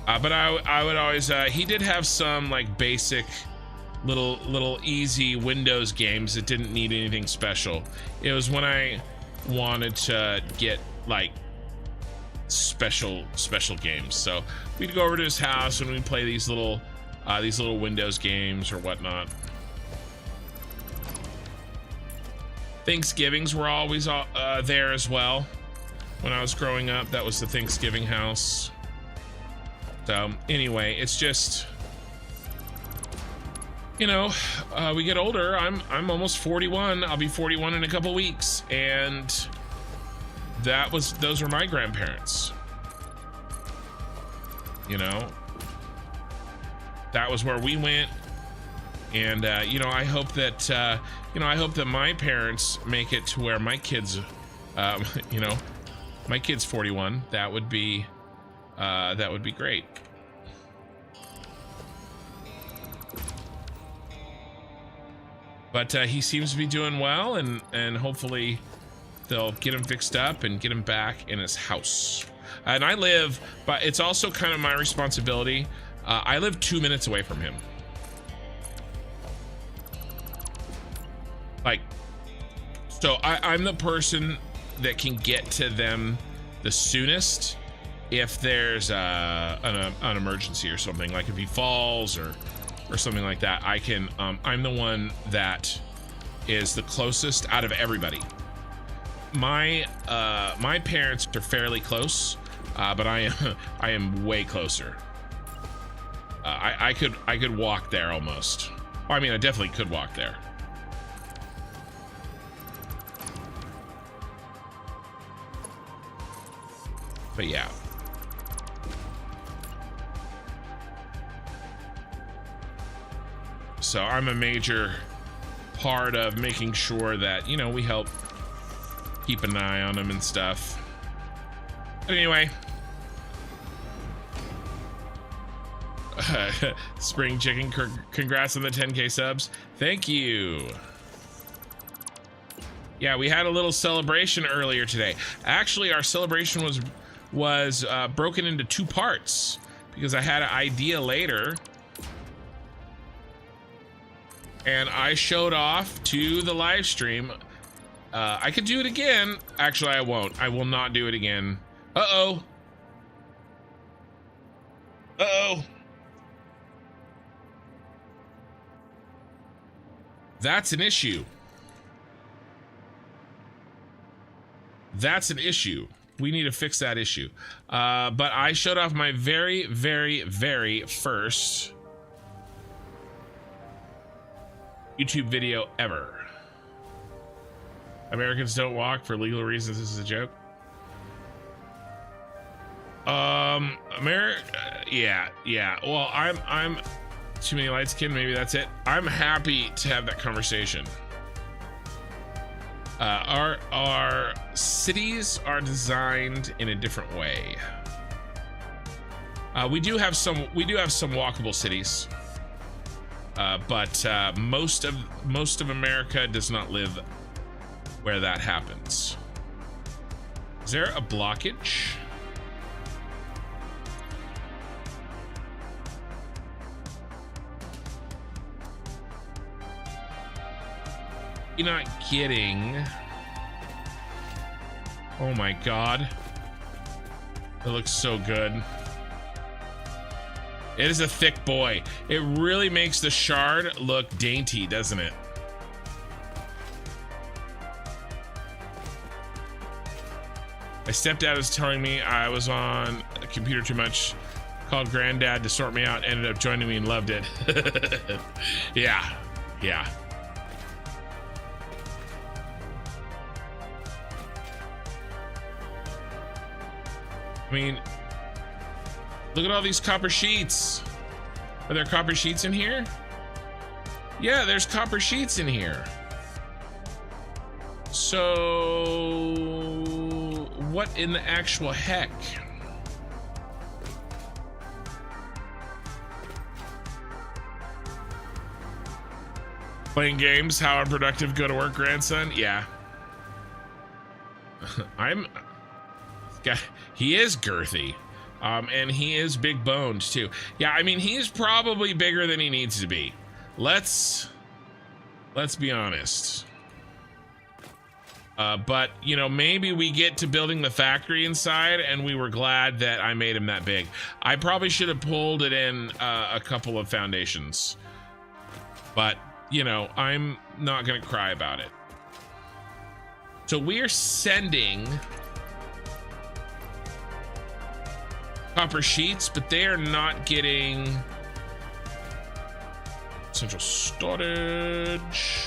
Speaker 1: But I would always, he did have some like basic little easy Windows games that didn't need anything special. It was when I wanted to get like special games. So we'd go over to his house and we'd play these little Windows games or whatnot. Thanksgivings were always there as well. When I was growing up, that was the Thanksgiving house. So anyway, it's just, you know, we get older. I'm almost 41. I'll be 41 in a couple weeks, and those were my grandparents. You know, that was where we went, and you know, I hope that my parents make it to where my kids, you know, my kid's 41. That would be great. But he seems to be doing well, and hopefully they'll get him fixed up and get him back in his house. And I live, but it's also kind of my responsibility. I live 2 minutes away from him. Like, so I'm the person that can get to them the soonest if there's an emergency or something, like if he falls or something like that. I can I'm the one that is the closest out of everybody. My parents are fairly close, but I am way closer. I could walk there almost. Well, I mean, I definitely could walk there. But yeah. So I'm a major part of making sure that, you know, we help keep an eye on them and stuff. But anyway. Spring Chicken, congrats on the 10K subs. Thank you. Yeah, we had a little celebration earlier today. Actually, our celebration was broken into 2 parts because I had an idea later. And I showed off to the live stream. I could do it again. Actually, I won't. I will not do it again. Uh-oh. Uh-oh. That's an issue. That's an issue. We need to fix that issue. But I showed off my very, very, very first YouTube video ever. Americans don't walk for legal reasons. This is a joke. Yeah. Well, I'm too many lights, kid. Maybe that's it. I'm happy to have that conversation. Our cities are designed in a different way. We do have some walkable cities. But most of America does not live where that happens. Is there a blockage? You're not kidding. Oh my God. It looks so good. It is a thick boy. It really makes the shard look dainty, doesn't it? My stepdad was telling me I was on a computer too much. Called granddad to sort me out. Ended up joining me and loved it. Yeah. I mean, look at all these copper sheets. Are there copper sheets in here? Yeah, there's copper sheets in here. So what in the actual heck? Playing games, how unproductive, go to work, grandson. Yeah. He is girthy. And he is big boned too. Yeah, I mean, he's probably bigger than he needs to be. Let's be honest. But, you know, maybe we get to building the factory inside and we were glad that I made him that big. I probably should have pulled it in a couple of foundations. But, you know, I'm not going to cry about it. So we are sending copper sheets, but they are not getting central storage.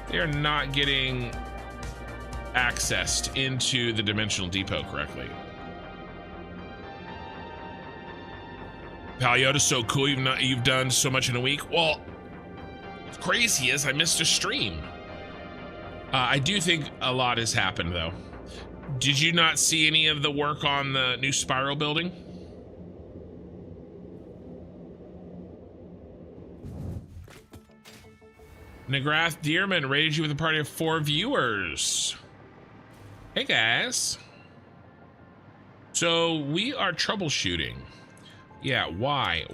Speaker 1: They are not getting accessed into the dimensional depot correctly. Pal Yoda's so cool. You've done so much in a week. Well, what's crazy is I missed a stream. I do think a lot has happened though. Did you not see any of the work on the new spiral building? Nagrath Dearman rated you with a party of 4 viewers. Hey guys. So we are troubleshooting. Yeah, why?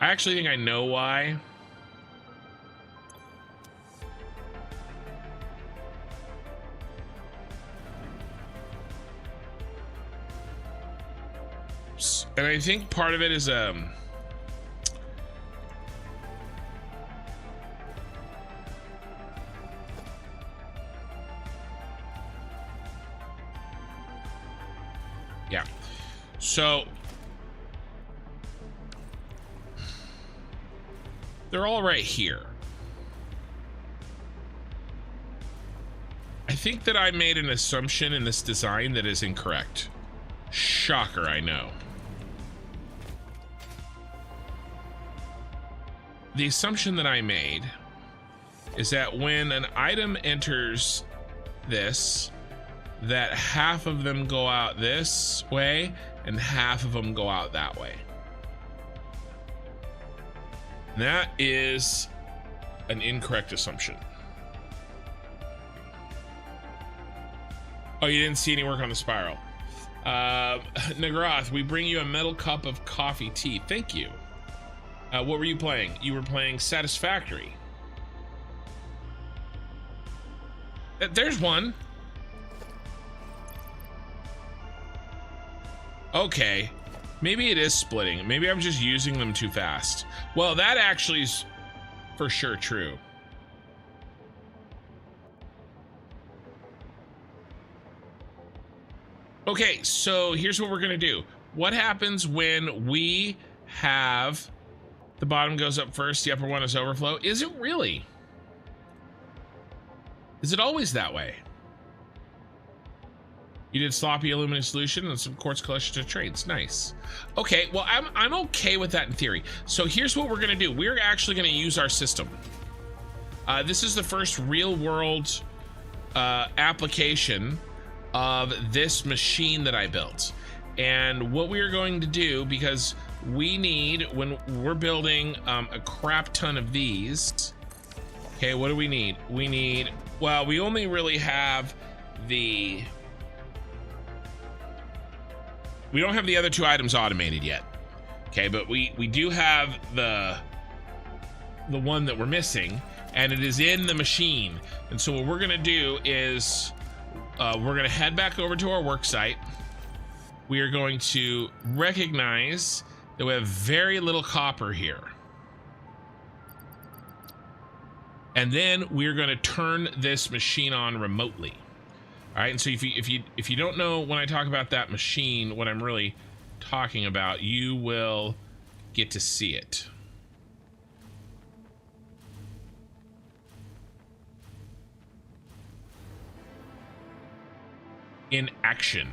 Speaker 1: I actually think I know why. And I think part of it is yeah. So they're all right here. I think that I made an assumption in this design that is incorrect. Shocker, I know. The assumption that I made is that when an item enters this, that half of them go out this way and half of them go out that way. That is an incorrect assumption. Oh, you didn't see any work on the spiral. Nagrath, we bring you a metal cup of coffee tea. Thank you. What were you playing? You were playing Satisfactory. There's one. Okay. Maybe it is splitting. Maybe I'm just using them too fast. Well, that actually is for sure true. Okay, so here's what we're gonna do. What happens when we have the bottom goes up first, the upper one is overflow? Is it really? Is it always that way? You did sloppy aluminum solution and some quartz collection to trades. Nice. Okay, well, I'm okay with that in theory. So here's what we're gonna do. We're actually gonna use our system. This is the first real world application of this machine that I built. And what we are going to do, because we need, when we're building a crap ton of these, okay, what do we need? We need, well, we only really have we don't have the other 2 items automated yet. Okay, but we do have the one that we're missing, and it is in the machine. And so what we're gonna do is we're gonna head back over to our work site. We are going to recognize that we have very little copper here. And then we're going to turn this machine on remotely. All right, and so if you don't know when I talk about that machine, what I'm really talking about, you will get to see it. In action.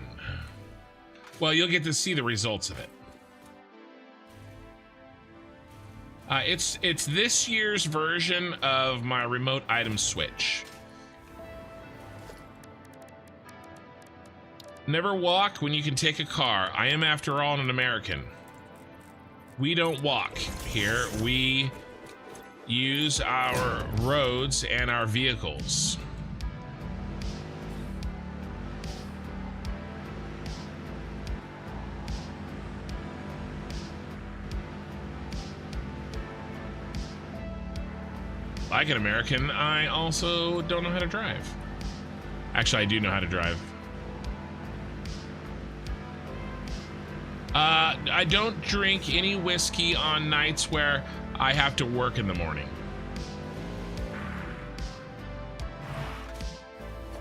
Speaker 1: Well, you'll get to see the results of it. It's this year's version of my remote item switch. Never walk when you can take a car. I am, after all, an American. We don't walk here. We use our roads and our vehicles. Like an American, I also don't know how to drive. Actually, I do know how to drive. I don't drink any whiskey on nights where I have to work in the morning.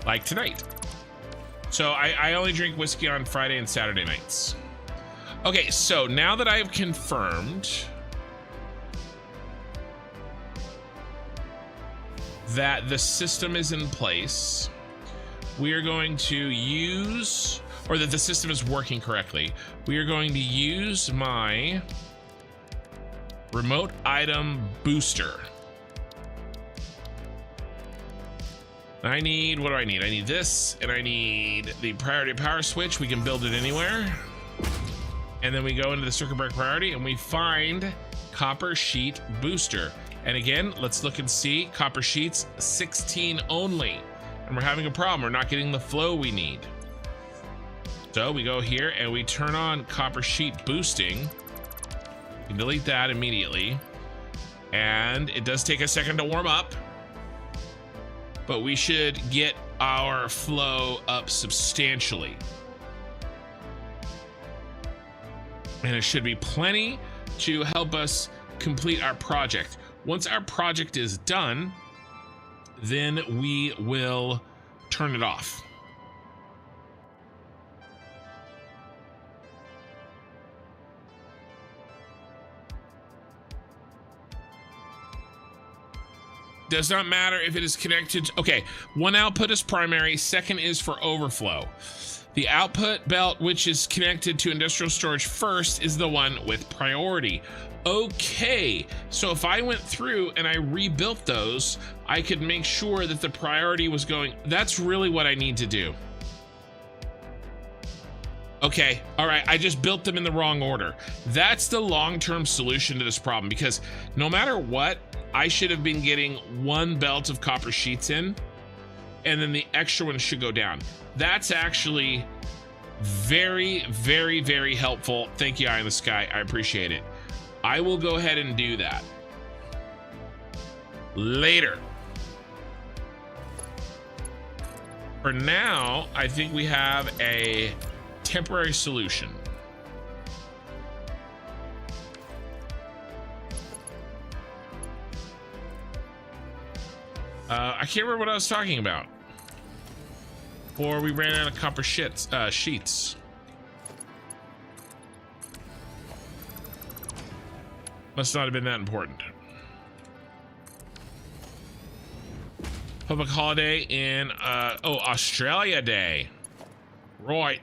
Speaker 1: Like tonight. So I only drink whiskey on Friday and Saturday nights. Okay, so now that I have confirmed that the system is in place, we are going to use, or that the system is working correctly, we are going to use my remote item booster. I need, what do I need? I need this, and I need the priority power switch. We can build it anywhere. And then we go into the circuit breaker priority and we find copper sheet booster. And again, let's look and see. Copper sheets 16 only. And we're having a problem. We're not getting the flow we need. So we go here and we turn on copper sheet boosting. We can delete that immediately. And it does take a second to warm up, but we should get our flow up substantially. And it should be plenty to help us complete our project. Once our project is done, then we will turn it off. Does not matter if it is connected. Okay, one output is primary, second is for overflow. The output belt, which is connected to industrial storage first, is the one with priority. Okay, so if I went through and I rebuilt those, I could make sure that the priority was going. That's really what I need to do. Okay, all right, I just built them in the wrong order. That's the long-term solution to this problem, because no matter what, I should have been getting one belt of copper sheets in, and then the extra one should go down. That's actually very, very, very helpful. Thank you, Eye in the Sky. I appreciate it. I will go ahead and do that later. For now, I think we have a temporary solution. I can't remember what I was talking about. Or we ran out of copper sheets. Must not have been that important. Public holiday in, Australia Day. Right.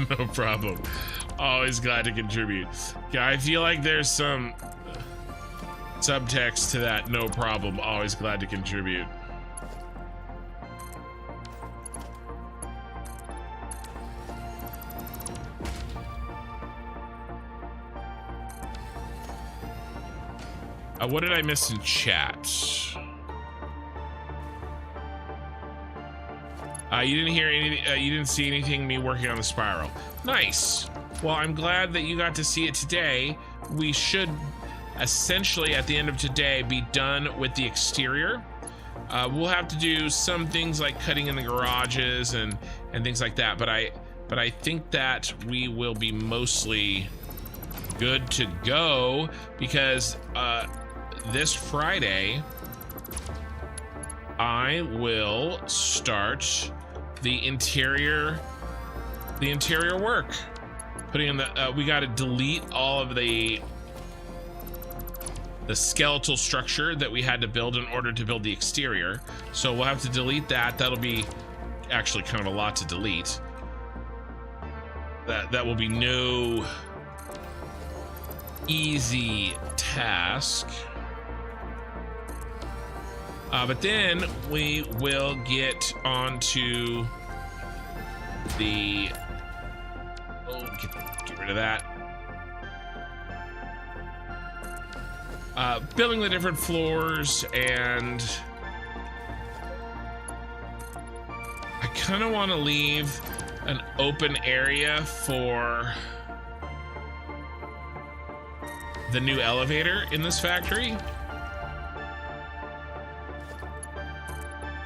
Speaker 1: No problem. Always glad to contribute. Yeah, I feel like there's some subtext to that. No problem. Always glad to contribute. What did I miss in chat? You didn't hear any, you didn't see anything me working on the spiral. Nice. Well, I'm glad that you got to see it today. We should essentially at the end of today be done with the exterior. We'll have to do some things like cutting in the garages and things like that, but I think that we will be mostly good to go, because this Friday I will start the interior work. Putting in the we got to delete all of the skeletal structure that we had to build in order to build the exterior. So we'll have to delete that. That'll be actually kind of a lot to delete. That will be no easy task. But then we will get onto the, get rid of that. Building the different floors, and I kind of want to leave an open area for the new elevator in this factory.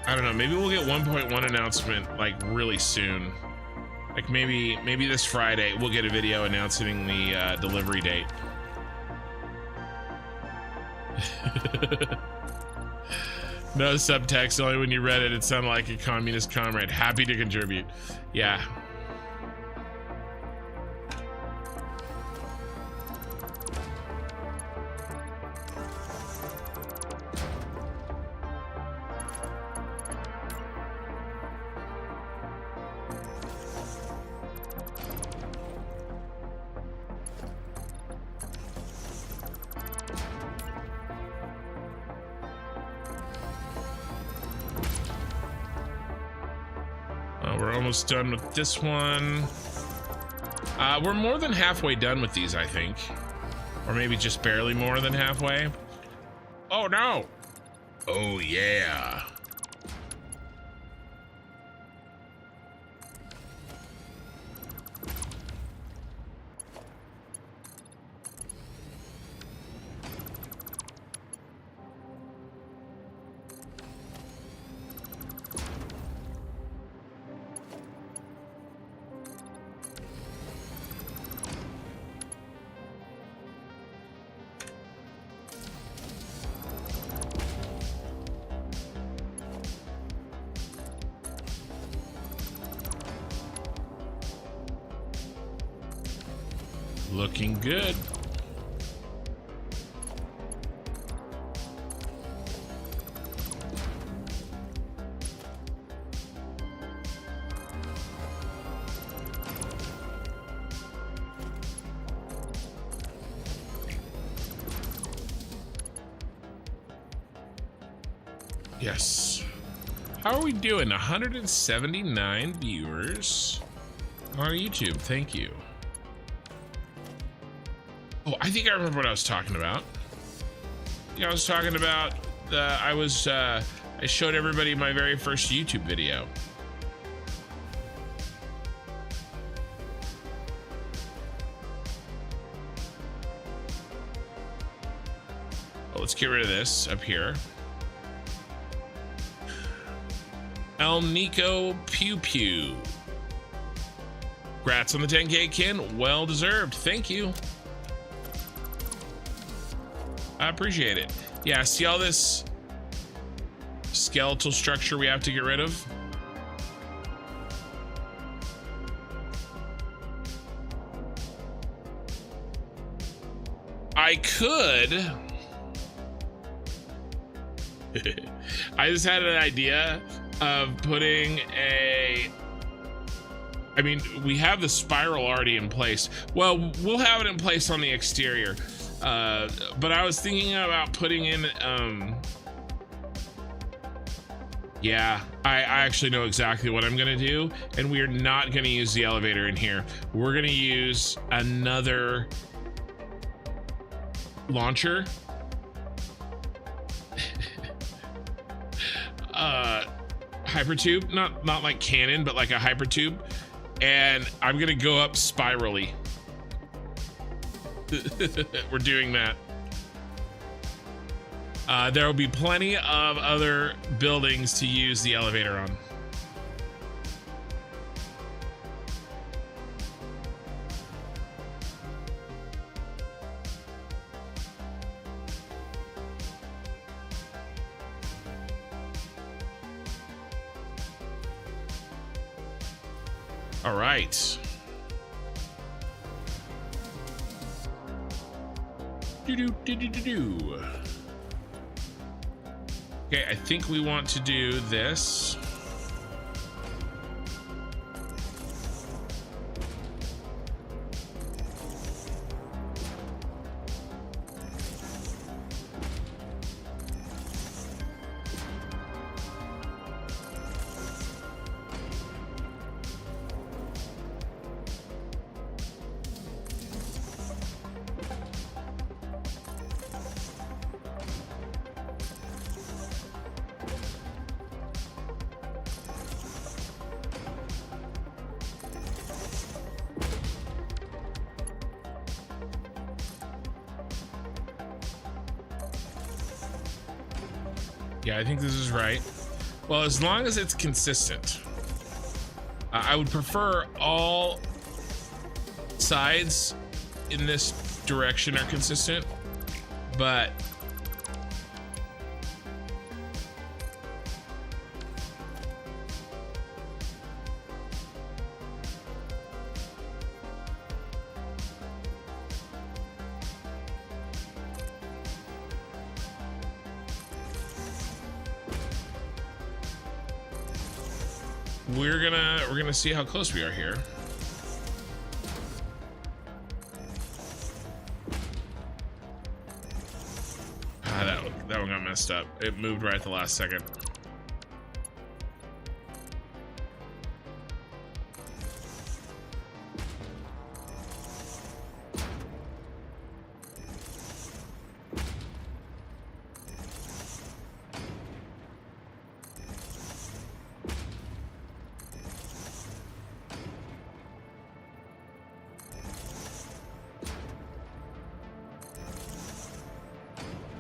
Speaker 1: I don't know, maybe we'll get 1.1 announcement like really soon. Like maybe this Friday we'll get a video announcing the delivery date. No subtext, only when you read it, it sounded like a communist comrade. Happy to contribute. Yeah. We're almost done with this one. We're more than halfway done with these, I think. Or maybe just barely more than halfway. Oh no! Oh yeah. Looking good. Yes. How are we doing? 179 viewers on YouTube. Thank you. Oh, I think I remember what I was talking about. Yeah, I was talking about I showed everybody my very first YouTube video. Oh, let's get rid of this up here. El Nico Pew Pew. Congrats on the 10K, Ken. Well deserved. Thank you. I appreciate it. Yeah, see all this skeletal structure we have to get rid of? I could. I just had an idea of putting I mean, we have the spiral already in place. Well, we'll have it in place on the exterior. But I was thinking about putting in, yeah, I actually know exactly what I'm gonna do, and we are not gonna use the elevator in here. We're gonna use another launcher. Hypertube, not like cannon, but like a hypertube, and I'm gonna go up spirally. We're doing that. There will be plenty of other buildings to use the elevator on. All right. Okay, I think we want to do this. Yeah, I think this is right. Well, as long as it's consistent. I would prefer all sides in this direction are consistent, but we're gonna see how close we are here. That one got messed up. It moved right at the last second.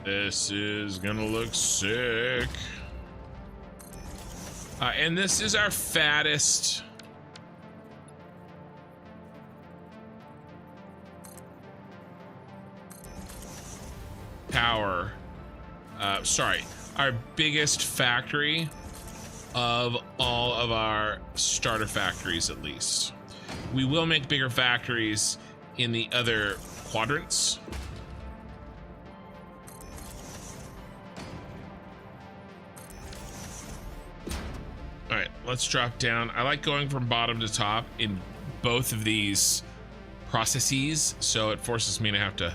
Speaker 1: This is gonna look sick. And this is our fattest tower. Sorry, our biggest factory of all of our starter factories, at least. We will make bigger factories in the other quadrants. All right, let's drop down. I like going from bottom to top in both of these processes, so it forces me to have to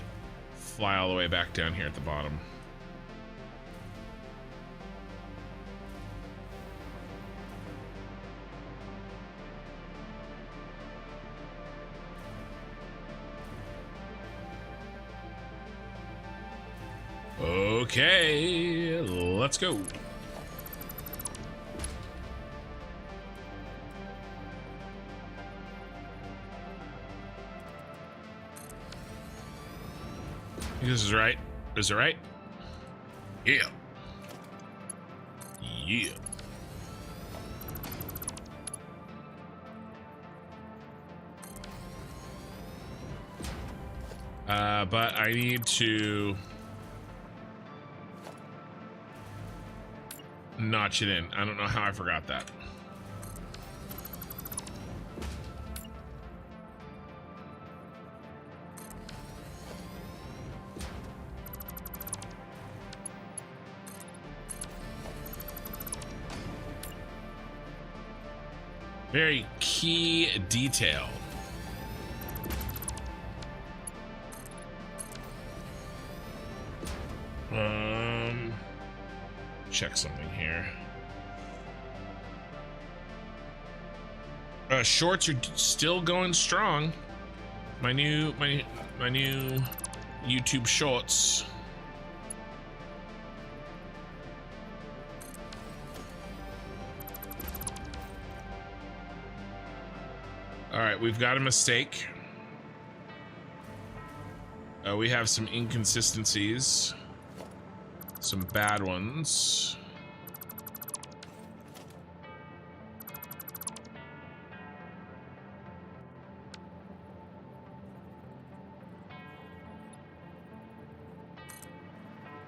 Speaker 1: fly all the way back down here at the bottom. Okay, let's go. This is right. Is it right? Yeah. Yeah. But I need to notch it in. I don't know how I forgot that. Very key detail. Check something here. Shorts are still going strong. My new YouTube shorts. All right, we've got a mistake. We have some inconsistencies, some bad ones.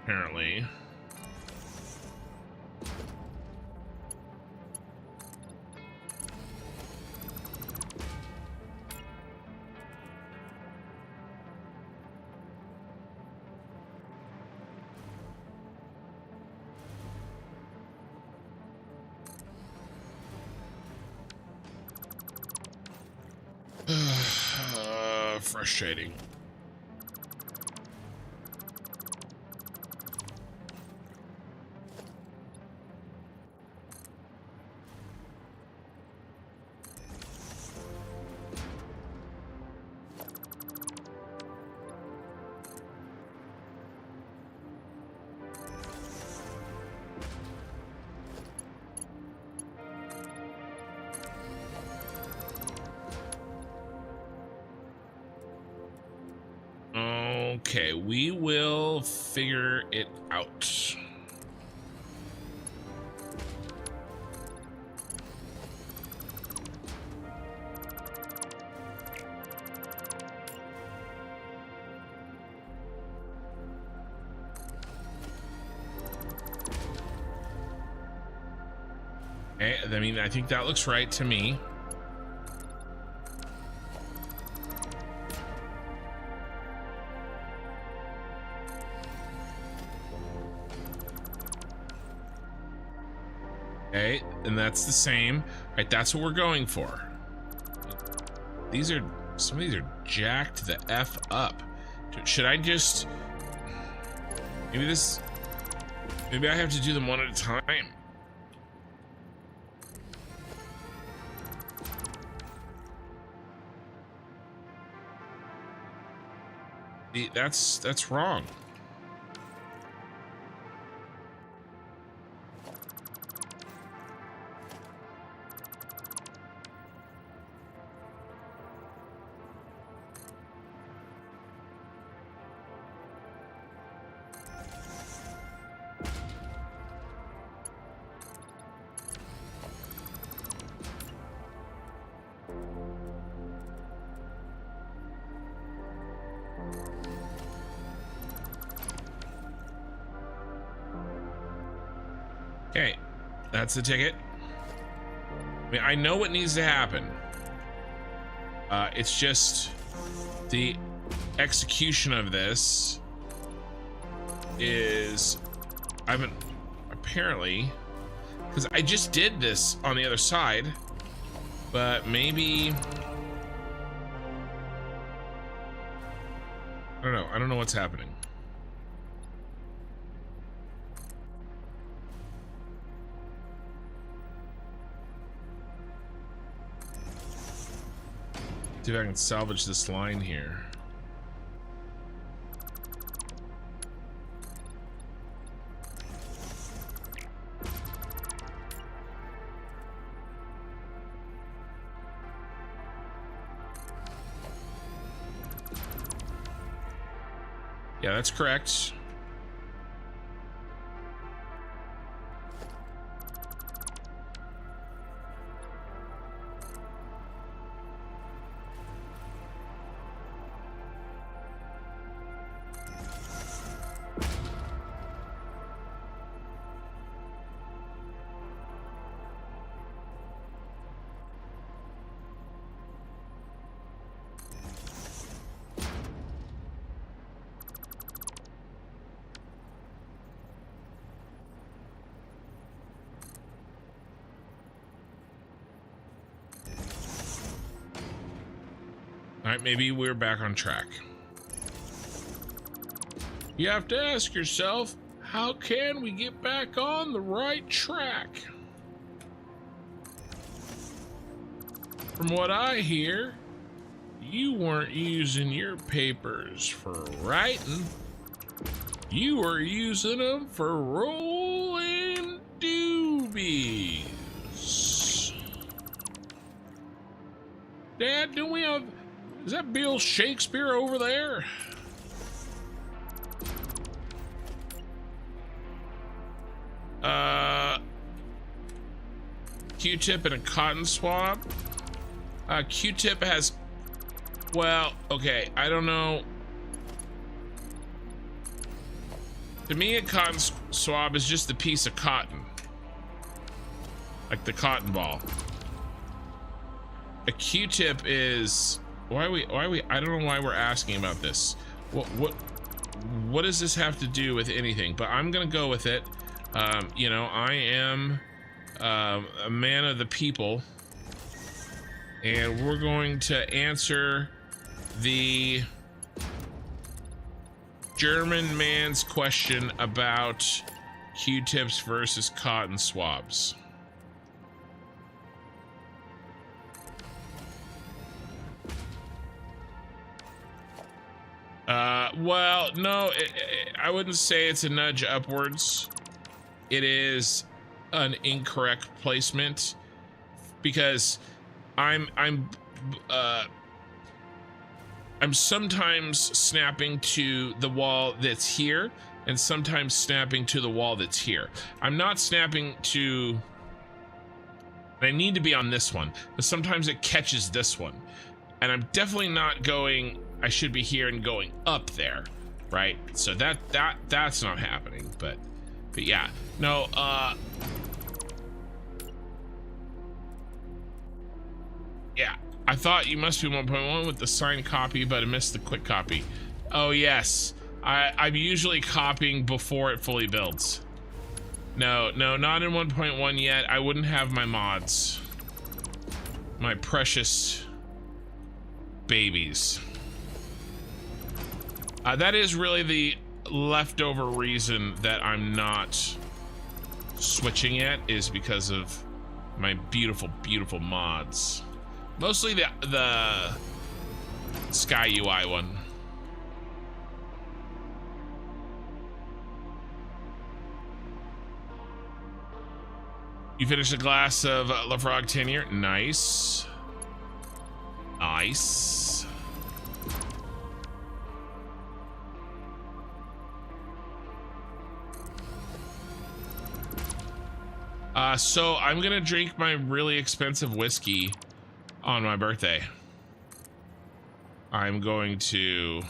Speaker 1: Apparently. Frustrating. Okay, we will figure it out. Okay, I mean, I think that looks right to me. Okay, and that's the same. Right, that's what we're going for. Some of these are jacked the F up. Should I just... Maybe I have to do them one at a time. That's wrong. Okay, that's the ticket. I mean, I know what needs to happen. It's just the execution of this is... apparently, because I just did this on the other side, but maybe... I don't know what's happening. See if I can salvage this line here. Yeah, that's correct. All right, maybe we're back on track. You have to ask yourself, how can we get back on the right track? From what I hear, you weren't using your papers for writing. You were using them for rolling doobies. Dad, do we have... Is that Bill Shakespeare over there? Q-tip and a cotton swab. Q-tip has... Well, okay, I don't know. To me, a cotton swab is just a piece of cotton. Like the cotton ball. A Q-tip is... Why are we, I don't know why we're asking about this. What does this have to do with anything? But I'm gonna go with it. You know, I am a man of the people, and we're going to answer the German man's question about Q-tips versus cotton swabs. Well, no, I wouldn't say it's a nudge upwards. It is an incorrect placement because I'm sometimes snapping to the wall that's here and sometimes snapping to the wall that's here. I'm not snapping to... I need to be on this one, but sometimes it catches this one. And I'm definitely not going... I should be here and going up there, right? So that's not happening, but yeah. No, Yeah, I thought you must be 1.1 with the signed copy, but I missed the quick copy. Oh yes, I'm usually copying before it fully builds. No, not in 1.1 yet. I wouldn't have my mods. My precious babies. That is really the leftover reason that I'm not switching yet, is because of my beautiful, beautiful mods. Mostly the Sky UI one. You finished a glass of La Frog Tenure. Nice. Nice. So I'm gonna drink my really expensive whiskey on my birthday. I'm going to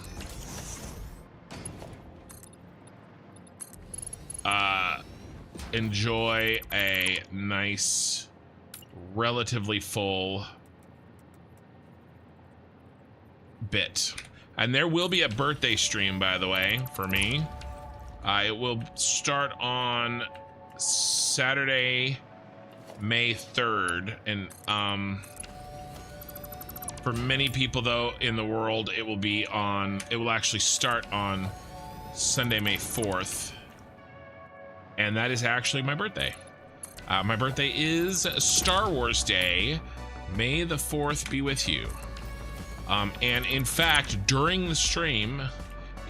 Speaker 1: enjoy a nice, relatively full bit. And there will be a birthday stream, by the way, for me. It will start on Saturday, May 3rd, and for many people though in the world, it will actually start on Sunday, May 4th, and that is actually my birthday. My birthday is Star Wars Day. May the 4th be with you. And in fact, during the stream,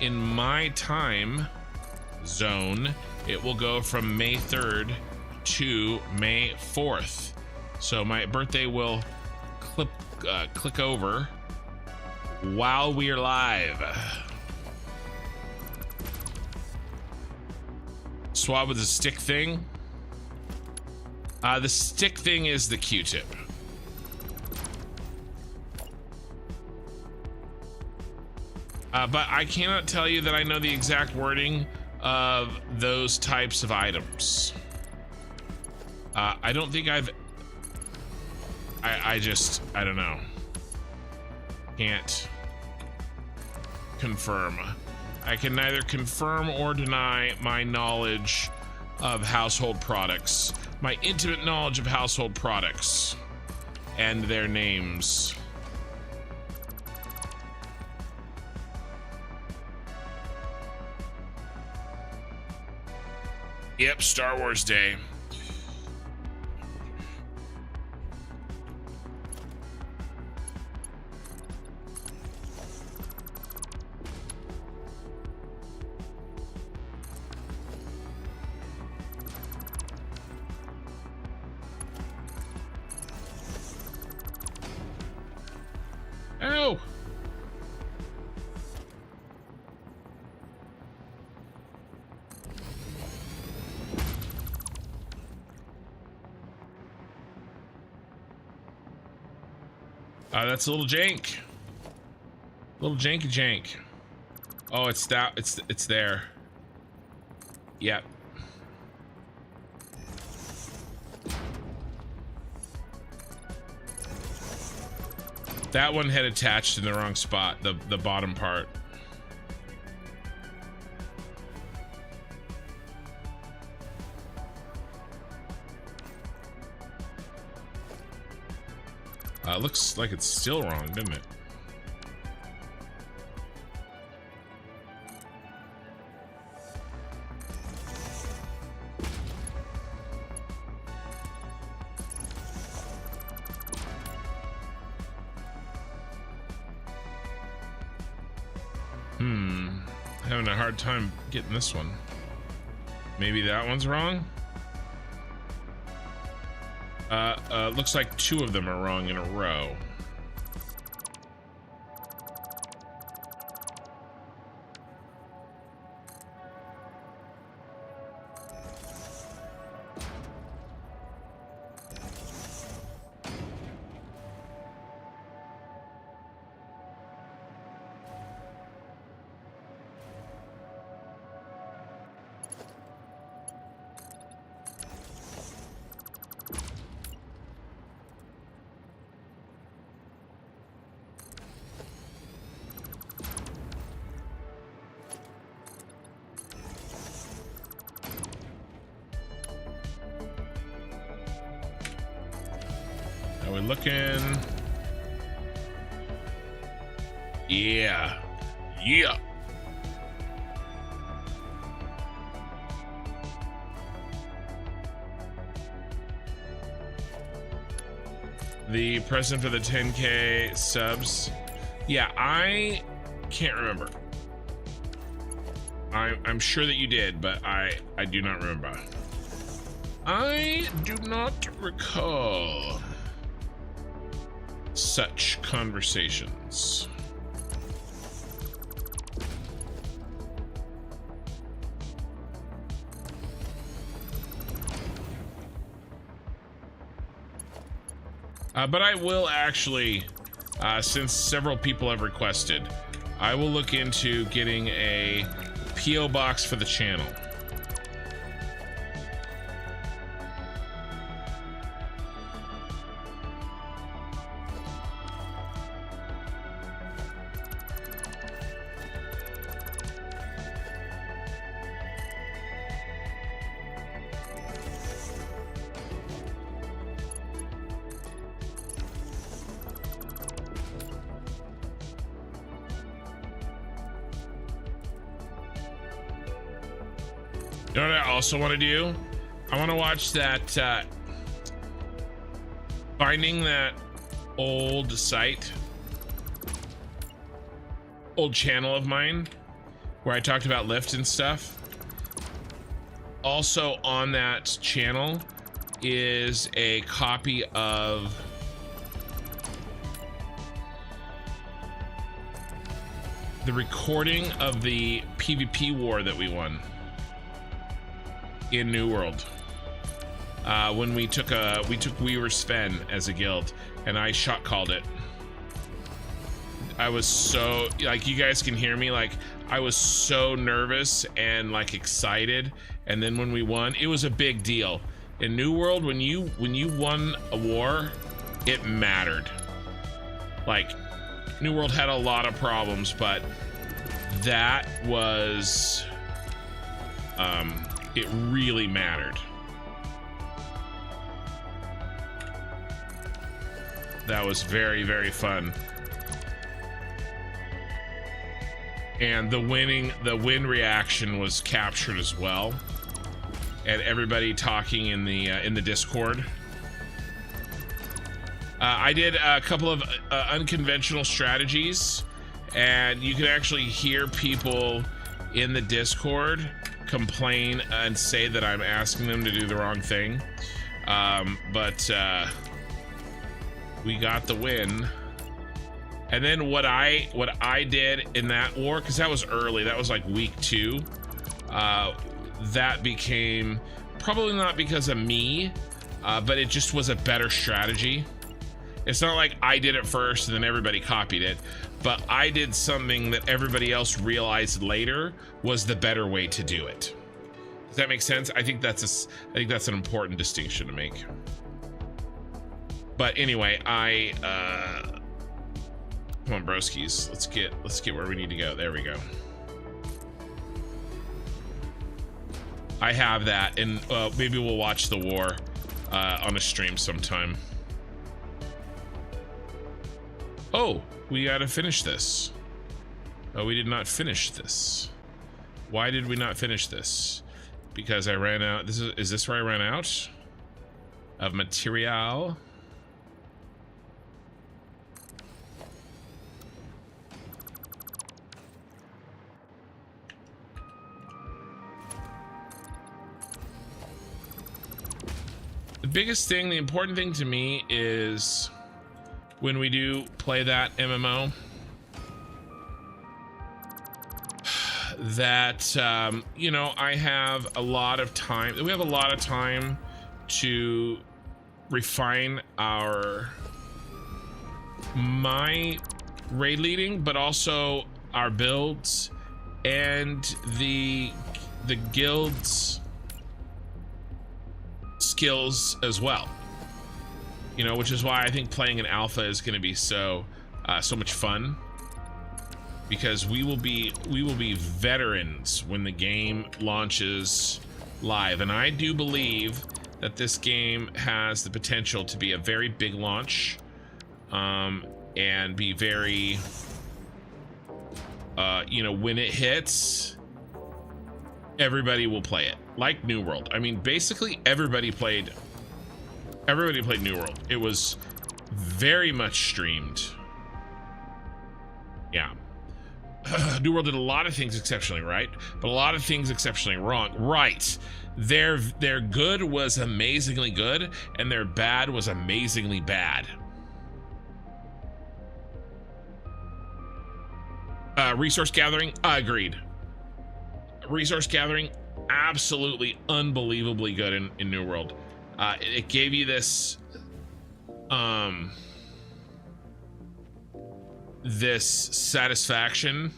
Speaker 1: in my time zone, it will go from May 3rd to May 4th. So my birthday will click over while we are live. Swab with the stick thing. The stick thing is the Q-tip. But I cannot tell you that I know the exact wording of those types of items. I don't think I don't know. Can't confirm. I can neither confirm or deny my knowledge of household products, my intimate knowledge of household products and their names. Yep, Star Wars Day. Oh! That's a little jank. Little janky jank. Oh, it's that. It's there. Yep. That one had attached in the wrong spot. The bottom part. Looks like it's still wrong, doesn't it? Having a hard time getting this one. Maybe that one's wrong? Looks like two of them are wrong in a row. How we looking? Yeah. Yeah. The president for the 10K subs. Yeah, I can't remember. I'm sure that you did, but I do not remember. I do not recall such conversations. But I will actually, since several people have requested, I will look into getting a P.O. box for the channel. You know what I also want to do? I want to watch that, finding that old site, old channel of mine, where I talked about Lyft and stuff. Also on that channel is a copy of the recording of the PvP war that we won in New World, when we took We Were Sven as a guild, and I shot called it. I was so, like, you guys can hear me, like, I was so nervous and like excited, and then when we won, it was a big deal. In New World, when you won a war, it mattered. Like, New World had a lot of problems, but that was it really mattered. That was very, very fun. And the win reaction was captured as well. And everybody talking in the Discord. I did a couple of unconventional strategies, and you can actually hear people in the Discord complain and say that I'm asking them to do the wrong thing, but we got the win. And then what I did in that war, because that was early, that was like week 2, that became, probably not because of me, but it just was a better strategy. It's not like I did it first and then everybody copied it, but I did something that everybody else realized later was the better way to do it. Does that make sense? I think that's an important distinction to make. But anyway, come on, broskies. Let's get where we need to go. There we go. I have that, and maybe we'll watch the war on a stream sometime. Oh, we gotta finish this. Oh, we did not finish this. Why did we not finish this? Because I ran out. Is this where I ran out of material? The biggest thing, the important thing to me is when we do play that MMO, that you know, I have a lot of time. We have a lot of time to refine my raid leading, but also our builds and the guild's skills as well. You know, which is why I think playing an alpha is going to be so much fun, because we will be veterans when the game launches live. And I do believe that this game has the potential to be a very big launch, and be very, you know, when it hits, everybody will play it. Like New World. I mean, basically everybody played New World. It was very much streamed. Yeah. New World did a lot of things exceptionally right, but a lot of things exceptionally wrong. Right. Their good was amazingly good, and their bad was amazingly bad. Resource gathering, agreed. Resource gathering, absolutely unbelievably good in New World. It gave you this this satisfaction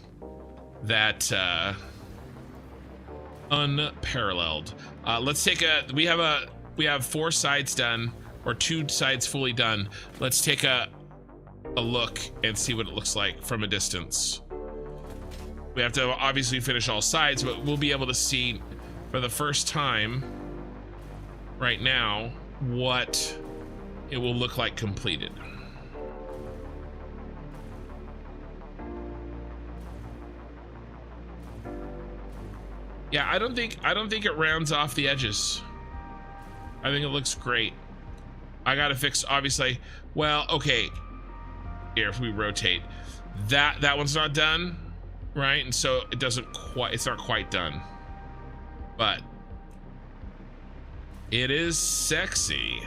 Speaker 1: that unparalleled. Let's take we have 4 sides done, or 2 sides fully done. Let's take a look and see what it looks like from a distance. We have to obviously finish all sides, but we'll be able to see for the first time right now what it will look like completed. Yeah, I don't think it rounds off the edges. I think it looks great. I gotta fix, obviously. Well, okay. Here, if we rotate, that one's not done, right? And so it doesn't quite, it's not quite done, but it is sexy.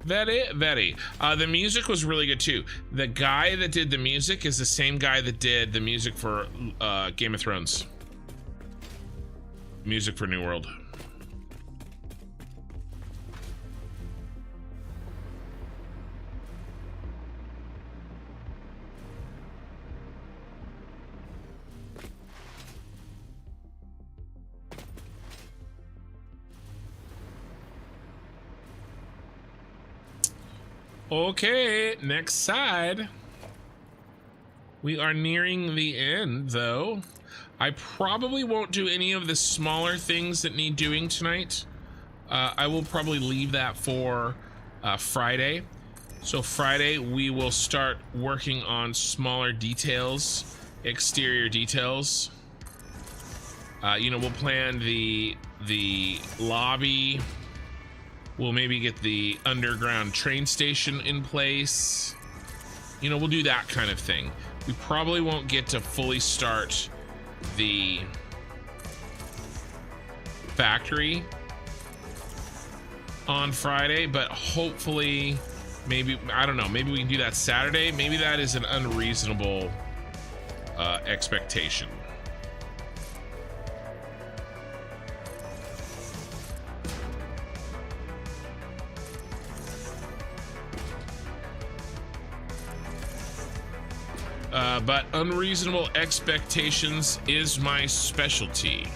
Speaker 1: Very. The music was really good too. The guy that did the music is the same guy that did the music for Game of Thrones. Music for New World. Okay, next side. We are nearing the end, though. I probably won't do any of the smaller things that need doing tonight. I will probably leave that for Friday. So Friday, we will start working on smaller details, exterior details. You know, we'll plan the lobby. We'll maybe get the underground train station in place. You know, we'll do that kind of thing. We probably won't get to fully start the factory on Friday, but hopefully, maybe, I don't know, maybe we can do that Saturday. Maybe that is an unreasonable expectation. But unreasonable expectations is my specialty.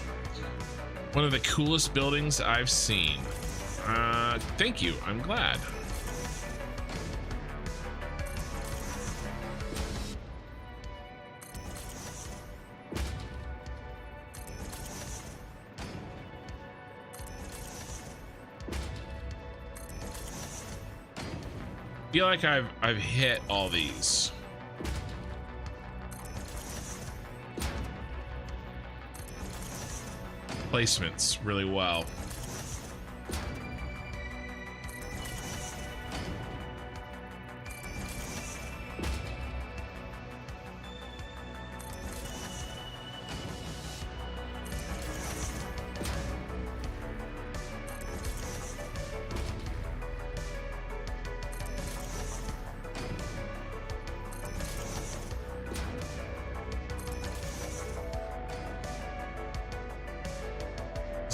Speaker 1: One of the coolest buildings I've seen. Thank you, I'm glad. I feel like I've hit all these. Placements really well.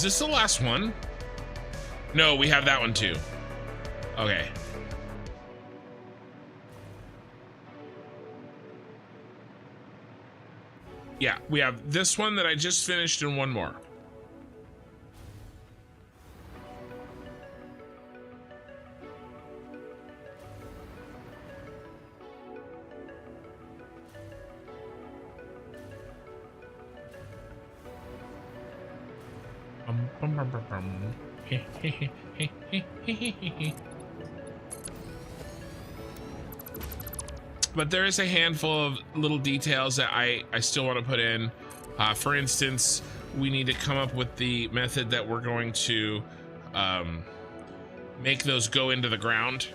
Speaker 1: Is this the last one? No, we have that one too. Okay. Yeah, we have this one that I just finished and one more. Bum, bum, bum, bum. But there is a handful of little details that I still want to put in. For instance, we need to come up with the method that we're going to make those go into the ground.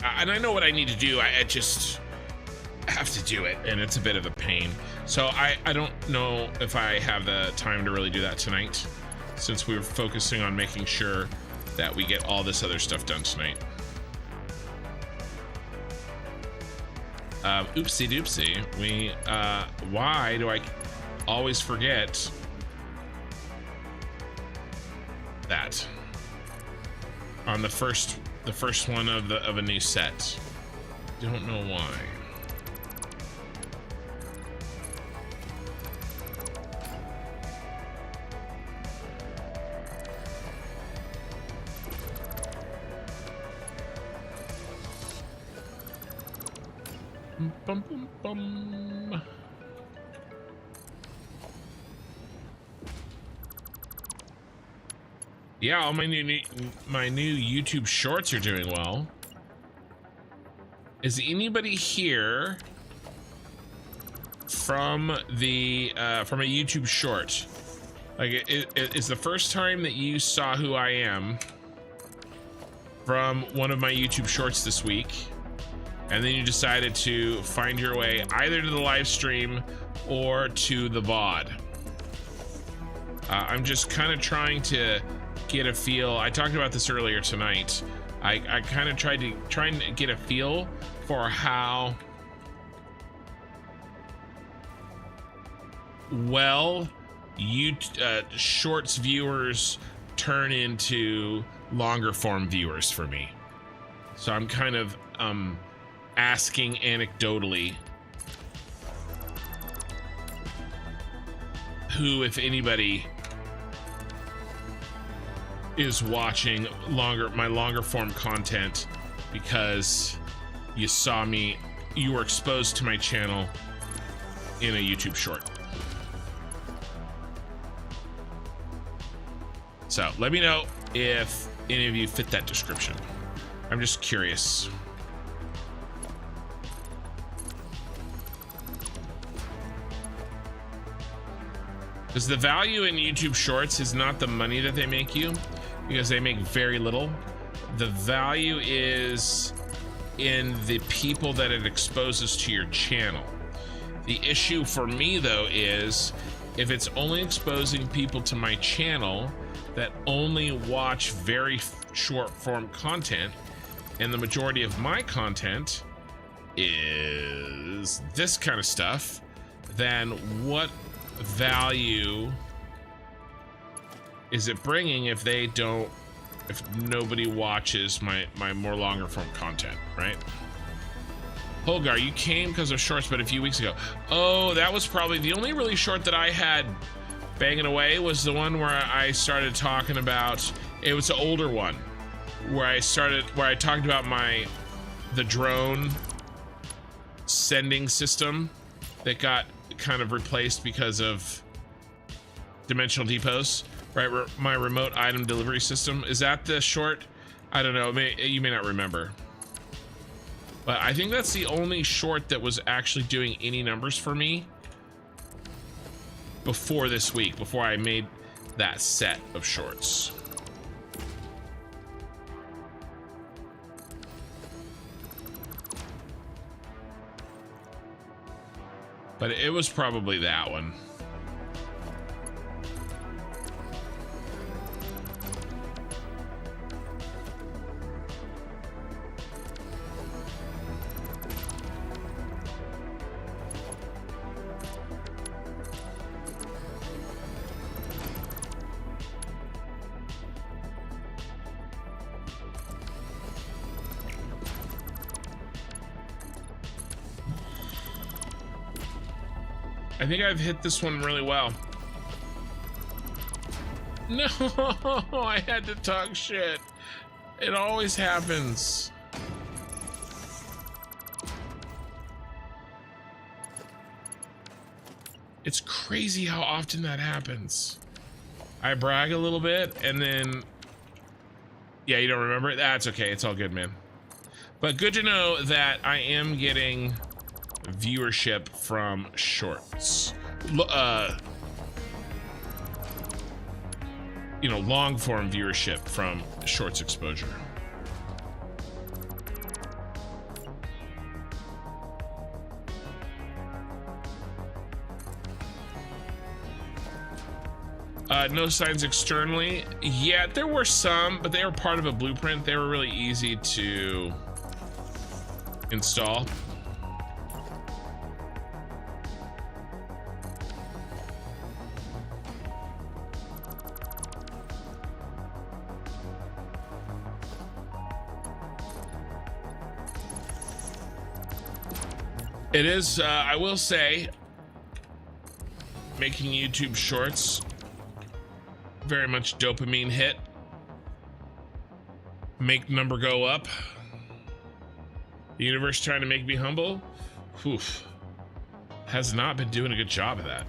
Speaker 1: And I know what I need to do. I just have to do it, and it's a bit of a pain. So I don't know if I have the time to really do that tonight, since we were focusing on making sure that we get all this other stuff done tonight. Oopsie doopsie. Why do I always forget that on the first one of a new set? Don't know why. Bum, bum, bum. Yeah, all my new YouTube shorts are doing well. Is anybody here from a YouTube short? Like, it's the first time that you saw who I am from one of my YouTube shorts this week, and then you decided to find your way either to the live stream or to the VOD. I'm just kind of trying to get a feel. I talked about this earlier tonight. I kind of trying to get a feel for how well shorts viewers turn into longer form viewers for me. So I'm kind of asking anecdotally who, if anybody, is watching my longer form content because you were exposed to my channel in a YouTube short. So let me know if any of you fit that description. I'm just curious. Because the value in YouTube shorts is not the money that they make you, because they make very little. The value is in the people that it exposes to your channel. The issue for me, though, is if it's only exposing people to my channel that only watch very short form content, and the majority of my content is this kind of stuff, then what value is it bringing if nobody watches my more longer form content, right? Holgar, you came because of shorts, but a few weeks ago. Oh, that was probably the only really short that I had banging away, was the one where I started talking about, it was an older one where I talked about the drone sending system that got kind of replaced because of dimensional depots, right? My remote item delivery system. Is that the short? I don't know. You may not remember, but I think that's the only short that was actually doing any numbers for me before this week, before I made that set of shorts. But it was probably that one. I think I've hit this one really well. No, I had to talk shit. It always happens. It's crazy how often that happens. I brag a little bit, and then, yeah, you don't remember it? That's okay. It's all good, man. But good to know that I am getting viewership from shorts. You know, long form viewership from shorts exposure. No signs externally. Yeah, there were some, but they were part of a blueprint. They were really easy to install. It is, I will say, making YouTube shorts very much dopamine hit. Make number go up. The universe trying to make me humble. Oof. Has not been doing a good job of that.